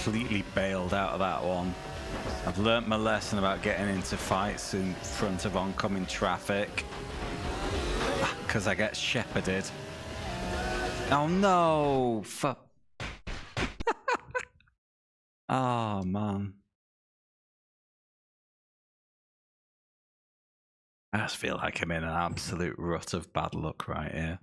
Completely bailed out of that one. I've learnt my lesson about getting into fights in front of oncoming traffic because I get shepherded. Oh no! Fuck. Oh man. I just feel like I'm in an absolute rut of bad luck right here.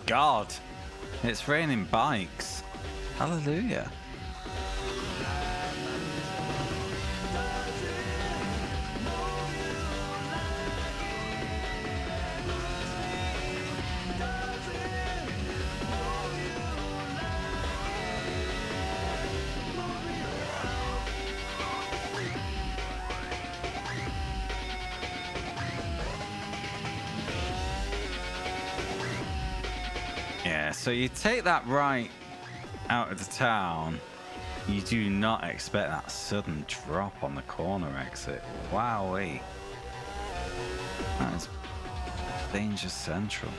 God. It's raining bikes. Hallelujah. Yeah, so you take that right out of the town, you do not expect that sudden drop on the corner exit. Wowee. That is danger central.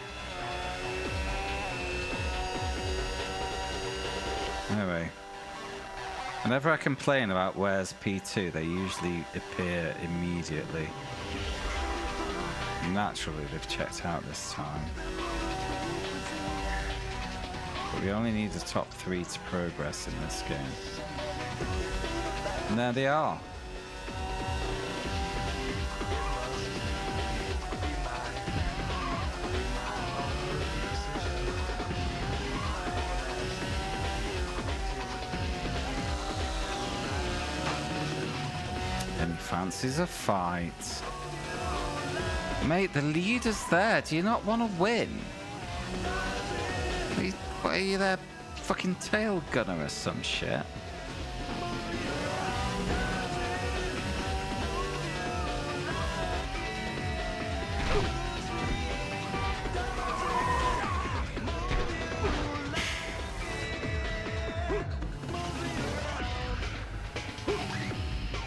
Anyway, whenever I complain about where's P2, they usually appear immediately. Naturally, they've checked out this time. But we only need the top 3 to progress in this game. And there they are. Any fancies a fight? Mate, the leader's there. Do you not want to win? What are you there, fucking tail gunner or some shit?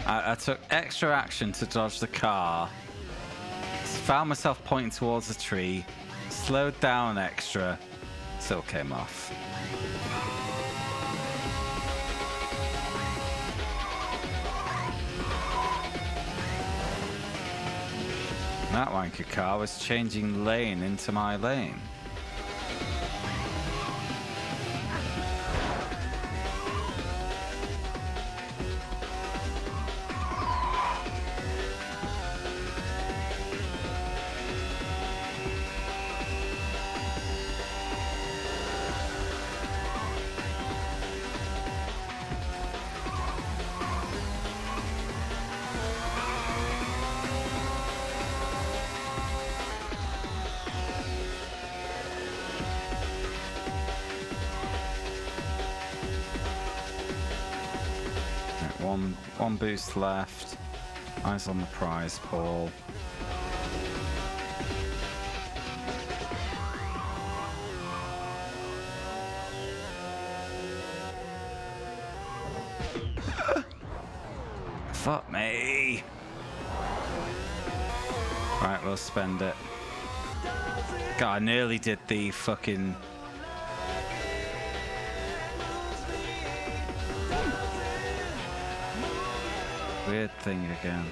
I took extra action to dodge the car. Found myself pointing towards a tree. Slowed down extra. Still came off. That wanker car was changing lane into my lane. One boost left. Eyes on the prize pool. Fuck me. Right, we'll spend it. God, I nearly did the fucking... weird thing again.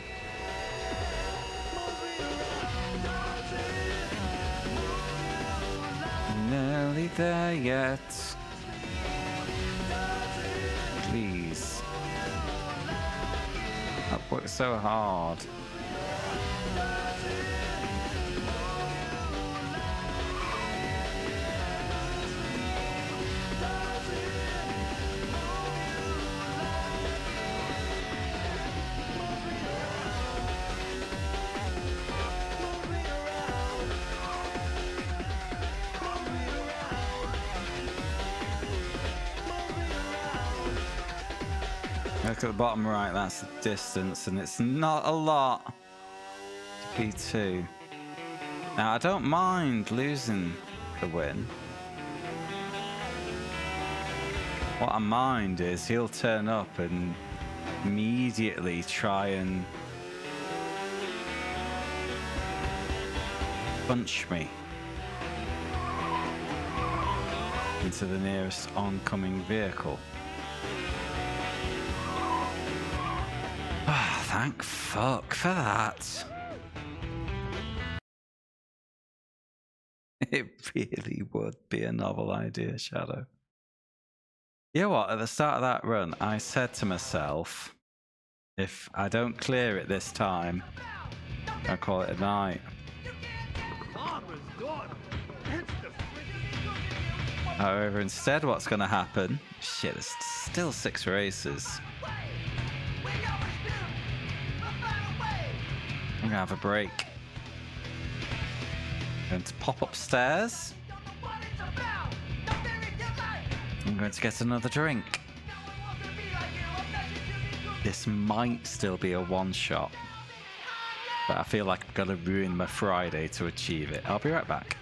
Nearly there yet. Please. That worked so hard. Look at the bottom right, that's the distance, and it's not a lot to P2. Now, I don't mind losing the win. What I mind is he'll turn up and immediately try and punch me into the nearest oncoming vehicle. Thank fuck for that. It really would be a novel idea, Shadow. You know what? At the start of that run, I said to myself, if I don't clear it this time, I'll call it a night. Farmer's daughter. That's the freaking However, instead, what's going to happen? Shit, there's still 6 races. I'm going to have a break. Going to pop upstairs. I'm going to get another drink. This might still be a one-shot, but I feel like I've got to ruin my Friday to achieve it. I'll be right back.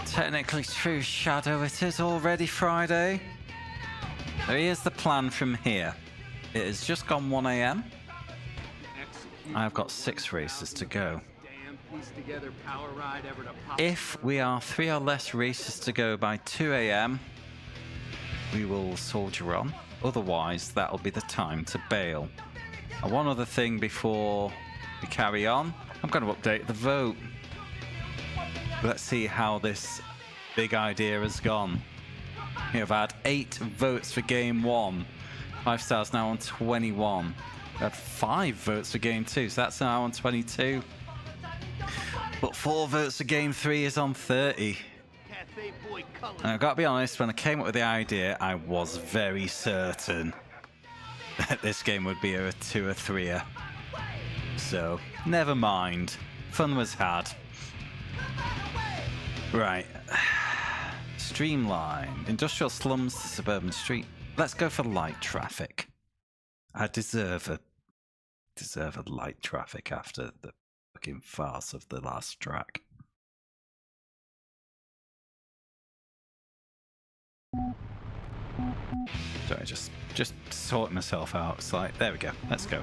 Technically true, Shadow. It is already Friday. So here's the plan from here. It has just gone 1 a.m. I've got 6 races to go. If we are 3 or less races to go by 2 a.m, we will soldier on. Otherwise, that'll be the time to bail. And one other thing before we carry on, I'm going to update the vote. Let's see how this big idea has gone. We have had 8 votes for game 1. 5 stars now on 21. We had 5 votes for game 2, so that's now on 22. But 4 votes for game 3 is on 30. And I've got to be honest, when I came up with the idea, I was very certain that this game would be a 2 or 3er. So, never mind. Fun was had. Right. Streamline. Industrial slums to suburban street. Let's go for light traffic. I deserve a light traffic after the fucking farce of the last track. Sorry, just sorting myself out. It's like, there we go. Let's go.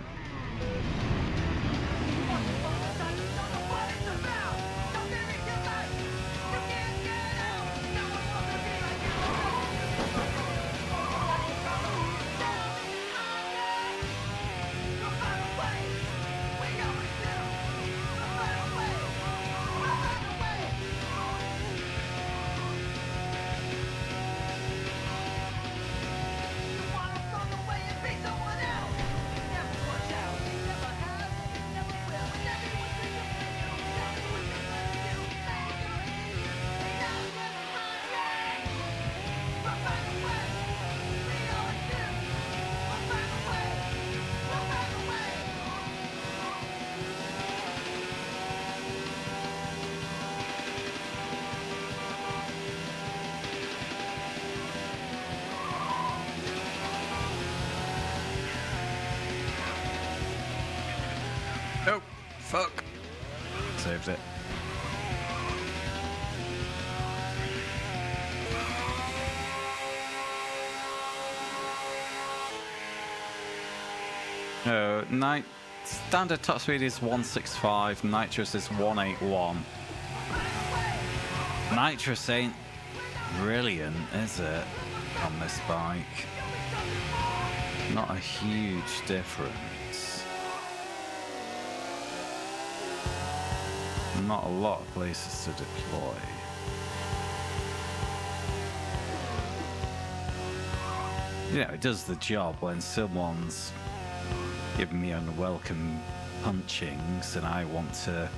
Oh, fuck. Saved it. No, standard top speed is 165, nitrous is 181. Nitrous ain't brilliant, is it, on this bike? Not a huge difference. Not a lot of places to deploy. You know, it does the job when someone's giving me unwelcome punchings and I want to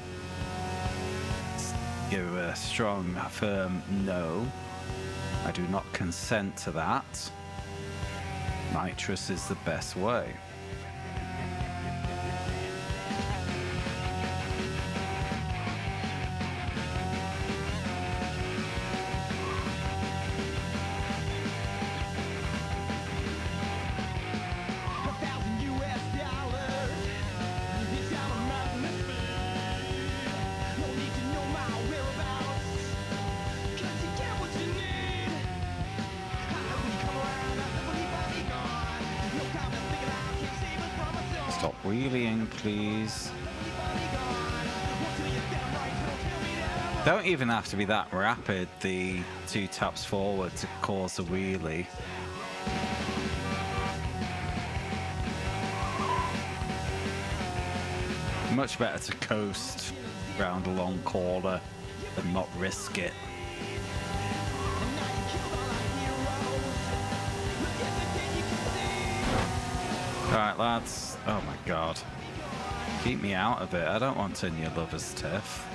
give a strong, firm no. I do not consent to that. Nitrous is the best way. Stop wheeling, please. Don't even have to be that rapid, the 2 taps forward to cause a wheelie. Much better to coast round a long corner and not risk it. Alright lads, oh my god. Keep me out of it, I don't want in your lover's tiff.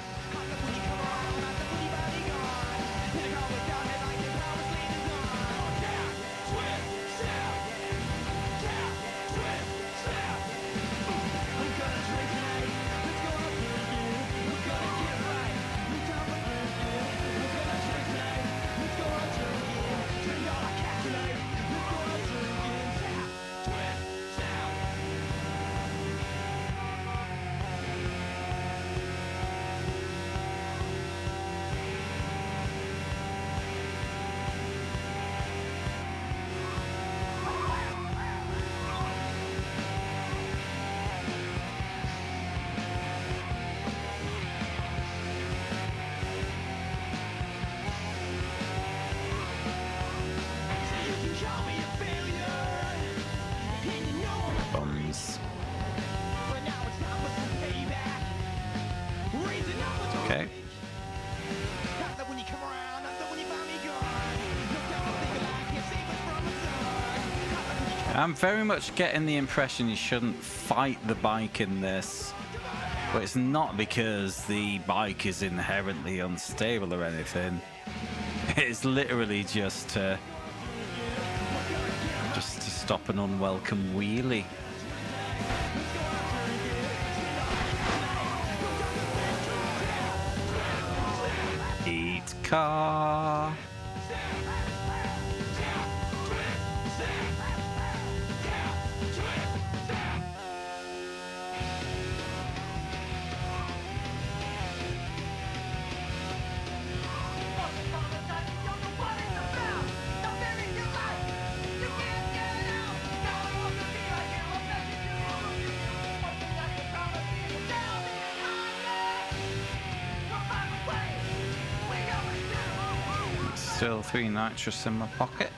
I'm very much getting the impression you shouldn't fight the bike in this. But it's not because the bike is inherently unstable or anything. It's literally just to stop an unwelcome wheelie. Eat car. Still 3 nitrous in my pocket.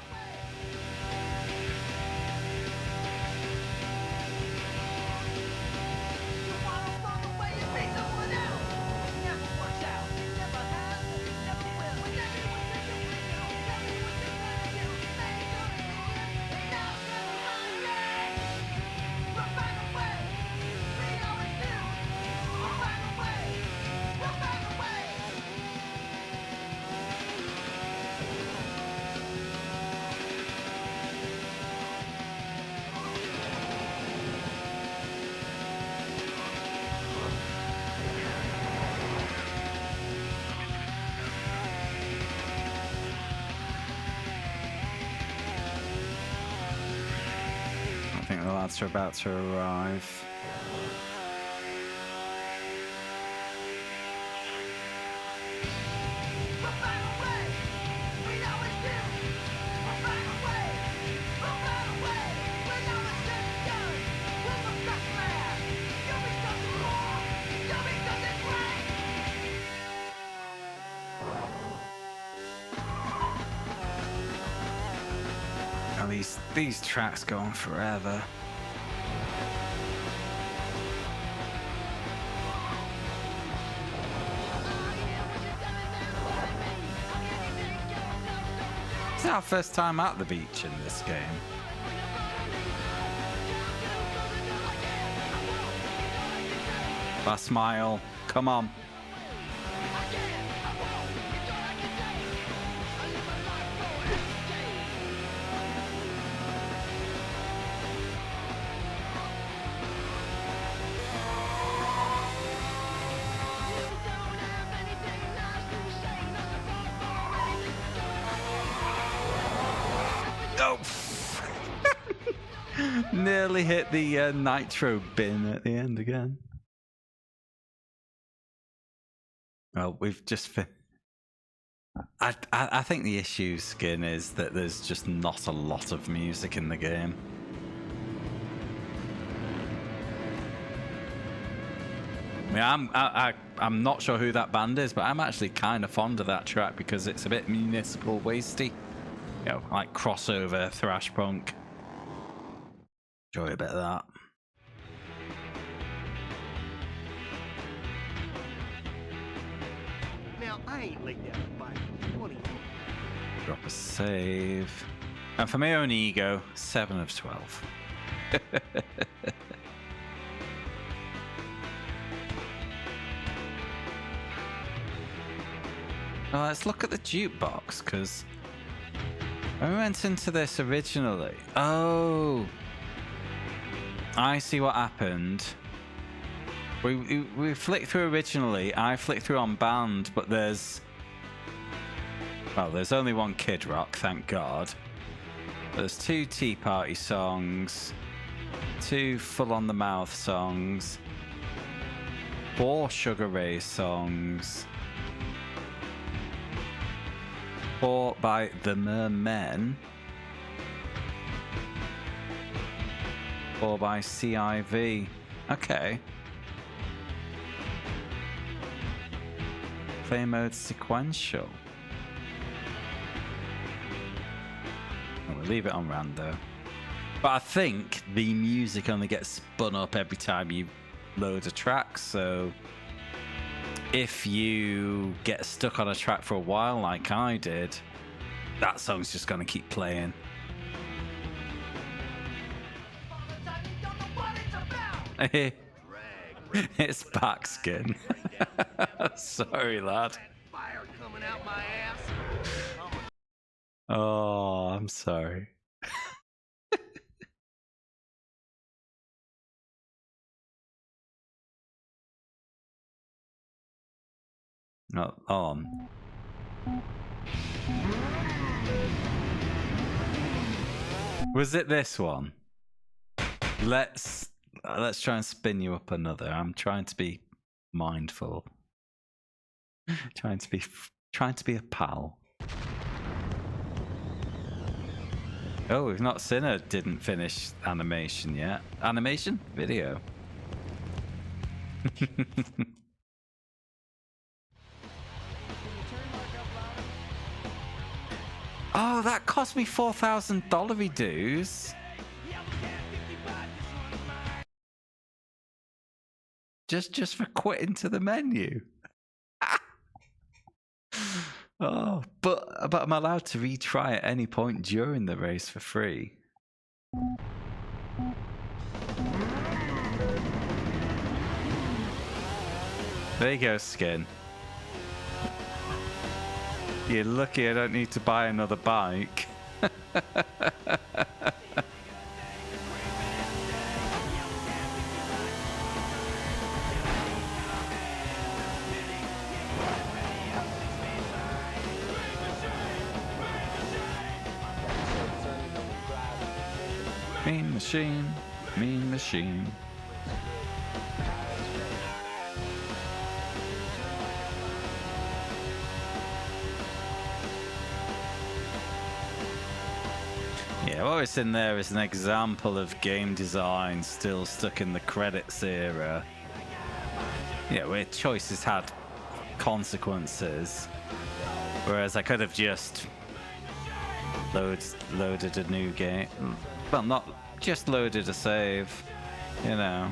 I think the lads are about to arrive. These tracks go on forever. It's our first time at the beach in this game. Last mile, come on. Nearly hit the nitro bin at the end again. Well, we've just I think the issue, Skin, is that there's just not a lot of music in the game. I mean, I'm not sure who that band is, but I'm actually kind of fond of that track because it's a bit municipal wasty. You know, like crossover thrash punk. Enjoy a bit of that. Now, I ain't laid down the bike in 20 years. Drop a save. And for my own ego, 7 of 12. Well, let's look at the jukebox, because when we went into this originally... Oh! I see what happened. We flicked through originally. I flicked through on band, but there's... Well, there's only one Kid Rock, thank God. There's 2 Tea Party songs, 2 Full on the Mouth songs, 4 Sugar Ray songs, 4 by the Mermen, 4 by CIV. Okay. Play mode sequential. We'll leave it on rando. But I think the music only gets spun up every time you load a track, so if you get stuck on a track for a while like I did, that song's just going to keep playing. It's back skin. Sorry, lad. Fire coming out my ass. Oh, I'm sorry. Not on. Was it this one? Let's try and spin you up another. I'm trying to be mindful. trying to be a pal. Oh, we've not seen a didn't finish animation yet. Animation? Video. Oh, that cost me $4,000 dues. Just for quitting to the menu. Oh, but I'm allowed to retry at any point during the race for free. There you go, Skin. You're lucky I don't need to buy another bike. Mean machine, mean machine. Yeah, what was in there is an example of game design still stuck in the credits era. Yeah, where choices had consequences. Whereas I could have just loaded a new game. Well, not just loaded a save, you know.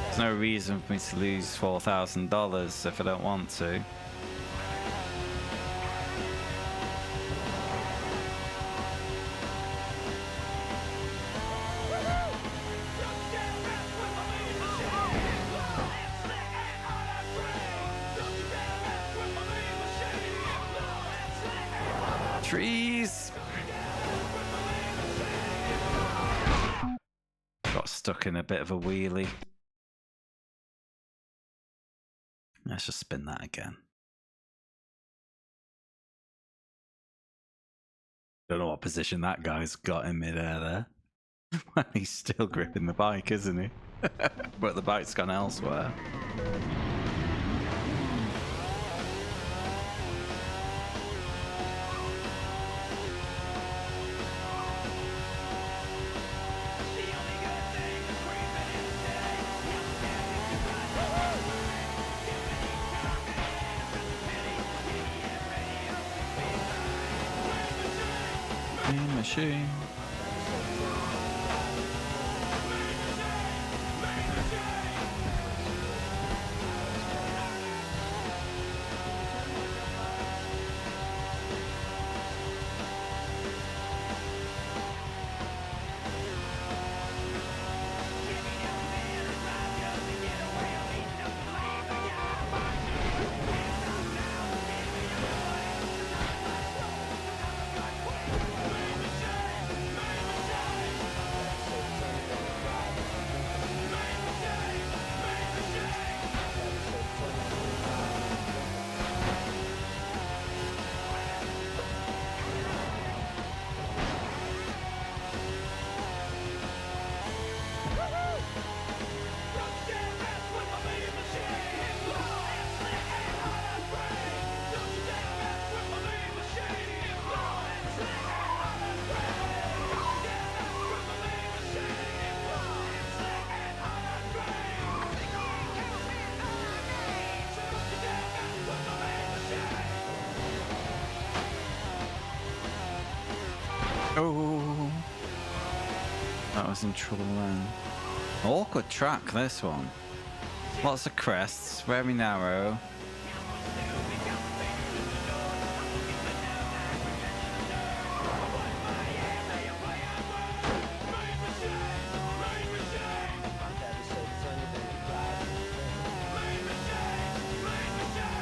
There's no reason for me to lose $4,000 if I don't want to. Trees! Got stuck in a bit of a wheelie. Let's just spin that again. Don't know what position that guy's got in midair there. He's still gripping the bike, isn't he? But the bike's gone elsewhere. Machine. Oh, that was in trouble then. Awkward track, this one. Lots of crests, very narrow.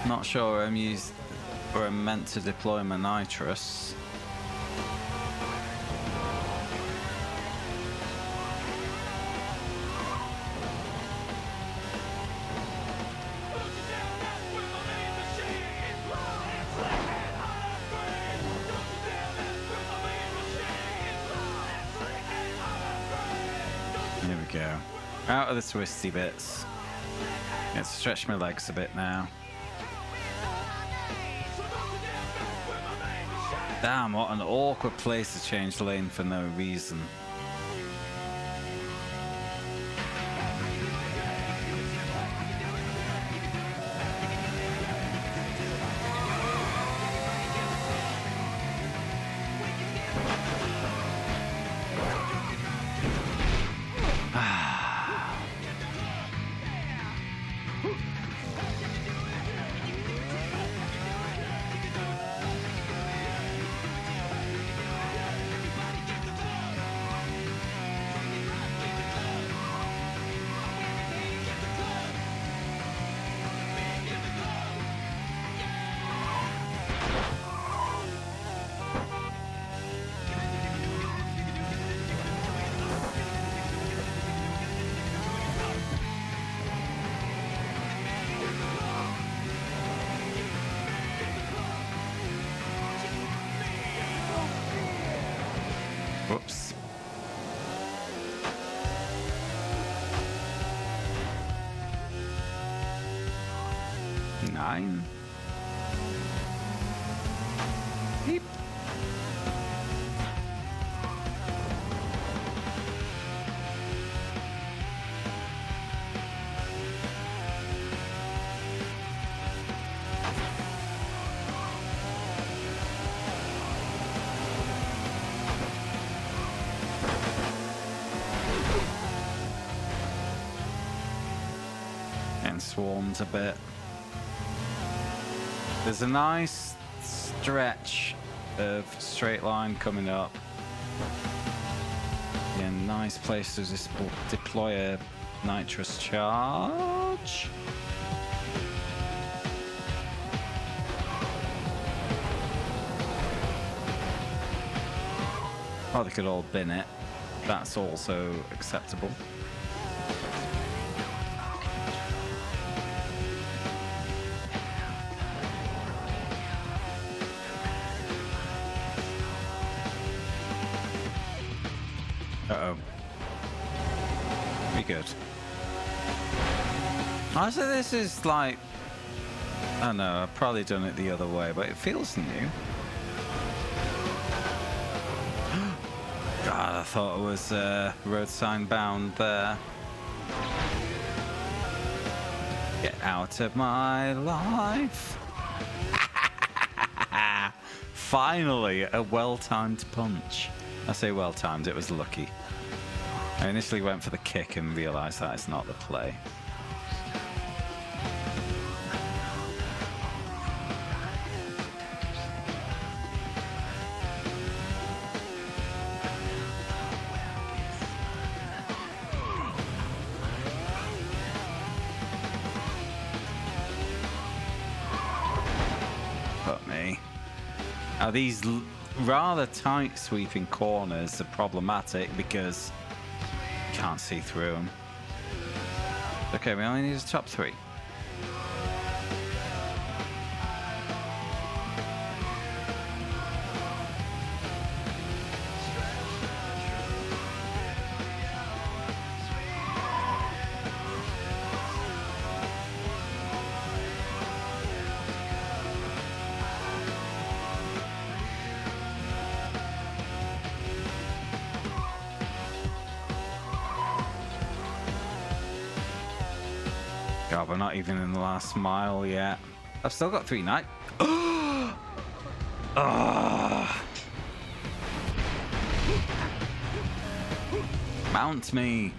Not sure I'm used or I'm meant to deploy my nitrous. Here we go. Out of the twisty bits. Let's stretch my legs a bit now. Damn, what an awkward place to change lane for no reason. Whoops. Nine. Beep. And swarms a bit. There's a nice stretch of straight line coming up. Yeah, nice place to just deploy a nitrous charge. Oh, they could all bin it. That's also acceptable. Uh-oh. Be good. Honestly, this is like... I don't know, I've probably done it the other way, but it feels new. God, I thought it was road sign bound there. Get out of my life. Finally, a well-timed punch. I say well-timed, it was lucky. I initially went for the kick and realized that it's not the play. But me. Now these rather tight sweeping corners are problematic because you can't see through them. Okay, we only need a top three. God, we're not even in the last mile yet. I've still got 3 night. Mount me.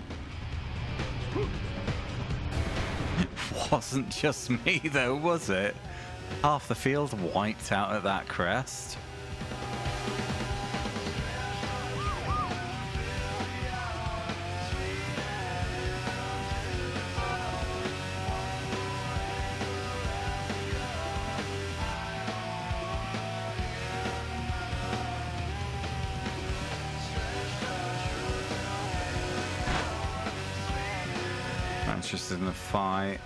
It wasn't just me though, was it? Half the field wiped out at that crest. interested in the fight.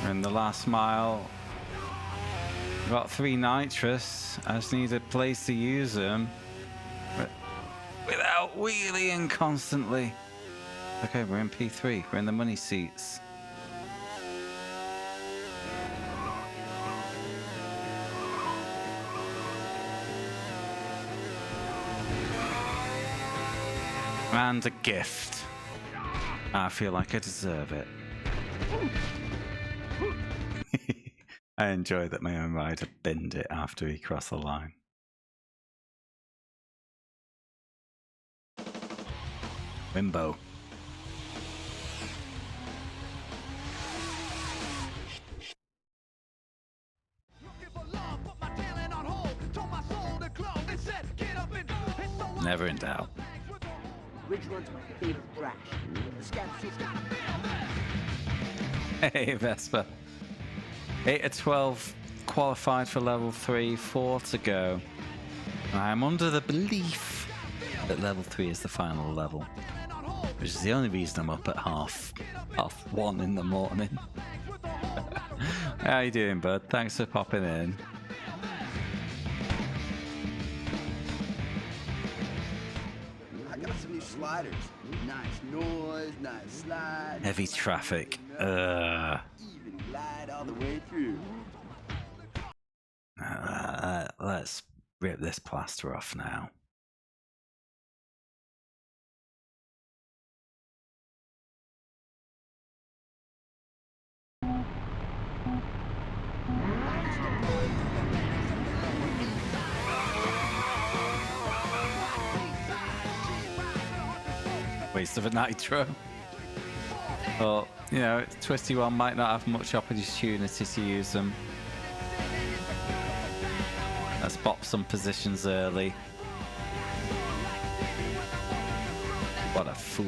We're in the last mile. Got 3 nitrous. I just need a place to use them without wheeling constantly. Okay, we're in P3. We're in the money seats. And a gift. I feel like I deserve it. I enjoy that my own rider binned it after he crossed the line. Wimbo. Never in doubt. Ridge Run's my favorite Rash. The scout suit's got Hey, Vespa. 8 of 12 qualified for level 3, 4 to go. I'm under the belief that level 3 is the final level, which is the only reason I'm up at half 1 in the morning. How you doing, bud? Thanks for popping in. I got some new sliders. Nice noise, nice slide. Heavy traffic. Even glide all the way through. Let's rip this plaster off now. Waste of a nitro. Well, you know, Twisty One might not have much opportunity to use them. Let's bop some positions early. What a fool.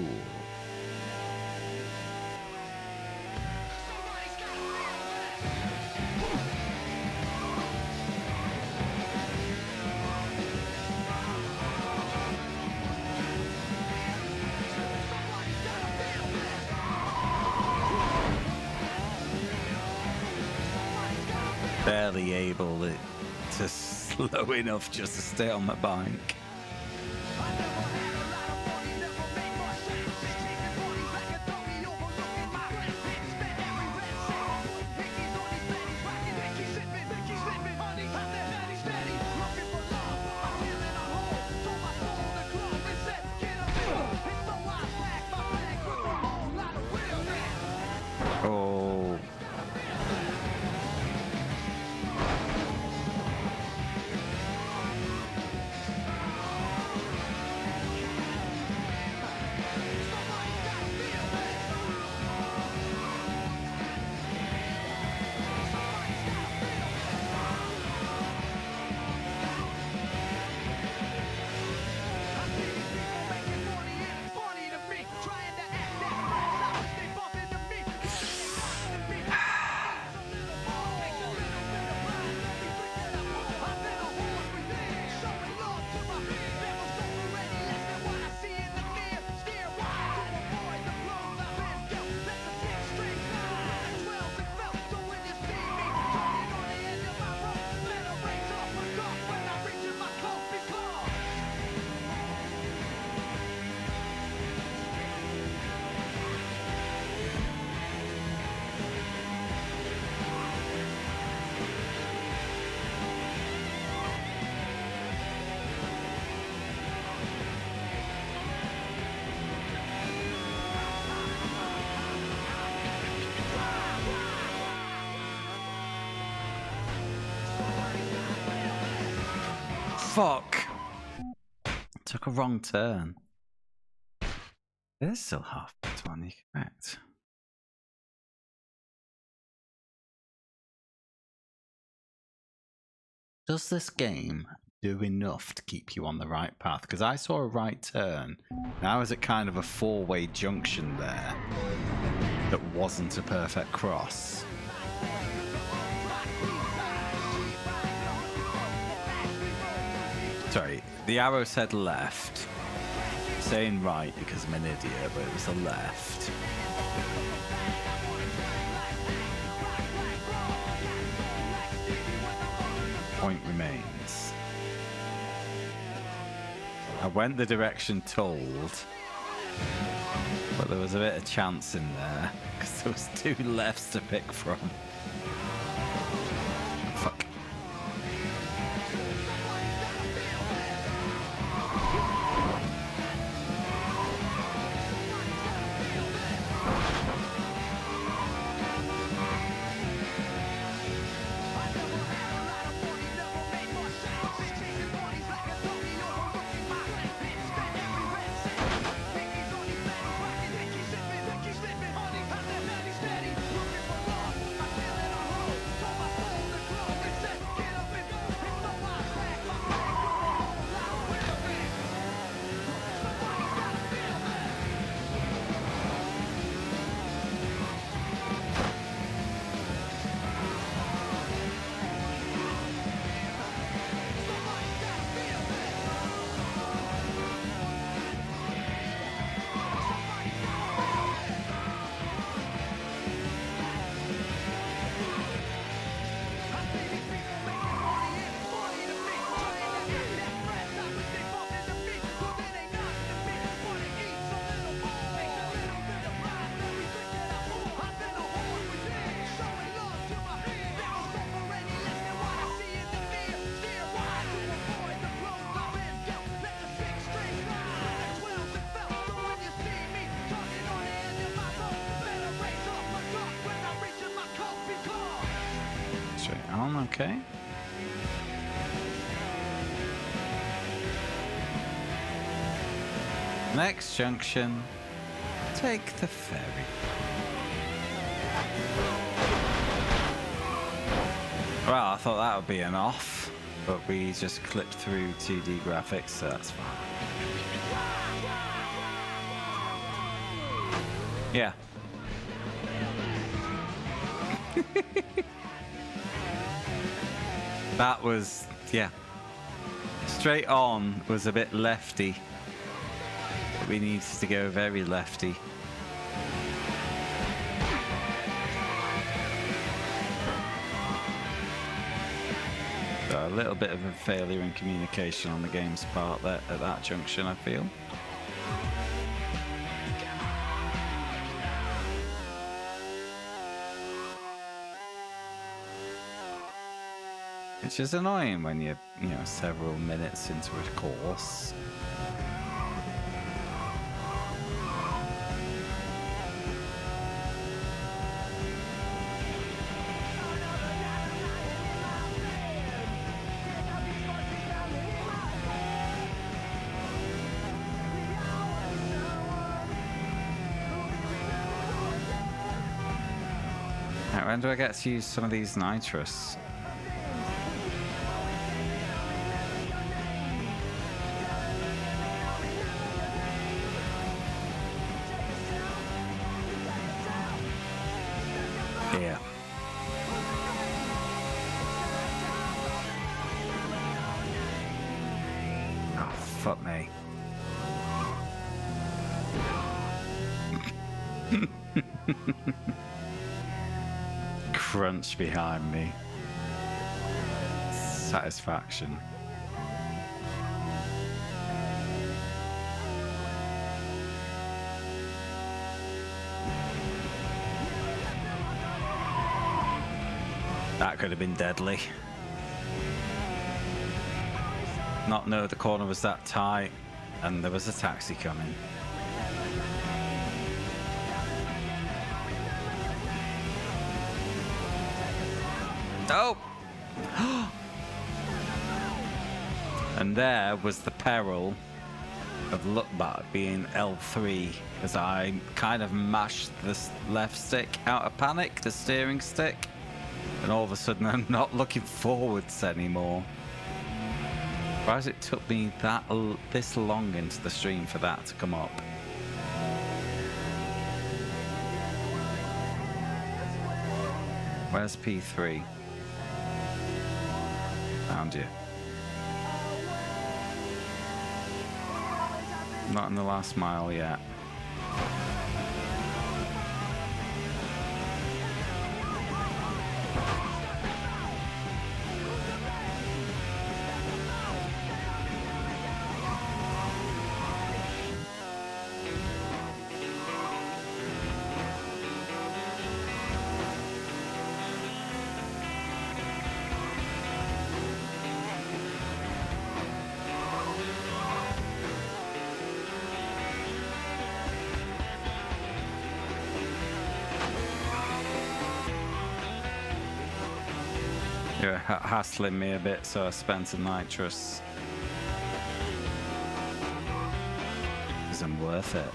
Barely able to slow enough just to stay on my bike. Oh. Fuck! Took a wrong turn. There's still half to one, you're correct. Does this game do enough to keep you on the right path? Because I saw a right turn. Now is it kind of a four-way junction there that wasn't a perfect cross? Sorry, the arrow said left. I'm saying right because I'm an idiot, but it was the left. Point remains. I went the direction told, but there was a bit of chance in there because there was 2 lefts to pick from. Fuck. Okay. Next junction, take the ferry. Well, I thought that would be an off, but we just clipped through 2D graphics, so that's fine. Yeah. That was, yeah. Straight on was a bit lefty. But we needed to go very lefty. So a little bit of a failure in communication on the game's part there at that junction, I feel. Which is annoying when you're, you know, several minutes into a course. Right, when do I get to use some of these nitrous? Yeah. Oh, fuck me. Crunch behind me. Satisfaction. That could have been deadly. Not know the corner was that tight, and there was a taxi coming. Oh! And there was the peril of look back being L3, as I kind of mashed the left stick out of panic, the steering stick, and all of a sudden I'm not looking forwards anymore. Whereas it took me this long into the stream for that to come up. Where's P3? Found you. Not in the last mile yet. You're hassling me a bit, so I spent a nitrous. Isn't worth it.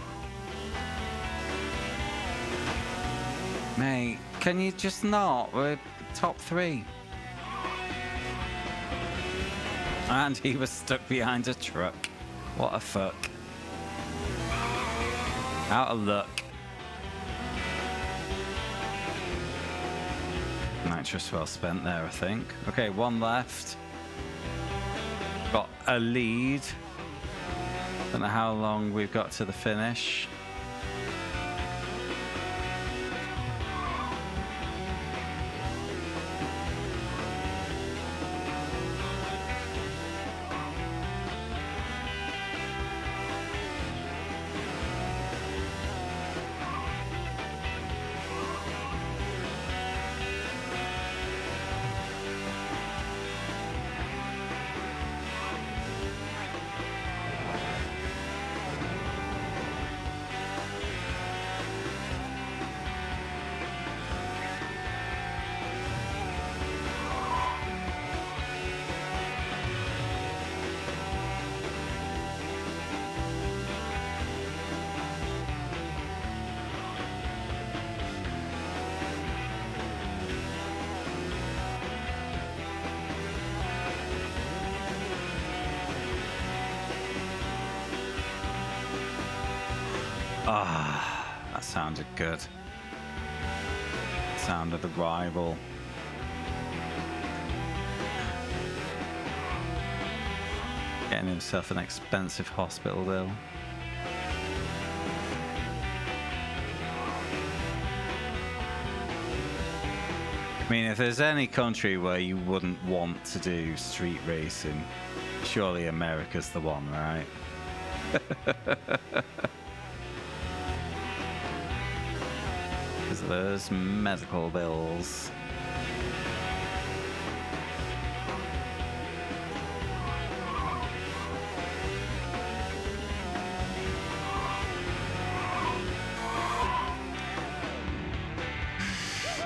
Mate, can you just not? We're top 3. And he was stuck behind a truck. What a fuck. Out of luck. Nitrous well spent there, I think. Okay, 1 left. Got a lead. Don't know how long we've got to the finish. Ah, that sounded good. Sound of the rival. Getting himself an expensive hospital bill. I mean, if there's any country where you wouldn't want to do street racing, surely America's the one, right? Those medical bills.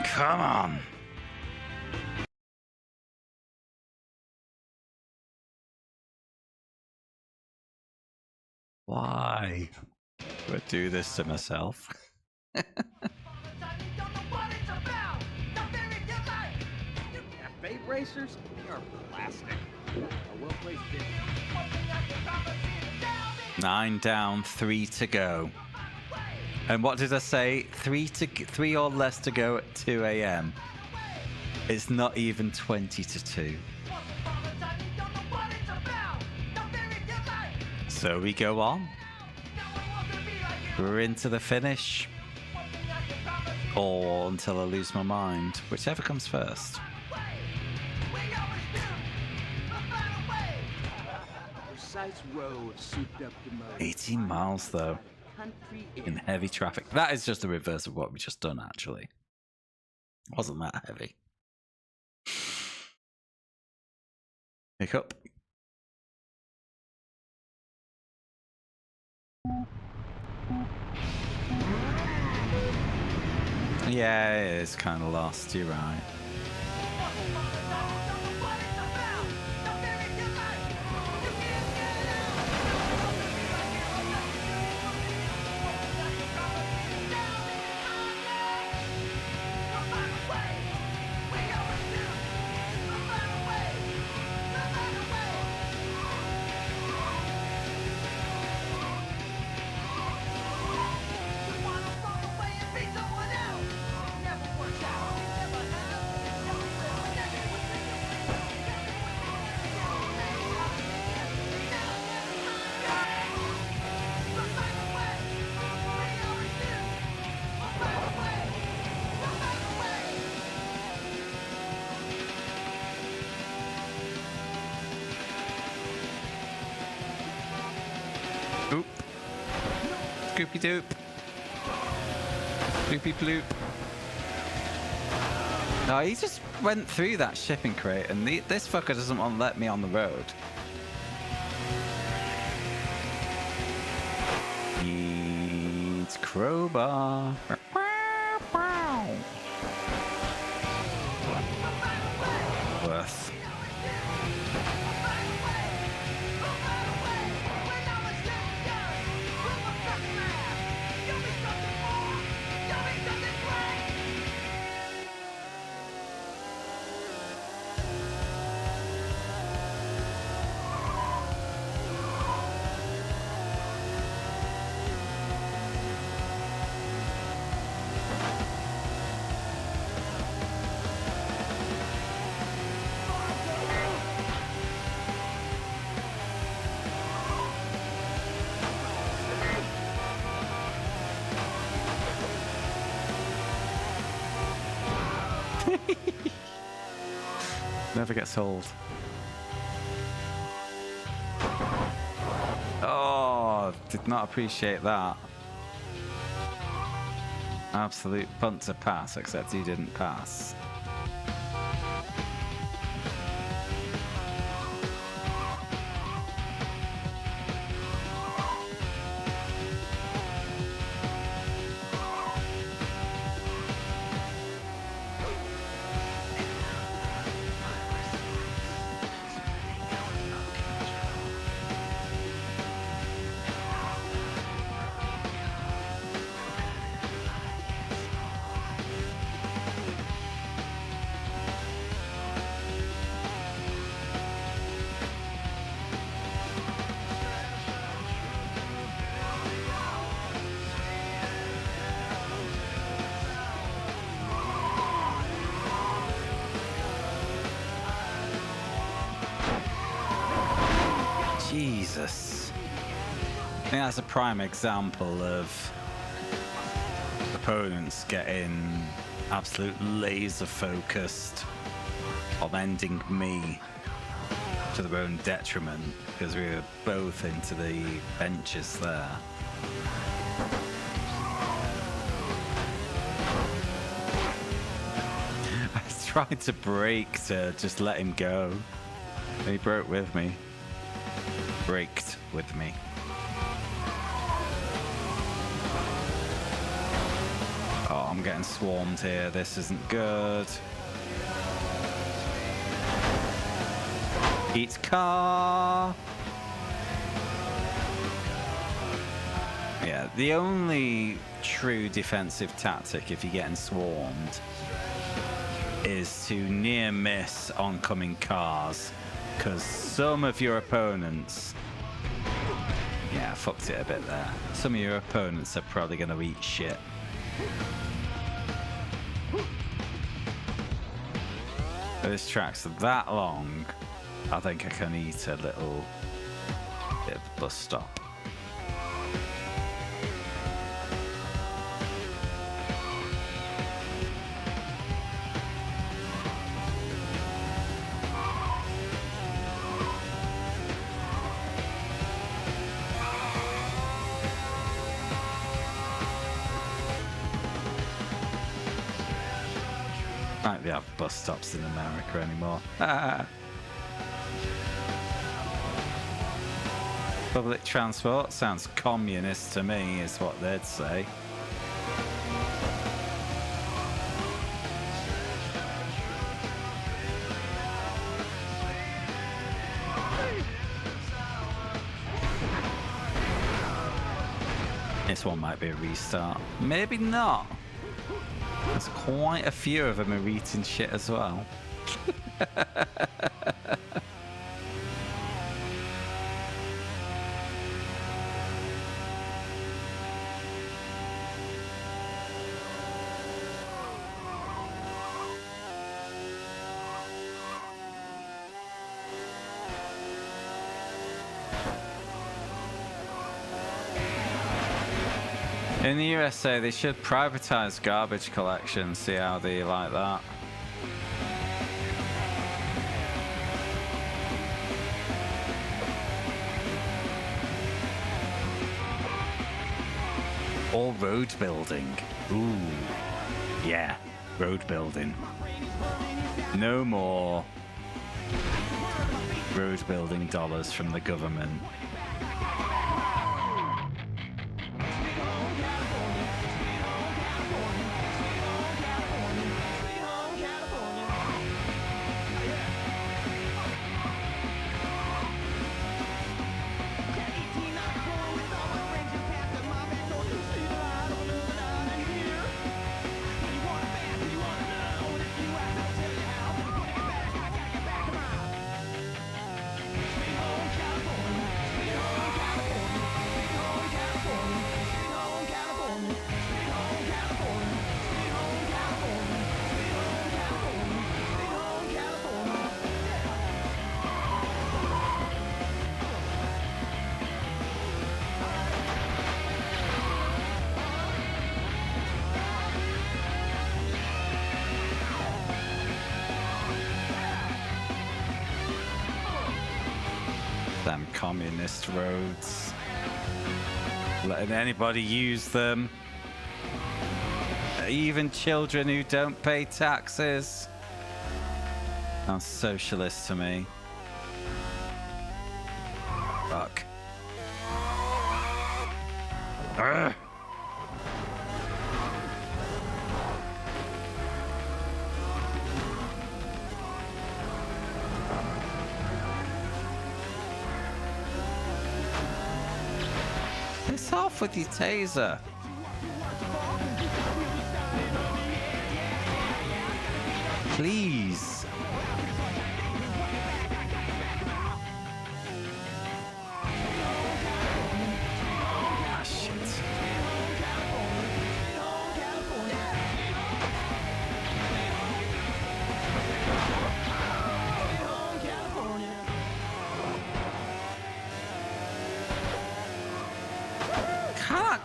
Come on. Why would I do this to myself? F8 racers? They are plastic. A well-placed bid. 9 down, 3 to go. And what did I say? 3 or less to go at 2 a.m. It's not even 20 to 2. So we go on. We're into the finish. Or until I lose my mind. Whichever comes first. 18 miles though. In heavy traffic. That is just the reverse of what we just done actually. Wasn't that heavy. Hiccup. Yeah, it is kind of lost, you're right. Scoopy doop. Scoopy bloop. No, he just went through that shipping crate, and this fucker doesn't want to let me on the road. Needs crowbar. Worth. Never gets old. Oh, did not appreciate that. Absolute punt to pass, except he didn't pass. Jesus. I think that's a prime example of opponents getting absolute laser focused on ending me to their own detriment, because we were both into the benches there. I tried to brake to just let him go. He broke with me. Braked with me. Oh, I'm getting swarmed here. This isn't good. Eat car. Yeah, the only true defensive tactic if you're getting swarmed is to near miss oncoming cars, because some of your opponents, yeah, fucked it a bit there. Some of your opponents are probably going to eat shit. If this track's that long, I think I can eat a little bit of bus stop. Might be have bus stops in America anymore. Public transport sounds communist to me, is what they'd say. This one might be a restart. Maybe not. There's quite a few of them are eating shit as well. In the USA, they should privatize garbage collection. See how they like that. Or road building. Ooh. Yeah, road building. No more road building dollars from the government. Damn communist roads. Letting anybody use them. Even children who don't pay taxes. Sounds socialist to me. Fuck. Urgh. Piss off with your taser. Please. Ah, shit.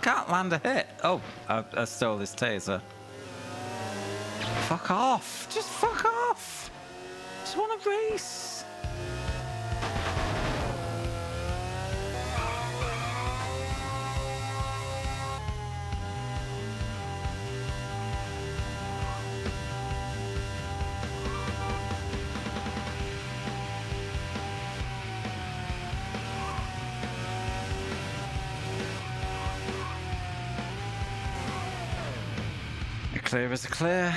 Can't land a hit. Oh, I stole this taser. Fuck off. Just fuck off. Just want to race. Clear as a clear.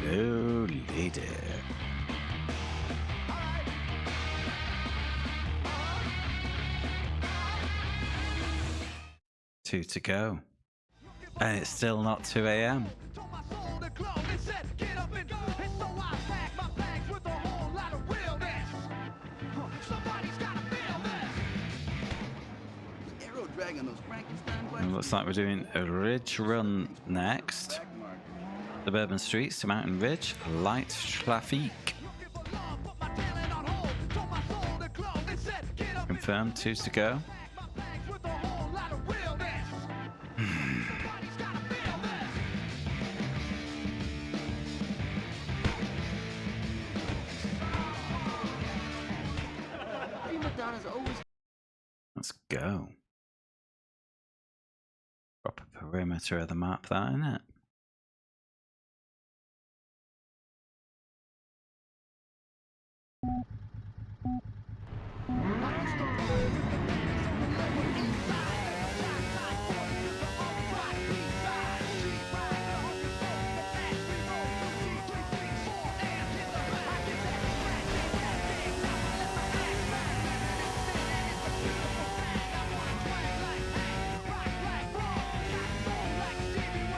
Oh, lady. Two to go. And it's still not 2 a.m. Looks like we're doing a Ridge Run next. Suburban streets to Mountain Ridge. Light traffic. Confirmed, 2 to go. Let's go. Proper perimeter of the map, that, isn't it?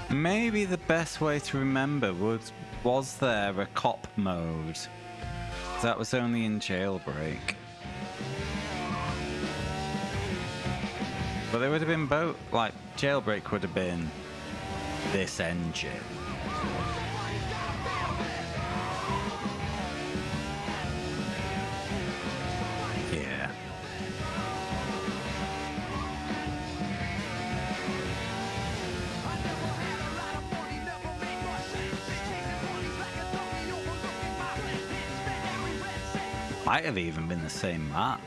Maybe the best way to remember was there a cop mode? That was only in Jailbreak. But they would have been both, like, Jailbreak would have been this engine. Yeah. Might have even been the same map,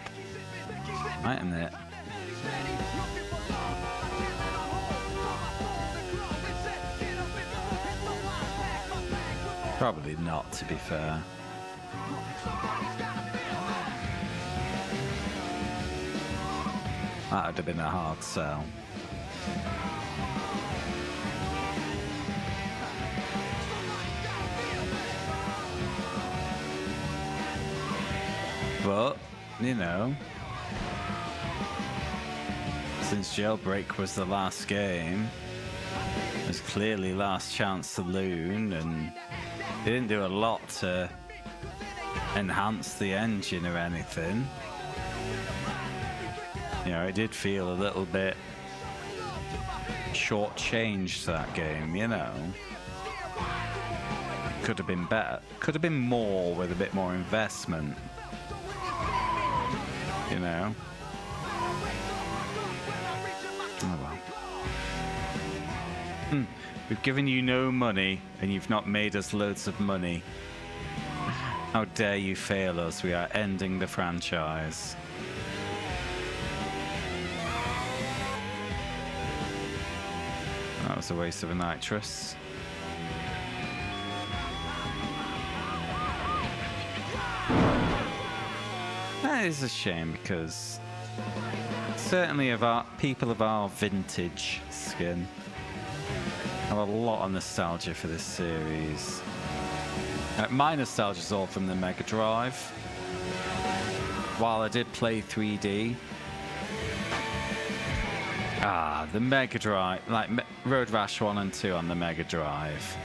mightn't it? Probably not, to be fair. That would have been a hard sell. But, you know, since Jailbreak was the last game, it was clearly last chance saloon, and they didn't do a lot to enhance the engine or anything. You know, it did feel a little bit shortchanged, that game, you know. Could have been better. Could have been more with a bit more investment. You know? Oh well. We've given you no money, and you've not made us loads of money. How dare you fail us? We are ending the franchise. That was a waste of a nitrous. That is a shame, because certainly of our people of our vintage skin have a lot of nostalgia for this series. My nostalgia is all from the Mega Drive. While I did play 3D, the Mega Drive, like Road Rash 1 and 2 on the Mega Drive.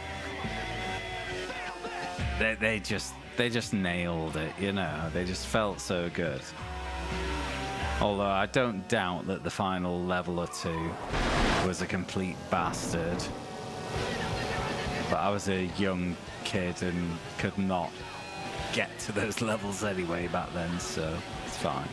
They just nailed it, you know. They just felt so good. Although I don't doubt that the final level or two was a complete bastard. But I was a young kid and could not get to those levels anyway back then, so it's fine.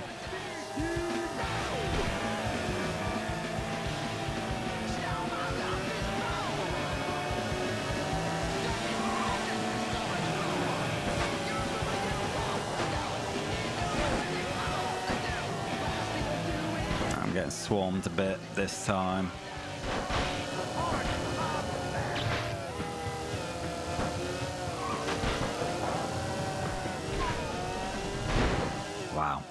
I'm getting swarmed a bit this time. Wow.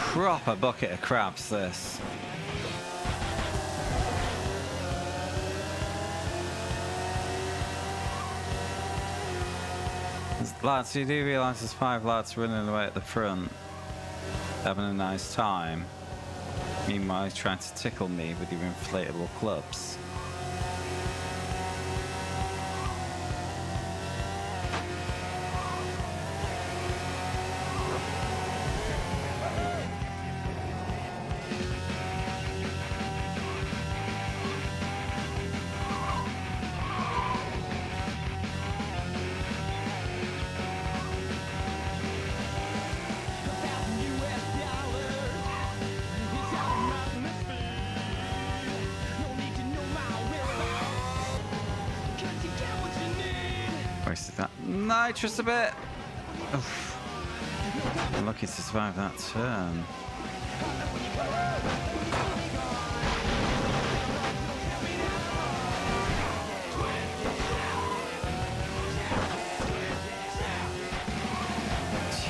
Proper bucket of crabs, this. Lads, you do realise there's 5 lads running away at the front, having a nice time. Meanwhile, you're trying to tickle me with your inflatable clubs. Wasted that nitrous a bit. Oof. I'm lucky to survive that turn.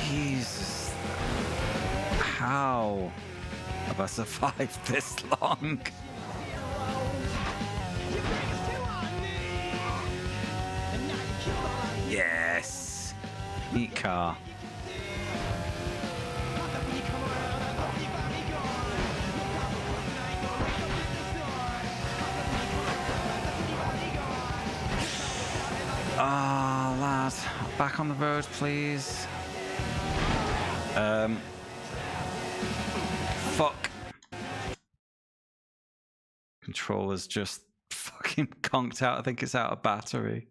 Jesus. How have I survived this long? Yes! Neat car. Ah, lad. Back on the road, please. controller's just fucking conked out. I think it's out of battery.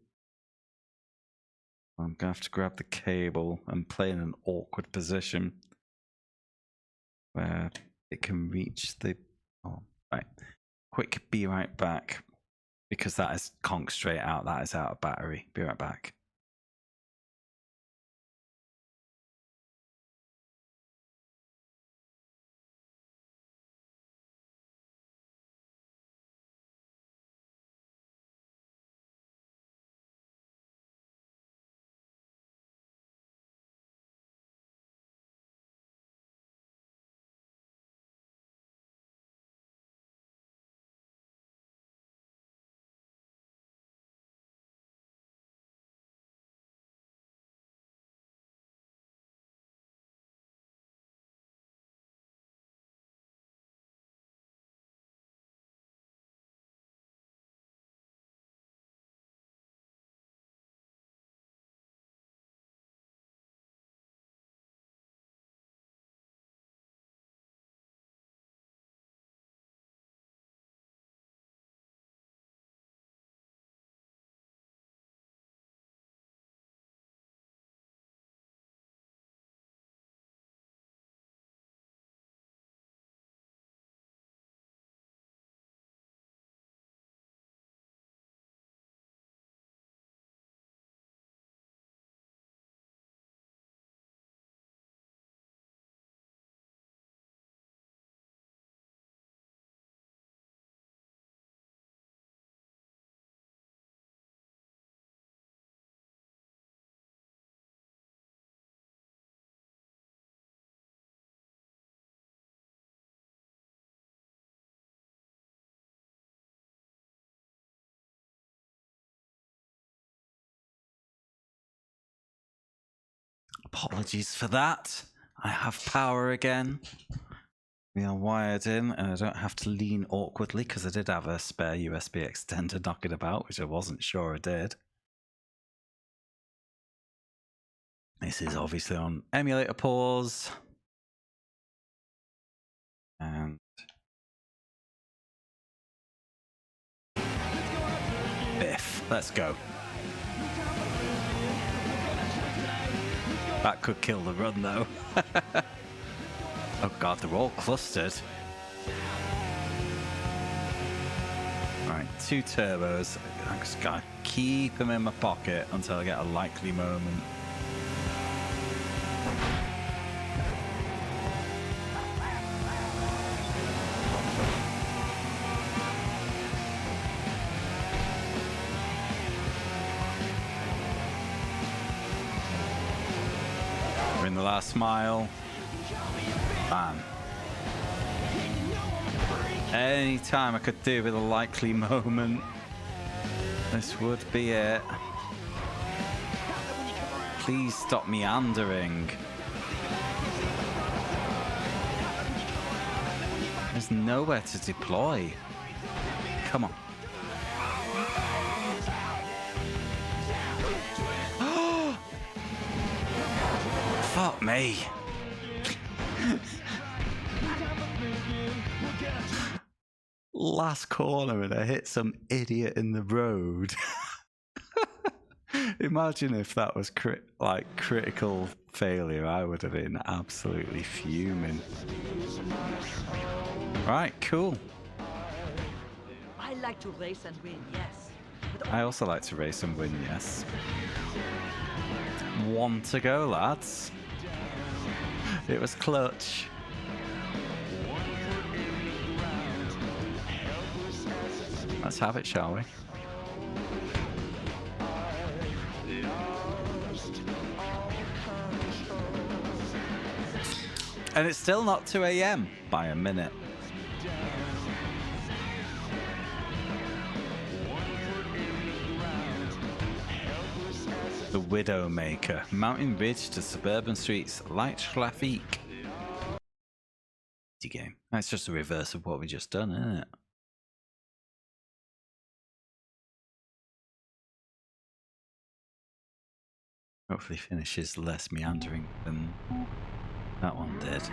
I'm gonna have to grab the cable and play in an awkward position where it can reach the... Oh, right. Quick, be right back. Because that is conked straight out. That is out of battery. Be right back. Apologies for that. I have power again. We are wired in, and I don't have to lean awkwardly because I did have a spare USB extender knocking about, which I wasn't sure I did. This is obviously on emulator pause. And biff. Let's go. That could kill the run, though. Oh god, they're all clustered. Right, 2 turbos. I just gotta keep them in my pocket until I get a likely moment. We're in the last mile. Bam. Any time I could do with a likely moment, this would be it. Please stop meandering. There's nowhere to deploy. Come on. Fuck me. Last corner and I hit some idiot in the road. Imagine if that was critical failure. I would have been absolutely fuming. Right, cool. I like to race and win, yes. But I also like to race and win, yes. 1 to go, lads. It was clutch. Let's have it, shall we? And it's still not 2 AM by a minute. The Widowmaker. Mountain Ridge to suburban streets. Light traffic. Easy game. That's just a reverse of what we just done, isn't it? Hopefully finishes less meandering than that one did.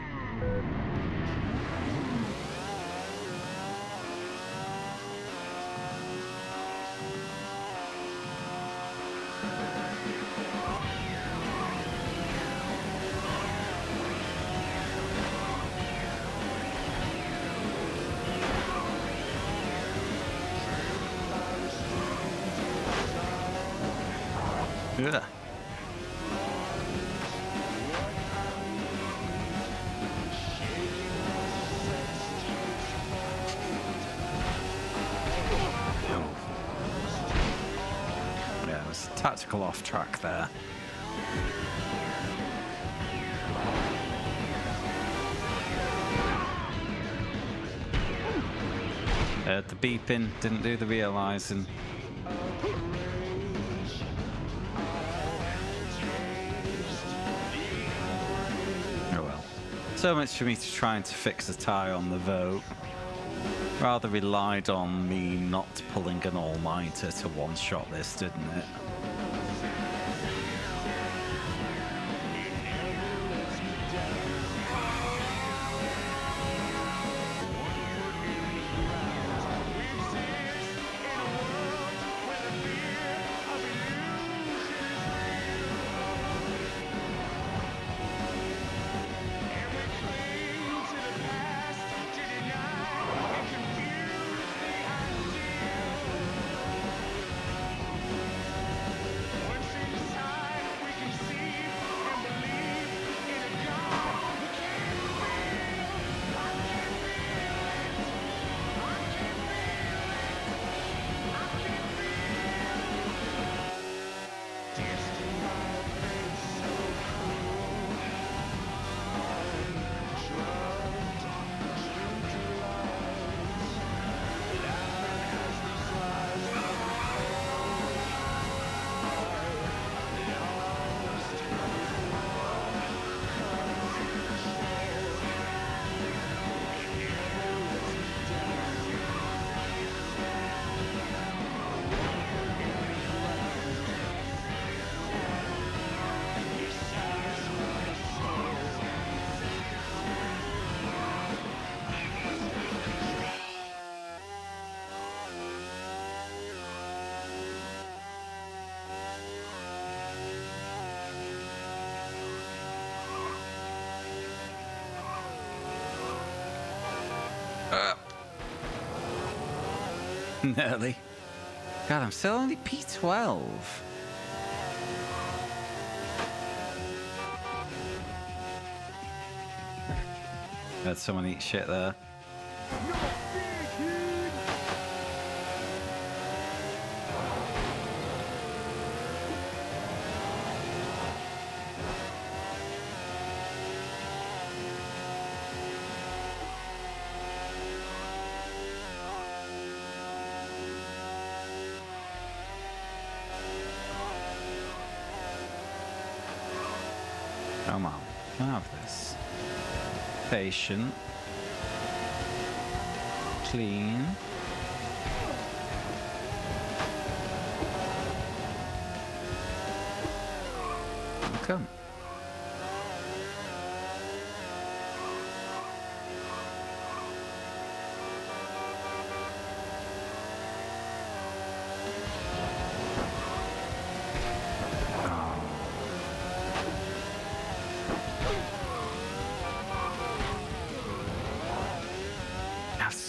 Ugh. Yeah, it was a tactical off track there. The beeping didn't do the realizing. Oh well. So much for me to trying to fix a tie on the vote. Rather relied on me not pulling an all-nighter to one-shot this, didn't it? Nearly. God, I'm still only P12. Had someone eat shit there. Come on, can I have this? Patient. Clean. Come.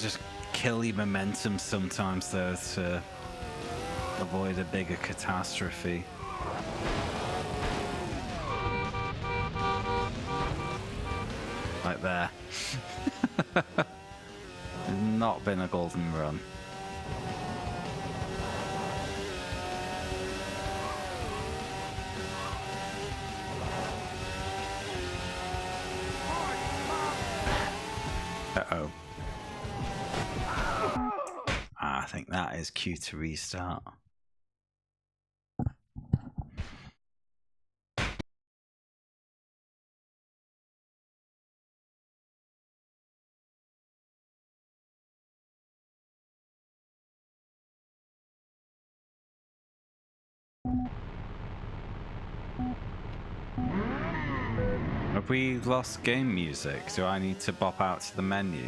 Just kill your momentum sometimes though to avoid a bigger catastrophe. Like there. Not been a golden run. Uh-oh. I think that is Q to restart. Have we lost game music? Do I need to bop out to the menu?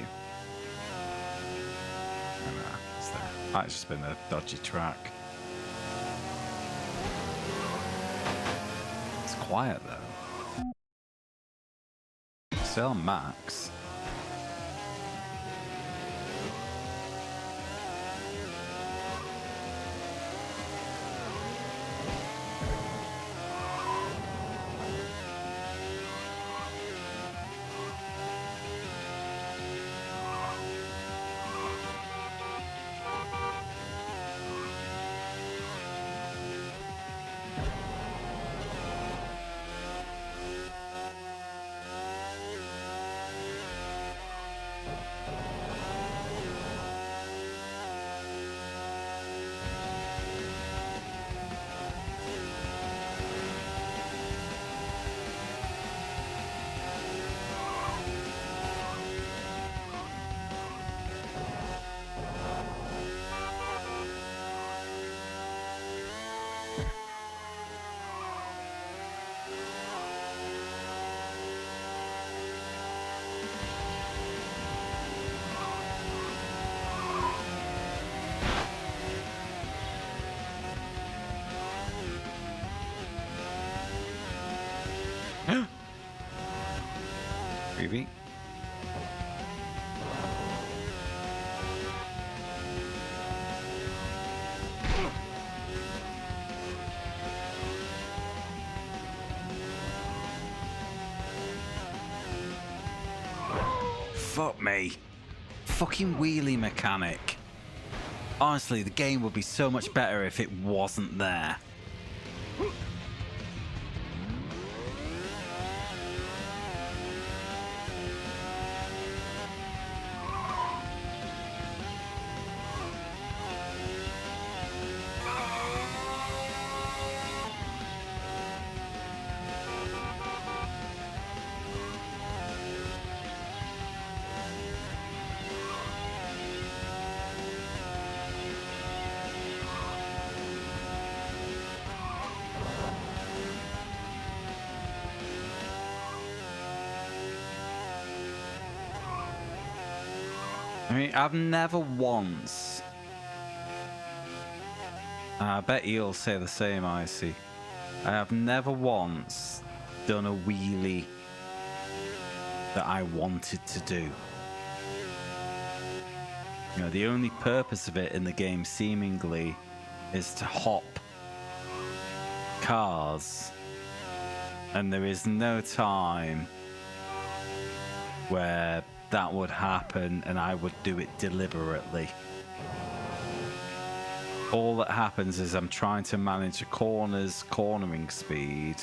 Oh, no, it's there. That's just been a dodgy track. It's quiet though. Still on max. Creepy. Fuck me. Fucking wheelie mechanic. Honestly, the game would be so much better if it wasn't there. I mean, I've never once... I bet you'll say the same, Icy. I have never once done a wheelie that I wanted to do. You know, the only purpose of it in the game, seemingly, is to hop cars. And there is no time where that would happen and I would do it deliberately. All that happens is I'm trying to manage a corner's cornering speed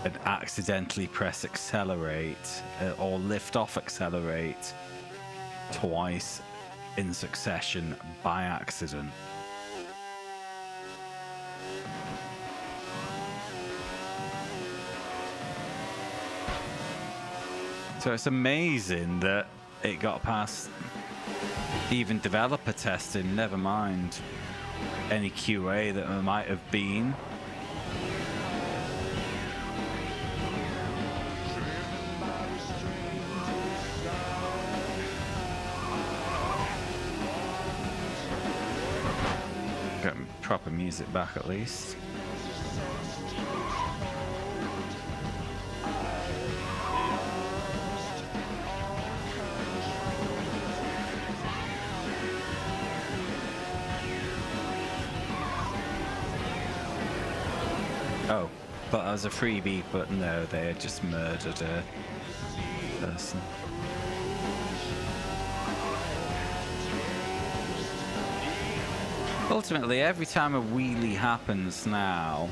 and accidentally press accelerate or lift off accelerate twice in succession by accident. So it's amazing that it got past even developer testing, never mind any QA that there might have been. Got proper music back at least. Oh, but as a freebie, but no, they had just murdered a person. Ultimately, every time a wheelie happens now,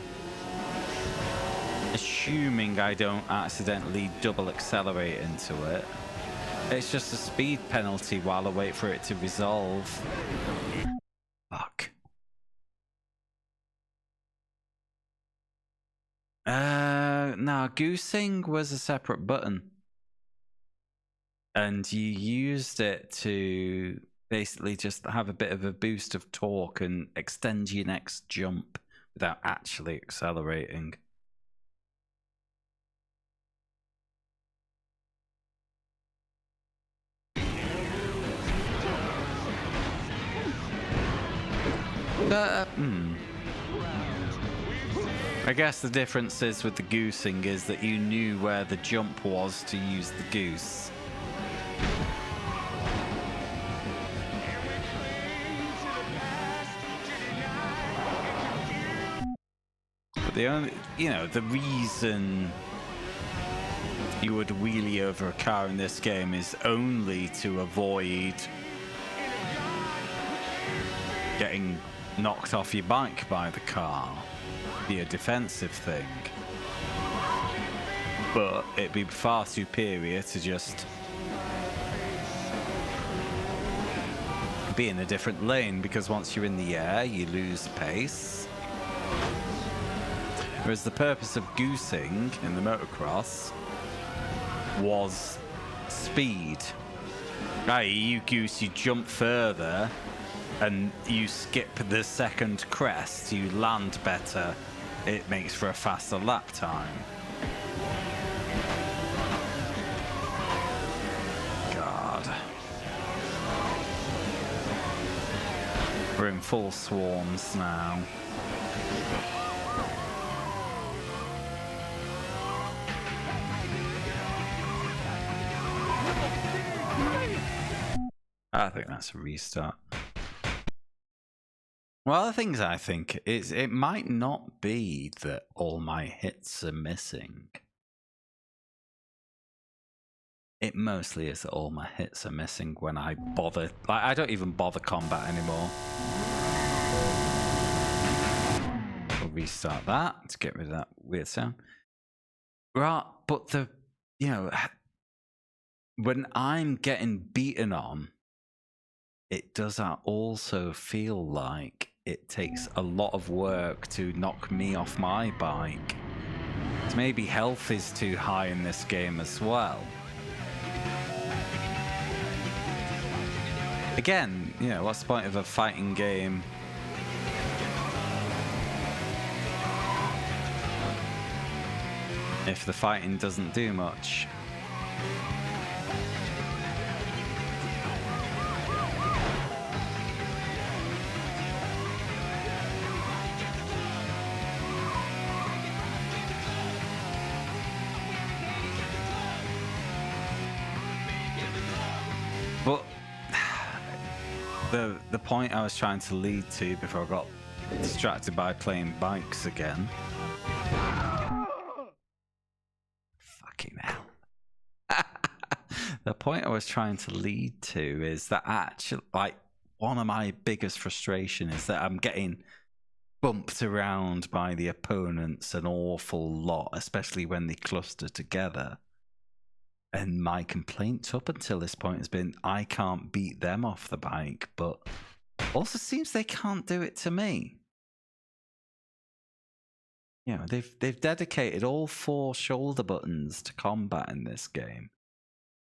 assuming I don't accidentally double accelerate into it, it's just a speed penalty while I wait for it to resolve. Fuck. No, goosing was a separate button. And you used it to basically just have a bit of a boost of torque and extend your next jump without actually accelerating. I guess the difference is with the goosing is that you knew where the jump was to use the goose. But the only, you know, the reason you would wheelie over a car in this game is only to avoid getting knocked off your bike by the car. Be a defensive thing, but it'd be far superior to just be in a different lane, because once you're in the air you lose pace, whereas the purpose of goosing in the motocross was speed. i.e. you goose, you jump further and you skip the second crest, you land better, it makes for a faster lap time. God. We're in full swarms now. I think that's a restart. One of the things I think is it might not be that all my hits are missing. It mostly is that all my hits are missing when I bother. Like, I don't even bother combat anymore. We'll restart that to get rid of that weird sound. Right, but when I'm getting beaten on, it does also feel like it takes a lot of work to knock me off my bike. So maybe health is too high in this game as well. Again, what's the point of a fighting game if the fighting doesn't do much? But the point I was trying to lead to before I got distracted by playing bikes again. Fucking hell. The point I was trying to lead to is that actually, like, one of my biggest frustrations is that I'm getting bumped around by the opponents an awful lot, especially when they cluster together. And my complaint up until this point has been I can't beat them off the bike, but also seems they can't do it to me. They've dedicated all 4 shoulder buttons to combat in this game,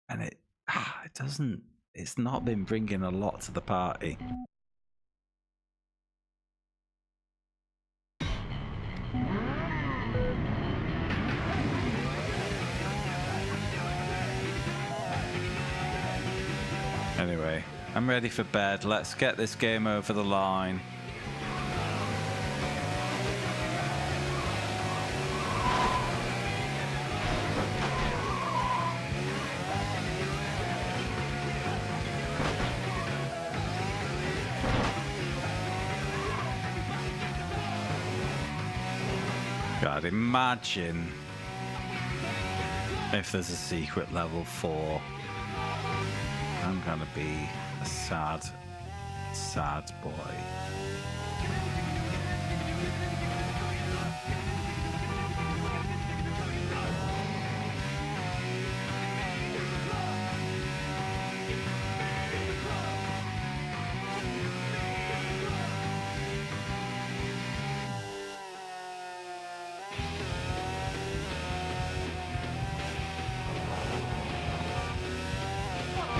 and it's not been bringing a lot to the party. Anyway, I'm ready for bed. Let's get this game over the line. God, imagine if there's a secret level 4. I'm gonna be a sad, sad boy.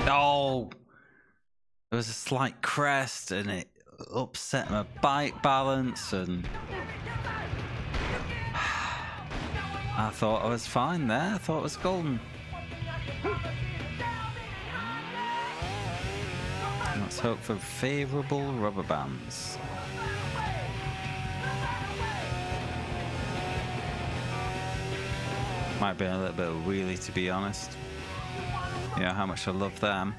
Oh, there was a slight crest and it upset my bike balance, and I thought I was fine there. I thought it was golden. Let's hope for favourable rubber bands. Might be a little bit of a wheelie, to be honest. You know how much I love them.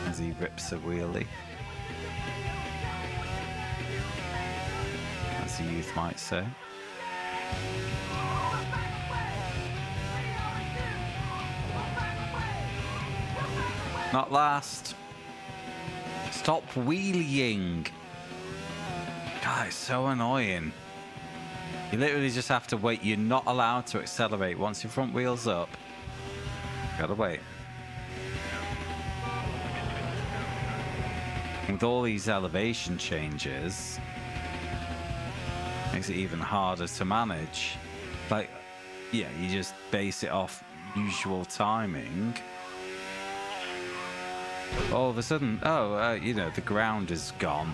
As he rips a wheelie. As the youth might say. Not last. Stop wheeling. God, it's so annoying. You literally just have to wait. You're not allowed to accelerate once your front wheel's up. Gotta wait. With all these elevation changes, makes it even harder to manage. Like, yeah, you just base it off usual timing. All of a sudden, the ground is gone.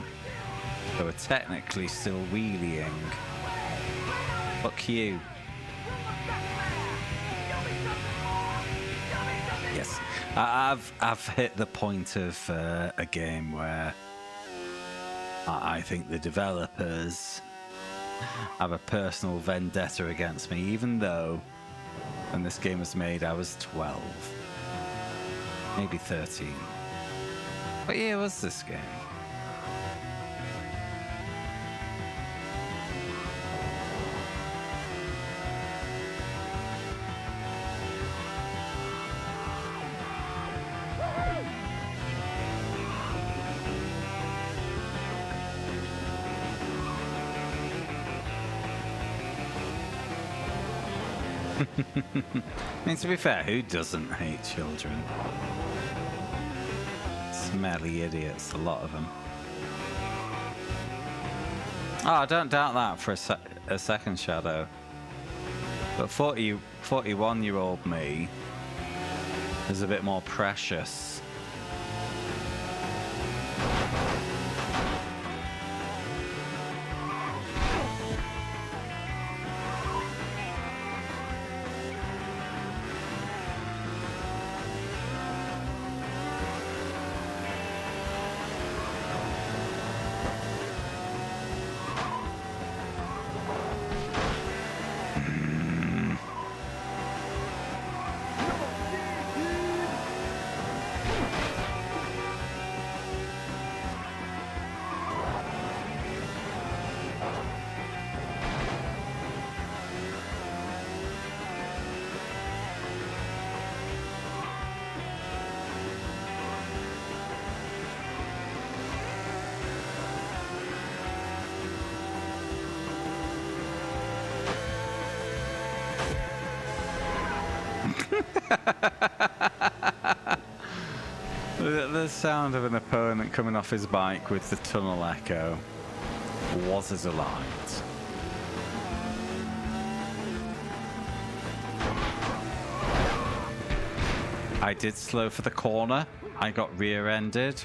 So we're technically still wheeling. Fuck you. Yes, I've hit the point of a game where I think the developers have a personal vendetta against me, even though when this game was made I was 12. Maybe 13. What year was this game? I mean, to be fair, who doesn't hate children? Smelly idiots, a lot of them. Oh, I don't doubt that for a second, Shadow. But 41-year-old me is a bit more precious. The sound of an opponent coming off his bike with the tunnel echo was a delight. I did slow for the corner. I got rear-ended.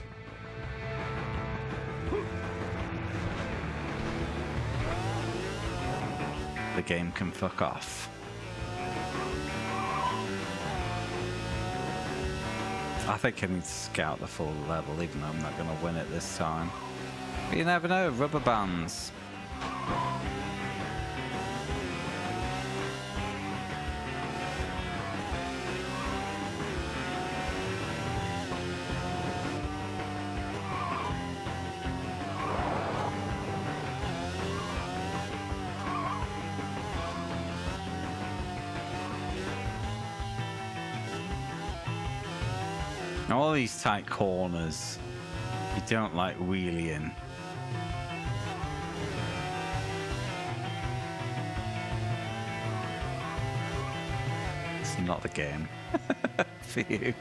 The game can fuck off. I think I need to scout the full level, even though I'm not going to win it this time. But you never know, rubber bands. All these tight corners, you don't like wheeling. It's not the game for you.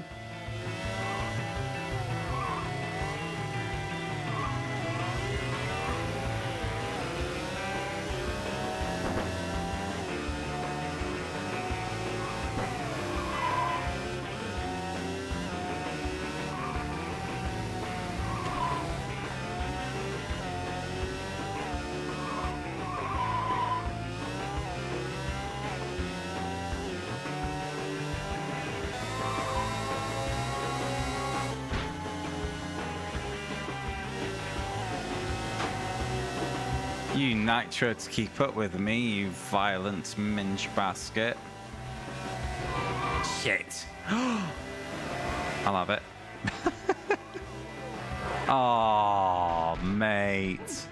You nitro to keep up with me, you violent minge basket. Shit. I'll have it. Oh, mate.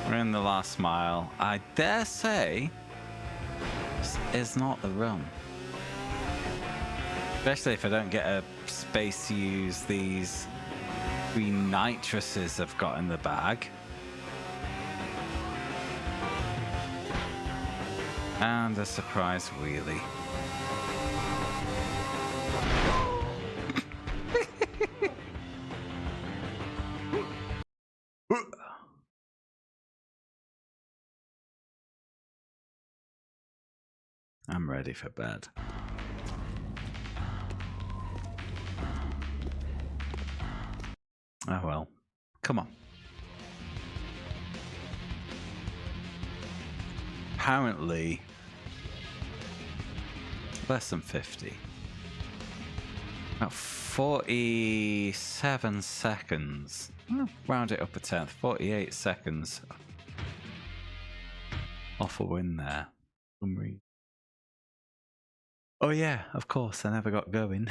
We're in the last mile. I dare say this is not the run. Especially if I don't get a space to use these 3 nitruses I've got in the bag. And a surprise wheelie. I'm ready for bed. Oh well. Come on. Apparently, less than 50. About 47 seconds. Round it up a tenth. 48 seconds off a win there. Oh yeah, of course, I never got going.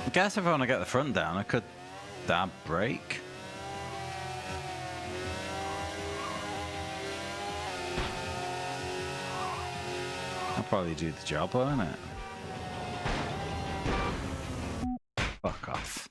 I guess if I want to get the front down, I could dab brake. I'll probably do the job, won't it? Fuck off.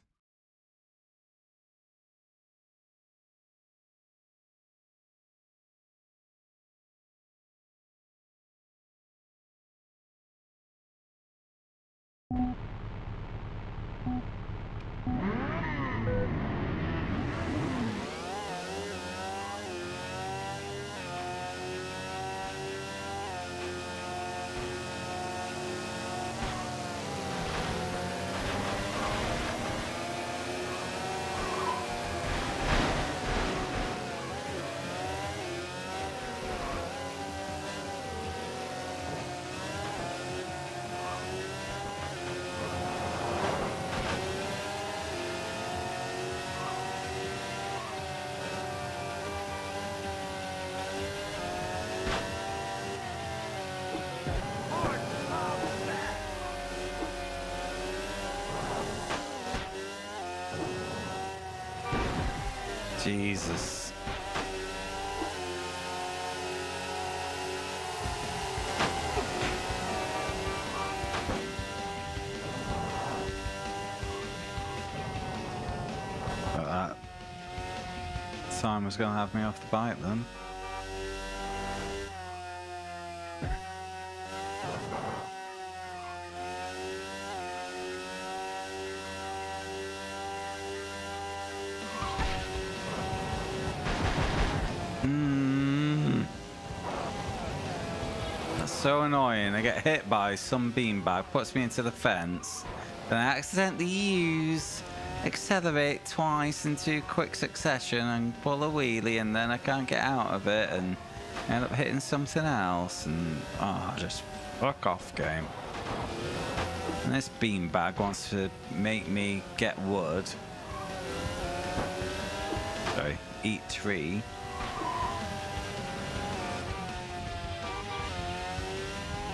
Jesus. But that time was going to have me off the bike then. That's so annoying. I get hit by some beanbag, puts me into the fence, then I accidentally use accelerate twice into quick succession and pull a wheelie, and then I can't get out of it and end up hitting something else, and just fuck off, game. And this beanbag wants to make me get wood. Sorry, eat tree.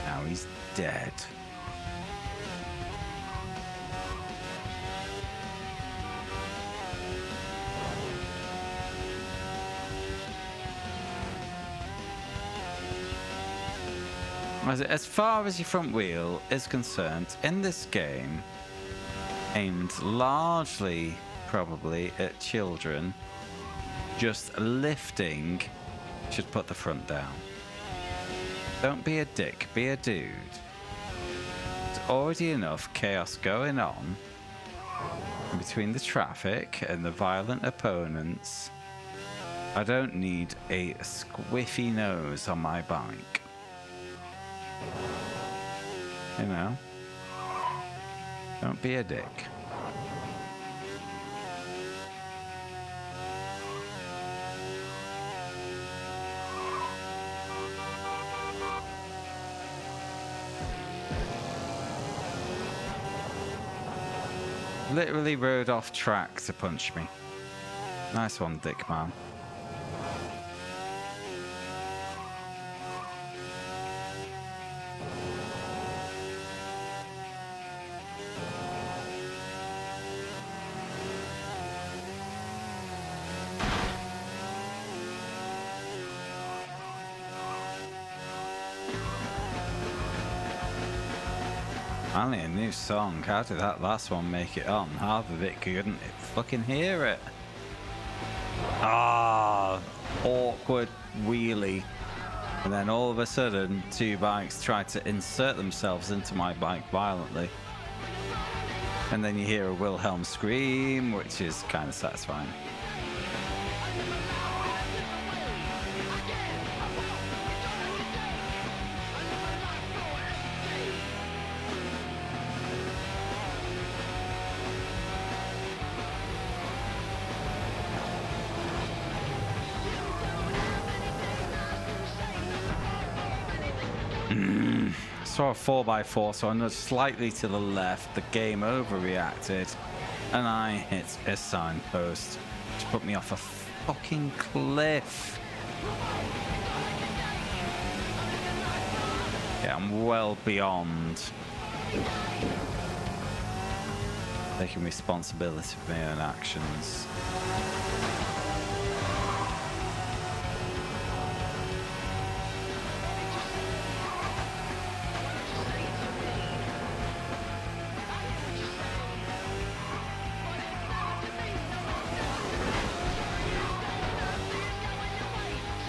Now he's dead. As far as your front wheel is concerned, in this game, aimed largely probably at children, just lifting should put the front down. Don't be a dick, be a dude. There's already enough chaos going on between the traffic and the violent opponents. I don't need a squiffy nose on my bike. You know? Don't be a dick. Literally rode off track to punch me. Nice one, dick man. Finally a new song. How did that last one make it on? Half of it couldn't fucking hear it. Ah, awkward wheelie. And then all of a sudden, two bikes tried to insert themselves into my bike violently. And then you hear a Wilhelm scream, which is kind of satisfying. Saw a 4x4, so I nudged slightly to the left. The game overreacted, and I hit a signpost, which put me off a fucking cliff. Yeah, I'm well beyond taking responsibility for my own actions.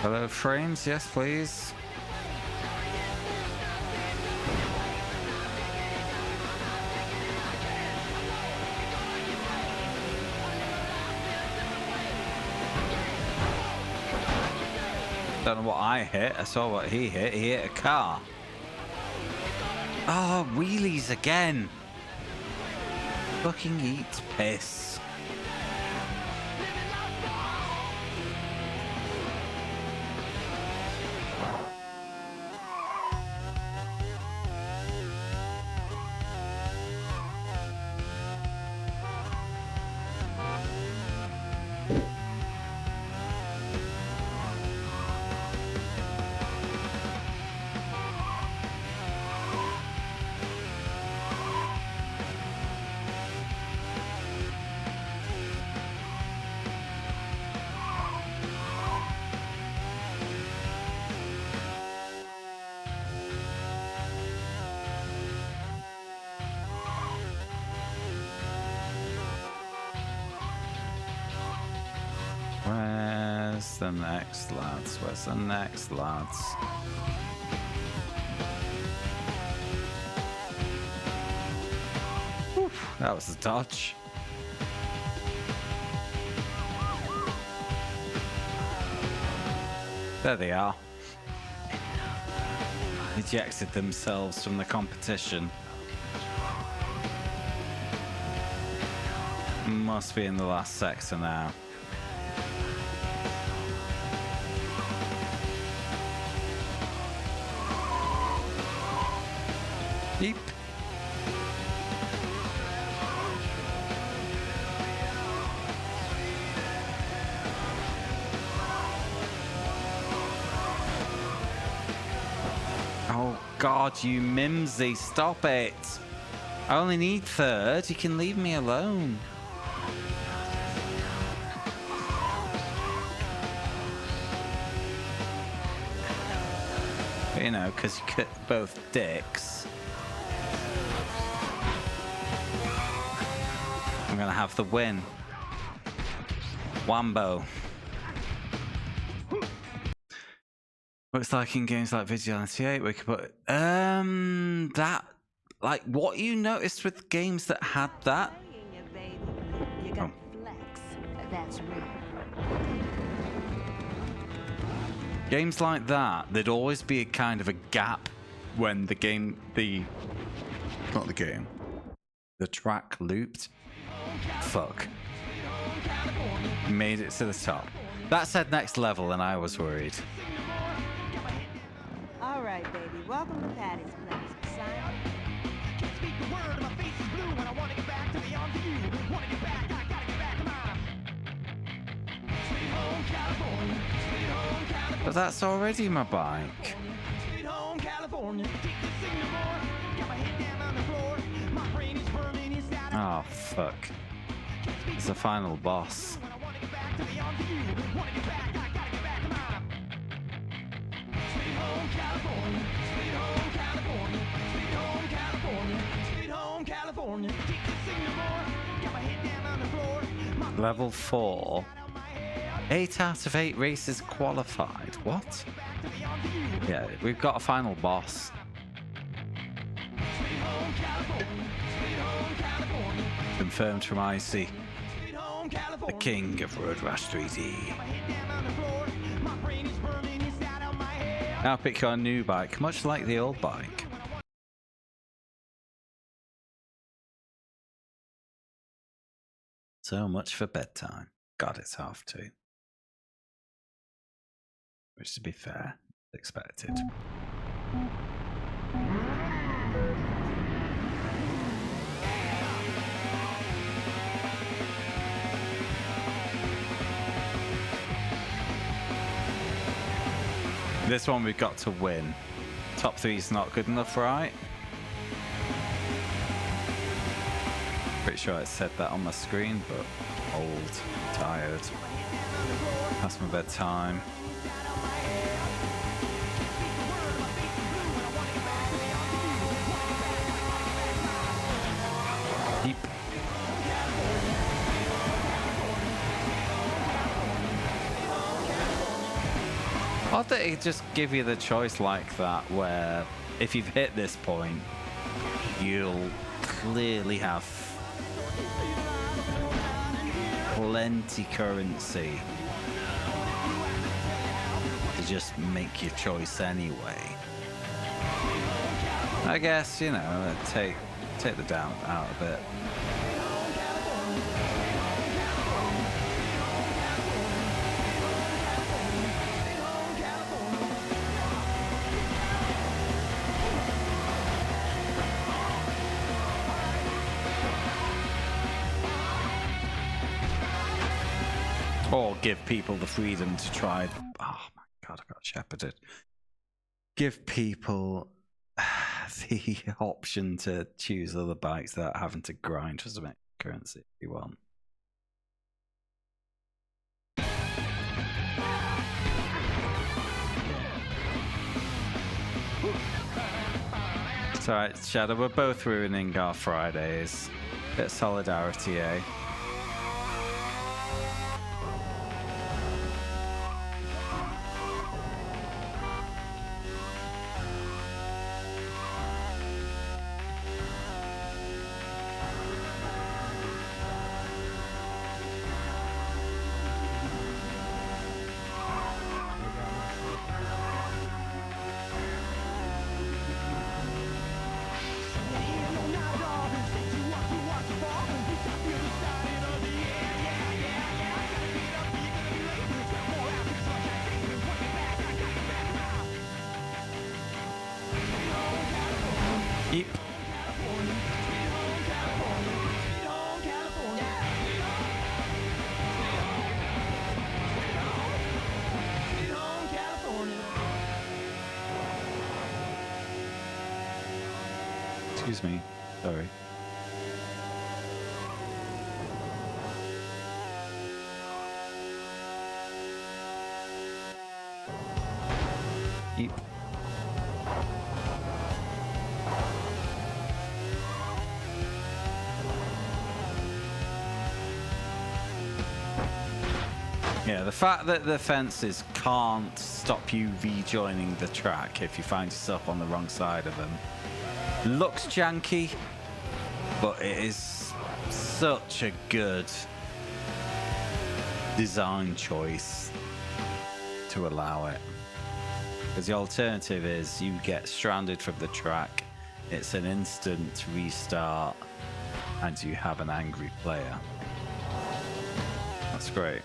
Hello, frames? Yes, please. Don't know what I hit. I saw what he hit. He hit a car. Oh, wheelies again. Fucking eat piss. Where's the next lads? Where's the next lads? Oof, that was a dodge. There they are. Ejected themselves from the competition. Must be in the last sector now. Beep. Oh God, you mimsy, stop it. I only need third, you can leave me alone. You know, because you cut both dicks. I'm gonna have the win. Wambo. Looks like in games like Vigilante 8 we could put that, like, what you noticed with games that had that. You got flex. That's real. Games like that, there'd always be a kind of a gap when the track looped. Fuck. Made it to the top. That said next level and I was worried. All right, baby. Welcome to Patty's place. Sign. Speak the word, my face is blue, and I want to get back to the arms of you. Want to get back, I gotta get back, come on. Sweet home California, sweet home California. But that's already my bike. Sweet home California, take this thing no more. Got my head down on the floor, my brain is burning inside. Oh fuck. It's the final boss. When I want to get back to the arms of you. Want to get back, I gotta get back, come on. Sweet home California, sweet home California, sweet home California, sweet Level 4. 8 out of 8 races qualified. What? Yeah, we've got a final boss. Confirmed from Icy. The king of Road Rash 3D. Now pick your new bike, much like the old bike. So much for bedtime. God, it's 2:30. Which, to be fair, expected. This one we've got to win. Top 3 is not good enough, right? Pretty sure it said that on my screen, but old, tired, past my bedtime. Deep. Odd that it just give you the choice like that, where if you've hit this point, you'll clearly have plenty currency to just make your choice anyway. I guess, you know, take the doubt out of it. Or give people the freedom to try. Oh my god, I got shepherded. Give people the option to choose other bikes without having to grind for some currency if you want. It's alright, Shadow, we're both ruining our Fridays. Bit of solidarity, eh? Yep. Excuse me. Sorry. Yep. Yeah, the fact that the fences can't stop you rejoining the track if you find yourself on the wrong side of them looks janky, but it is such a good design choice to allow it. Because the alternative is you get stranded from the track, it's an instant restart, and you have an angry player. That's great.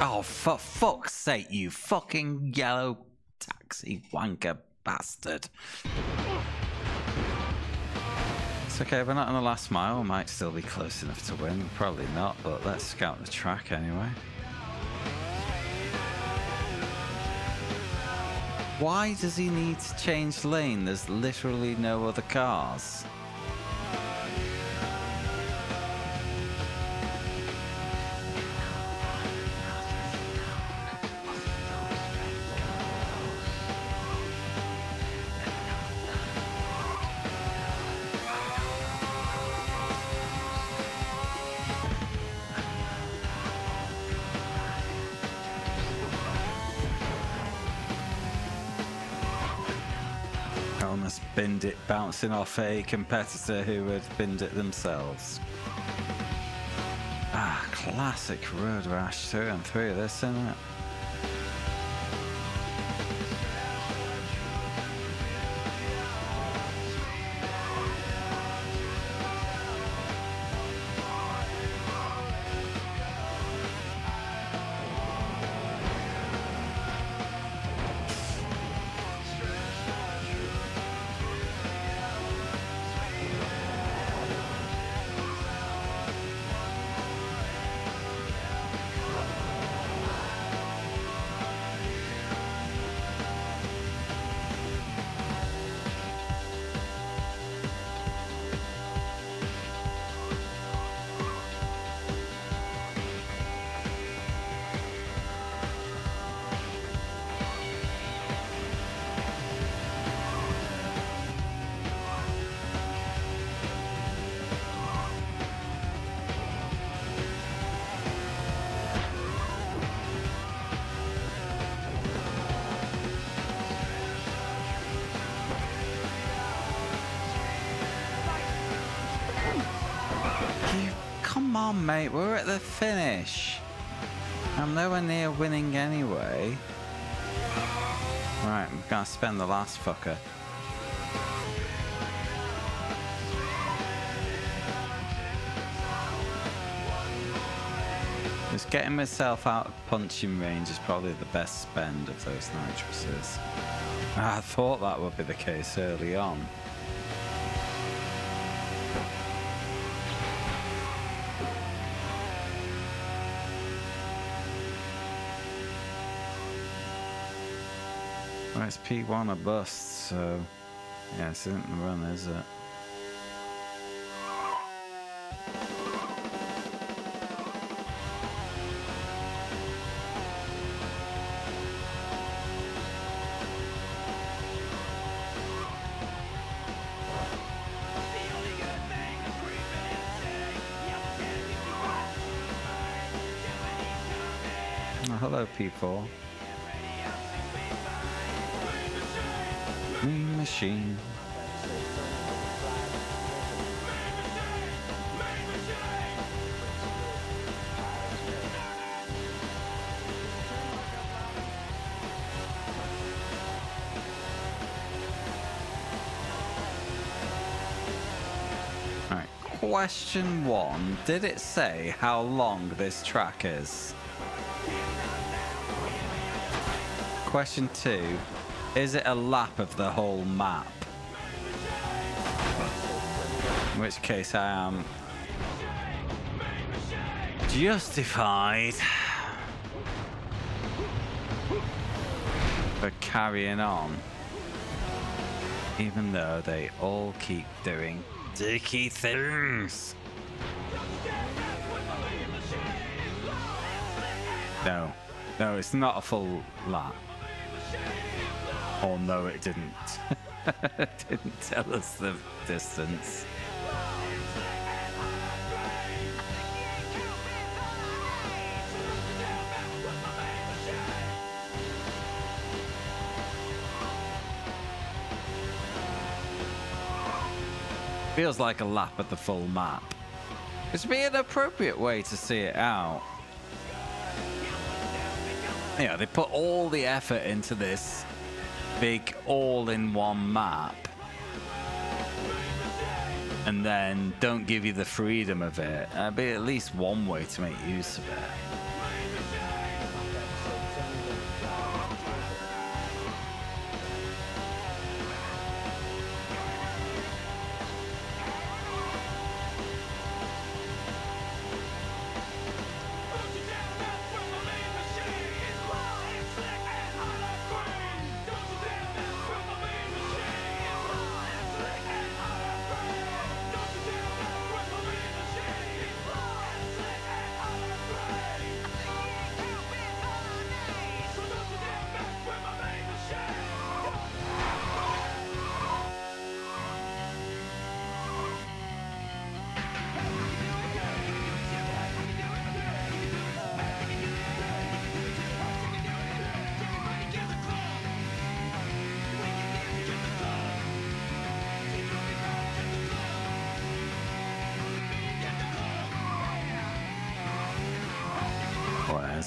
Oh, for fuck's sake, you fucking yellow taxi wanker bastard. It's okay, we're not on the last mile. We might still be close enough to win. Probably not, but let's scout the track anyway. Why does he need to change lane? There's literally no other cars. Almost binned it, bouncing off a competitor who had binned it themselves. Ah, classic road rash through and through this, isn't it? Come on, mate, we're at the finish. I'm nowhere near winning anyway. Right, I'm gonna spend the last fucker. Just getting myself out of punching range is probably the best spend of those nitruses. I thought that would be the case early on. Well, it's P1 a bust, so yeah, this isn't the run, is it? Oh, hello, P4. Mean machine. Alright, question 1. Did it say how long this track is? Question 2. Is it a lap of the whole map? In which case I am justified for carrying on, even though they all keep doing dicky things. No, it's not a full lap. Oh no, it didn't. It didn't tell us the distance. Feels like a lap of the full map. It's be an appropriate way to see it out. Yeah, they put all the effort into this big all-in-one map and then don't give you the freedom of it. There'd be at least one way to make use of it.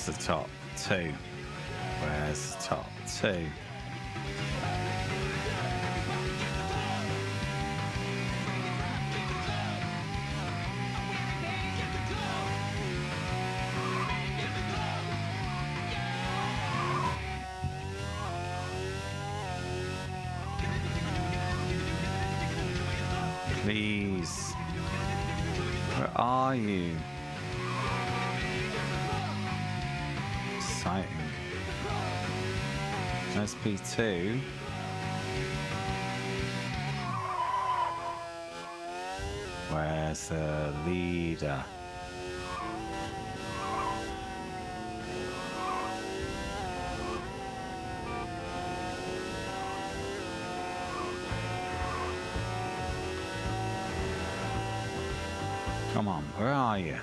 the top two? Where's the top two? Please. Where are you? Exciting. SP2. Where's the leader? Come on, where are you?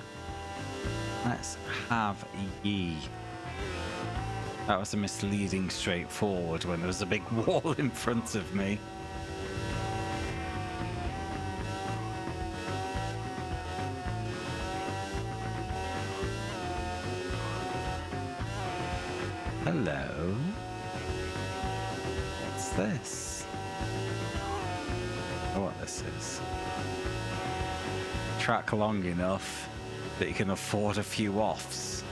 Let's have ye. That was a misleading straightforward when there was a big wall in front of me. Hello? What's this? Oh, what this is. Track long enough that you can afford a few offs.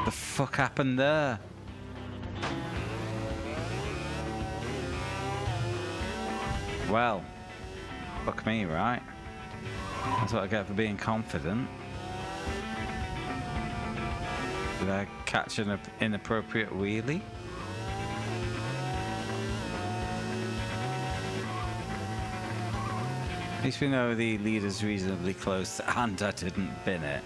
The fuck happened there? Well, fuck me, right? That's what I get for being confident. Did I catch an inappropriate wheelie? At least we know the leader's reasonably close and I didn't bin it.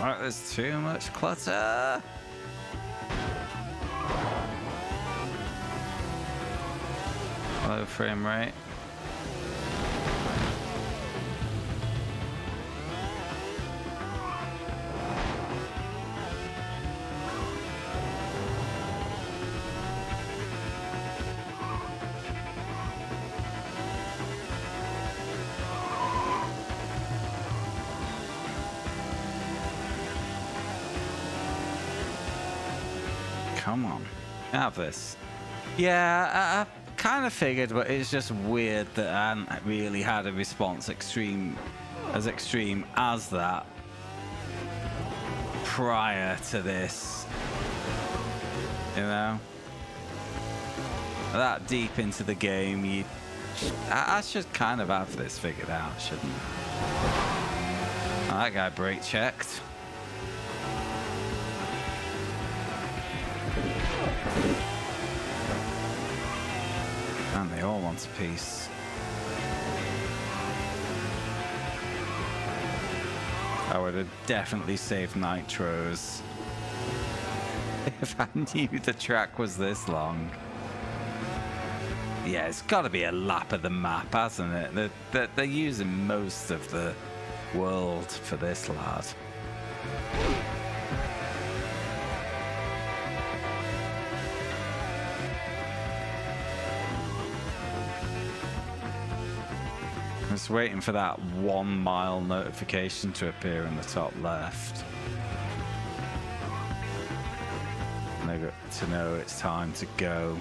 Right, there's too much clutter. Low frame rate. Come on, have this. Yeah, I kind of figured, but it's just weird that I hadn't really had a response extreme as that prior to this. You know, that deep into the game, I should kind of have this figured out, shouldn't I? That guy brake checked. And they all want a piece. I would have definitely saved nitros if I knew the track was this long. Yeah, it's got to be a lap of the map, hasn't it? They're using most of the world for this lad. I'm just waiting for that 1 mile notification to appear in the top left. And I got to know it's time to go.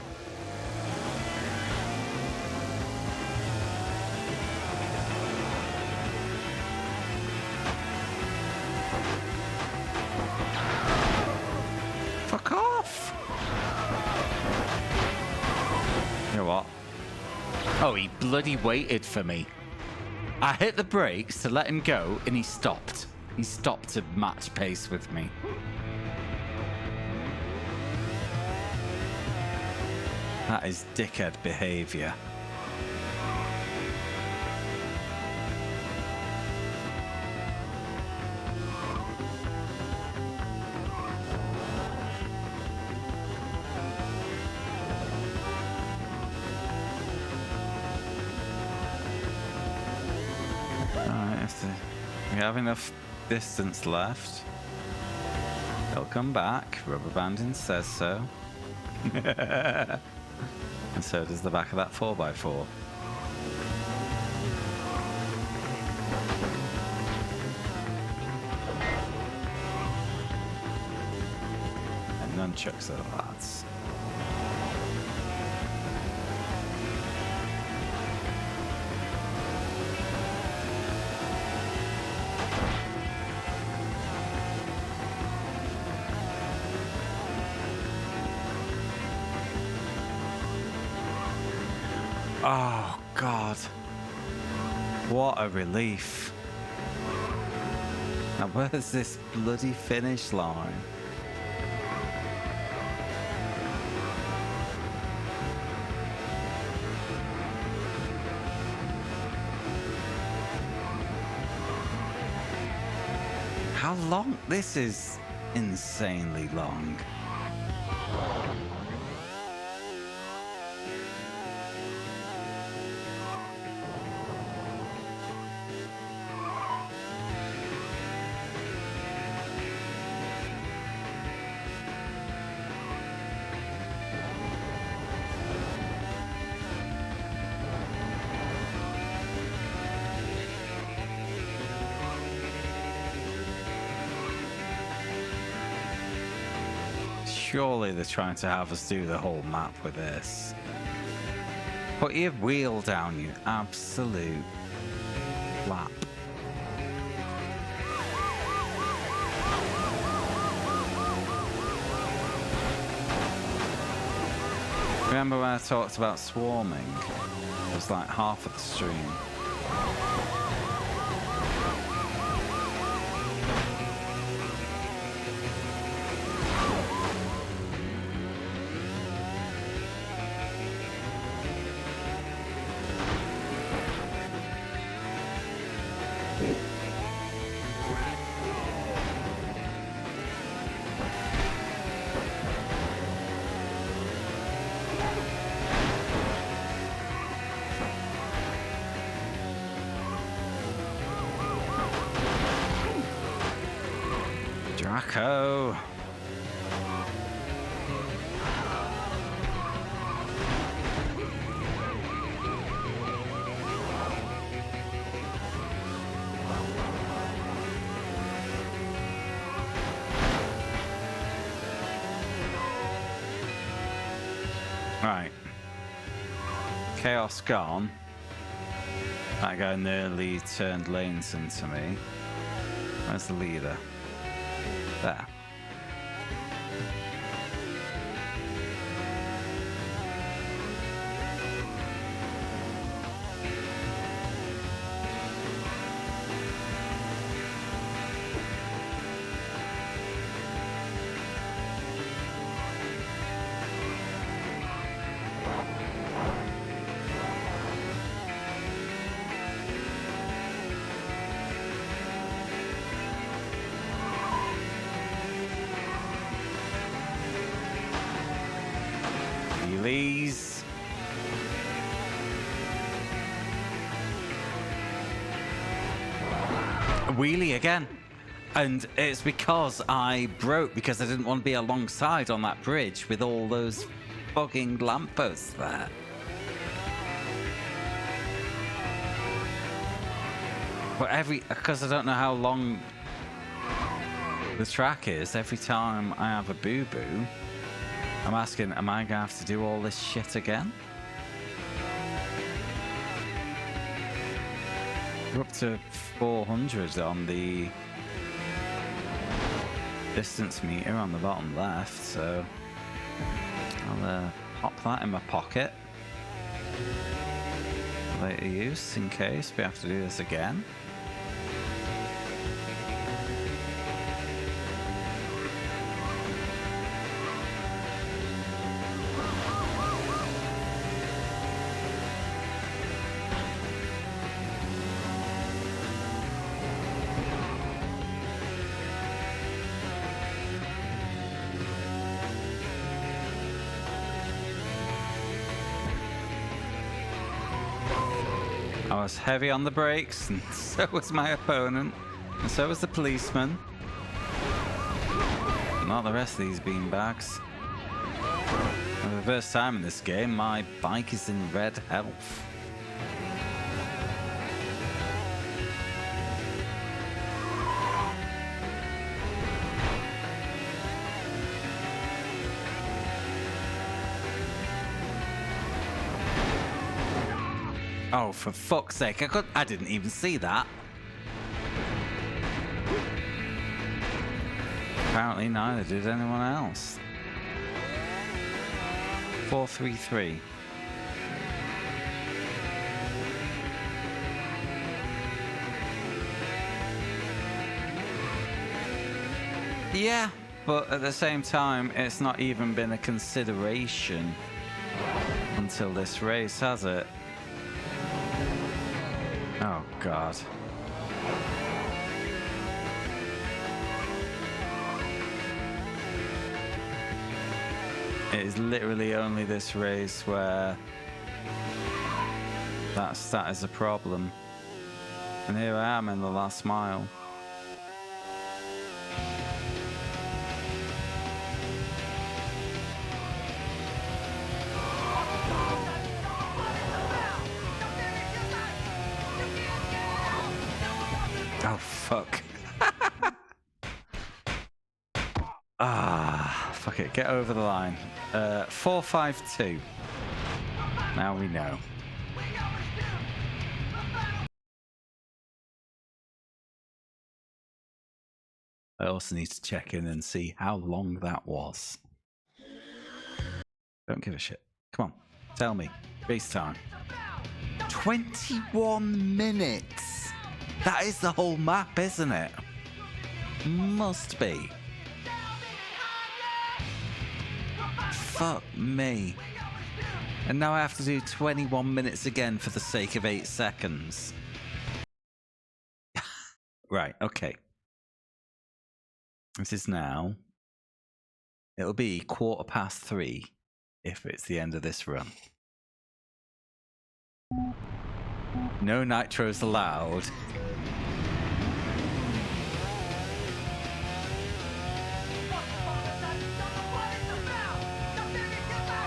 Fuck off! You know what? Oh, he bloody waited for me. I hit the brakes to let him go, and he stopped. He stopped to match pace with me. That is dickhead behavior. We have enough distance left. Welcome back. Rubber banding says so. And so does the back of that 4x4. And nunchucks though, lads. Oh, God. What a relief. Now, where's this bloody finish line? How long? This is insanely long. Surely they're trying to have us do the whole map with this. Put your wheel down, you absolute flap. Remember when I talked about swarming? It was like half of the stream. Draco. Right. Chaos gone. That guy nearly turned lanes into me. Where's the leader? There. Wheelies. A wheelie again. And it's because I broke because I didn't want to be alongside on that bridge with all those bugging lampposts there. But because I don't know how long the track is, every time I have a boo-boo, I'm asking, am I gonna have to do all this shit again? We're up to 400 on the distance meter on the bottom left, so I'll pop that in my pocket. Later use in case we have to do this again. I was heavy on the brakes, and so was my opponent, and so was the policeman. not the rest of these beanbags. For the first time in this game, my bike is in red health. Oh, for fuck's sake, I didn't even see that. Apparently neither did anyone else. 433. Yeah, but at the same time, it's not even been a consideration until this race, has it? Oh, God. It is literally only this race where that is a problem. And here I am in the last mile. Oh, fuck. Fuck it. Get over the line. 452. Now we know. I also need to check in and see how long that was. Don't give a shit. Come on. Tell me. Race time. 21 minutes. That is the whole map, isn't it? Must be. Fuck me. And now I have to do 21 minutes again for the sake of 8 seconds. Right, okay. This is now. It'll be 3:15 if it's the end of this run. No nitros allowed.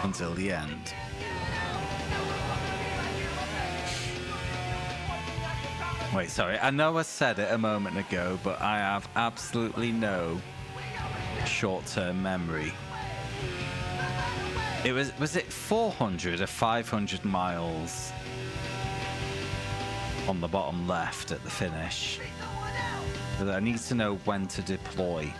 Until the end. Wait, sorry. I know I said it a moment ago, but I have absolutely no short-term memory. It was it 400 or 500 miles on the bottom left at the finish? But I need to know when to deploy.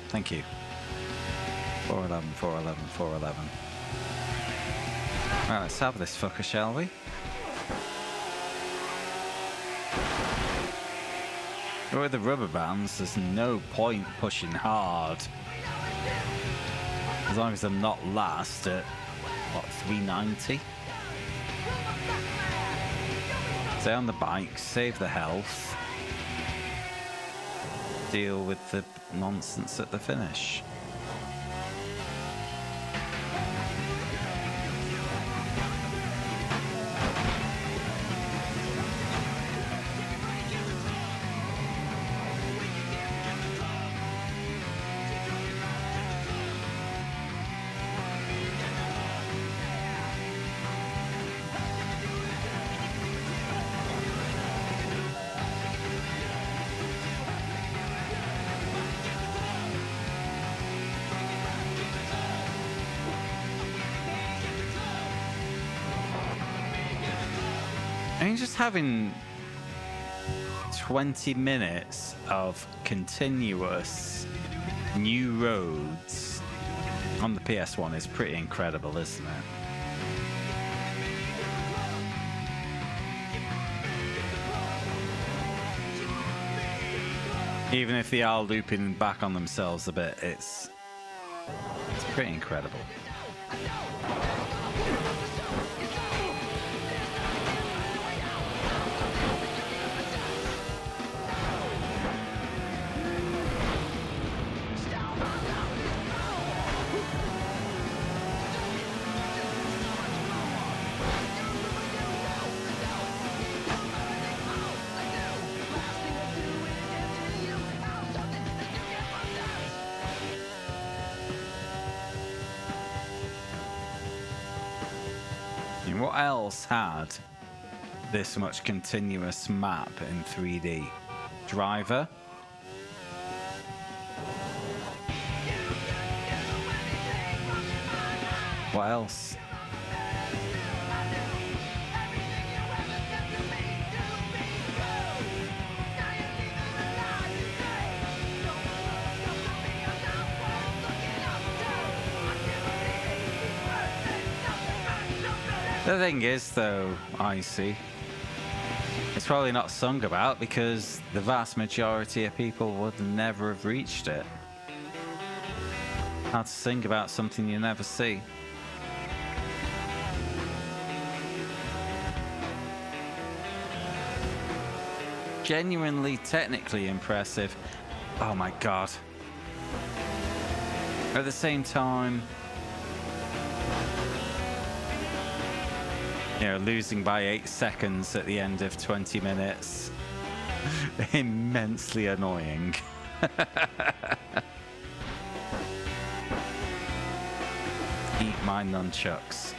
Thank you. 411, 411, 411. Right, let's have this fucker, shall we? With the rubber bands, there's no point pushing hard. As long as I'm not last at, what, 390? Stay on the bike, save the health. Deal with the nonsense at the finish. I mean, just having 20 minutes of continuous new roads on the PS1 is pretty incredible, isn't it? Even if they are looping back on themselves a bit, it's pretty incredible. What else had this much continuous map in 3D? Driver? What else? The thing is, though, Icy, it's probably not sung about because the vast majority of people would never have reached it. Hard to sing about something you never see. Genuinely, technically impressive. Oh my god. At the same time, you know, losing by 8 seconds at the end of 20 minutes. Immensely annoying. Eat my nunchucks.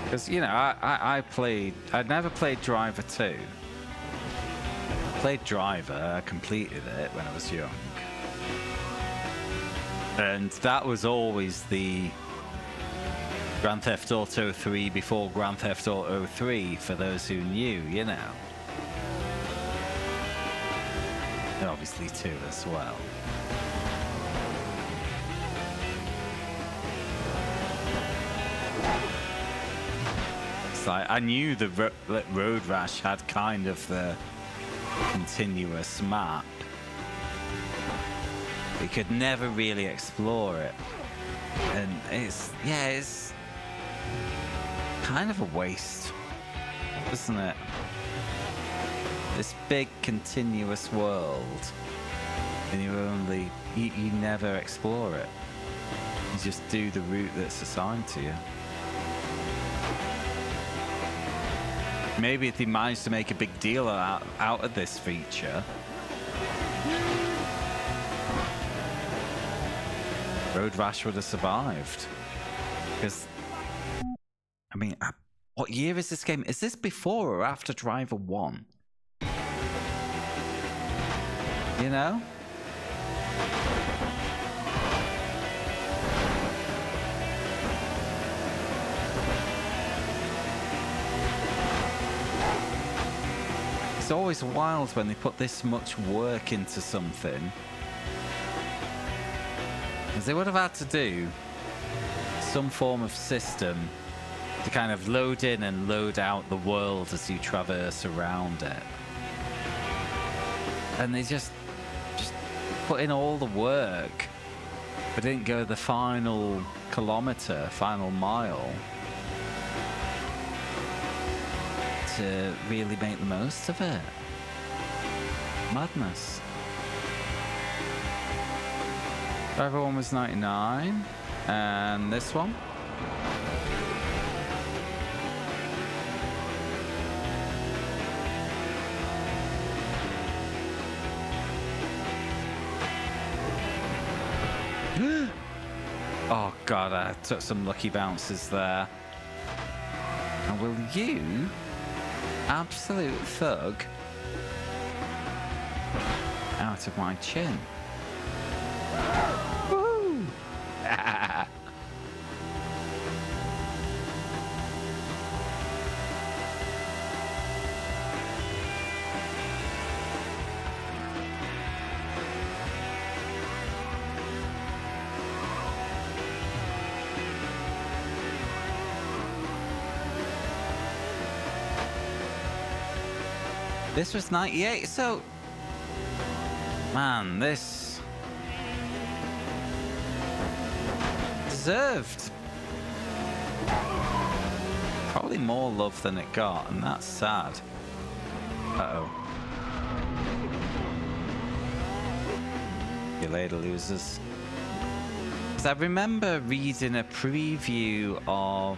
Because, you know, I'd never played Driver 2. Played Driver, I completed it when I was young. And that was always the Grand Theft Auto 3 before Grand Theft Auto 3, for those who knew, you know. And obviously 2 as well. I knew that Road Rash had kind of the continuous map. We could never really explore it. And it's kind of a waste, isn't it? This big continuous world, and you never explore it. You just do the route that's assigned to you. Maybe if they managed to make a big deal out of this feature, Road Rash would have survived. Because, I mean, what year is this game? Is this before or after Driver 1? You know? It's always wild when they put this much work into something. Because they would have had to do some form of system to kind of load in and load out the world as you traverse around it. And they just put in all the work, but didn't go the final kilometer, final mile, to really make the most of it. Madness. Driver 1 was 99, and this one? Oh god, I took some lucky bounces there. And will you, absolute thug, out of my chin? Woo! This was 98, so... Man, this... deserved probably more love than it got, and that's sad. Uh-oh. See you later, losers. I remember reading a preview of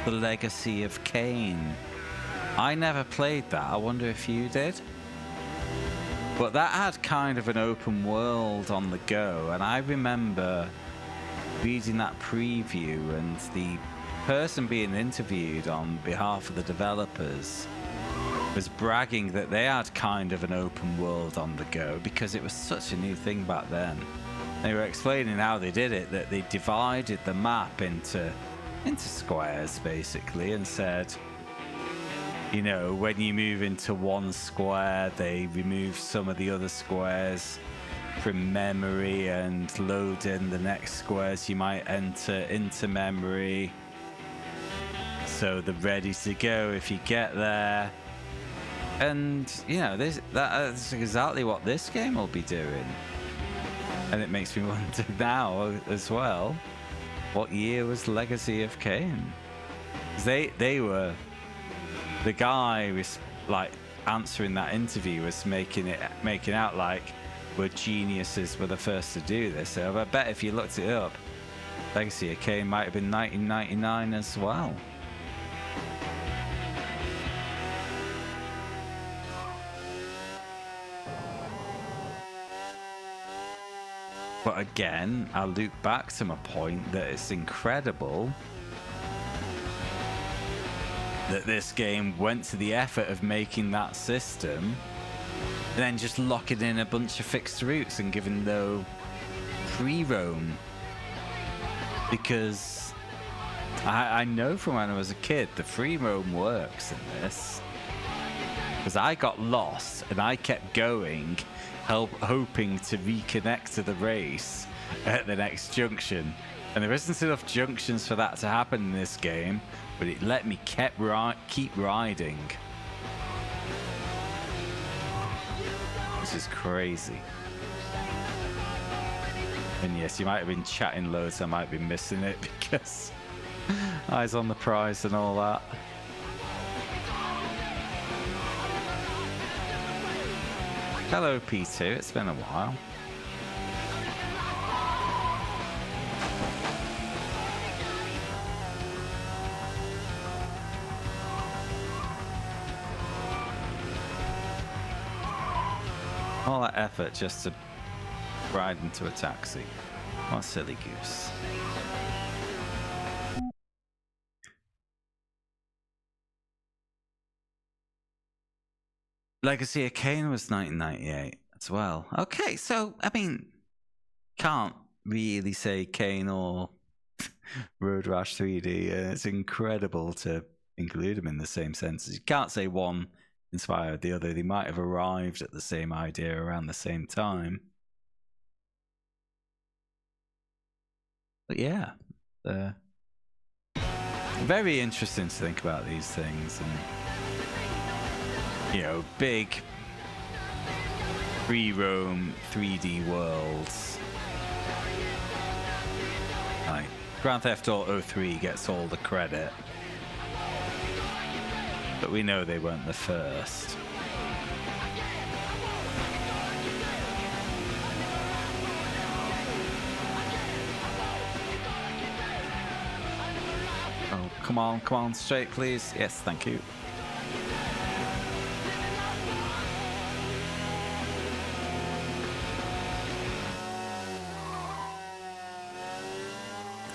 The Legacy of Kain. I never played that. I wonder if you did. But that had kind of an open world on the go, and I remember reading that preview, and the person being interviewed on behalf of the developers was bragging that they had kind of an open world on the go because it was such a new thing back then. They were explaining how they did it, that they divided the map into squares basically, and said, you know, when you move into one square, they remove some of the other squares from memory and load in the next squares you might enter into memory, so they're ready to go if you get there. And you know, that's exactly what this game will be doing. And it makes me wonder now as well, what year was Legacy of Kain? They were, the guy was like answering that interview was making out like we're geniuses, were the first to do this. So I bet if you looked it up, Legacy of Kain might have been 1999 as well. But again, I'll loop back to my point that it's incredible that this game went to the effort of making that system and then just locking in a bunch of fixed routes and giving no free roam. Because I know from when I was a kid, the free roam works in this. Because I got lost and I kept going, hoping to reconnect to the race at the next junction, and there isn't enough junctions for that to happen in this game, but it let me keep riding. This is crazy. And yes, you might have been chatting loads, I might be missing it because eyes on the prize and all that. Hello P2, it's been a while. All that effort just to ride into a taxi. What a silly goose. Legacy of Kain was 1998 as well. Okay, so, I mean, can't really say Kain or Road Rash 3D. It's incredible to include them in the same senses. You can't say one inspired the other. They might have arrived at the same idea around the same time. But yeah, very interesting to think about these things. And you know, big free roam 3D worlds. Like Grand Theft Auto 3 gets all the credit, but we know they weren't the first. Oh, come on, straight please. Yes, thank you.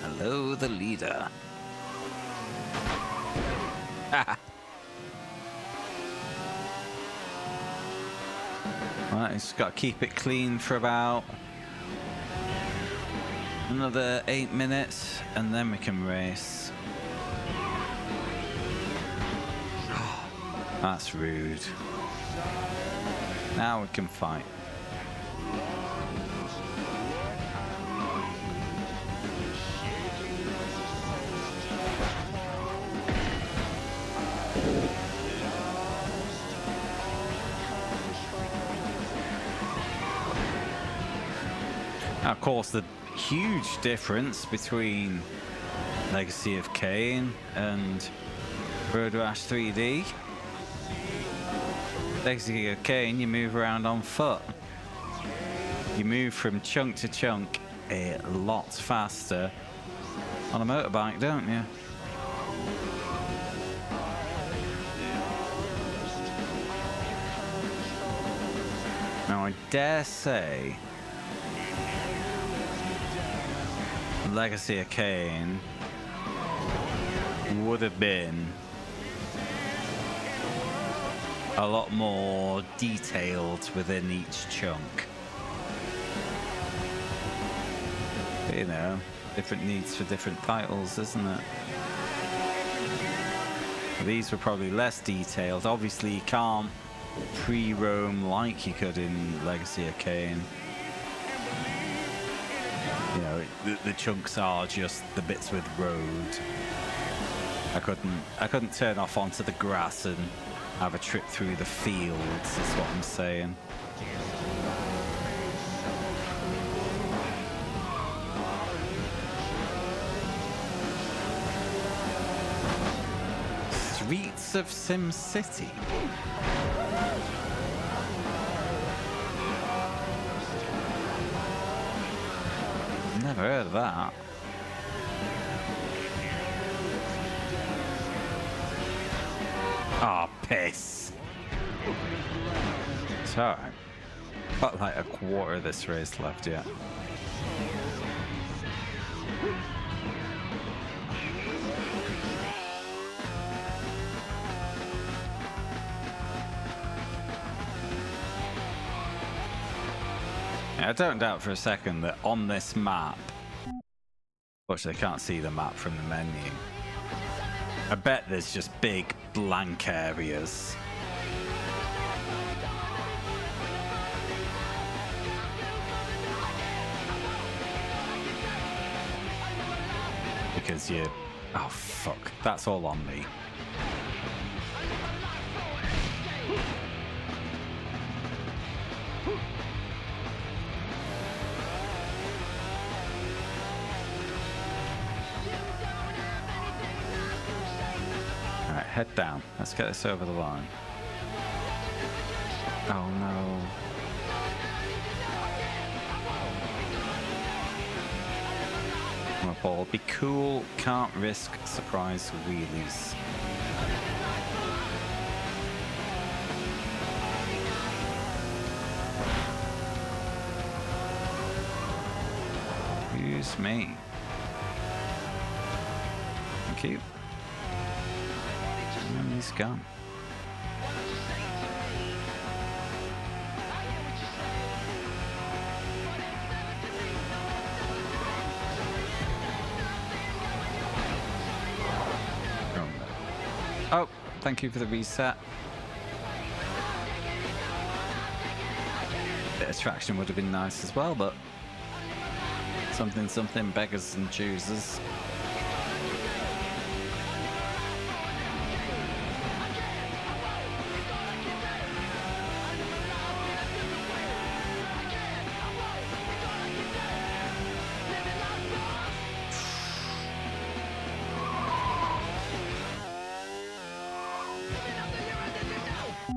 Hello, the leader. Right, just got to keep it clean for about another 8 minutes, and then we can race. That's rude. Now we can fight. Now, of course, the huge difference between Legacy of Kain and Road Rash 3D. Legacy of Kain, you move around on foot. You move from chunk to chunk a lot faster on a motorbike, don't you? Now, I dare say Legacy of Kain would have been a lot more detailed within each chunk. But, you know, different needs for different titles, isn't it? These were probably less detailed. Obviously, you can't pre-roam like you could in Legacy of Kain. You know, the chunks are just the bits with road. I couldn't turn off onto the grass and have a trip through the fields, is what I'm saying. Streets of Sim City. Never heard of that. Ah, oh, piss. It's alright. Got like a quarter of this race left yet. I don't doubt for a second that on this map, unfortunately I can't see the map from the menu, I bet there's just big blank areas. Because you... oh fuck, that's all on me. Head down. Let's get this over the line. Oh no. My ball. Be cool. Can't risk surprise wheelies. Excuse me. Thank you. And he's gone. Oh, thank you for the reset. Bit of traction would have been nice as well, but something beggars and chooses.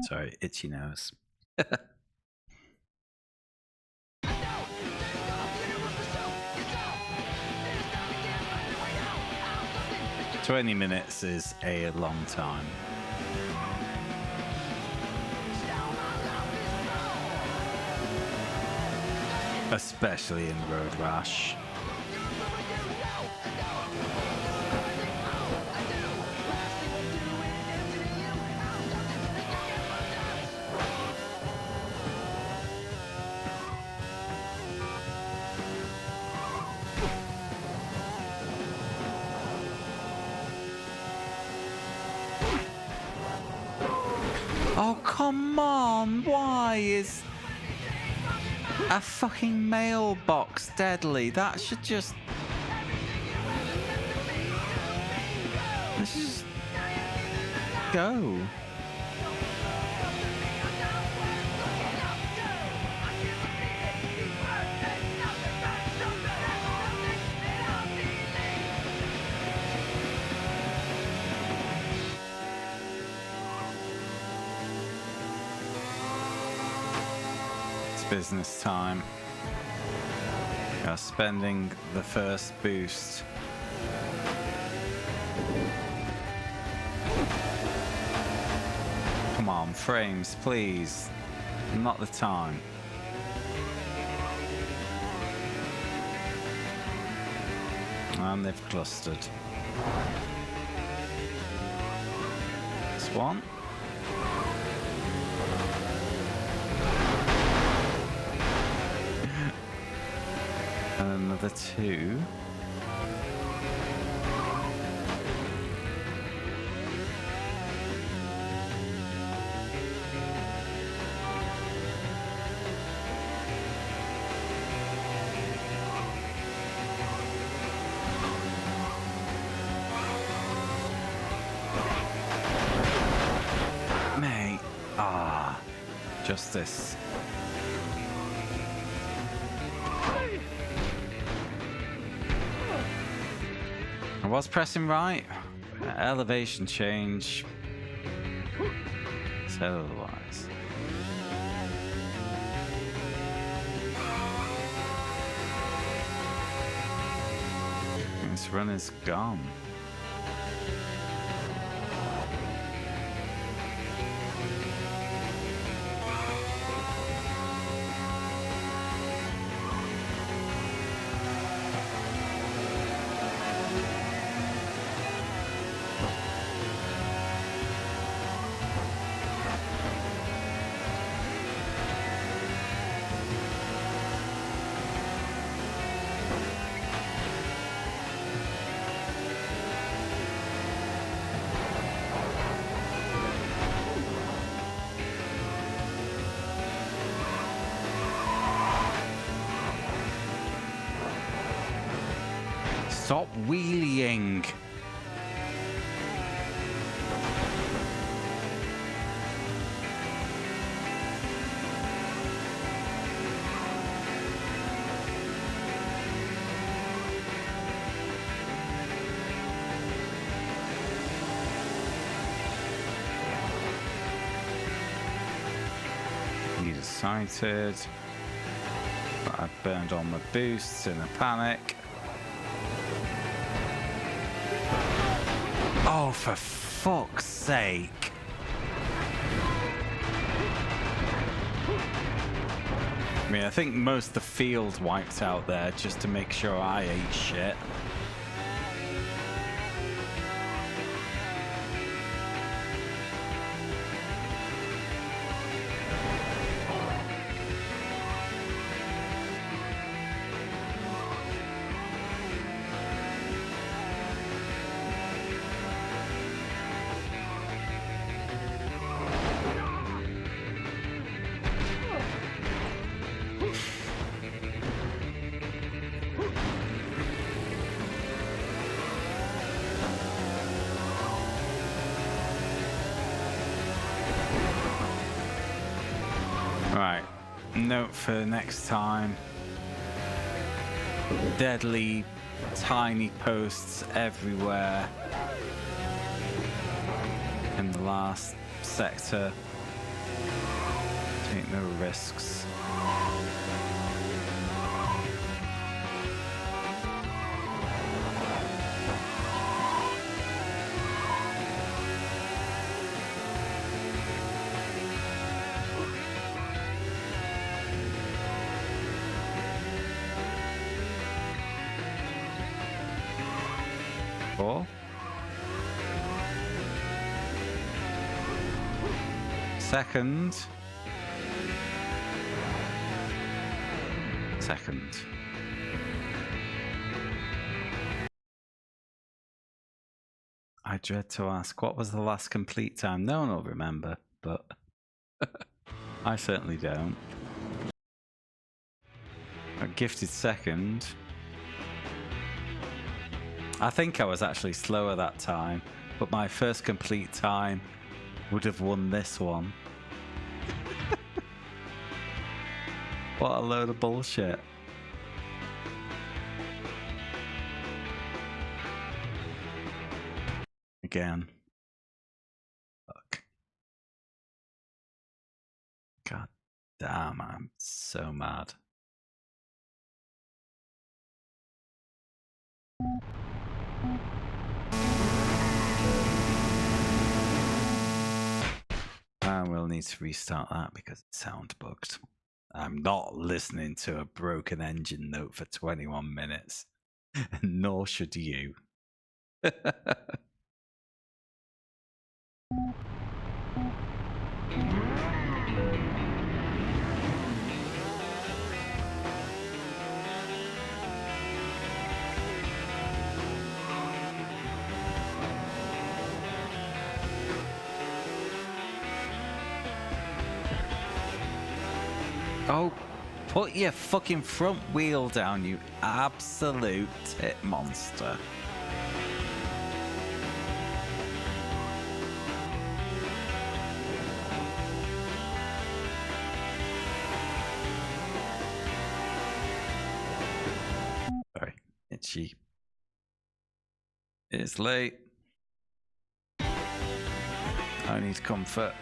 Sorry, itchy nose. "20 minutes is a long time." Especially in Road Rash. Oh, come on! Why is a fucking mailbox deadly? That should just... let's just go. It's business time. We are spending the first boost. Come on, frames, please. Not the time. And they've clustered. This one. And another two. Mate. Ah. Justice. I was pressing right. Elevation change. So otherwise. This run is gone. Stop wheeling. He decided that I burned all my boosts in a panic. Oh, for fuck's sake. I mean, I think most of the field wiped out there just to make sure I ate shit. Right, note for next time. Deadly tiny posts everywhere in the last sector. Take no risks. Second. I dread to ask, what was the last complete time? No one will remember, but I certainly don't. A gifted second. I think I was actually slower that time, but my first complete time would have won this one. What a load of bullshit. Again. Fuck. God Damn, I'm so mad. I will need to restart that because it sound bugged. I'm not listening to a broken engine note for 21 minutes. Nor should you. Oh, put your fucking front wheel down, you absolute tit monster. Sorry, itchy. It's late. I need comfort.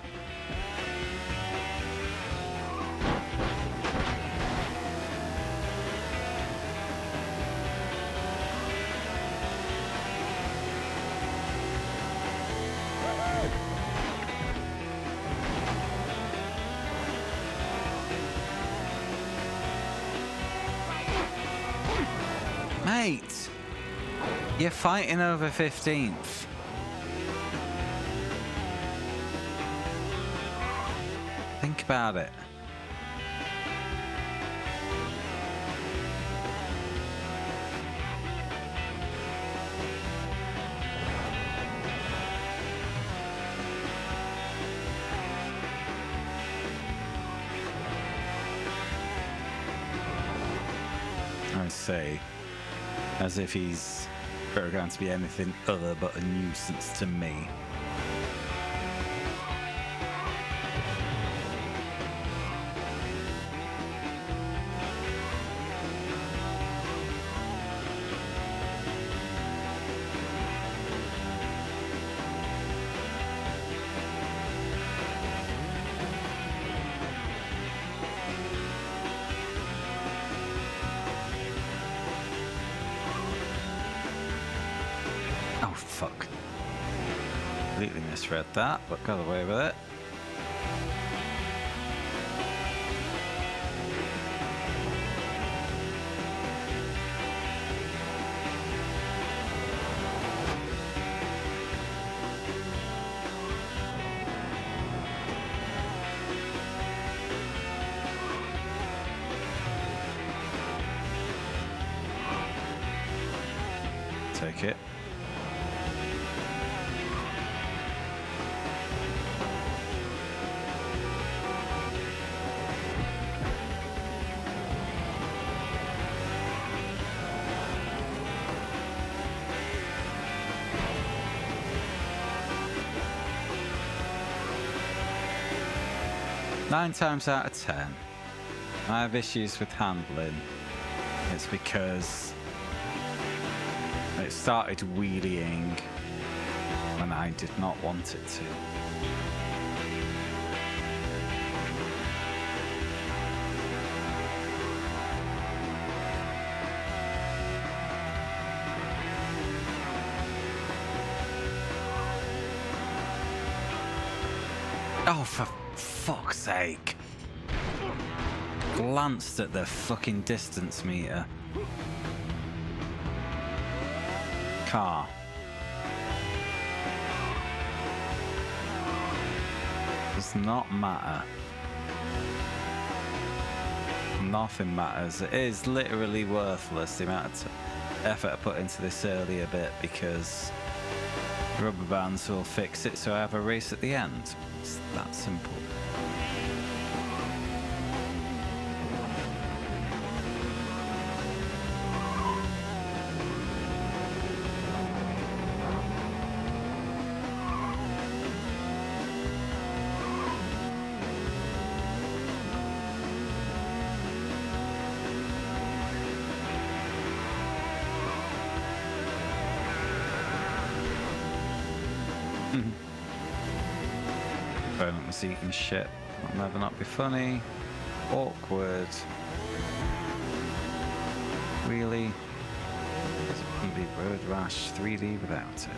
Mate, you're fighting over 15th. Think about it. I say, as if he's going to be anything other but a nuisance to me. Oh, fuck. Completely misread that, but got away with it. Take it. Nine times out of 10, I have issues with handling. It's because it started wheeling when I did not want it to. Oh, for fuck's sake. Glanced at the fucking distance meter. Car. Does not matter. Nothing matters. It is literally worthless the amount of effort I put into this earlier bit because rubber bands will fix it so I have a race at the end. It's that simple. Burn up my seat and shit. That'll never not be funny. Awkward. Really? There's a complete road rash 3D without it.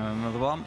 Another one.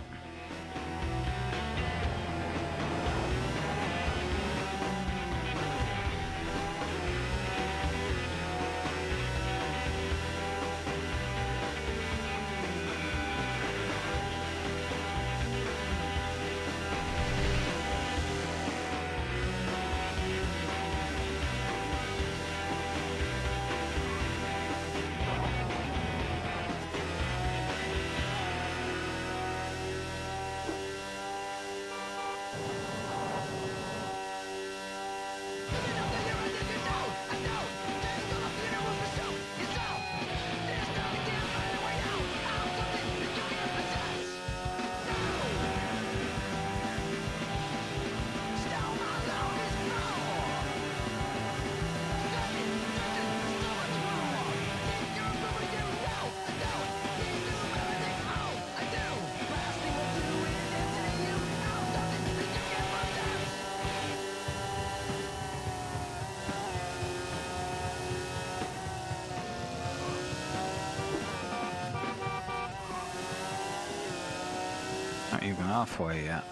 Not even halfway yet.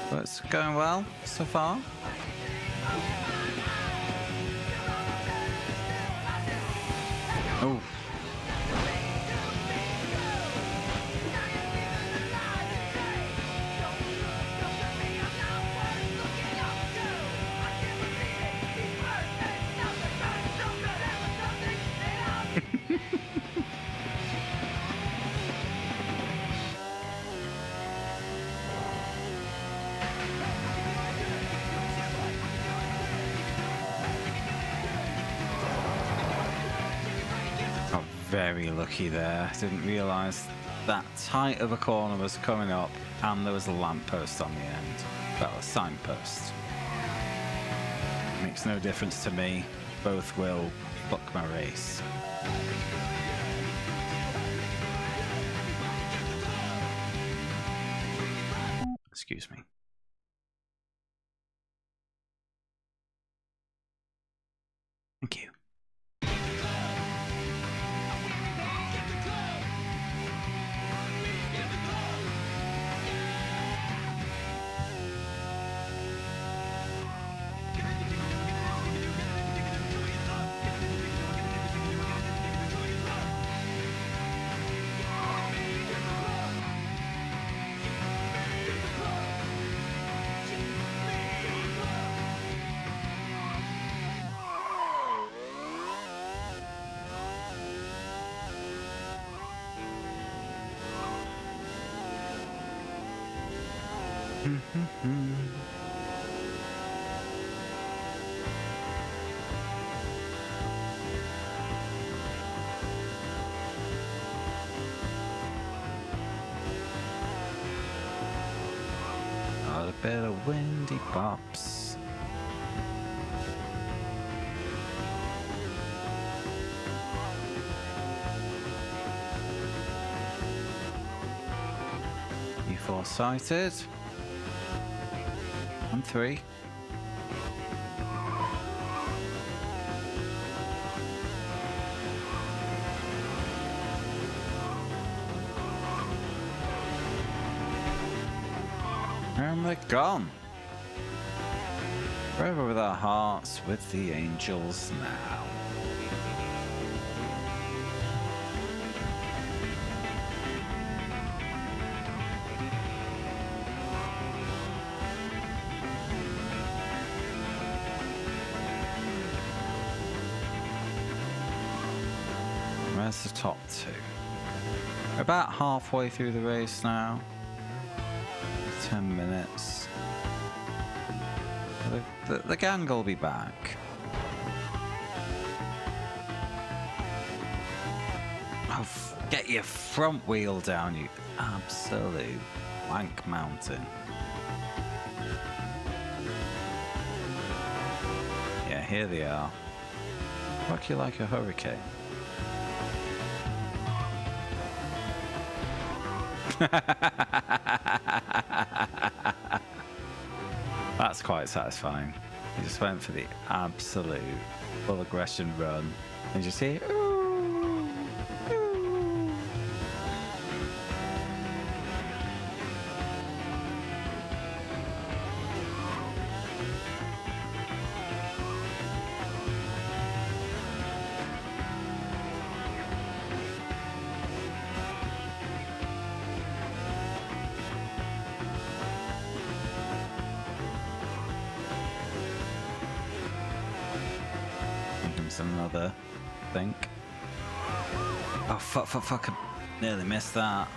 But it's going well so far. Oh. Very lucky there. Didn't realise that tight of a corner was coming up and there was a lamppost on the end. Well, a signpost. Makes no difference to me. Both will fuck my race. Excuse me. Thank you. Got a bit of windy pops. You foresighted. I'm 3. And they're gone. Forever with our hearts with the angels now. Where's the top 2? We're about halfway through the race now. 10 minutes. The gang will be back. Oh, get your front wheel down, you absolute wank mountain. Yeah, here they are. Rock you like a hurricane. That's quite satisfying. He just went for the absolute full aggression run and you see another think. Oh fuck, I nearly missed that.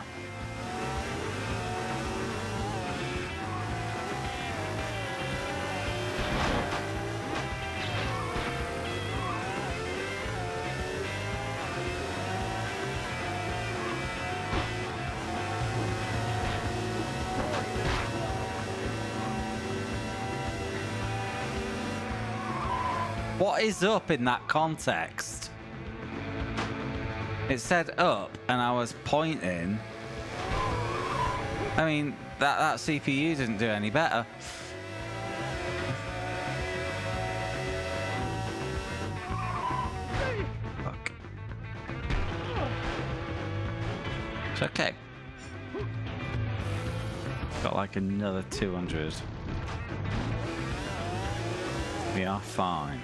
What is up in that context? It said up and I was pointing. I mean, that CPU didn't do any better. Fuck. It's okay. Got like another 200. We are fine.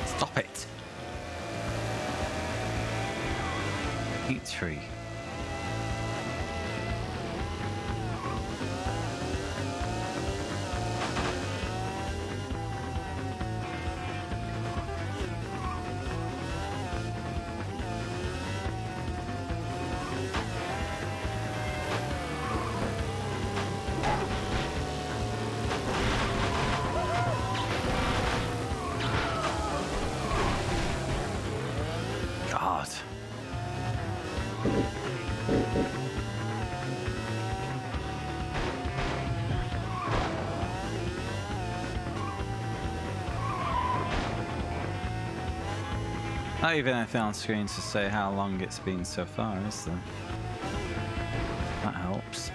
Stop it. Eat tree. God. Not even anything on screen to say how long it's been so far, is there? That helps.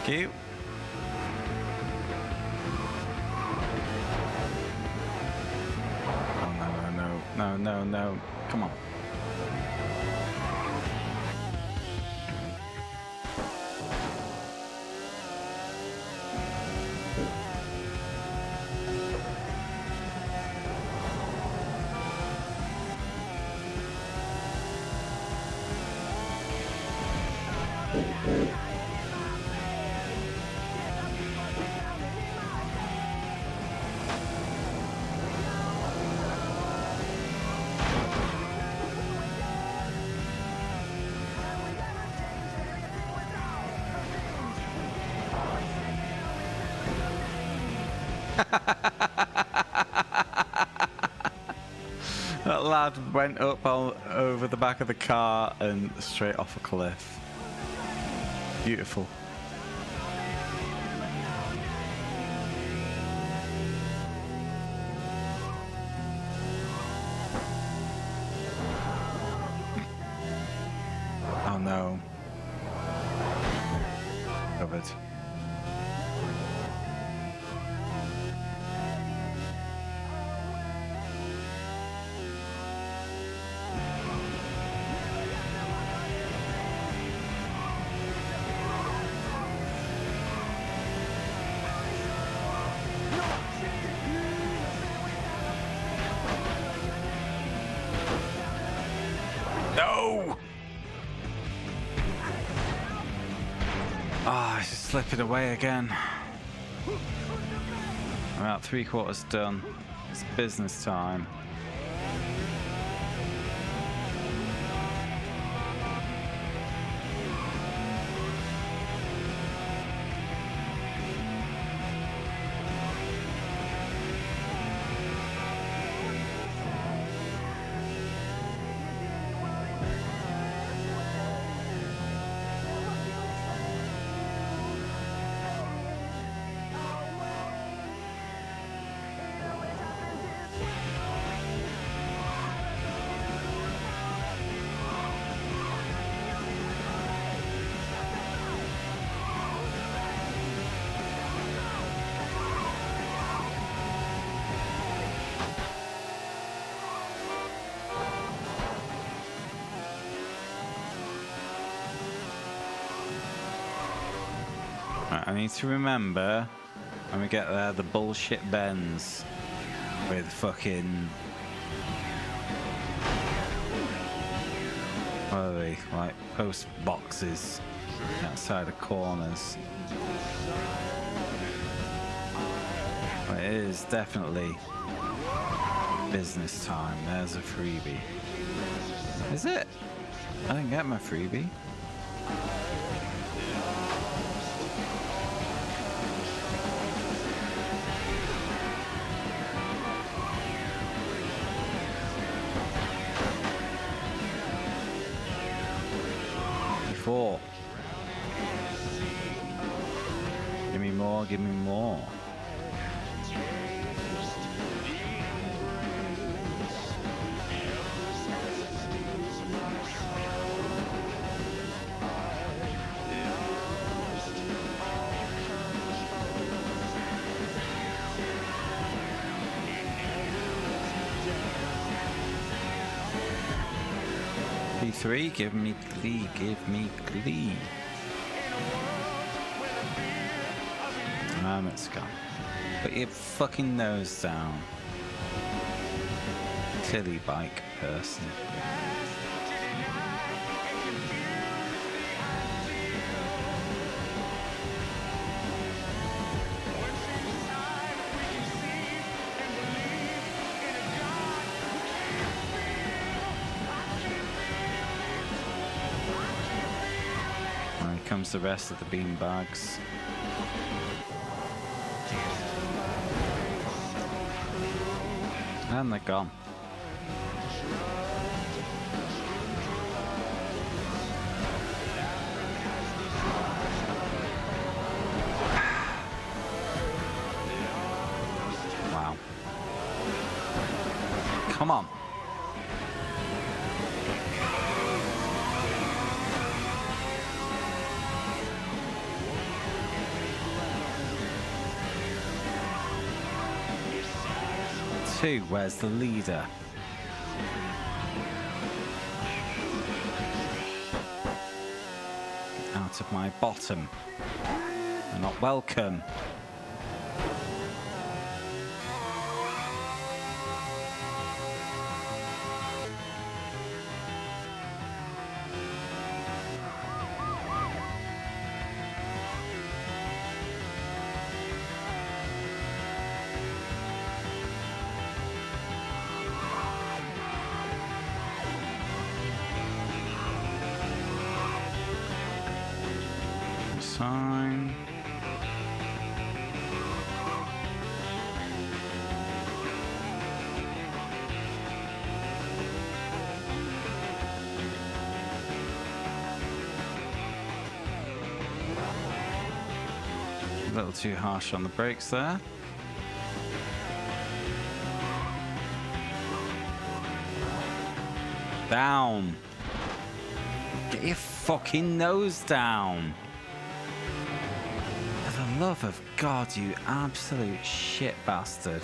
Cute. Oh, no. Come on. That lad went up over the back of the car and straight off a cliff. Beautiful. Oh no. covered. No! Ah, it's slipping away again. About 3/4 done. It's business time. Right, I need to remember when we get there the bullshit bends with fucking, what are they, like post boxes outside of corners. But it is definitely business time. There's a freebie. Is it? I didn't get my freebie. Four. Give me more, give me more. P3, give me glee, give me glee. It's gone. Put your fucking nose down. Silly bike person. Here comes the rest of the bean bags. And they're gone. Wow. Come on. Where's the leader? Out of my bottom. They're not welcome. Sign. A little too harsh on the brakes there. Down. Get your fucking nose down. love of God, you absolute shit bastard.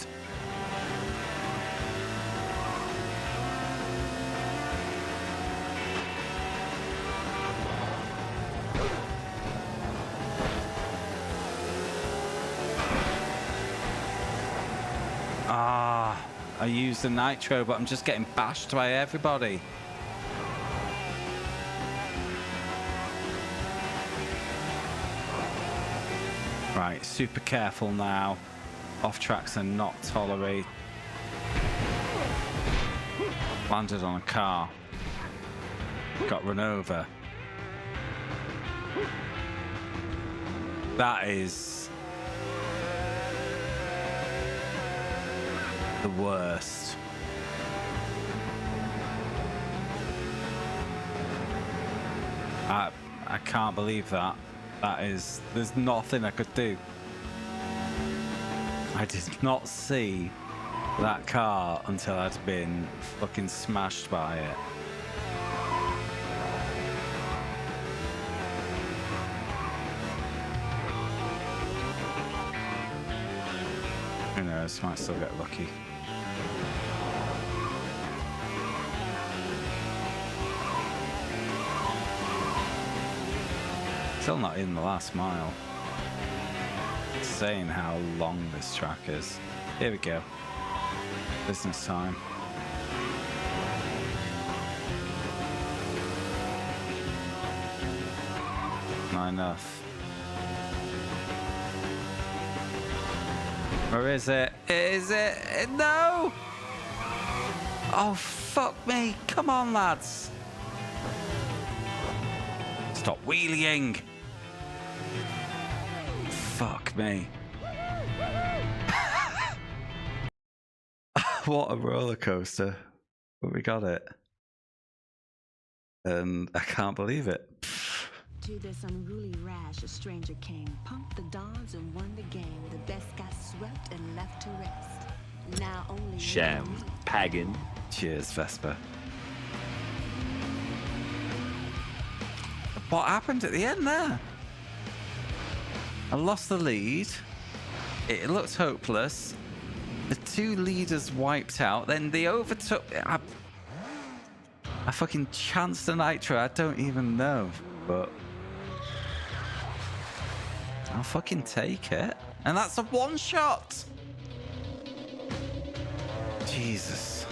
Ah, I used the nitro, but I'm just getting bashed by everybody. Right, super careful now. Off tracks are not tolerated. Landed on a car. Got run over. That is the worst. I can't believe that. That is, there's nothing I could do. I did not see that car until I'd been fucking smashed by it. Who knows, might still get lucky. Still not in the last mile. It's saying how long this track is. Here we go. Business time. Not enough. Where is it? Is it? No! Oh, fuck me. Come on, lads. Stop wheeling. Fuck me. What a roller coaster. But we got it. And I can't believe it. To this unruly Rash, a stranger came, pumped the dons and won the game. The best got swept and left to rest. Now only Sham, pagan. Cheers, Vespa. What happened at the end there? I lost the lead. It looked hopeless. The two leaders wiped out. Then they overtook. I fucking chanced a nitro. I don't even know, but I'll fucking take it. And that's a one shot. Jesus.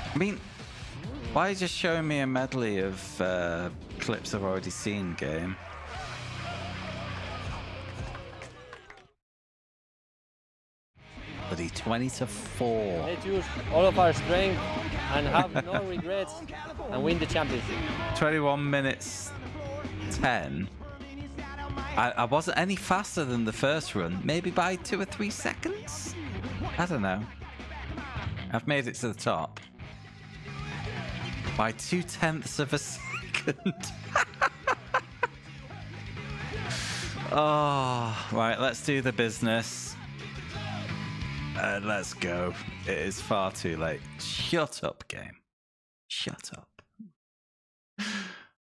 I mean, why are you just showing me a medley of clips I've already seen, game? Bloody 20-4. Let's use all of our strength and have no regrets and win the championship. 21 minutes 10. I wasn't any faster than the first run, maybe by 2 or 3 seconds? I don't know. I've made it to the top. By 0.2 of a second. Oh, right, let's do the business. Let's go. It is far too late. Shut up, game. Shut up.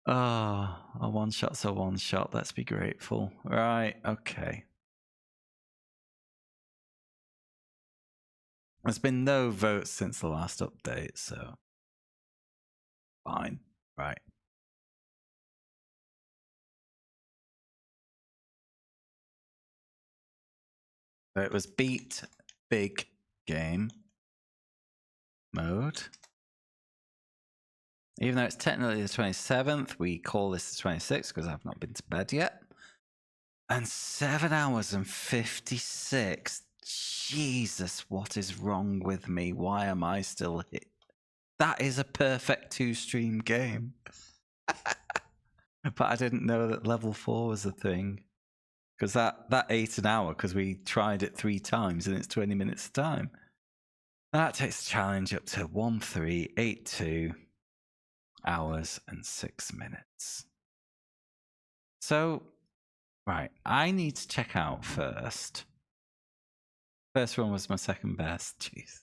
Oh, a one shot's a one shot. Let's be grateful. Right, okay. There's been no votes since the last update, so fine. Right. So it was beat big game mode. Even though it's technically the 27th, we call this the 26th because I've not been to bed yet. And 7 hours and 56. Jesus, what is wrong with me? Why am I still here? That is a perfect 2-stream game. But I didn't know that level 4 was a thing. Because that ate an hour because we tried it 3 times and it's 20 minutes time. That takes the challenge up to 1382 hours and 6 minutes. So, right, I need to check out first. First one was my second best. Jeez.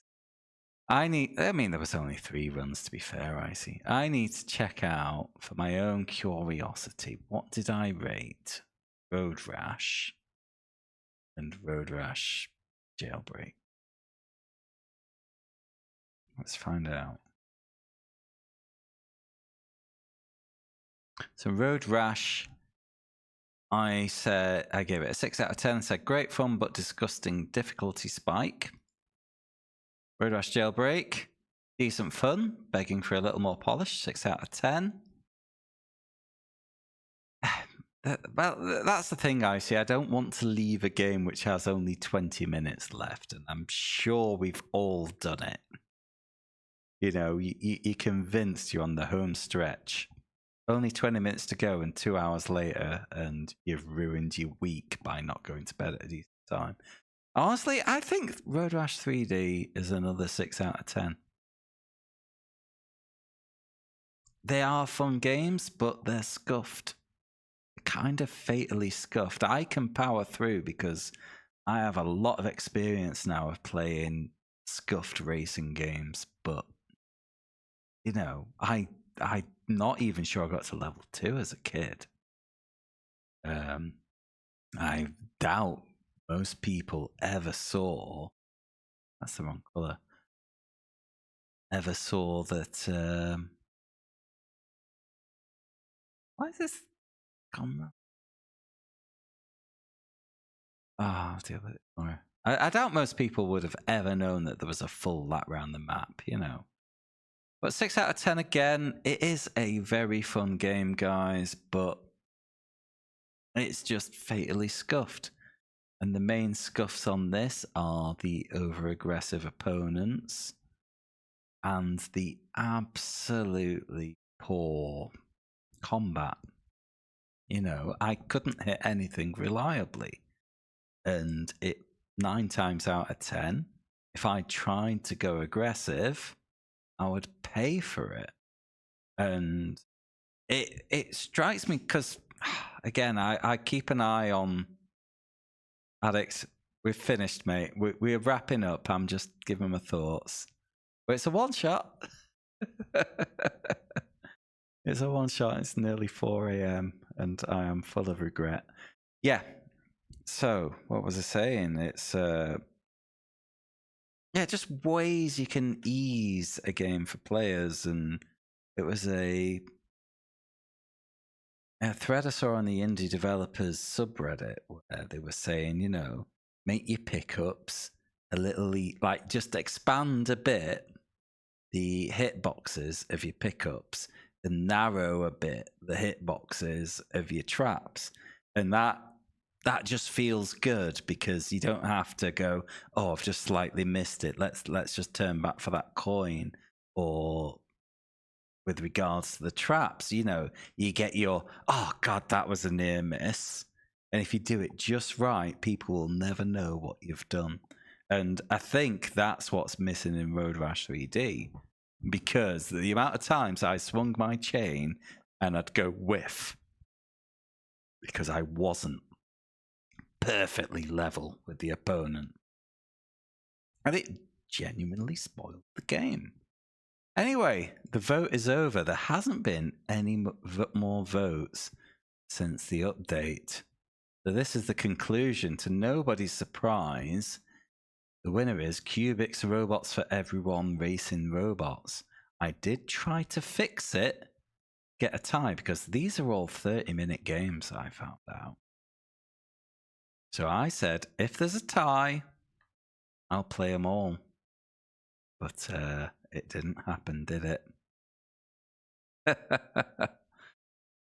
I mean, there was only 3 runs, to be fair, Icy. I need to check out, for my own curiosity, what did I rate Road Rash and Road Rash Jailbreak? Let's find out. So Road Rash, I gave it a 6 out of 10. Said great fun but disgusting difficulty spike. Road Rash Jailbreak, decent fun, begging for a little more polish. 6 out of 10. Well, that's the thing, Icy. I don't want to leave a game which has only 20 minutes left, and I'm sure we've all done it. You know, you're convinced you're on the home stretch. Only 20 minutes to go and 2 hours later, and you've ruined your week by not going to bed at a decent time. Honestly, I think Road Rash 3D is another 6 out of 10. They are fun games, but they're scuffed. Kind of fatally scuffed. I can power through because I have a lot of experience now of playing scuffed racing games, but you know, I'm not even sure I got to level 2 as a kid. I doubt most people ever saw, that's the wrong color, ever saw that why is this gone wrong? I'll deal with it tomorrow. I doubt most people would have ever known that there was a full lap round the map, you know. But 6 out of 10 again, it is a very fun game, guys, but it's just fatally scuffed. And the main scuffs on this are the over-aggressive opponents and the absolutely poor combat. You know, I couldn't hit anything reliably. And 9 times out of 10, if I tried to go aggressive, I would pay for it. And it strikes me because, again, I keep an eye on Addicts. We've finished, mate. We're wrapping up. I'm just giving my thoughts. But it's a one shot. It's a one shot. It's nearly 4 a.m. and I am full of regret. Yeah. So, what was I saying? It's just ways you can ease a game for players, and it was a thread I saw on the indie developers subreddit where they were saying, you know, make your pickups a little, like just expand a bit the hitboxes of your pickups and narrow a bit the hitboxes of your traps. And that just feels good because you don't have to go, oh, I've just slightly missed it. Let's just turn back for that coin. Or with regards to the traps, you know, you get your, oh God, that was a near miss. And if you do it just right, people will never know what you've done. And I think that's what's missing in Road Rash 3D, because the amount of times I swung my chain and I'd go whiff because I wasn't perfectly level with the opponent. And it genuinely spoiled the game. Anyway, the vote is over. There hasn't been any more votes since the update. So this is the conclusion. To nobody's surprise, the winner is Cubics Robots for Everyone Racing Robots. I did try to fix it, get a tie, because these are all 30-minute games, I found out. So I said, if there's a tie, I'll play them all. But it didn't happen, did it?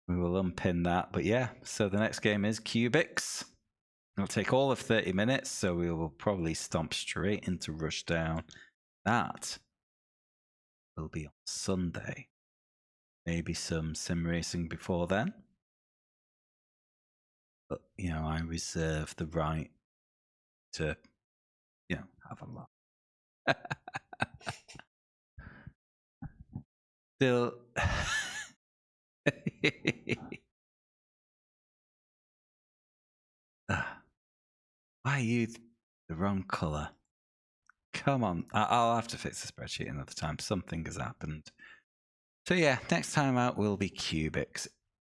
We will unpin that. But yeah, so the next game is Cubics. It'll take all of 30 minutes, so we will probably stomp straight into Rushdown. That will be on Sunday. Maybe some sim racing before then. But, you know, I reserve the right to, you know, have a laugh. Still. Why are you the wrong colour? Come on. I'll have to fix the spreadsheet another time. Something has happened. So yeah, next time out will be Cubics.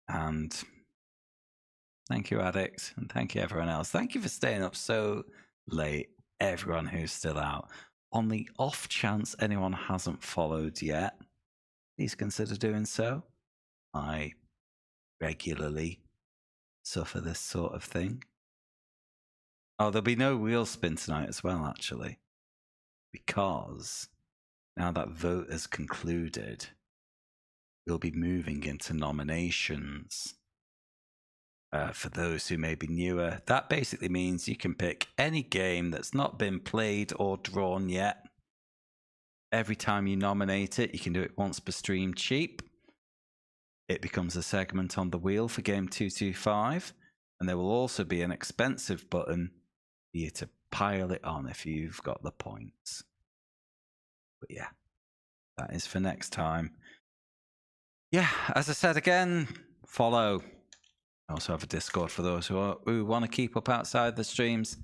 And thank you, Addict. And thank you, everyone else. Thank you for staying up so late, everyone who's still out. On the off chance anyone hasn't followed yet, please consider doing so. I regularly suffer this sort of thing. Oh, there'll be no wheel spin tonight as well, actually. Because now that vote has concluded, we'll be moving into nominations. For those who may be newer, that basically means you can pick any game that's not been played or drawn yet. Every time you nominate it, you can do it once per stream cheap. It becomes a segment on the wheel for game 225, and there will also be an expensive button for you to pile it on if you've got the points. But yeah, that is for next time. Yeah, as I said again, follow. I also have a Discord for those who want to keep up outside the streams.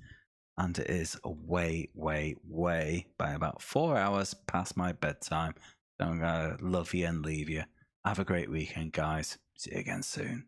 And it is way by about 4 hours past my bedtime. So I'm going to love you and leave you. Have a great weekend, guys. See you again soon.